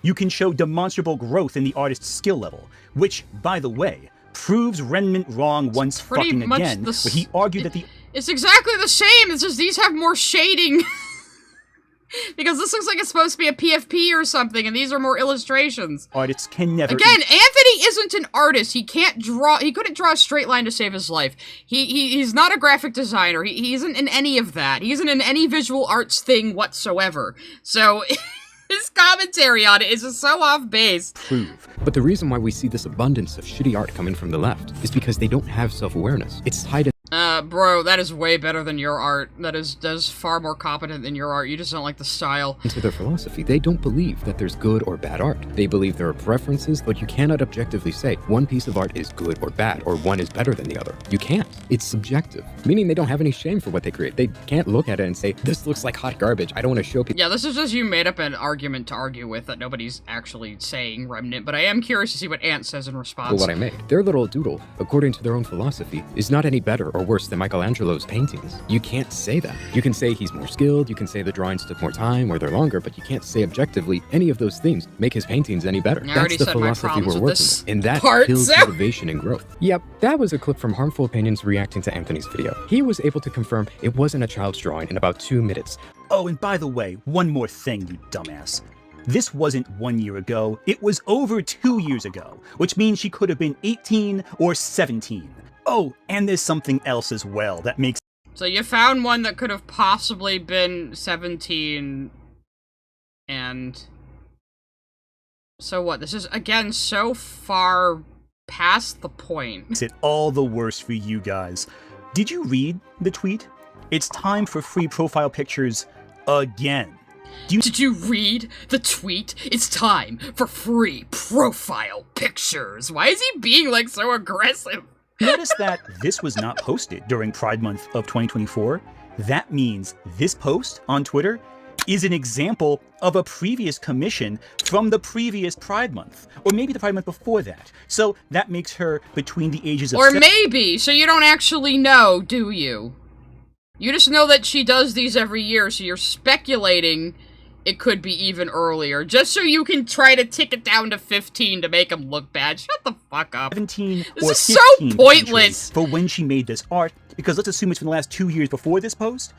You can show demonstrable growth in the artist's skill level, which, by the way, proves Remnant wrong once fucking again, where he argued that the... It's exactly the same, it's just these have more shading. Because this looks like it's supposed to be a PFP or something, and these are more illustrations. Artists can never... Again, Anthony isn't an artist. He can't draw... He couldn't draw a straight line to save his life. He's not a graphic designer. He isn't in any of that. He isn't in any visual arts thing whatsoever. So... His commentary on it is just so off base. Prove. But the reason why we see this abundance of shitty art coming from the left is because they don't have self-awareness. It's tied in... Bro, that is way better than your art. That is far more competent than your art. You just don't like the style. Into their philosophy, they don't believe that there's good or bad art. They believe there are preferences, but you cannot objectively say one piece of art is good or bad, or one is better than the other. You can't. It's subjective, meaning they don't have any shame for what they create. They can't look at it and say, this looks like hot garbage. I don't want to show people... Yeah, this is just you made up an argument to argue with that nobody's actually saying, Remnant, but I am curious to see what Ant says in response. But what I made, their little doodle, according to their own philosophy, is not any better or worse than Michelangelo's paintings. You can't say that. You can say he's more skilled, you can say the drawings took more time or they're longer, but you can't say objectively any of those things make his paintings any better. That's the philosophy we're working with, and that kills motivation and growth. Yep, that was a clip from Harmful Opinions reacting to Anthony's video. He was able to confirm it wasn't a child's drawing in about 2 minutes. Oh, and by the way, one more thing, you dumbass. This wasn't 1 year ago, it was over 2 years ago, which means she could have been 18 or 17. Oh, and there's something else as well that makes... So you found one that could have possibly been 17, and... So what, this is, again, so far past the point. Makes it all the worse for you guys. Did you read the tweet? It's time for free profile pictures again. Did you read the tweet? It's time for free profile pictures. Why is he being, like, so aggressive? Notice that this was not posted during Pride Month of 2024. That means this post on Twitter is an example of a previous commission from the previous Pride Month. Or maybe the Pride Month before that. So that makes her between the ages of... Or maybe, so you don't actually know, do you? You just know that she does these every year, so you're speculating it could be even earlier, just so you can try to tick it down to 15 to make him look bad. Shut the fuck up. 17 this or is 15 so pointless. For when she made this art, because let's assume it's from the last 2 years before this post.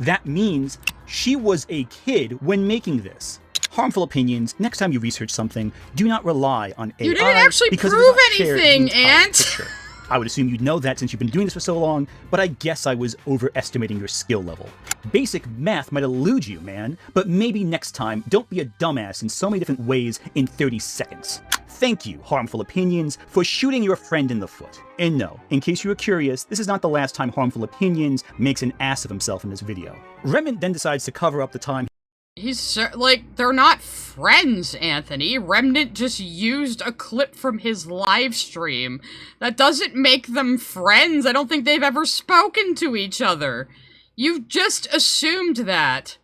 That means she was a kid when making this. Harmful Opinions, next time you research something, do not rely on AI. You didn't actually prove anything, Ant. I would assume you'd know that since you've been doing this for so long, but I guess I was overestimating your skill level. Basic math might elude you, man, but maybe next time, don't be a dumbass in so many different ways in 30 seconds. Thank you, Harmful Opinions, for shooting your friend in the foot. And no, in case you were curious, this is not the last time Harmful Opinions makes an ass of himself in this video. Remnant then decides to cover up the time He's, like, they're not friends, Anthony. Remnant just used a clip from his live stream. That doesn't make them friends. I don't think they've ever spoken to each other. You've just assumed that.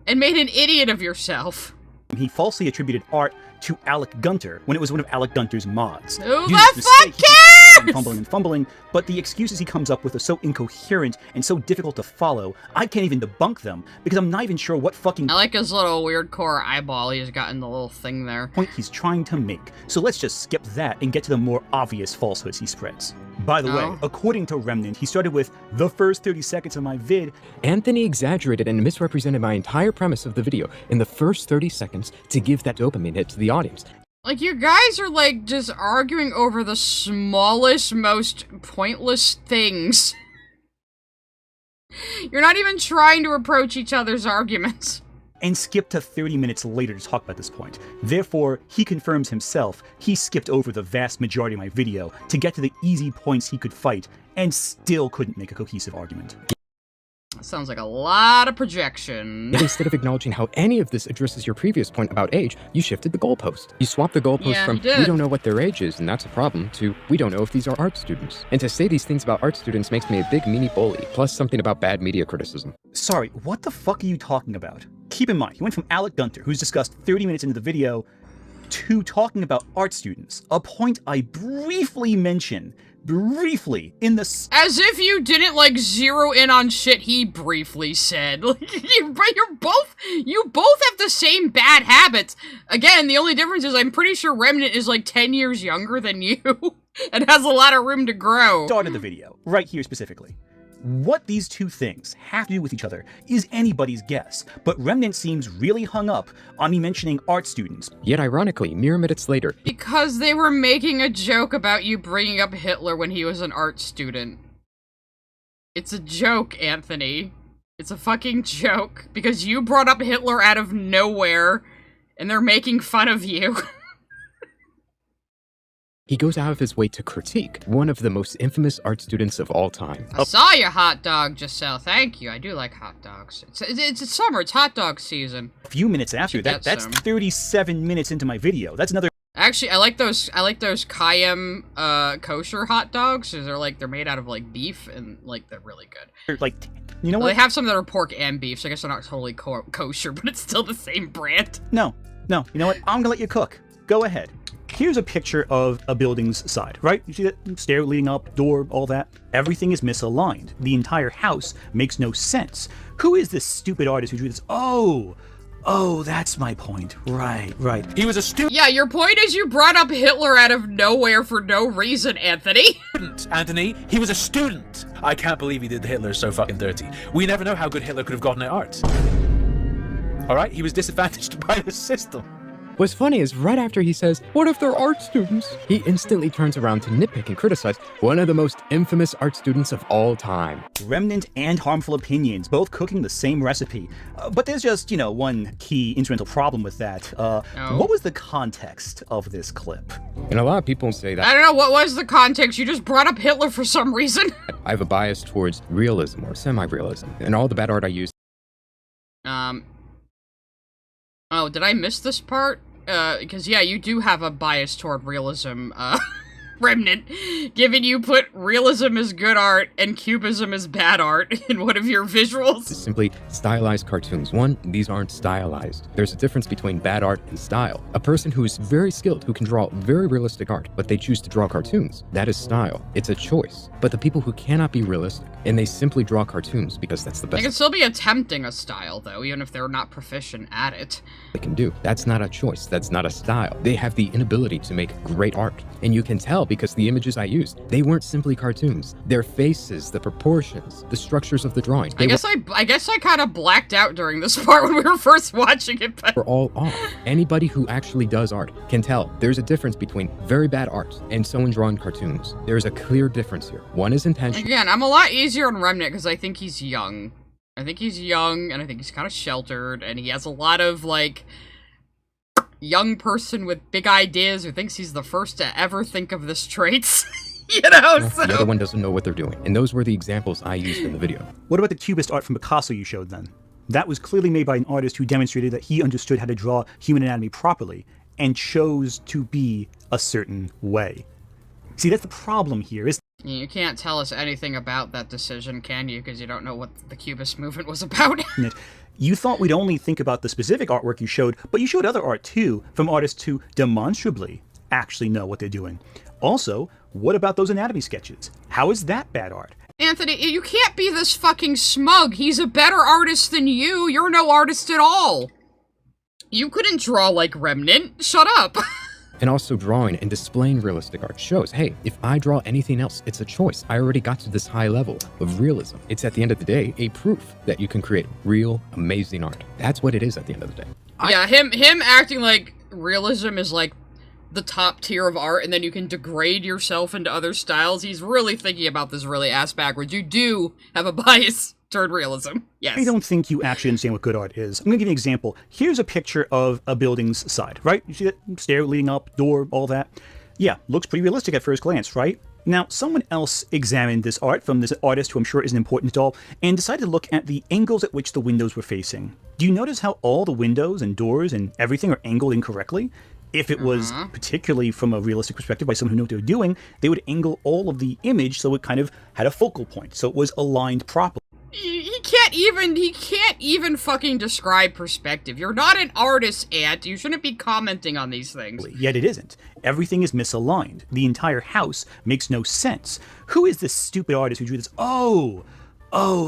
And made an idiot of yourself. He falsely attributed art to Alec Gunter when it was one of Alec Gunter's mods. Who the fuck cares? Fumbling and fumbling, but the excuses he comes up with are so incoherent and so difficult to follow, I can't even debunk them because I'm not even sure what fucking... I like his little weird core eyeball he's got in the little thing there. ...point he's trying to make. So let's just skip that and get to the more obvious falsehoods he spreads. By the way, according to Remnant, he started with the first 30 seconds of my vid. Anthony exaggerated and misrepresented my entire premise of the video in the first 30 seconds to give that dopamine hit to the audience. Like, you guys are, like, just arguing over the smallest, most pointless things. You're not even trying to approach each other's arguments. And skip to 30 minutes later to talk about this point. Therefore, he confirms himself he skipped over the vast majority of my video to get to the easy points he could fight, and still couldn't make a cohesive argument. Sounds like a lot of projection. Yet instead of acknowledging how any of this addresses your previous point about age, you shifted the goalpost. You swapped the goalpost from, we don't know what their age is, and that's a problem, to, we don't know if these are art students. And to say these things about art students makes me a big meanie bully, plus something about bad media criticism. Sorry, what the fuck are you talking about? Keep in mind, he went from Alec Gunter, who's discussed 30 minutes into the video, to talking about art students, a point I briefly mentioned. Briefly in the as if you didn't like zero in on shit he briefly said. Like you both have the same bad habits. Again, the only difference is I'm pretty sure Remnant is like 10 years younger than you and has a lot of room to grow. Started the video right here specifically. What these two things have to do with each other is anybody's guess, but Remnant seems really hung up on me mentioning art students. Yet ironically, mere minutes later, because they were making a joke about you bringing up Hitler when he was an art student. It's a joke, Anthony. It's a fucking joke, because you brought up Hitler out of nowhere, and they're making fun of you. he goes out of his way to critique one of the most infamous art students of all time. I saw your hot dog, Giselle. Thank you. I do like hot dogs. It's summer. It's hot dog season. A few minutes after that, that's 37 minutes into my video. That's another. Actually, I like those Kayem kosher hot dogs. They're made out of like beef and like they're really good. Like, you know what? They have some that are pork and beef, so I guess they're not totally kosher, but it's still the same brand. No. You know what? I'm gonna let you cook. Go ahead. Here's a picture of a building's side, right? You see that stair leading up, door, all that? Everything is misaligned. The entire house makes no sense. Who is this stupid artist who drew this? Oh, that's my point. Right. He was a student. Yeah, your point is you brought up Hitler out of nowhere for no reason, Anthony. Anthony, he was a student. I can't believe he did Hitler so fucking dirty. We never know how good Hitler could have gotten at art. Alright, he was disadvantaged by the system. What's funny is right after he says, what if they're art students? He instantly turns around to nitpick and criticize one of the most infamous art students of all time. Remnant and Harmful Opinions, both cooking the same recipe. But there's just, one key instrumental problem with that. What was the context of this clip? And a lot of people say that. I don't know, what was the context? You just brought up Hitler for some reason. I have a bias towards realism or semi-realism, and all the bad art I use. Oh, did I miss this part? Because yeah, you do have a bias toward realism, Remnant, given you put realism as good art and cubism as bad art in one of your visuals. It's simply stylized cartoons. One, these aren't stylized. There's a difference between bad art and style. A person who is very skilled, who can draw very realistic art, but they choose to draw cartoons, that is style. It's a choice. But the people who cannot be realistic, and they simply draw cartoons because that's the best. They can still be attempting a style, though, even if they're not proficient at it. They can do. That's not a choice. That's not a style. They have the inability to make great art. And you can tell because the images I used, they weren't simply cartoons. Their faces, the proportions, the structures of the drawings. I guess I kind of blacked out during this part when we were first watching it, but... We're all off. Anybody who actually does art can tell there's a difference between very bad art and someone drawing cartoons. There's a clear difference here. One is intentional. Again, I'm a lot easier on Remnant because I think he's young. I think he's young, and I think he's kind of sheltered, and he has a lot of, like... young person with big ideas who thinks he's the first to ever think of this traits. So. The other one doesn't know what they're doing. And those were the examples I used in the video. What about the cubist art from Picasso you showed then? That was clearly made by an artist who demonstrated that he understood how to draw human anatomy properly and chose to be a certain way. See, that's the problem here. You can't tell us anything about that decision, can you? Because you don't know what the Cubist movement was about. You thought we'd only think about the specific artwork you showed, but you showed other art too, from artists who demonstrably actually know what they're doing. Also, what about those anatomy sketches? How is that bad art? Anthony, you can't be this fucking smug. He's a better artist than you. You're no artist at all. You couldn't draw like Remnant. Shut up. And also drawing and displaying realistic art shows, hey, if I draw anything else, it's a choice. I already got to this high level of realism. It's at the end of the day, a proof that you can create real, amazing art. That's what it is at the end of the day. Yeah, him acting like realism is like the top tier of art and then you can degrade yourself into other styles. He's really thinking about this really ass backwards. You do have a bias toward realism. Yes. I don't think you actually understand what good art is. I'm going to give you an example. Here's a picture of a building's side, right? You see that stair leading up, door, all that? Yeah, looks pretty realistic at first glance, right? Now, someone else examined this art from this artist who I'm sure isn't important at all, and decided to look at the angles at which the windows were facing. Do you notice how all the windows and doors and everything are angled incorrectly? If it was particularly from a realistic perspective by someone who knew what they were doing, they would angle all of the image so it kind of had a focal point, so it was aligned properly. He can't even fucking describe perspective. You're not an artist, Ant. You shouldn't be commenting on these things. Yet it isn't. Everything is misaligned. The entire house makes no sense. Who is this stupid artist who drew this? Oh,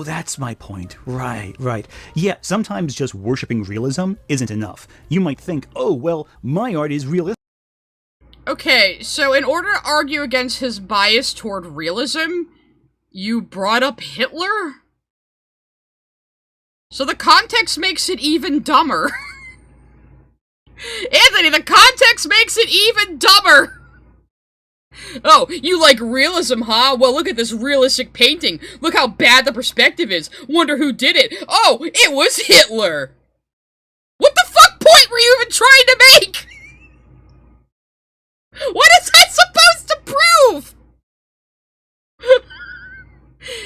that's my point. Right. Yeah, sometimes just worshipping realism isn't enough. You might think, oh, well, my art is realistic. Okay, so in order to argue against his bias toward realism, you brought up Hitler? So the context makes it even dumber. Anthony, the context makes it even dumber! Oh, you like realism, huh? Well, look at this realistic painting. Look how bad the perspective is. Wonder who did it. Oh, it was Hitler! What the fuck point were you even trying to make? What is that supposed to prove?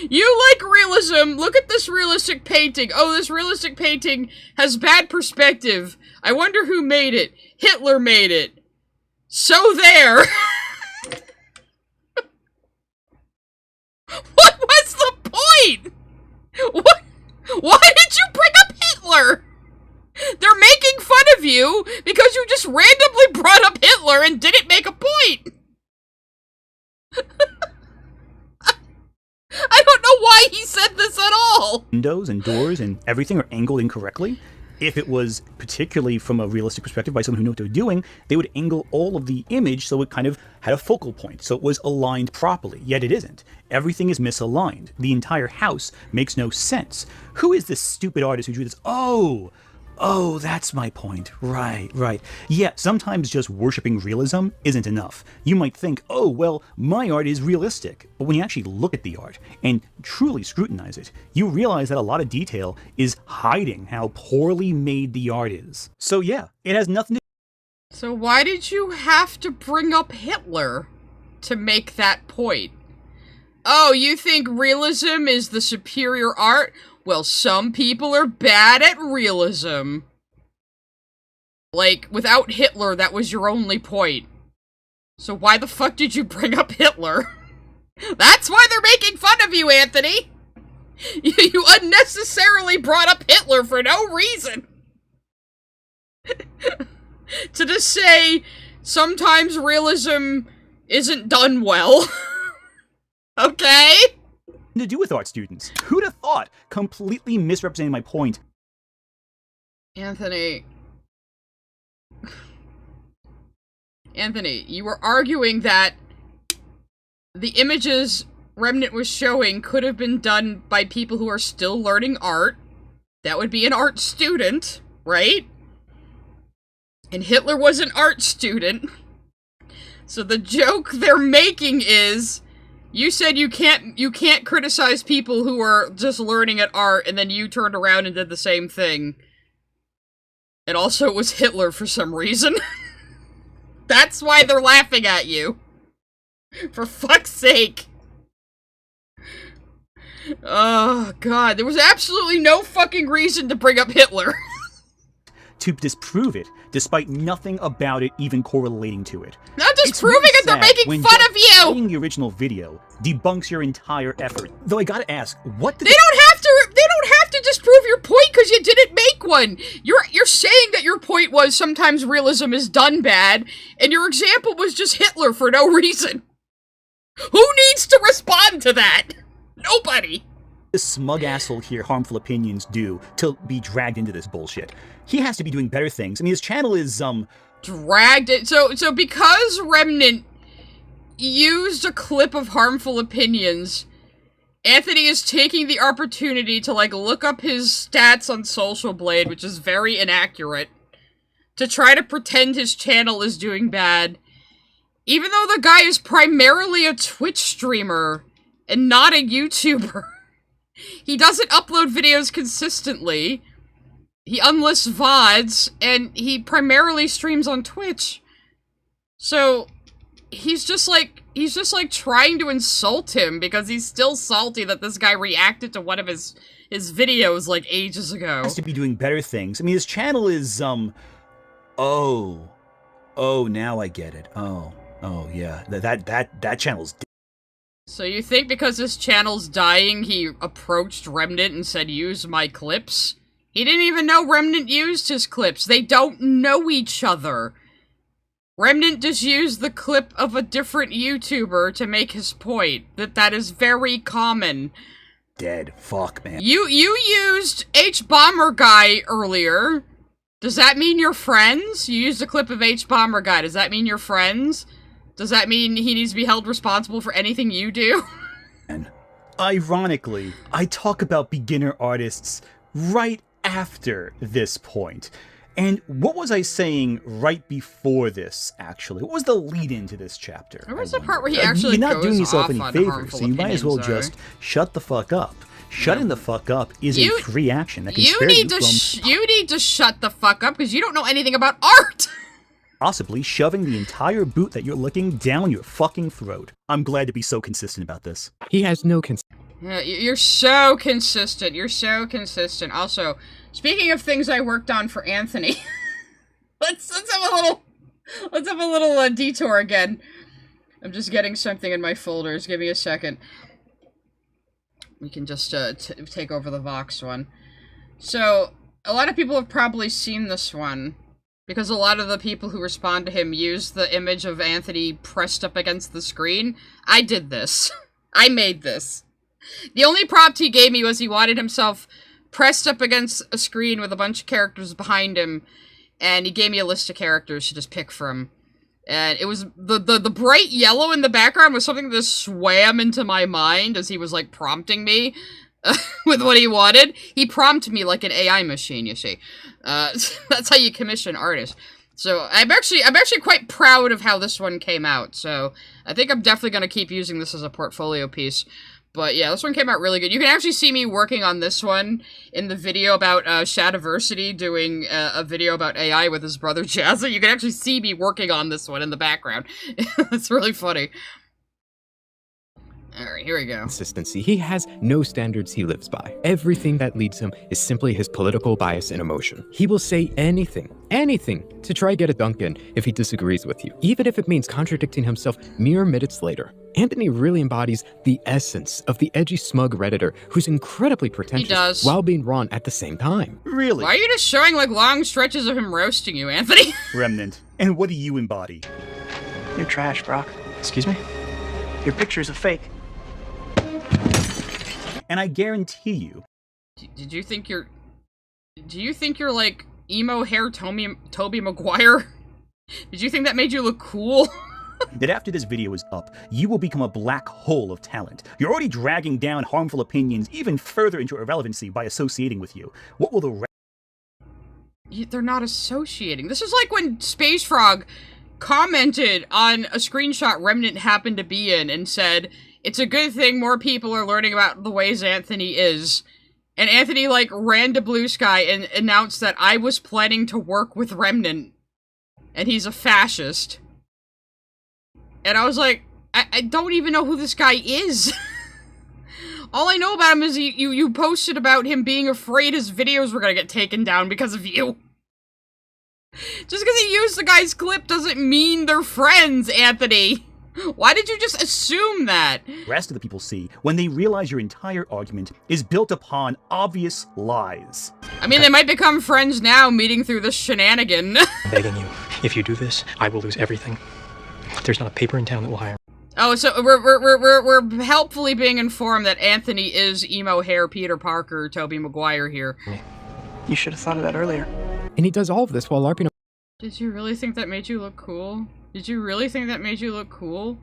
You like realism. Look at this realistic painting. Oh, this realistic painting has bad perspective. I wonder who made it. Hitler made it. So there. What was the point? What? Why did you bring up Hitler? They're making fun of you because you just randomly brought up Hitler and didn't make a point. I don't know why he said this at all! Windows and doors and everything are angled incorrectly. If it was particularly from a realistic perspective by someone who knew what they were doing, they would angle all of the image so it kind of had a focal point, so it was aligned properly. Yet it isn't. Everything is misaligned. The entire house makes no sense. Who is this stupid artist who drew this? Oh, that's my point. Right. Yeah, sometimes just worshipping realism isn't enough. You might think, oh, well, my art is realistic. But when you actually look at the art and truly scrutinize it, you realize that a lot of detail is hiding how poorly made the art is. So yeah, it has nothing to do. So why did you have to bring up Hitler to make that point? Oh, you think realism is the superior art? Well, some people are bad at realism. Like, without Hitler, that was your only point. So why the fuck did you bring up Hitler? That's why they're making fun of you, Anthony! You unnecessarily brought up Hitler for no reason! To just say, sometimes realism isn't done well. Okay? To do with art students. Who'd have thought? Completely misrepresenting my point. Anthony, you were arguing that the images Remnant was showing could have been done by people who are still learning art. That would be an art student, right? And Hitler was an art student. So the joke they're making is, you said you can't criticize people who are just learning at art, and then you turned around and did the same thing. And also it was Hitler for some reason. That's why they're laughing at you. For fuck's sake. Oh, God. There was absolutely no fucking reason to bring up Hitler. To disprove it, despite nothing about it even correlating to it. Not disproving it, they're making fun of you! Seeing the original video debunks your entire effort. Though I gotta ask, what did they don't have to disprove your point because you didn't make one! You're saying that your point was sometimes realism is done bad, and your example was just Hitler for no reason. Who needs to respond to that? Nobody! This smug asshole here harmful opinions do to be dragged into this bullshit? He has to be doing better things. I mean, his channel is, dragged it. So because Remnant used a clip of harmful opinions, Anthony is taking the opportunity to, like, look up his stats on Social Blade, which is very inaccurate, to try to pretend his channel is doing bad, even though the guy is primarily a Twitch streamer and not a YouTuber. He doesn't upload videos consistently. He unlists VODs, and he primarily streams on Twitch. So, he's just, like, he's just like trying to insult him because he's still salty that this guy reacted to one of his videos like ages ago. Has to be doing better things. I mean, his channel is oh, now I get it. Oh, yeah, that channel's. So you think because his channel's dying, he approached Remnant and said, "Use my clips"? He didn't even know Remnant used his clips. They don't know each other. Remnant just used the clip of a different YouTuber to make his point. That is very common. Dead. Fuck, man. You used H-Bomber Guy earlier. Does that mean you're friends? You used a clip of H-Bomber Guy. Does that mean you're friends? Does that mean he needs to be held responsible for anything you do? And ironically, I talk about beginner artists right after this point. And what was I saying right before this, actually? What was the lead-in to this chapter? Where was the part where he actually You're not doing yourself any favors, harmful so you might as well opinions, just shut the fuck up. Shutting the fuck up is a free action that can spare you from you need to shut the fuck up because you don't know anything about art. possibly shoving the entire boot that you're licking down your fucking throat. I'm glad to be so consistent about this. He has no Yeah, you're so consistent. You're so consistent. Also, speaking of things I worked on for Anthony, let's have a little detour again. I'm just getting something in my folders. Give me a second. We can just take over the Vox one. So, a lot of people have probably seen this one, because a lot of the people who respond to him use the image of Anthony pressed up against the screen. I did this. I made this. The only prompt he gave me was he wanted himself pressed up against a screen with a bunch of characters behind him, and he gave me a list of characters to just pick from. And it was, the bright yellow in the background was something that swam into my mind as he was, like, prompting me with what he wanted. He prompted me like an AI machine, you see. That's how you commission artists. So, I'm actually quite proud of how this one came out, so I think I'm definitely going to keep using this as a portfolio piece. But yeah, this one came out really good. You can actually see me working on this one in the video about Shadiversity doing a video about AI with his brother Jazza. You can actually see me working on this one in the background. It's really funny. Alright, here we go. Consistency. He has no standards he lives by. Everything that leads him is simply his political bias and emotion. He will say anything to try to get a dunk in if he disagrees with you, even if it means contradicting himself mere minutes later. Anthony really embodies the essence of the edgy, smug Redditor who's incredibly pretentious while being raw at the same time. Really? Why are you just showing, like, long stretches of him roasting you, Anthony? Remnant. And what do you embody? You're trash, Brock. Excuse me? Your picture's a fake. And I guarantee you... Do you think you're like emo hair Tobey Maguire? Did you think that made you look cool? That after this video is up, you will become a black hole of talent. You're already dragging down harmful opinions even further into irrelevancy by associating with you. What will the They're not associating. This is like when Space Frog commented on a screenshot Remnant happened to be in and said, "It's a good thing more people are learning about the ways Anthony is." And Anthony, like, ran to Blue Sky and announced that I was planning to work with Remnant. And he's a fascist. And I was like, I don't even know who this guy is. All I know about him is you posted about him being afraid his videos were gonna get taken down because of you. Just because he used the guy's clip doesn't mean they're friends, Anthony. Why did you just assume that? rest of the people see when they realize your entire argument is built upon obvious lies? I mean, they might become friends now, meeting through this shenanigan. I'm begging you, if you do this, I will lose everything. There's not a paper in town that will hire me. Oh, so we're helpfully being informed that Anthony is emo hair Peter Parker, Tobey Maguire here. You should have thought of that earlier. And he does all of this while LARPing. Did you really think that made you look cool? Did you really think that made you look cool?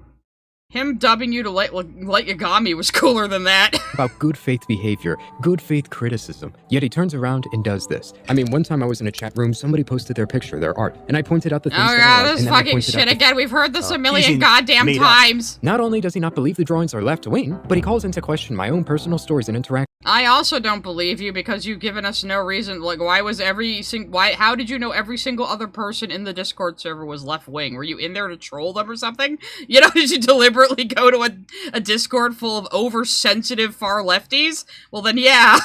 Him dubbing you to Light Yagami was cooler than that. About good faith behavior, good faith criticism. Yet he turns around and does this. I mean, one time I was in a chat room, somebody posted their picture, their art, and I pointed out the things oh that god, this fucking shit again. We've heard this a million goddamn made times. Not only does he not believe the drawings are left-wing, but he calls into question my own personal stories and interaction. I also don't believe you because you've given us no reason. Like, why was how did you know every single other person in the Discord server was left-wing? Were you in there to troll them or something? You know, did you deliberately go to a Discord full of oversensitive far lefties? Well then, yeah.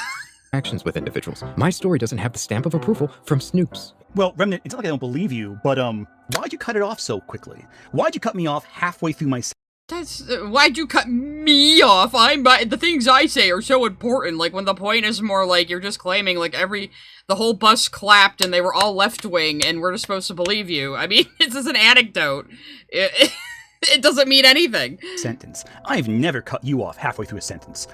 Actions with individuals. My story doesn't have the stamp of approval from Snoops. Well, Remnant, it's not like I don't believe you, but why'd you cut it off so quickly? Why'd you cut me off halfway through my... Why'd you cut me off? The things I say are so important, like when the point is more like you're just claiming like the whole bus clapped and they were all left-wing and we're just supposed to believe you. I mean, it's just an anecdote. It doesn't mean anything. Sentence. I've never cut you off halfway through a sentence.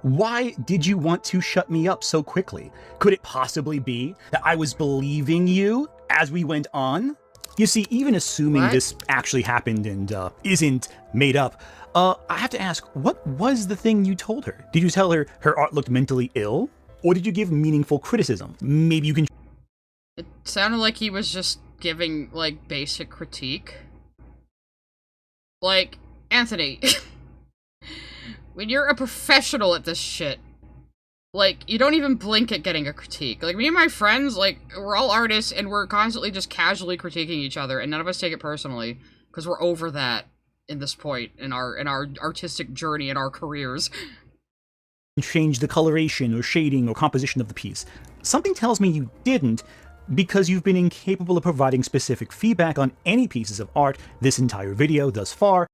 Why did you want to shut me up so quickly? Could it possibly be that I was believing you as we went on? You see, even assuming this actually happened and isn't made up, I have to ask, what was the thing you told her? Did you tell her her art looked mentally ill? Or did you give meaningful criticism? Maybe you can... It sounded like he was just giving, like, basic critique. Like, Anthony, when you're a professional at this shit, like, you don't even blink at getting a critique. Like, me and my friends, like, we're all artists, and we're constantly just casually critiquing each other, and none of us take it personally, because we're over that in this point in our artistic journey in our careers. Change the coloration or shading or composition of the piece. Something tells me you didn't, because you've been incapable of providing specific feedback on any pieces of art this entire video thus far.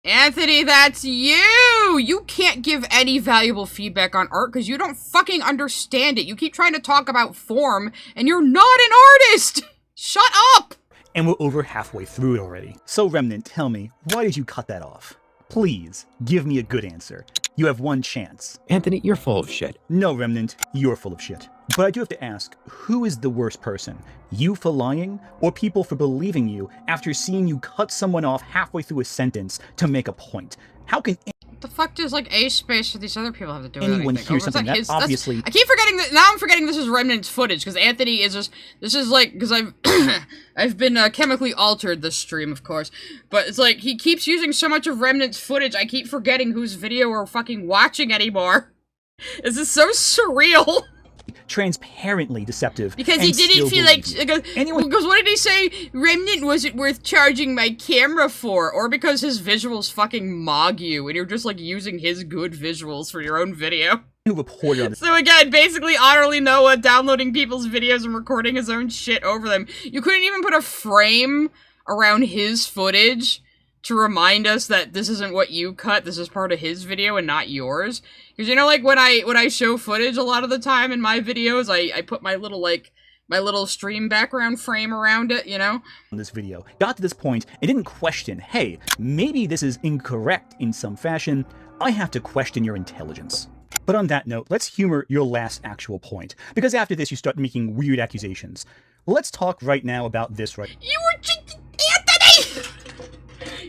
Anthony, that's you! You can't give any valuable feedback on art because you don't fucking understand it. You keep trying to talk about form, and you're not an artist! Shut up! And we're over halfway through it already. So Remnant, tell me, why did you cut that off? Please, give me a good answer. You have one chance. Anthony, you're full of shit. No, Remnant, you're full of shit. But I do have to ask, who is the worst person? You for lying, or people for believing you after seeing you cut someone off halfway through a sentence to make a point? How can... What the fuck does, like, A space for these other people have to do with anyone anything? hear something that obviously... I keep forgetting that, now I'm forgetting this is Remnant's footage, because Anthony is just, this is like, because I've been chemically altered this stream, of course, but it's like, he keeps using so much of Remnant's footage, I keep forgetting whose video we're fucking watching anymore. This is so surreal. Transparently deceptive. Because he didn't feel like, because what did he say? Remnant wasn't worth charging my camera for, or because his visuals fucking mog you, and you're just like using his good visuals for your own video. You reported on So again, basically Otterly Noah downloading people's videos and recording his own shit over them. You couldn't even put a frame around his footage to remind us that this isn't what you cut, this is part of his video and not yours. Because you know, like, when I show footage a lot of the time in my videos, I put my little, like, my little stream background frame around it, you know? This video got to this point and didn't question, hey, maybe this is incorrect in some fashion. I have to question your intelligence. But on that note, let's humor your last actual point, because after this you start making weird accusations. Let's talk right now about this right... You were just... Anthony!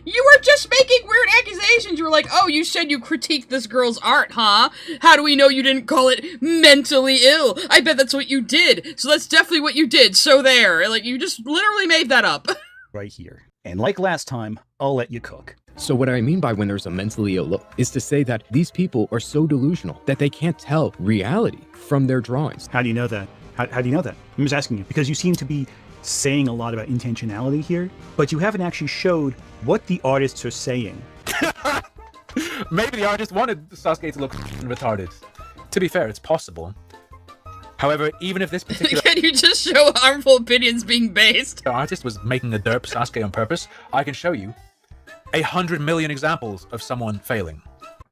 You were just making weird accusations. You were like, oh, you said you critiqued this girl's art, huh? How do we know you didn't call it mentally ill? I bet that's what you did. So that's definitely what you did. So there. Like, you just literally made that up. Right here. And like last time, I'll let you cook. So what I mean by when there's a mentally ill look is to say that these people are so delusional that they can't tell reality from their drawings. How do you know that? How do you know that? I'm just asking you, because you seem to be saying a lot about intentionality here, but you haven't actually showed what the artists are saying. Maybe the artist wanted Sasuke to look retarded. To be fair, it's possible. However, even if this particular... Can you just show harmful opinions being based? The artist was making a derp Sasuke on purpose, I can show you 100 million examples of someone failing.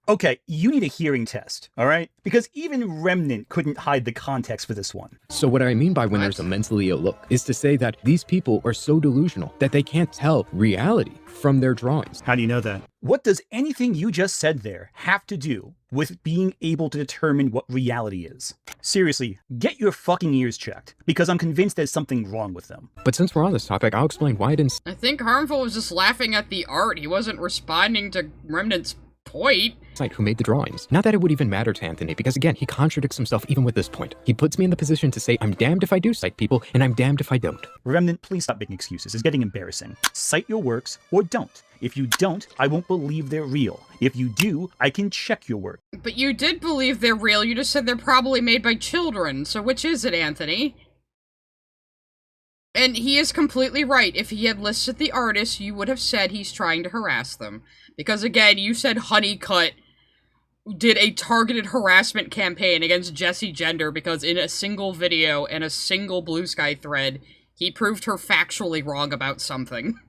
Okay, you need a hearing test, alright? Because even Remnant couldn't hide the context for this one. So what I mean by when there's a mentally ill look is to say that these people are so delusional that they can't tell reality from their drawings. How do you know that? What does anything you just said there have to do with being able to determine what reality is? Seriously, get your fucking ears checked, because I'm convinced there's something wrong with them. But since we're on this topic, I'll explain why I didn't... I think Harmful was just laughing at the art. He wasn't responding to Remnant's point. Who made the drawings. Not that it would even matter to Anthony, because again, he contradicts himself even with this point. He puts me in the position to say, I'm damned if I do cite people, and I'm damned if I don't. Remnant, please stop making excuses. It's getting embarrassing. Cite your works, or don't. If you don't, I won't believe they're real. If you do, I can check your work. But you did believe they're real, you just said they're probably made by children, so which is it, Anthony? And he is completely right. If he had listed the artists, you would have said he's trying to harass them. Because again, you said Honeycutt did a targeted harassment campaign against Jessie Gender because in a single video and a single Blue Sky thread, he proved her factually wrong about something.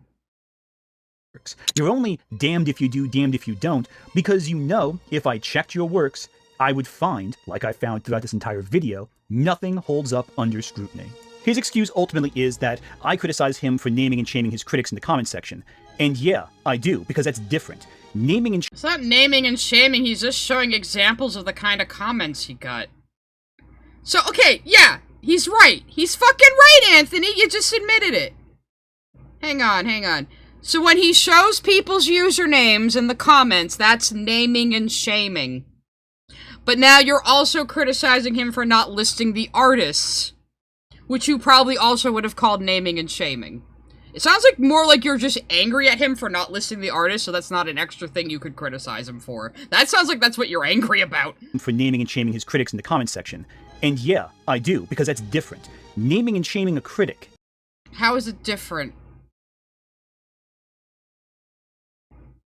You're only damned if you do, damned if you don't, because you know, if I checked your works, I would find, like I found throughout this entire video, nothing holds up under scrutiny. His excuse ultimately is that I criticize him for naming and shaming his critics in the comment section. And yeah, I do, because that's different. Naming and It's not naming and shaming, he's just showing examples of the kind of comments he got. So, okay, yeah, he's right. He's fucking right, Anthony, you just admitted it. Hang on. So when he shows people's usernames in the comments, that's naming and shaming. But now you're also criticizing him for not listing the artists, which you probably also would have called naming and shaming. It sounds like more like you're just angry at him for not listing the artist, so that's not an extra thing you could criticize him for. That sounds like that's what you're angry about. For naming and shaming his critics in the comment section. And yeah, I do, because that's different. Naming and shaming a critic. How is it different?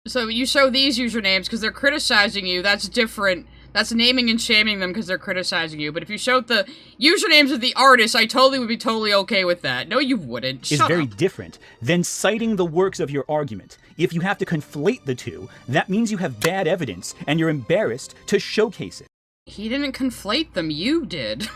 So you show these usernames because they're criticizing you, that's different. That's naming and shaming them because they're criticizing you. But if you showed the usernames of the artists, I totally would be totally okay with that. No, you wouldn't. Is very different than citing the works of your argument. If you have to conflate the two, that means you have bad evidence and you're embarrassed to showcase it. He didn't conflate them, you did.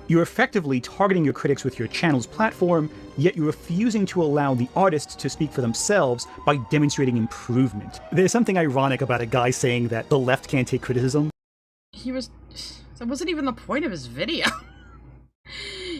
You're effectively targeting your critics with your channel's platform, yet you're refusing to allow the artists to speak for themselves by demonstrating improvement. There's something ironic about a guy saying that the left can't take criticism. That wasn't even the point of his video.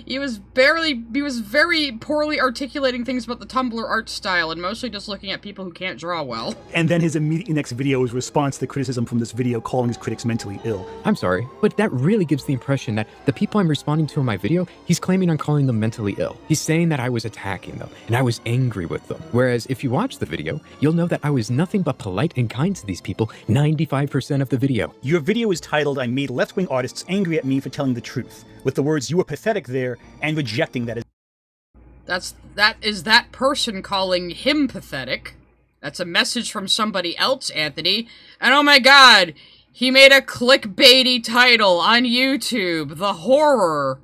He was very poorly articulating things about the Tumblr art style and mostly just looking at people who can't draw well. And then his immediate next video was response to the criticism from this video calling his critics mentally ill. I'm sorry, but that really gives the impression that the people I'm responding to in my video, he's claiming I'm calling them mentally ill. He's saying that I was attacking them, and I was angry with them. Whereas if you watch the video, you'll know that I was nothing but polite and kind to these people 95% of the video. Your video is titled, I made left-wing artists angry at me for telling the truth, with the words, you were pathetic there, and rejecting that as... That is that person calling him pathetic. That's a message from somebody else, Anthony. And oh my god, he made a clickbaity title on YouTube, The Horror.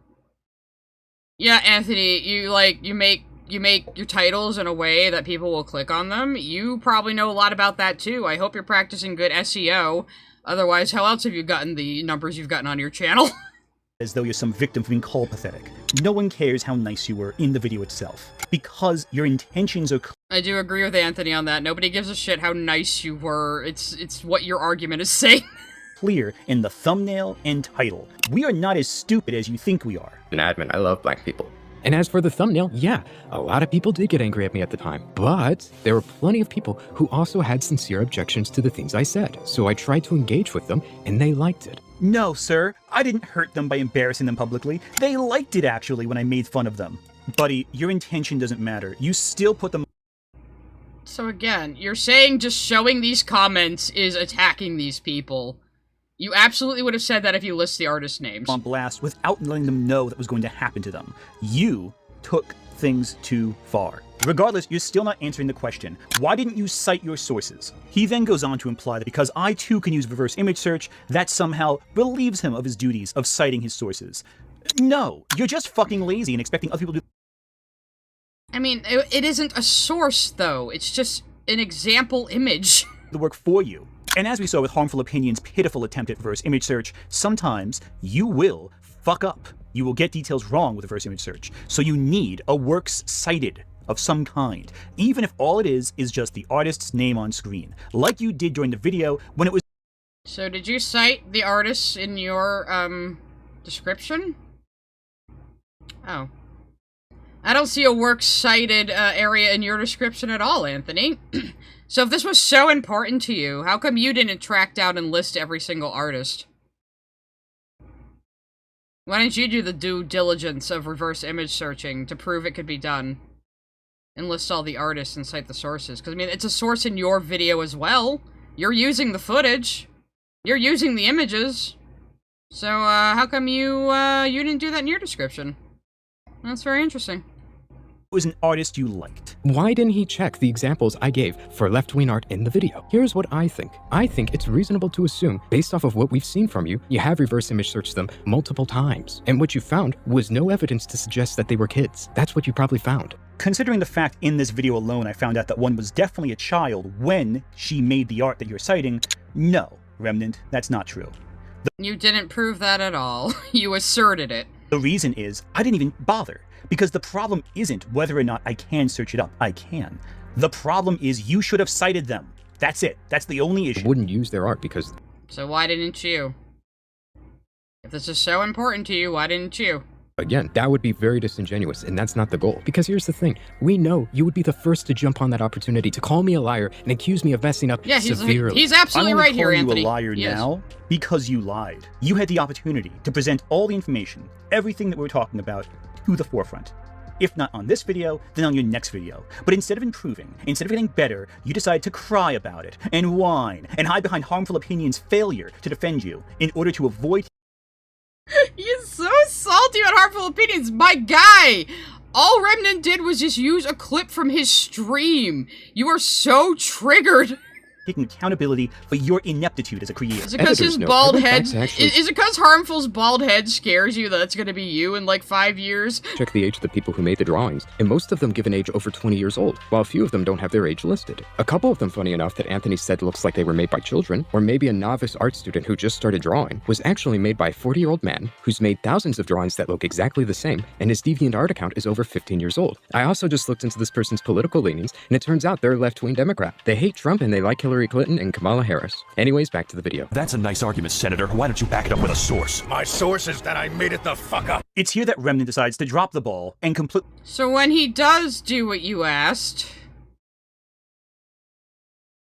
Yeah, Anthony, you make your titles in a way that people will click on them. You probably know a lot about that too. I hope you're practicing good SEO. Otherwise, how else have you gotten the numbers you've gotten on your channel? As though you're some victim for being called pathetic. No one cares how nice you were in the video itself, because your intentions are clear. I do agree with Anthony on that. Nobody gives a shit how nice you were. It's what your argument is saying. Clear in the thumbnail and title. We are not as stupid as you think we are. An admin, I love black people. And as for the thumbnail, yeah, a lot of people did get angry at me at the time, but there were plenty of people who also had sincere objections to the things I said, so I tried to engage with them, and they liked it. No, sir, I didn't hurt them by embarrassing them publicly. They liked it, actually, when I made fun of them. Buddy, your intention doesn't matter. You still put them... So again, you're saying just showing these comments is attacking these people. You absolutely would have said that if you list the artist names. ...on blast without letting them know that was going to happen to them. You took things too far. Regardless, you're still not answering the question. Why didn't you cite your sources? He then goes on to imply that because I too can use reverse image search, that somehow relieves him of his duties of citing his sources. No, you're just fucking lazy and expecting other people to... I mean, it isn't a source, though. It's just an example image. ...the work for you. And as we saw with Harmful Opinion's pitiful attempt at reverse image search, sometimes you will fuck up. You will get details wrong with reverse image search. So you need a works cited of some kind, even if all it is just the artist's name on screen, like you did during the video when it was... So did you cite the artists in your, description? Oh. I don't see a works cited area in your description at all, Anthony. So if this was so important to you, how come you didn't track down and list every single artist? Why didn't you do the due diligence of reverse image searching to prove it could be done? And list all the artists and cite the sources? Because, I mean, it's a source in your video as well. You're using the footage. You're using the images. So, how come you didn't do that in your description? That's very interesting. Was an artist you liked. Why didn't he check the examples I gave for left-wing art in the video? Here's what I think. I think it's reasonable to assume, based off of what we've seen from you, you have reverse image searched them multiple times. And what you found was no evidence to suggest that they were kids. That's what you probably found. Considering the fact in this video alone I found out that one was definitely a child when she made the art that you're citing, no, Remnant, that's not true. You didn't prove that at all. You asserted it. The reason is, I didn't even bother. Because the problem isn't whether or not I can search it up. I can. The problem is you should have cited them. That's it. That's the only issue. I wouldn't use their art because... So why didn't you? If this is so important to you, why didn't you? Again, that would be very disingenuous, and that's not the goal. Because here's the thing. We know you would be the first to jump on that opportunity to call me a liar and accuse me of messing up severely. He's absolutely right here, Anthony. I'm only calling you a liar now because you lied. You had the opportunity to present all the information, everything that we're talking about, to the forefront. If not on this video, then on your next video. But instead of improving, instead of getting better, you decide to cry about it, and whine, and hide behind Harmful Opinion's failure to defend you in order to avoid... He's so salty about Harmful Opinions. My guy! All Remnant did was just use a clip from his stream. You are so triggered. Taking accountability for your ineptitude as a creator. Is it because his bald head... Is it because Harmful's bald head scares you that it's going to be you in like 5 years? Check the age of the people who made the drawings, and most of them give an age over 20 years old, while a few of them don't have their age listed. A couple of them, funny enough, that Anthony said looks like they were made by children, or maybe a novice art student who just started drawing, was actually made by a 40-year-old man who's made thousands of drawings that look exactly the same, and his DeviantArt account is over 15 years old. I also just looked into this person's political leanings, and it turns out they're a left-wing Democrat. They hate Trump and they like Hillary Clinton and Kamala Harris. Anyways, back to the video. That's a nice argument, Senator. Why don't you back it up with a source? My source is that I made it the fuck up. It's here that Remnant decides to drop the ball and complete... So when he does do what you asked,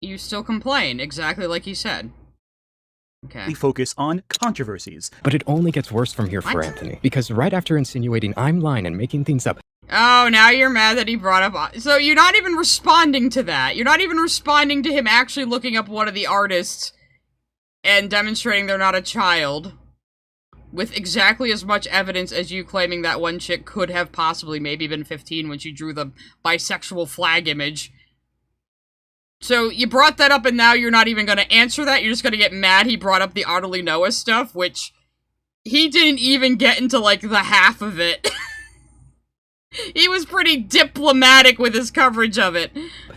you still complain, exactly like he said. Okay. Focus on controversies. But it only gets worse from here for Anthony, because right after insinuating I'm lying and making things up, oh, now you're mad that he brought up... So you're not even responding to that. You're not even responding to him actually looking up one of the artists and demonstrating they're not a child with exactly as much evidence as you claiming that one chick could have possibly maybe been 15 when she drew the bisexual flag image. So you brought that up and now you're not even going to answer that? You're just going to get mad he brought up the Otterly Noah stuff, which he didn't even get into, like, the half of it. He was pretty diplomatic with his coverage of it.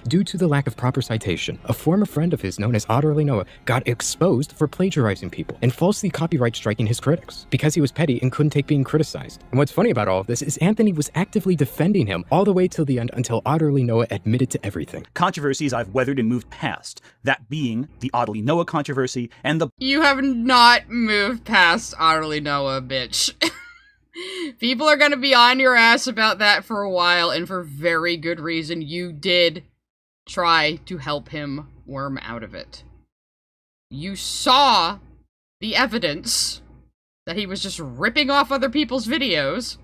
Due to the lack of proper citation, a former friend of his known as Otterly Noah got exposed for plagiarizing people and falsely copyright striking his critics because he was petty and couldn't take being criticized. And what's funny about all of this is Anthony was actively defending him all the way till the end until Otterly Noah admitted to everything. Controversies I've weathered and moved past, that being the Otterly Noah controversy and the... You have not moved past Otterly Noah, bitch. People are gonna be on your ass about that for a while, and for very good reason. You did try to help him worm out of it. You saw the evidence that he was just ripping off other people's videos.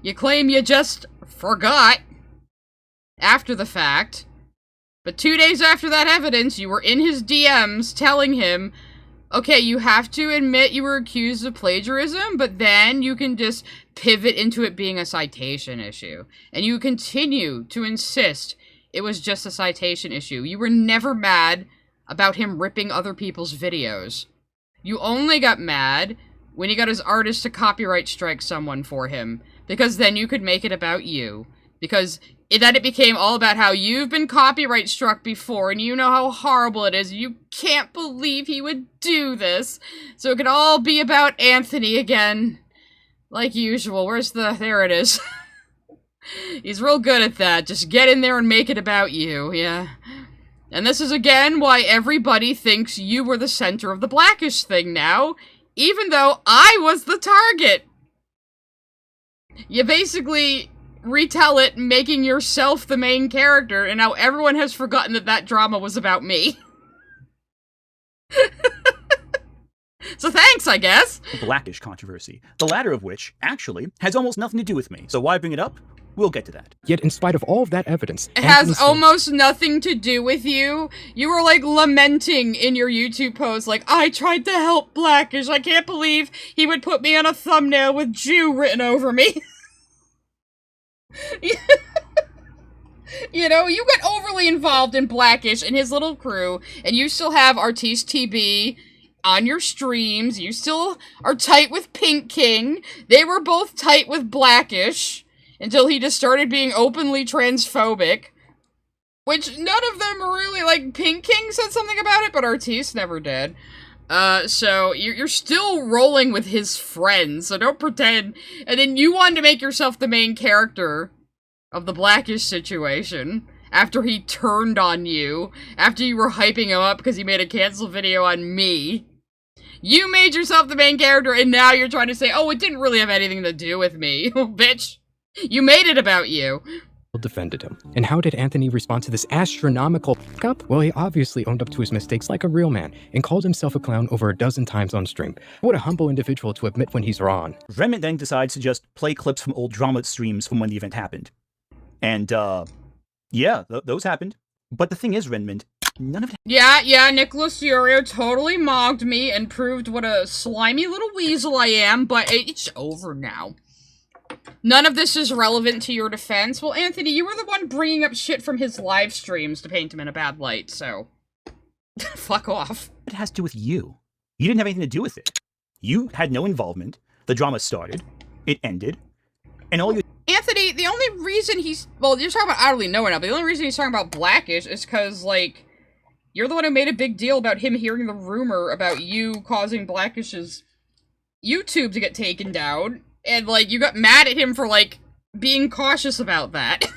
You claim you just forgot after the fact. But 2 days after that evidence, you were in his DMs telling him, okay, you have to admit you were accused of plagiarism, but then you can just pivot into it being a citation issue. And you continue to insist it was just a citation issue. You were never mad about him ripping other people's videos. You only got mad when he got his artist to copyright strike someone for him, because then you could make it about you. Because then it became all about how you've been copyright struck before, and you know how horrible it is. You can't believe he would do this. So it could all be about Anthony again. Like usual. There it is. He's real good at that. Just get in there and make it about you, yeah. And this is again why everybody thinks you were the center of the Blackishhh thing now, even though I was the target. You basically retell it, making yourself the main character, and now everyone has forgotten that that drama was about me. So thanks, I guess. Blackishhh controversy, the latter of which, actually, has almost nothing to do with me. So why bring it up? We'll get to that. Yet, in spite of all of that evidence, it has almost nothing to do with you. You were, like, lamenting in your YouTube post, like, I tried to help Blackishhh. I can't believe he would put me on a thumbnail with Jew written over me. You know, you get overly involved in Blackishhh and his little crew, and you still have Artiste TB on your streams. You still are tight with Pink King. They were both tight with Blackishhh until he just started being openly transphobic. Which none of them really, like, Pink King said something about it, but Artiste never did. So you're still rolling with his friends, so don't pretend. And then you wanted to make yourself the main character of the Blackishhh situation after he turned on you, after you were hyping him up because he made a cancel video on me. You made yourself the main character, and now you're trying to say, oh, it didn't really have anything to do with me. Bitch, you made it about you. Defended him. And how did Anthony respond to this astronomical up? Well, he obviously owned up to his mistakes like a real man and called himself a clown over a dozen times on stream. What a humble individual to admit when he's wrong. Remnant then decides to just play clips from old drama streams from when the event happened. And, yeah, those happened. But the thing is, Remnant, none of it. Yeah, Nicholas Furio totally mocked me and proved what a slimy little weasel I am, but it's over now. None of this is relevant to your defense. Well, Anthony, you were the one bringing up shit from his live streams to paint him in a bad light, so fuck off. It has to do with you. You didn't have anything to do with it. You had no involvement. The drama started. It ended. And all you... Anthony, the only reason he's... Well, you're talking about Otterly Noah now, but the only reason he's talking about Blackishhh is because, like, you're the one who made a big deal about him hearing the rumor about you causing Blackish's YouTube to get taken down. And, like, you got mad at him for, like, being cautious about that. What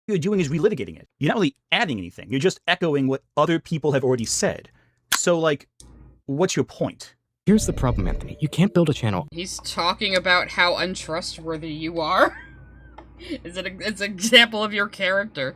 you're doing is relitigating it. You're not really adding anything. You're just echoing what other people have already said. So, like, what's your point? Here's the problem, Anthony. You can't build a channel. He's talking about how untrustworthy you are. It's an example of your character.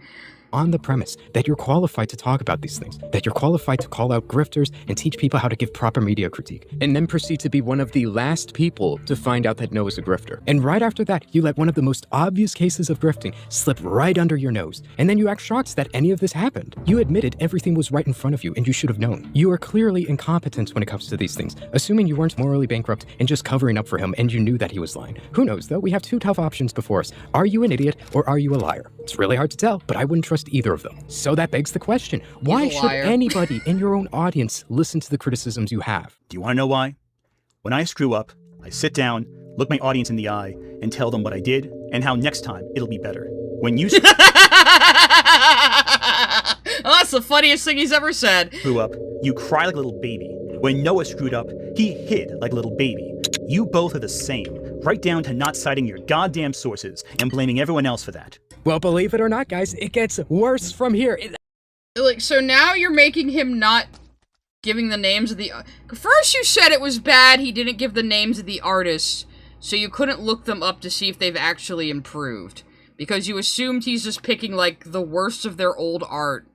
On the premise that you're qualified to talk about these things, that you're qualified to call out grifters and teach people how to give proper media critique, and then proceed to be one of the last people to find out that Noah's a grifter. And right after that, you let one of the most obvious cases of grifting slip right under your nose, and then you act shocked that any of this happened. You admitted everything was right in front of you, and you should have known. You are clearly incompetent when it comes to these things, assuming you weren't morally bankrupt and just covering up for him, and you knew that he was lying. Who knows, though? We have two tough options before us. Are you an idiot, or are you a liar? It's really hard to tell, but I wouldn't trust either of them. So that begs the question, why should anybody in your own audience listen to the criticisms you have? Do you want to know why? When I screw up, I sit down, look my audience in the eye, and tell them what I did, and how next time it'll be better. When you Oh, that's the funniest thing he's ever said. Screw up, you cry like a little baby. When Noah screwed up, he hid like a little baby. You both are the same, right down to not citing your goddamn sources and blaming everyone else for that. Well, believe it or not, guys, it gets worse from here. Like, so now you're making him not giving the names of the... First you said it was bad he didn't give the names of the artists, so you couldn't look them up to see if they've actually improved. Because you assumed he's just picking, like, the worst of their old art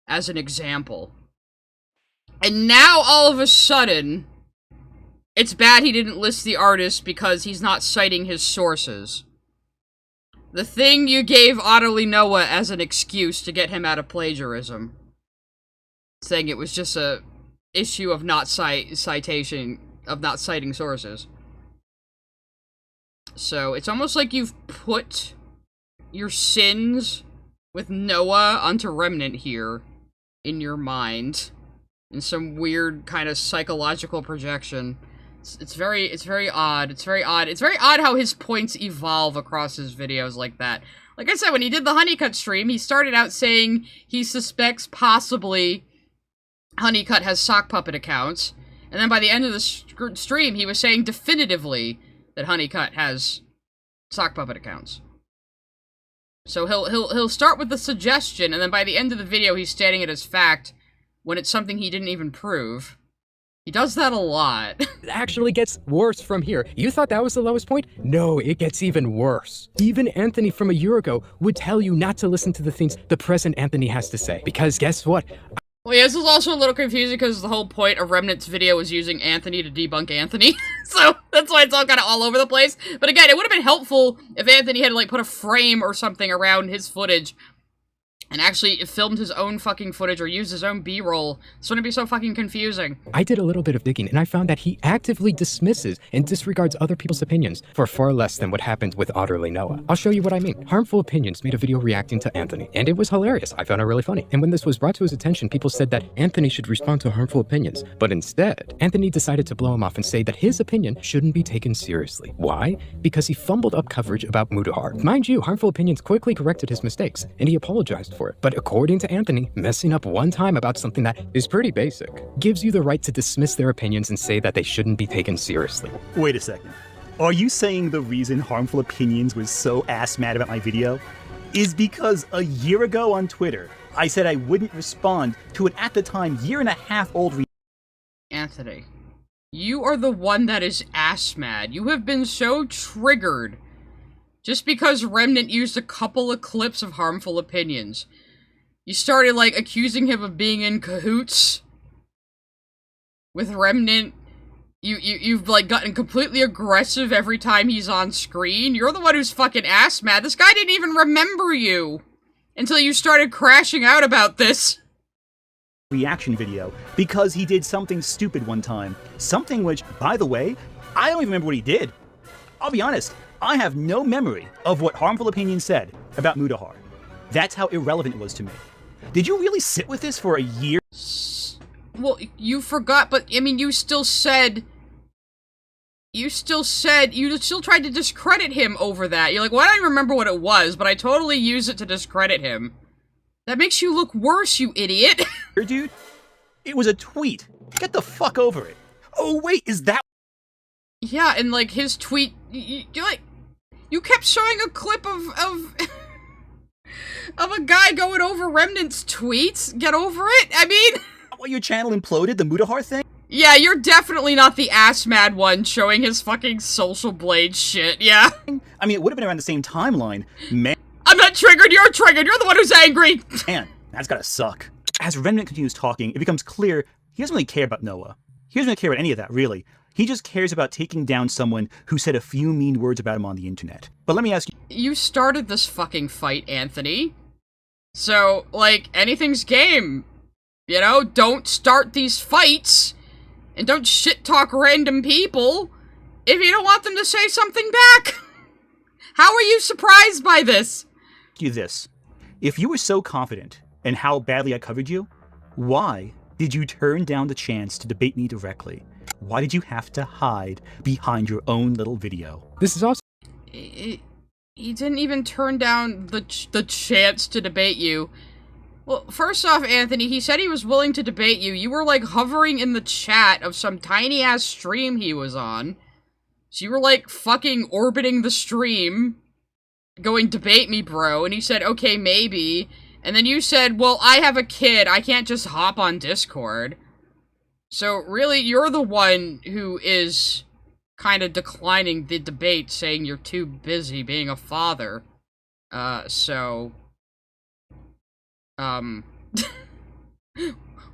as an example. And now, all of a sudden, it's bad he didn't list the artists because he's not citing his sources. The thing you gave Otterly Noah as an excuse to get him out of plagiarism. Saying it was just a issue of not citing sources. So, it's almost like you've put your sins with Noah onto Remnant here in your mind. In some weird kind of psychological projection. It's very odd. It's very odd. It's very odd how his points evolve across his videos like that. Like I said, when he did the Honeycutt stream, he started out saying he suspects possibly Honeycutt has sock puppet accounts. And then by the end of the stream, he was saying definitively that Honeycutt has sock puppet accounts. So he'll start with the suggestion, and then by the end of the video, he's stating it as fact when it's something he didn't even prove. He does that a lot. It actually gets worse from here. You thought that was the lowest point? No, it gets even worse. Even Anthony from a year ago would tell you not to listen to the things the present Anthony has to say. Because guess what? Well, yeah, this is also a little confusing because the whole point of Remnant's video was using Anthony to debunk Anthony. So that's why it's all kind of all over the place. But again, it would have been helpful if Anthony had, like, put a frame or something around his footage and actually filmed his own fucking footage or used his own B-roll. This wouldn't be so fucking confusing. I did a little bit of digging, and I found that he actively dismisses and disregards other people's opinions for far less than what happened with Otterly Noah. I'll show you what I mean. Harmful Opinions made a video reacting to Anthony, and it was hilarious. I found it really funny. And when this was brought to his attention, people said that Anthony should respond to Harmful Opinions. But instead, Anthony decided to blow him off and say that his opinion shouldn't be taken seriously. Why? Because he fumbled up coverage about Mudahar. Mind you, Harmful Opinions quickly corrected his mistakes, and he apologized for it. But according to Anthony, messing up one time about something that is pretty basic gives you the right to dismiss their opinions and say that they shouldn't be taken seriously. Wait a second. Are you saying the reason Harmful Opinions was so ass mad about my video is because a year ago on Twitter, I said I wouldn't respond to an at the time year-and-a-half-old Anthony, you are the one that is ass mad. You have been so triggered just because Remnant used a couple of clips of Harmful Opinions. You started, like, accusing him of being in cahoots with Remnant. You've, like, gotten completely aggressive every time he's on screen. You're the one who's fucking ass mad. This guy didn't even remember you until you started crashing out about this reaction video because he did something stupid one time. Something which, by the way, I don't even remember what he did. I'll be honest, I have no memory of what Harmful Opinions said about Mudahar. That's how irrelevant it was to me. Did you really sit with this for a year? Well, you forgot, but, I mean, you still tried to discredit him over that. You're like, well, I don't even remember what it was, but I totally used it to discredit him. That makes you look worse, you idiot. Dude, it was a tweet. Get the fuck over it. Oh, wait, is that... Yeah, and, like, his tweet, you kept showing a clip of a guy going over Remnant's tweets. Get over it. I mean... What, your channel imploded? The Mudahar thing? Yeah, you're definitely not the ass-mad one showing his fucking social blade shit, yeah. I mean, it would have been around the same timeline. Man. I'm not triggered, you're triggered, you're the one who's angry! Man, that's gotta suck. As Remnant continues talking, it becomes clear he doesn't really care about Noah. He doesn't really care about any of that, really. He just cares about taking down someone who said a few mean words about him on the internet. But let me ask you... You started this fucking fight, Anthony. So, like, anything's game. You know, don't start these fights, and don't shit-talk random people if you don't want them to say something back. How are you surprised by this? You this. If you were so confident in how badly I covered you, why did you turn down the chance to debate me directly? Why did you have to hide behind your own little video? This is also... He didn't even turn down the chance to debate you. Well, first off, Anthony, he said he was willing to debate you. You were, like, hovering in the chat of some tiny-ass stream he was on. So you were, like, fucking orbiting the stream, going, debate me, bro. And he said, okay, maybe. And then you said, well, I have a kid. I can't just hop on Discord. So, really, you're the one who is kind of declining the debate, saying you're too busy being a father.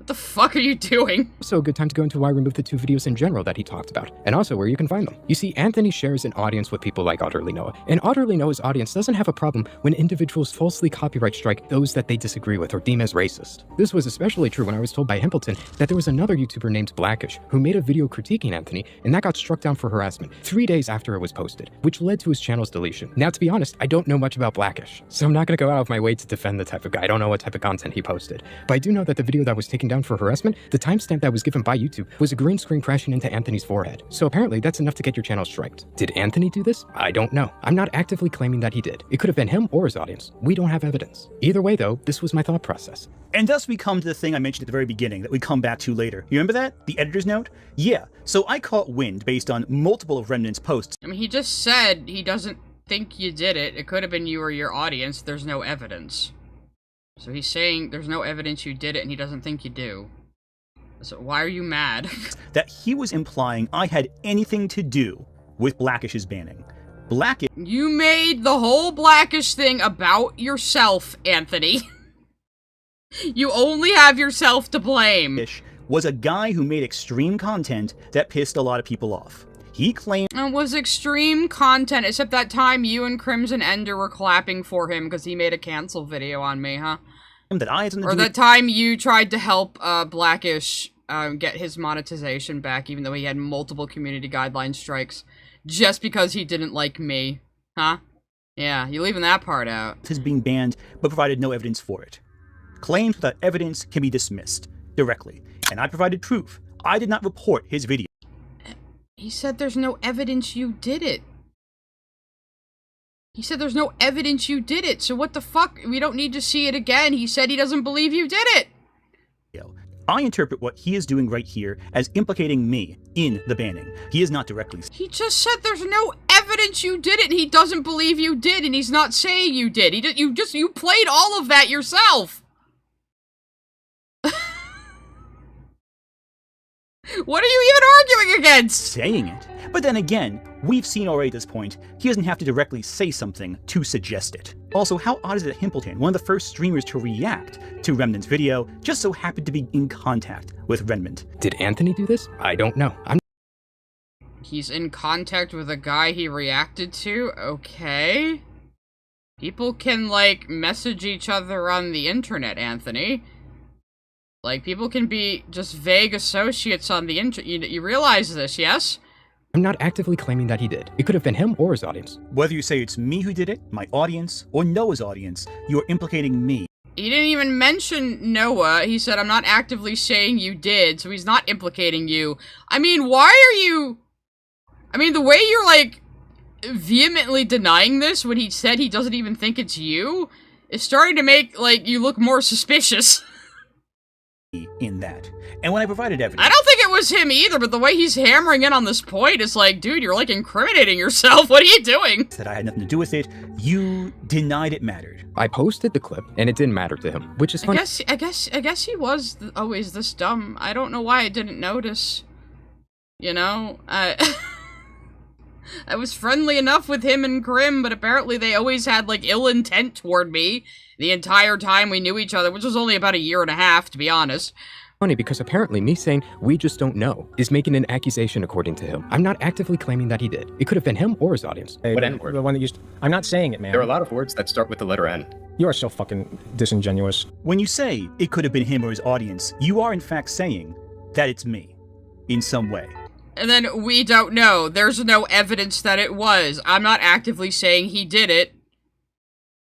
What the fuck are you doing? So a good time to go into why I removed the two videos in general that he talked about, and also where you can find them. You see, Anthony shares an audience with people like Otterly Noah, and Otterly Noah's audience doesn't have a problem when individuals falsely copyright strike those that they disagree with or deem as racist. This was especially true when I was told by Himpleton that there was another YouTuber named Blackishhh who made a video critiquing Anthony, and that got struck down for harassment 3 days after it was posted, which led to his channel's deletion. Now, to be honest, I don't know much about Blackishhh, so I'm not gonna go out of my way to defend the type of guy. I don't know what type of content he posted, but I do know that the video that was taken down for harassment, the timestamp that was given by YouTube was a green screen crashing into Anthony's forehead. So apparently that's enough to get your channel striked. Did Anthony do this? I don't know. I'm not actively claiming that he did. It could have been him or his audience. We don't have evidence. Either way though, this was my thought process. And thus we come to the thing I mentioned at the very beginning that we come back to later. You remember that? The editor's note? Yeah, so I caught wind based on multiple of Remnant's posts. I mean, he just said he doesn't think you did it. It could have been you or your audience. There's no evidence. So he's saying there's no evidence you did it and he doesn't think you do. So why are you mad? That he was implying I had anything to do with Blackish's banning. Blackish... You made the whole Blackishh thing about yourself, Anthony. You only have yourself to blame. Was a guy who made extreme content that pissed a lot of people off. He claimed it was extreme content, except that time you and Crimson Ender were clapping for him because he made a cancel video on me, huh? That I had or that time you tried to help Blackishh get his monetization back, even though he had multiple community guideline strikes, just because he didn't like me, huh? Yeah, you're leaving that part out. His being banned, but provided no evidence for it. Claims without evidence can be dismissed directly, and I provided proof. I did not report his video. He said there's no evidence you did it. He said there's no evidence you did it, so what the fuck? We don't need to see it again. He said he doesn't believe you did it. I interpret what he is doing right here as implicating me in the banning. He is not directly... He just said there's no evidence you did it, and he doesn't believe you did, and he's not saying you did. You played all of that yourself. What are you even arguing against? Saying it. But then again, we've seen already at this point, he doesn't have to directly say something to suggest it. Also, how odd is it that Himpleton, one of the first streamers to react to Remnant's video, just so happened to be in contact with Remnant? Did Anthony do this? I don't know. He's in contact with a guy he reacted to? Okay. People can, like, message each other on the internet, Anthony. Like, people can be just vague associates on the internet. You realize this, yes? I'm not actively claiming that he did. It could have been him or his audience. Whether you say it's me who did it, my audience, or Noah's audience, you are implicating me. He didn't even mention Noah. He said, I'm not actively saying you did, so he's not implicating you. I mean, why are you... I mean, the way you're, like, vehemently denying this when he said he doesn't even think it's you is starting to make, like, you look more suspicious. In that. And when I provided evidence... I don't think it was him either, but the way he's hammering in on this point is like, dude, you're like incriminating yourself. What are you doing? That I had nothing to do with it. You denied it mattered. I posted the clip, and it didn't matter to him, which is funny. I guess he was always this dumb. I don't know why I didn't notice. You know? I was friendly enough with him and Grim, but apparently they always had, like, ill intent toward me the entire time we knew each other, which was only about 1.5 years, to be honest. Funny, because apparently me saying, we just don't know, is making an accusation according to him. I'm not actively claiming that he did. It could have been him or his audience. Hey, what N-word? The one that used... I'm not saying it, man. There are a lot of words that start with the letter N. You are so fucking disingenuous. When you say it could have been him or his audience, you are in fact saying that it's me. In some way. And then, we don't know. There's no evidence that it was. I'm not actively saying he did it.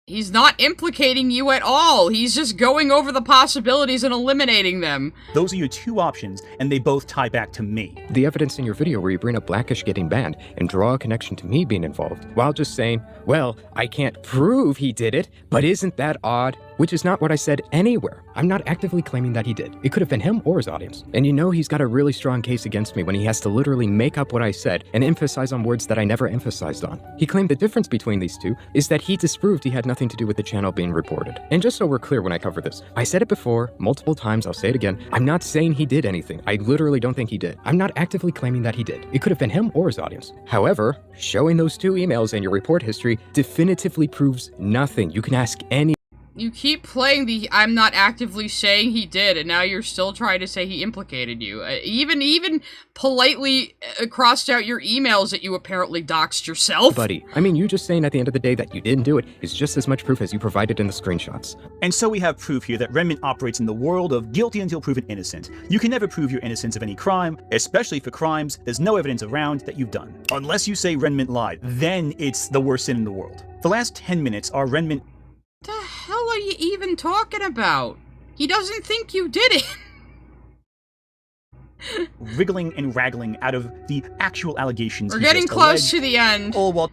He's not implicating you at all. He's just going over the possibilities and eliminating them. Those are your two options, and they both tie back to me. The evidence in your video where you bring up Blackishh getting banned and draw a connection to me being involved, while just saying, well, I can't prove he did it, but isn't that odd? Which is not what I said anywhere. I'm not actively claiming that he did. It could have been him or his audience. And you know he's got a really strong case against me when he has to literally make up what I said and emphasize on words that I never emphasized on. He claimed the difference between these two is that he disproved he had nothing to do with the channel being reported. And just so we're clear when I cover this, I said it before, multiple times, I'll say it again, I'm not saying he did anything. I literally don't think he did. I'm not actively claiming that he did. It could have been him or his audience. However, showing those 2 emails in your report history definitively proves nothing. You can ask any... You keep playing the I'm not actively saying he did, and now you're still trying to say he implicated you. Even politely crossed out your emails that you apparently doxed yourself. Buddy, I mean, you just saying at the end of the day that you didn't do it is just as much proof as you provided in the screenshots. And so we have proof here that Remnant operates in the world of guilty until proven innocent. You can never prove your innocence of any crime, especially for crimes there's no evidence around that you've done. Unless you say Remnant lied, then it's the worst sin in the world. The last 10 minutes are Remnant... What the hell are you even talking about? He doesn't think you did it. Wriggling and raggling out of the actual allegations. We're getting close to the end. Oh, well,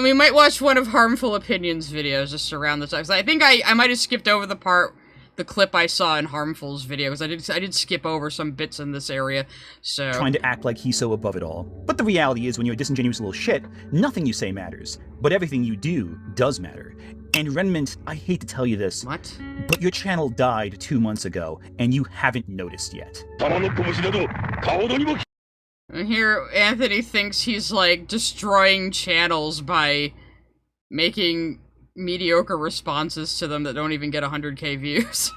we might watch one of Harmful Opinions videos just around the time. I think I might have skipped over the clip I saw in Harmful's video, because I did skip over some bits in this area, so... Trying to act like he's so above it all. But the reality is, when you're a disingenuous little shit, nothing you say matters. But everything you do does matter. And Remnant, I hate to tell you this, what? But your channel died 2 months ago, and you haven't noticed yet. And here, Anthony thinks he's, like, destroying channels by making mediocre responses to them that don't even get 100k views.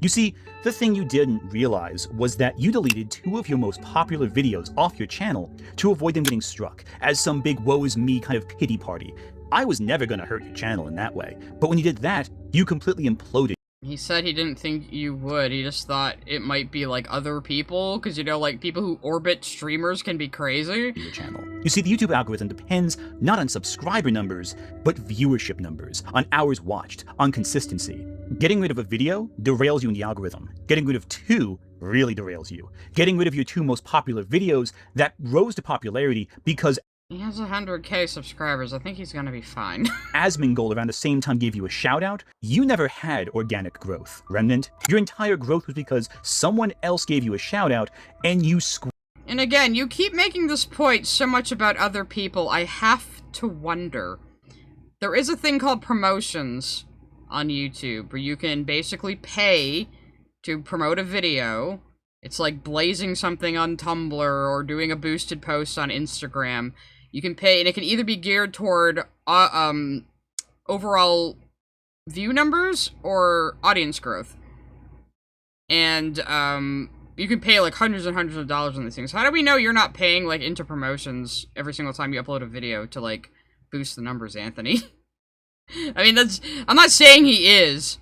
You see, the thing you didn't realize was that you deleted 2 of your most popular videos off your channel to avoid them getting struck as some big woe is me kind of pity party. I was never gonna hurt your channel in that way, but when you did that, you completely imploded. He said he didn't think you would, he just thought it might be like other people, because you know, like people who orbit streamers can be crazy. Your channel. You see, the YouTube algorithm depends not on subscriber numbers, but viewership numbers, on hours watched, on consistency. Getting rid of a video derails you in the algorithm. Getting rid of 2 really derails you. Getting rid of your 2 most popular videos that rose to popularity because he has 100k subscribers. I think he's gonna be fine. Asmongold around the same time gave you a shout out. You never had organic growth, Remnant. Your entire growth was because someone else gave you a shout out and you And again, you keep making this point so much about other people, I have to wonder. There is a thing called promotions on YouTube where you can basically pay to promote a video. It's like blazing something on Tumblr or doing a boosted post on Instagram. You can pay, and it can either be geared toward overall view numbers or audience growth. And you can pay like hundreds and hundreds of dollars on these things. How do we know you're not paying like into promotions every single time you upload a video to like boost the numbers, Anthony? I mean, I'm not saying he is,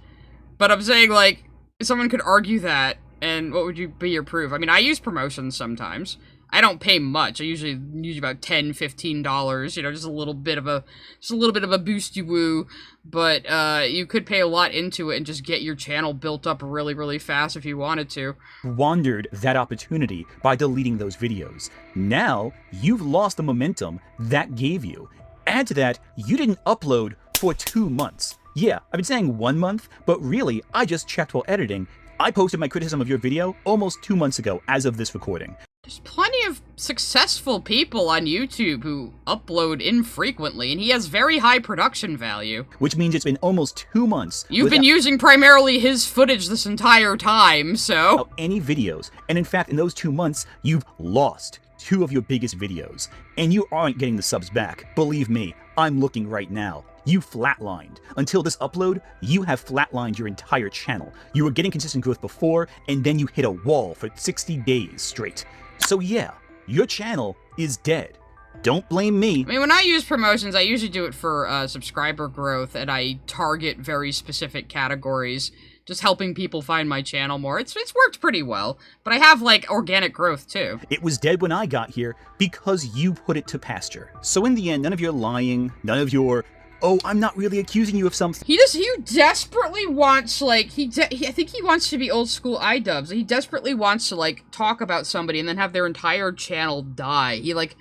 but I'm saying like someone could argue that, and what would be your proof? I mean, I use promotions sometimes. I don't pay much. I usually use about $10, $15, you know, just a little bit of a boosty woo, but you could pay a lot into it and just get your channel built up really, really fast if you wanted to. Squandered that opportunity by deleting those videos. Now, you've lost the momentum that gave you. Add to that, you didn't upload for 2 months. Yeah, I've been saying 1 month, but really, I just checked while editing. I posted my criticism of your video almost 2 months ago as of this recording. There's plenty of successful people on YouTube who upload infrequently, and he has very high production value. Which means it's been almost 2 months. You've been using primarily his footage this entire time, so... Without any videos. And in fact, in those 2 months, you've lost 2 of your biggest videos. And you aren't getting the subs back. Believe me, I'm looking right now. You flatlined. Until this upload, you have flatlined your entire channel. You were getting consistent growth before, and then you hit a wall for 60 days straight. So yeah, your channel is dead. Don't blame me. I mean, when I use promotions, I usually do it for subscriber growth, and I target very specific categories, just helping people find my channel more. It's worked pretty well, but I have, like, organic growth, too. It was dead when I got here because you put it to pasture. So in the end, none of your lying, none of your... oh, I'm not really accusing you of something. He desperately wants, like, I think he wants to be old school iDubbbz. He desperately wants to, like, talk about somebody and then have their entire channel die. He, like,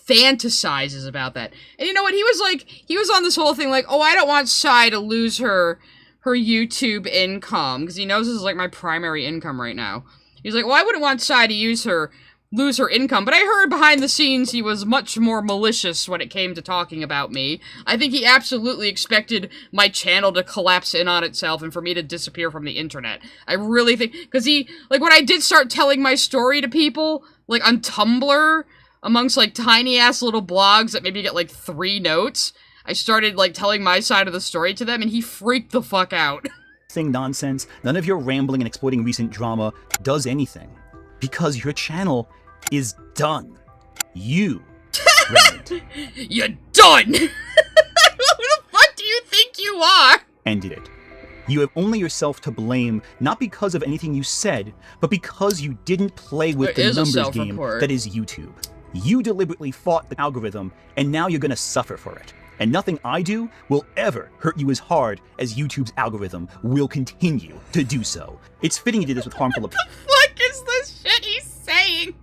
fantasizes about that. And you know what? He was on this whole thing, like, oh, I don't want Sai to lose her YouTube income, because he knows this is, like, my primary income right now. He's like, well, I wouldn't want Sai to lose her income, but I heard behind the scenes he was much more malicious when it came to talking about me. I think he absolutely expected my channel to collapse in on itself and for me to disappear from the internet. I really think, because like, when I did start telling my story to people, like, on Tumblr, amongst, like, tiny-ass little blogs that maybe get, like, 3 notes, I started, like, telling my side of the story to them, and he freaked the fuck out. Nonsense, none of your rambling and exploiting recent drama does anything. Because your channel is done. You, Remnant. You're done! Who the fuck do you think you are? Ended it. You have only yourself to blame, not because of anything you said, but because you didn't play with the numbers game that is YouTube. You deliberately fought the algorithm, and now you're gonna suffer for it. And nothing I do will ever hurt you as hard as YouTube's algorithm will continue to do so. It's fitting you did this with harmful What the fuck is this shit he's saying?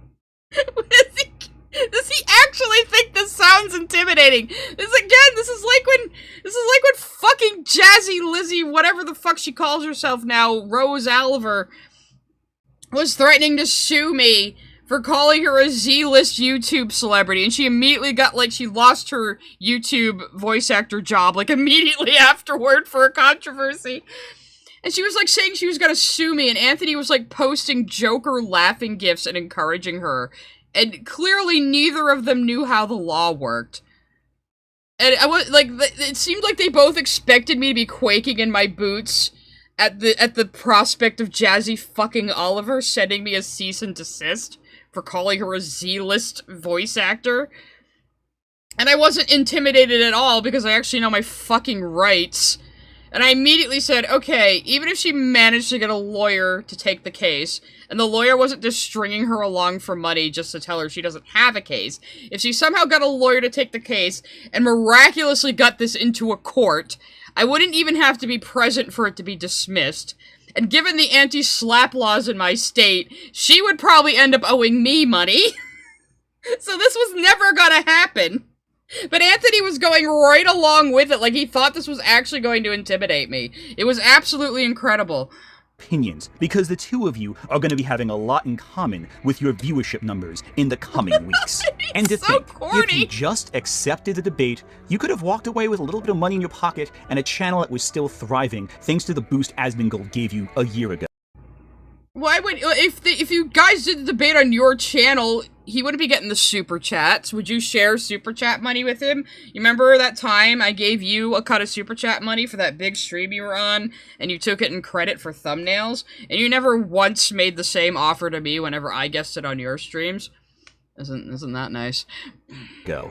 Does he actually think this sounds intimidating? This is like when fucking Jazzy Lizzie, whatever the fuck she calls herself now, Rose Oliver, was threatening to sue me for calling her a Z-list YouTube celebrity, and she immediately got, like, she lost her YouTube voice actor job, like, immediately afterward for a controversy. And she was, like, saying she was gonna sue me, and Anthony was, like, posting Joker laughing gifs and encouraging her. And clearly neither of them knew how the law worked. And I was, like, it seemed like they both expected me to be quaking in my boots at the prospect of Jazzy fucking Oliver sending me a cease and desist for calling her a Z-list voice actor. And I wasn't intimidated at all because I actually know my fucking rights. And I immediately said, okay, even if she managed to get a lawyer to take the case, and the lawyer wasn't just stringing her along for money just to tell her she doesn't have a case, if she somehow got a lawyer to take the case and miraculously got this into a court, I wouldn't even have to be present for it to be dismissed. And given the anti-slap laws in my state, she would probably end up owing me money. So this was never gonna happen. But Anthony was going right along with it, like he thought this was actually going to intimidate me. It was absolutely incredible. Opinions, because the two of you are going to be having a lot in common with your viewership numbers in the coming weeks. And to think, if you just accepted the debate, you could have walked away with a little bit of money in your pocket and a channel that was still thriving thanks to the boost Asmongold gave you a year ago. Why would, if you guys did the debate on your channel, he wouldn't be getting the super chats. Would you share super chat money with him? You remember that time I gave you a cut of super chat money for that big stream you were on, and you took it in credit for thumbnails? And you never once made the same offer to me whenever I guested on your streams? Isn't that nice? Go.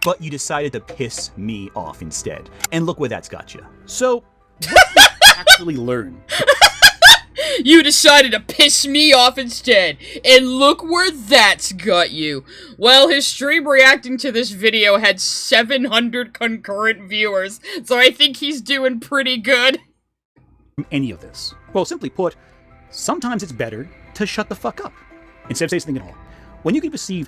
But you decided to piss me off instead. And look where that's got you. So, what did you actually learn? You decided to piss me off instead, and look where that's got you. Well, his stream reacting to this video had 700 concurrent viewers, so I think he's doing pretty good. Any of this? Well, simply put, sometimes it's better to shut the fuck up, instead of saying something at all. When you can perceive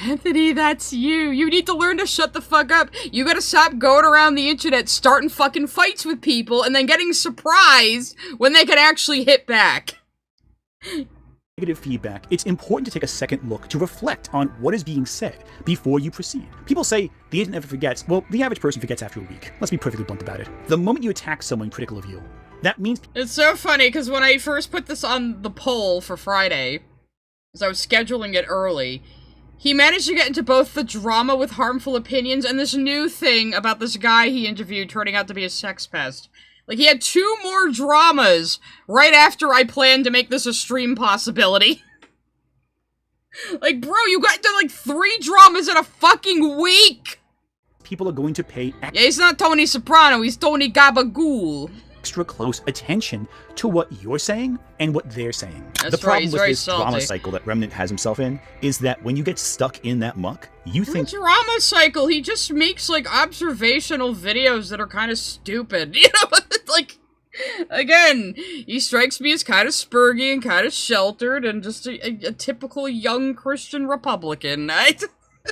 Anthony, that's you. You need to learn to shut the fuck up. You gotta stop going around the internet starting fucking fights with people and then getting surprised when they can actually hit back. Negative feedback, it's important to take a second look to reflect on what is being said before you proceed. People say the internet never forgets. Well, the average person forgets after a week. Let's be perfectly blunt about it. The moment you attack someone critical of you, that means... It's so funny, because when I first put this on the poll for Friday, as I was scheduling it early, he managed to get into both the drama with harmful opinions and this new thing about this guy he interviewed turning out to be a sex pest. Like, he had 2 more dramas right after I planned to make this a stream possibility. Like, bro, you got to, like, 3 dramas in a fucking week! People are going to pay yeah, he's not Tony Soprano, he's Tony Gabagool. Extra close attention to what you're saying and what they're saying. That's the problem right, with this drama cycle that Remnant has himself in is that when you get stuck in that muck, you think... Drama cycle, he just makes, like, observational videos that are kind of stupid. You know, like, again, he strikes me as kind of spurgy and kind of sheltered and just a typical young Christian Republican.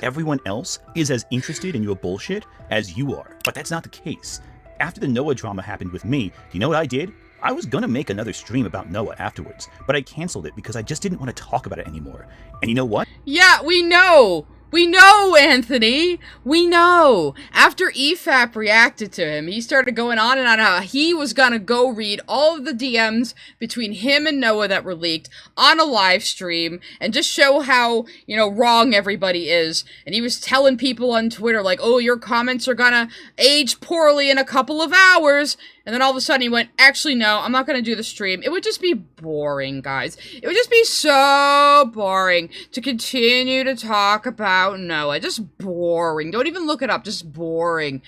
Everyone else is as interested in your bullshit as you are, but that's not the case. After the Noah drama happened with me, do you know what I did? I was gonna make another stream about Noah afterwards, but I canceled it because I just didn't want to talk about it anymore. And you know what? Yeah, we know! We know, Anthony! We know! After EFAP reacted to him, he started going on and on how he was gonna go read all of the DMs between him and Noah that were leaked on a live stream and just show how, you know, wrong everybody is. And he was telling people on Twitter, like, oh, your comments are gonna age poorly in a couple of hours. And then all of a sudden he went, actually, no, I'm not going to do the stream. It would just be boring, guys. It would just be so boring to continue to talk about Noah. Just boring. Don't even look it up. Just boring.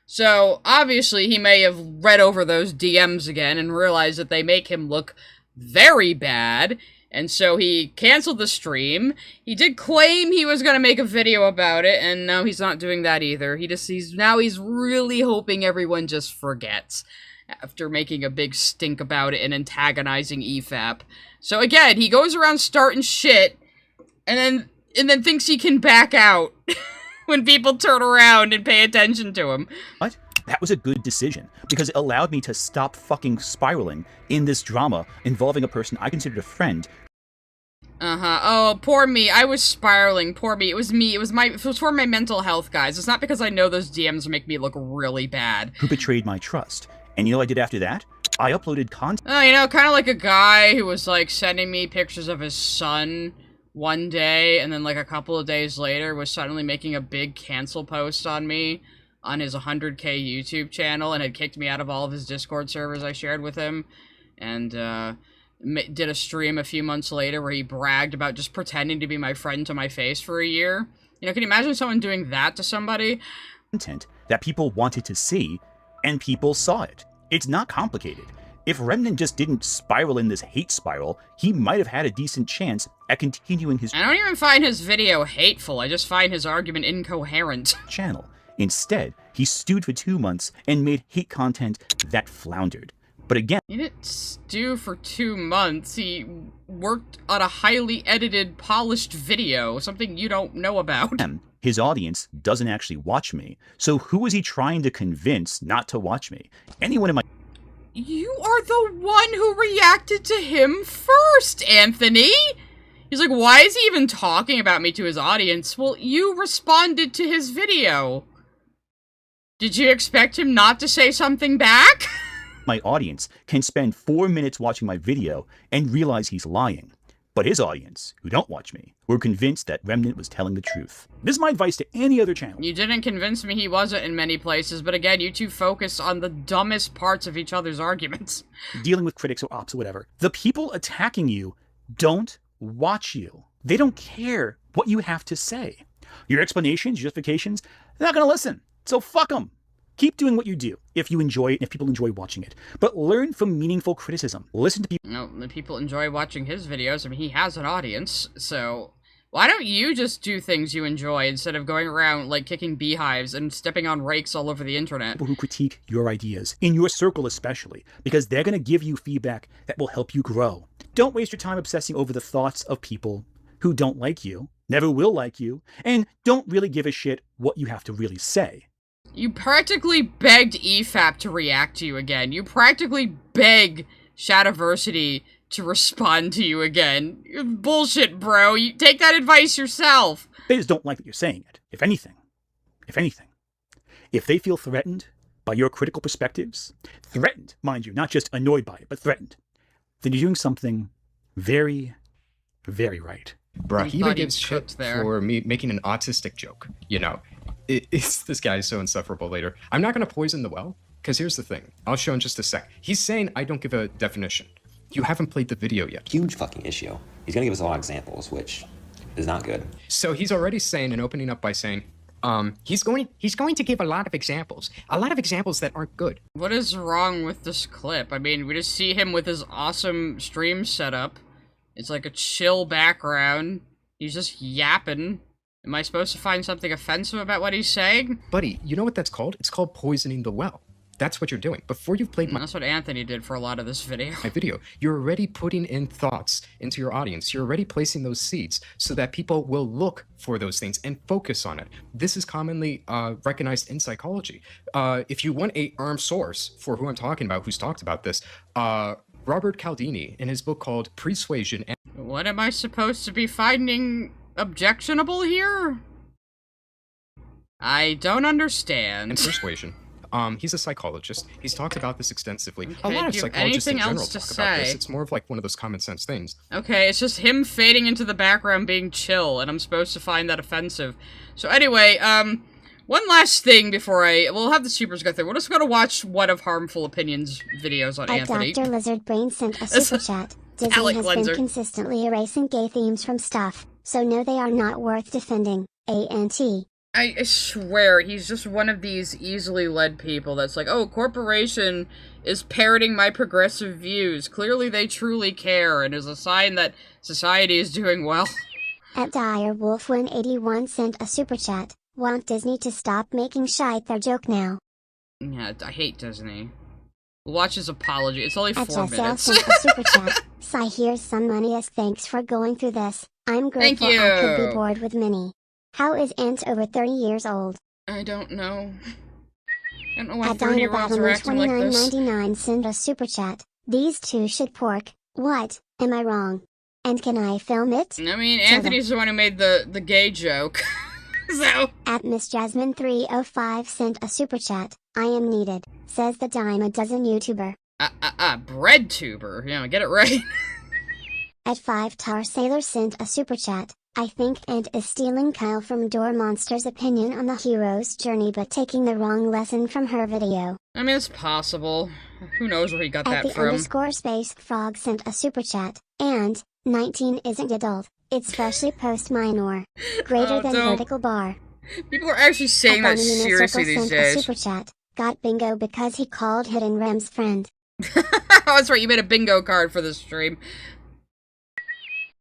So, obviously, he may have read over those DMs again and realized that they make him look very bad. And so he canceled the stream. He did claim he was going to make a video about it, and no, he's not doing that either. He's really hoping everyone just forgets after making a big stink about it and antagonizing EFAP. So again, he goes around starting shit, and then thinks he can back out when people turn around and pay attention to him. What? That was a good decision, because it allowed me to stop fucking spiraling in this drama involving a person I considered a friend Oh, poor me. I was spiraling. Poor me. It was me. It was for my mental health, guys. It's not because I know those DMs make me look really bad. Who betrayed my trust. And you know what I did after that? I uploaded content. Oh, you know, kind of like a guy who was, like, sending me pictures of his son one day, and then, like, a couple of days later was suddenly making a big cancel post on me on his 100K YouTube channel, and had kicked me out of all of his Discord servers I shared with him, and, did a stream a few months later where he bragged about just pretending to be my friend to my face for a year. You know, can you imagine someone doing that to somebody? Content that people wanted to see, and people saw it. It's not complicated. If Remnant just didn't spiral in this hate spiral, he might have had a decent chance at continuing his— I don't even find his video hateful, I just find his argument incoherent. channel. Instead, he stewed for 2 months and made hate content that floundered. But again— He didn't stew for 2 months. He worked on a highly edited, polished video, something you don't know about. His audience doesn't actually watch me, so who is he trying to convince not to watch me? Anyone in my— You are the one who reacted to him first, Anthony! He's like, why is he even talking about me to his audience? Well, you responded to his video. Did you expect him not to say something back? My audience can spend 4 minutes watching my video and realize he's lying. But his audience, who don't watch me, were convinced that Remnant was telling the truth. This is my advice to any other channel. You didn't convince me he wasn't in many places, but again, you two focus on the dumbest parts of each other's arguments. Dealing with critics or ops or whatever. The people attacking you don't watch you. They don't care what you have to say. Your explanations, justifications, they're not gonna listen. So fuck them. Keep doing what you do if you enjoy it and if people enjoy watching it. But learn from meaningful criticism. Listen to people— No, the people enjoy watching his videos. I mean, he has an audience, so why don't you just do things you enjoy instead of going around, like, kicking beehives and stepping on rakes all over the internet? People who critique your ideas, in your circle especially, because they're going to give you feedback that will help you grow. Don't waste your time obsessing over the thoughts of people who don't like you, never will like you, and don't really give a shit what you have to really say. You practically begged EFAP to react to you again. You practically beg Shadowversity to respond to you again. You're bullshit, bro. You take that advice yourself. They just don't like that you're saying it. If anything, if they feel threatened by your critical perspectives, threatened, mind you, not just annoyed by it, but threatened, then you're doing something very, very right. Bruh, he even gives shit for me making an autistic joke, you know. This guy is so insufferable later. I'm not going to poison the well, because here's the thing. I'll show in just a sec. He's saying I don't give a definition. You haven't played the video yet. Huge fucking issue. He's going to give us a lot of examples, which is not good. So he's already saying and opening up by saying, he's going to give a lot of examples that aren't good. What is wrong with this clip? I mean, we just see him with his awesome stream setup. It's like a chill background. He's just yapping. Am I supposed to find something offensive about what he's saying? Buddy, you know what that's called? It's called poisoning the well. That's what you're doing. Before you've played That's what Anthony did for a lot of this video. my video, you're already putting in thoughts into your audience. You're already placing those seeds so that people will look for those things and focus on it. This is commonly recognized in psychology. If you want a source for who I'm talking about, who's talked about this, Robert Cialdini, in his book called Persuasion. What am I supposed to be finding objectionable here? I don't understand. And persuasion. He's a psychologist. He's talked about this extensively. Okay, a lot of do you have psychologists in anything general else to talk about this. say? It's more of like one of those common sense things. Okay, it's just him fading into the background being chill, and I'm supposed to find that offensive. So anyway, one last thing before we'll have the supers go through. We're just gonna watch one of Harmful Opinions videos on Anthony. Dr. Lizard Brain sent a super chat. Disney has been consistently erasing gay themes from stuff, so no, they are not worth defending. A.N.T. I swear, he's just one of these easily led people that's like, oh, corporation is parroting my progressive views. Clearly they truly care, and is a sign that society is doing well. At Direwolf181 sent a super chat. Want Disney to stop making shite their joke now. Yeah, I hate Disney. Watch his apology. It's only 4 minutes. sent a super chat. Sigh, here's some money as thanks for going through this. I'm grateful I could be bored with Minnie. How is Ant over 30 years old? I don't know. I don't know why 30-year-olds are acting like this. $29.99 send a super chat. These two should pork. What? Am I wrong? And can I film it? I mean, Anthony's the one who made the gay joke. So. At Miss Jasmine305 sent a super chat. I am needed, says the dime a dozen YouTuber. Bread tuber. You know, get it right. At 5-Tar Sailor sent a super chat. I think Ant is stealing Kyle from Door Monster's opinion on the hero's journey but taking the wrong lesson from her video. I mean, it's possible. Who knows where he got that from. At the _space frog sent a super chat. And 19 isn't adult. It's freshly post-minor. Greater than vertical bar. People are actually saying that seriously these days. A super chat. Got bingo because he called Hidden Rem's friend. Oh, that's right. You made a bingo card for this stream.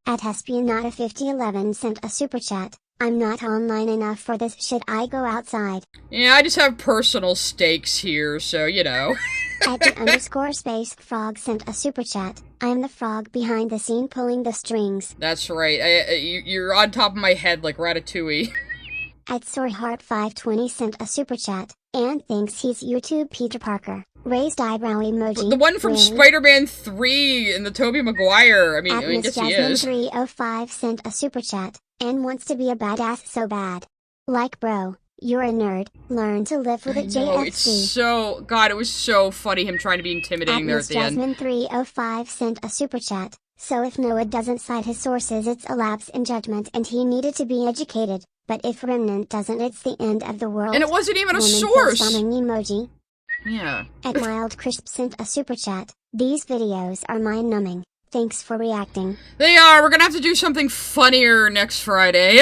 At Espionata5011 sent a super chat. I'm not online enough for this. Should I go outside? Yeah, I just have personal stakes here, so you know. At the _space frog sent a super chat. I'm the frog behind the scene pulling the strings. That's right. You're on top of my head like Ratatouille. At Soreheart520 sent a super chat. And thinks he's YouTube Peter Parker. Raised eyebrow emoji. The one from Spider-Man 3 and the Tobey Maguire. I mean, I guess he is. At Jasmine305 sent a super chat. And wants to be a badass so bad. Like bro, you're a nerd. Learn to live with it, JFC. It's so... God, it was so funny him trying to be intimidating there at the end. Jasmine305 sent a super chat. So if Noah doesn't cite his sources, it's a lapse in judgment and he needed to be educated. But if Remnant doesn't, it's the end of the world. And it wasn't even a source! Emoji. Yeah. At Mild Crisp sent a super chat. These videos are mind-numbing. Thanks for reacting. They are. We're gonna have to do something funnier next Friday.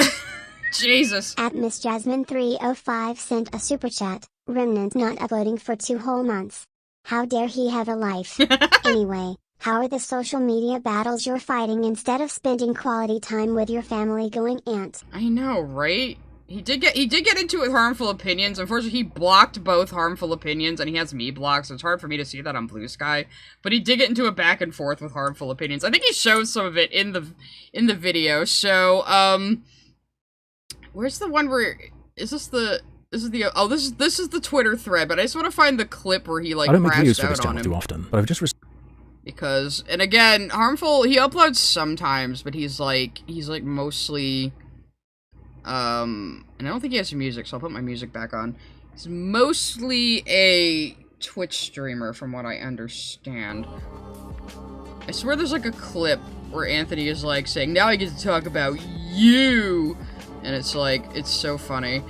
Jesus. At Miss Jasmine305 sent a super chat. Remnant not uploading for 2 whole months. How dare he have a life? Anyway, how are the social media battles you're fighting instead of spending quality time with your family going Ant? I know, right? He did get into it with Harmful Opinions. Unfortunately, he blocked both Harmful Opinions, and he has me blocked, so it's hard for me to see that on Blue Sky. But he did get into a back and forth with Harmful Opinions. I think he showed some of it in the video. So, where's the one where this is the Twitter thread, but I just want to find the clip where he like crashed out on him. Too often, but I've just because, and again, Harmful, he uploads sometimes, but he's like mostly. And I don't think he has music, so I'll put my music back on. He's mostly a Twitch streamer, from what I understand. I swear there's like a clip where Anthony is like saying, now I get to talk about you! And it's like, it's so funny.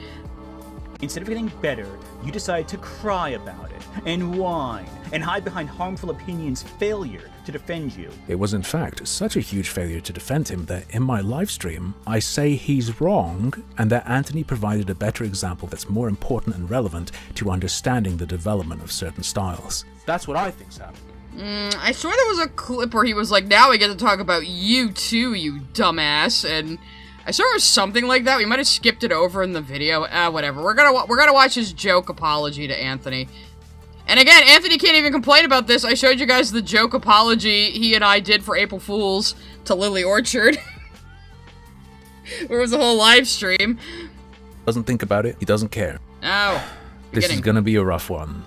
Instead of getting better, you decide to cry about it, and whine, and hide behind Harmful Opinions' failure to defend you. It was in fact such a huge failure to defend him that in my live stream, I say he's wrong, and that Anthony provided a better example that's more important and relevant to understanding the development of certain styles. That's what I think's happening. I swear there was a clip where he was like, now I get to talk about you too, you dumbass, and I swear it was something like that. We might have skipped it over in the video. Whatever. We're gonna watch his joke apology to Anthony. And again, Anthony can't even complain about this. I showed you guys the joke apology he and I did for April Fools to Lily Orchard. Where it was a whole live stream. Doesn't think about it. He doesn't care. Oh. This is gonna be a rough one.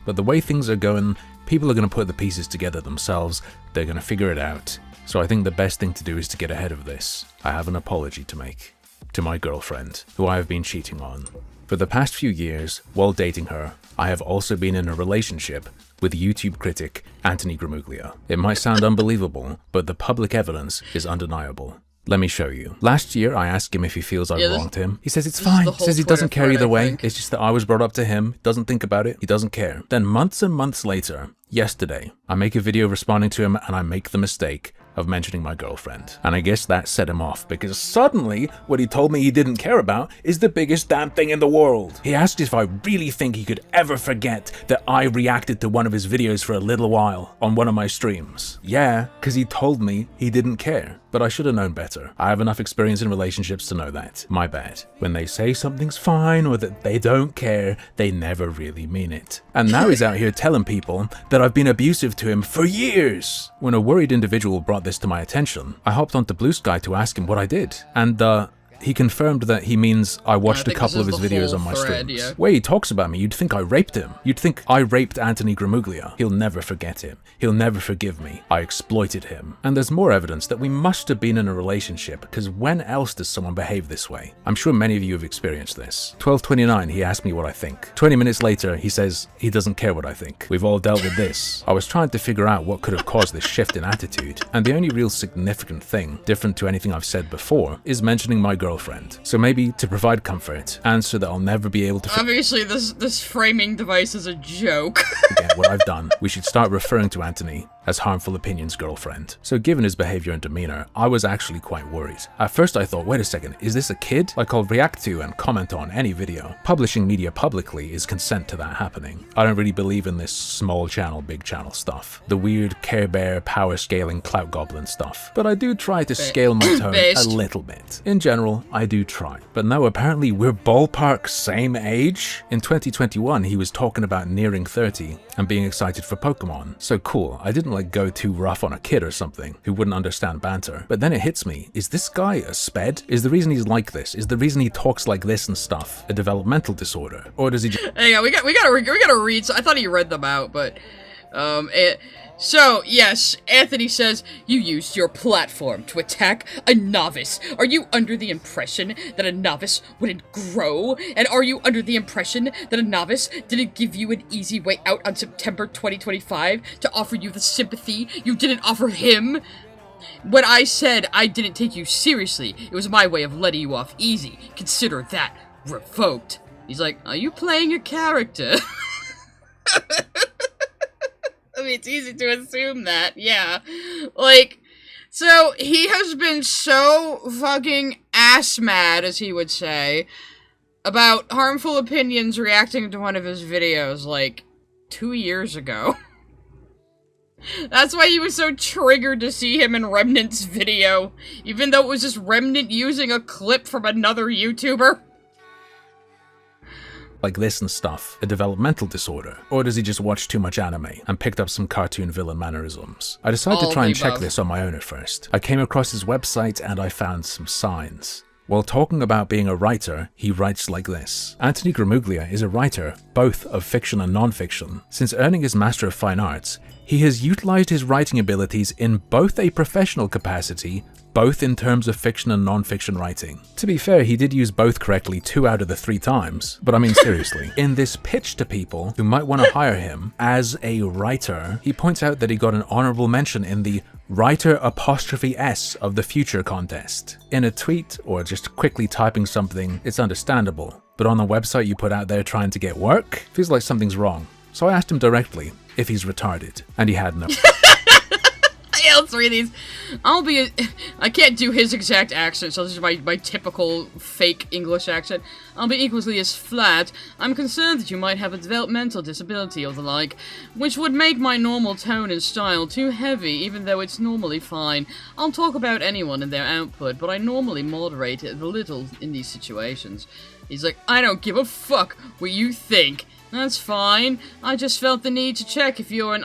But the way things are going, people are gonna put the pieces together themselves. They're gonna figure it out. So I think the best thing to do is to get ahead of this. I have an apology to make. To my girlfriend, who I have been cheating on. For the past few years, while dating her, I have also been in a relationship with YouTube critic Anthony Gramuglia. It might sound unbelievable, but the public evidence is undeniable. Let me show you. Last year, I asked him if he feels I wronged him. He says it's fine. He says he doesn't care either way. It's just that I was brought up to him, doesn't think about it, he doesn't care. Then months and months later, yesterday, I make a video responding to him and I make the mistake of mentioning my girlfriend. And I guess that set him off, because suddenly, what he told me he didn't care about is the biggest damn thing in the world. He asked if I really think he could ever forget that I reacted to one of his videos for a little while on one of my streams. Yeah, because he told me he didn't care. But I should have known better. I have enough experience in relationships to know that. My bad. When they say something's fine or that they don't care, they never really mean it. And now he's out here telling people that I've been abusive to him for years. When a worried individual brought this to my attention, I hopped onto Blue Sky to ask him what I did. And He confirmed that he means I watched a couple of his videos on my streams. Yeah. Where he talks about me, you'd think I raped him. You'd think I raped Anthony Gramuglia. He'll never forget him. He'll never forgive me. I exploited him. And there's more evidence that we must have been in a relationship, because when else does someone behave this way? I'm sure many of you have experienced this. 12:29, he asked me what I think. 20 minutes later, he says he doesn't care what I think. We've all dealt with this. I was trying to figure out what could have caused this shift in attitude, and the only real significant thing, different to anything I've said before, is mentioning my girlfriend. So maybe to provide comfort, answer that I'll never be able to Obviously, this framing device is a joke. forget what I've done. We should start referring to Anthony as Harmful Opinion's girlfriend. So given his behavior and demeanor, I was actually quite worried. At first I thought, wait a second, is this a kid? Like, I'll react to and comment on any video. Publishing media publicly is consent to that happening. I don't really believe in this small channel, big channel stuff. The weird Care Bear, power scaling, clout goblin stuff. But I do try to scale my tone a little bit. In general, I do try. But no, apparently we're ballpark same age? In 2021, he was talking about nearing 30 and being excited for Pokemon. So cool, I didn't like go too rough on a kid or something who wouldn't understand banter. But then it hits me, is this guy a sped? Is the reason he's like this, is the reason he talks like this and stuff a developmental disorder? Or does he just— Hang on, we gotta read. So I thought he read them out, but so, yes, Anthony says, you used your platform to attack a novice. Are you under the impression that a novice wouldn't grow? And are you under the impression that a novice didn't give you an easy way out on September 2025 to offer you the sympathy you didn't offer him? When I said I didn't take you seriously, it was my way of letting you off easy. Consider that revoked. He's like, are you playing a character? I mean, it's easy to assume that, yeah. Like, so he has been so fucking ass mad, as he would say, about Harmful Opinions reacting to one of his videos, like, 2 years ago. That's why he was so triggered to see him in Remnant's video, even though it was just Remnant using a clip from another YouTuber. like this and stuff a developmental disorder? Or does he just watch too much anime and picked up some cartoon villain mannerisms? I decided to try and check this on my own at first. I came across his website and I found some signs. While talking about being a writer, he writes like this. Anthony Gramuglia is a writer, both of fiction and non-fiction. Since earning his Master of Fine Arts, he has utilized his writing abilities in both a professional capacity, both in terms of fiction and non-fiction writing. To be fair, he did use both correctly 2 out of the 3 times, but I mean seriously. In this pitch to people who might want to hire him as a writer, he points out that he got an honorable mention in the Writer''S of the Future contest. In a tweet, or just quickly typing something, it's understandable, but on the website you put out there trying to get work, feels like something's wrong. So I asked him directly if he's retarded, and he had no. Let's read these. I can't do his exact accent, so this is my typical fake English accent. I'll be equally as flat. I'm concerned that you might have a developmental disability or the like, which would make my normal tone and style too heavy, even though it's normally fine. I'll talk about anyone and their output, but I normally moderate it a little in these situations. He's like, I don't give a fuck what you think. That's fine. I just felt the need to check if you're an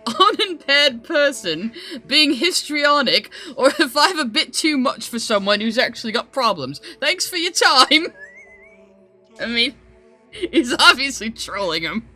unimpaired person, being histrionic, or if I have a bit too much for someone who's actually got problems. Thanks for your time. I mean, he's obviously trolling him.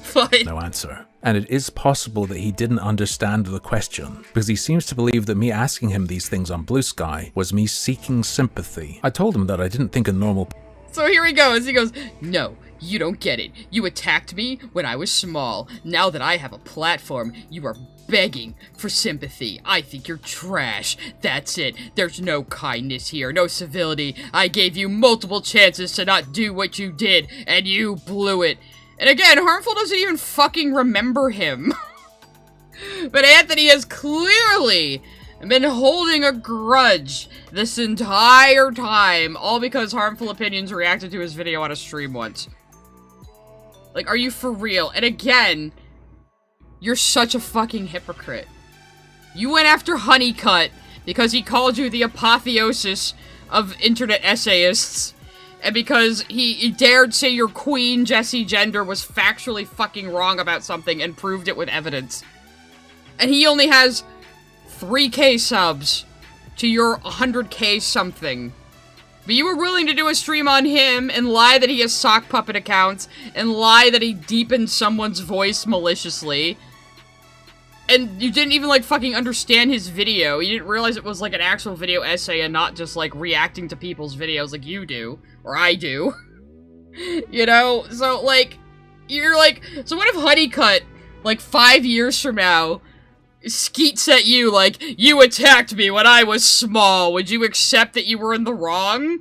Fine. No answer. And it is possible that he didn't understand the question, because he seems to believe that me asking him these things on Blue Sky was me seeking sympathy. I told him that I didn't think a normal— So here he goes. He goes, no, you don't get it. You attacked me when I was small. Now that I have a platform, you are begging for sympathy. I think you're trash. That's it. There's no kindness here, no civility. I gave you multiple chances to not do what you did, and you blew it. And again, Harmful doesn't even fucking remember him. But Anthony has clearly been holding a grudge this entire time, all because Harmful Opinions reacted to his video on a stream once. Like, are you for real? And again, you're such a fucking hypocrite. You went after Honeycutt because he called you the apotheosis of internet essayists, and because he dared say your queen, Jessie Gender, was factually fucking wrong about something and proved it with evidence. And he only has 3K subs. to your 100k something. But you were willing to do a stream on him and lie that he has sock puppet accounts and lie that he deepened someone's voice maliciously. And you didn't even, like, fucking understand his video. You didn't realize it was, like, an actual video essay and not just, like, reacting to people's videos like you do. Or I do. You know? So, like, you're like... So what if Honeycutt, like, 5 years from now, skeets at you like, you attacked me when I was small? Would you accept that you were in the wrong?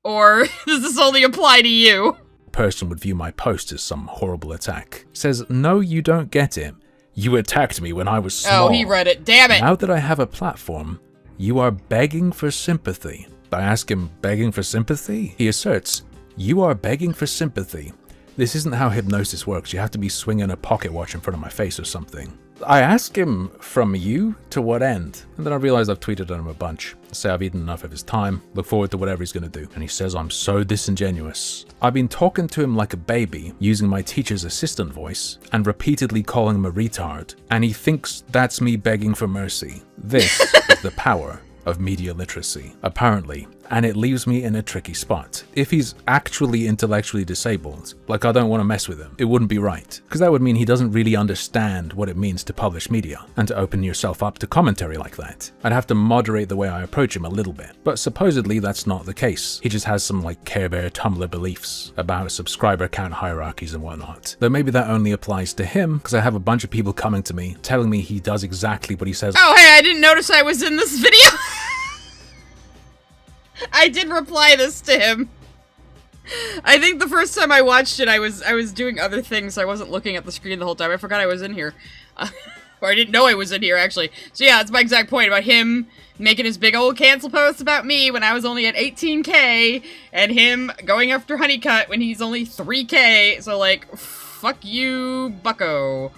Or does this only apply to you? Person would view my post as some horrible attack. Says, no, you don't get it. You attacked me when I was small. Oh, he read it. Damn it. Now that I have a platform, you are begging for sympathy. I ask him, begging for sympathy? He asserts, you are begging for sympathy. This isn't how hypnosis works. You have to be swinging a pocket watch in front of my face or something. I ask him, from you to what end? And then I realize I've tweeted at him a bunch. I say I've eaten enough of his time, look forward to whatever he's gonna do. And he says I'm so disingenuous. I've been talking to him like a baby, using my teacher's assistant voice, and repeatedly calling him a retard. And he thinks that's me begging for mercy. This is the power of media literacy, apparently, and it leaves me in a tricky spot. If he's actually intellectually disabled, like I don't want to mess with him, it wouldn't be right, because that would mean he doesn't really understand what it means to publish media, and to open yourself up to commentary like that. I'd have to moderate the way I approach him a little bit, but supposedly that's not the case. He just has some like Care Bear Tumblr beliefs about subscriber count hierarchies and whatnot. Though maybe that only applies to him, because I have a bunch of people coming to me, telling me he does exactly what he says. Oh hey, I didn't notice I was in this video! I did reply this to him. I think the first time I watched it, I was doing other things. I wasn't looking at the screen the whole time. I forgot I was in here. Or I didn't know I was in here, actually. So yeah, that's my exact point about him making his big old cancel post about me when I was only at 18k, and him going after Honeycutt when he's only 3k. So like, fuck you, bucko.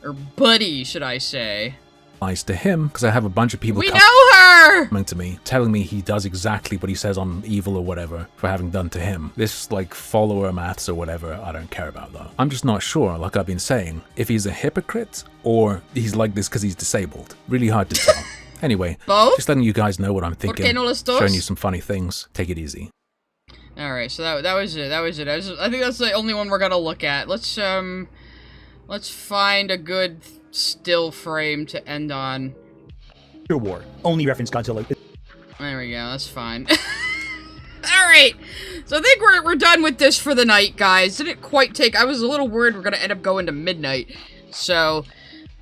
Or buddy, should I say. To him, because I have a bunch of people coming to me, telling me he does exactly what he says on Evil or whatever for having done to him. This, like, follower maths or whatever, I don't care about, though. I'm just not sure, like I've been saying, if he's a hypocrite or he's like this because he's disabled. Really hard to tell. Anyway, just letting you guys know what I'm thinking, showing you some funny things. Take it easy. Alright, so that was it. I think that's the only one we're gonna look at. Let's find a good still frame to end on. War. Only reference Godzilla. There we go, that's fine. Alright, so I think we're done with this for the night, guys. Didn't quite take, I was a little worried we're gonna end up going to midnight. So,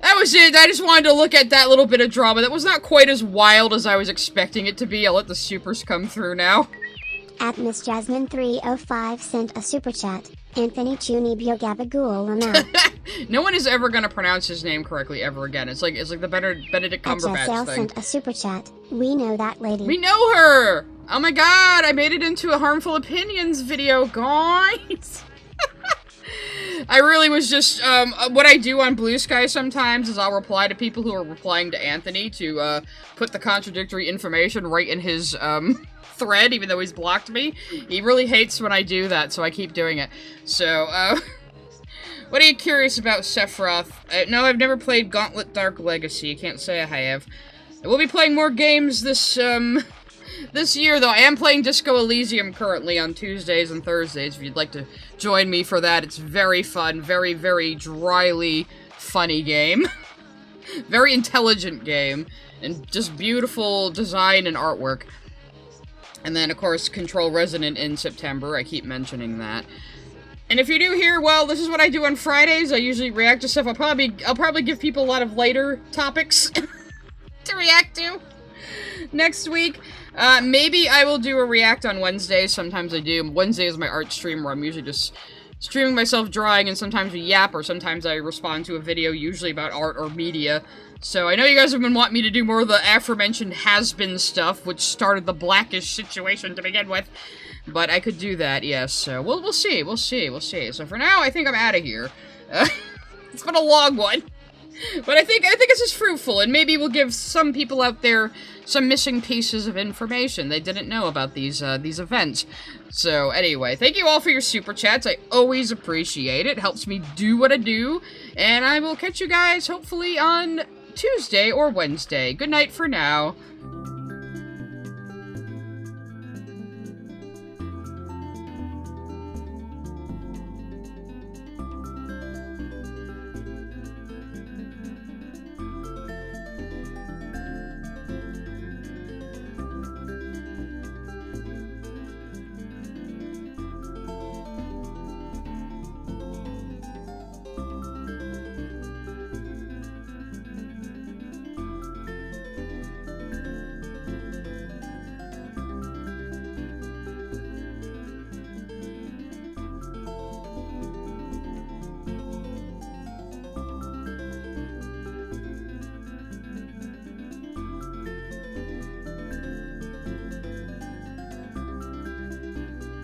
that was it. I just wanted to look at that little bit of drama. That was not quite as wild as I was expecting it to be. I'll let the supers come through now. At Miss Jasmine305 sent a super chat. Anthony Gabagool. No one is ever gonna pronounce his name correctly ever again. It's like the Benedict Cumberbatch thing. Sent a super chat. We know that lady. We know her! Oh my god, I made it into a Harmful Opinions video, guys! I really was just, what I do on Blue Sky sometimes is I'll reply to people who are replying to Anthony to, put the contradictory information right in his, thread, even though he's blocked me. He really hates when I do that, so I keep doing it. So, what are you curious about, Sephiroth? No, I've never played Gauntlet Dark Legacy. Can't say I have. I will be playing more games this year, though. I am playing Disco Elysium currently on Tuesdays and Thursdays, if you'd like to join me for that. It's very fun, very, very dryly funny game. Very intelligent game, and just beautiful design and artwork. And then, of course, Control Resonant in September. I keep mentioning that. And if you're new here, well, this is what I do on Fridays. I usually react to stuff. I'll probably give people a lot of lighter topics to react to next week. Maybe I will do a react on Wednesdays. Sometimes I do. Wednesday is my art stream where I'm usually just streaming myself drawing, and sometimes we yap, or sometimes I respond to a video, usually about art or media. So I know you guys have been wanting me to do more of the aforementioned has-been stuff, which started the Blackishhh situation to begin with. But I could do that, yes. So we'll see. So for now, I think I'm out of here. It's been a long one. But I think it's just fruitful, and maybe we'll give some people out there some missing pieces of information they didn't know about these events. So anyway, thank you all for your super chats. I always appreciate it. It helps me do what I do. And I will catch you guys hopefully on Tuesday or Wednesday. Good night for now.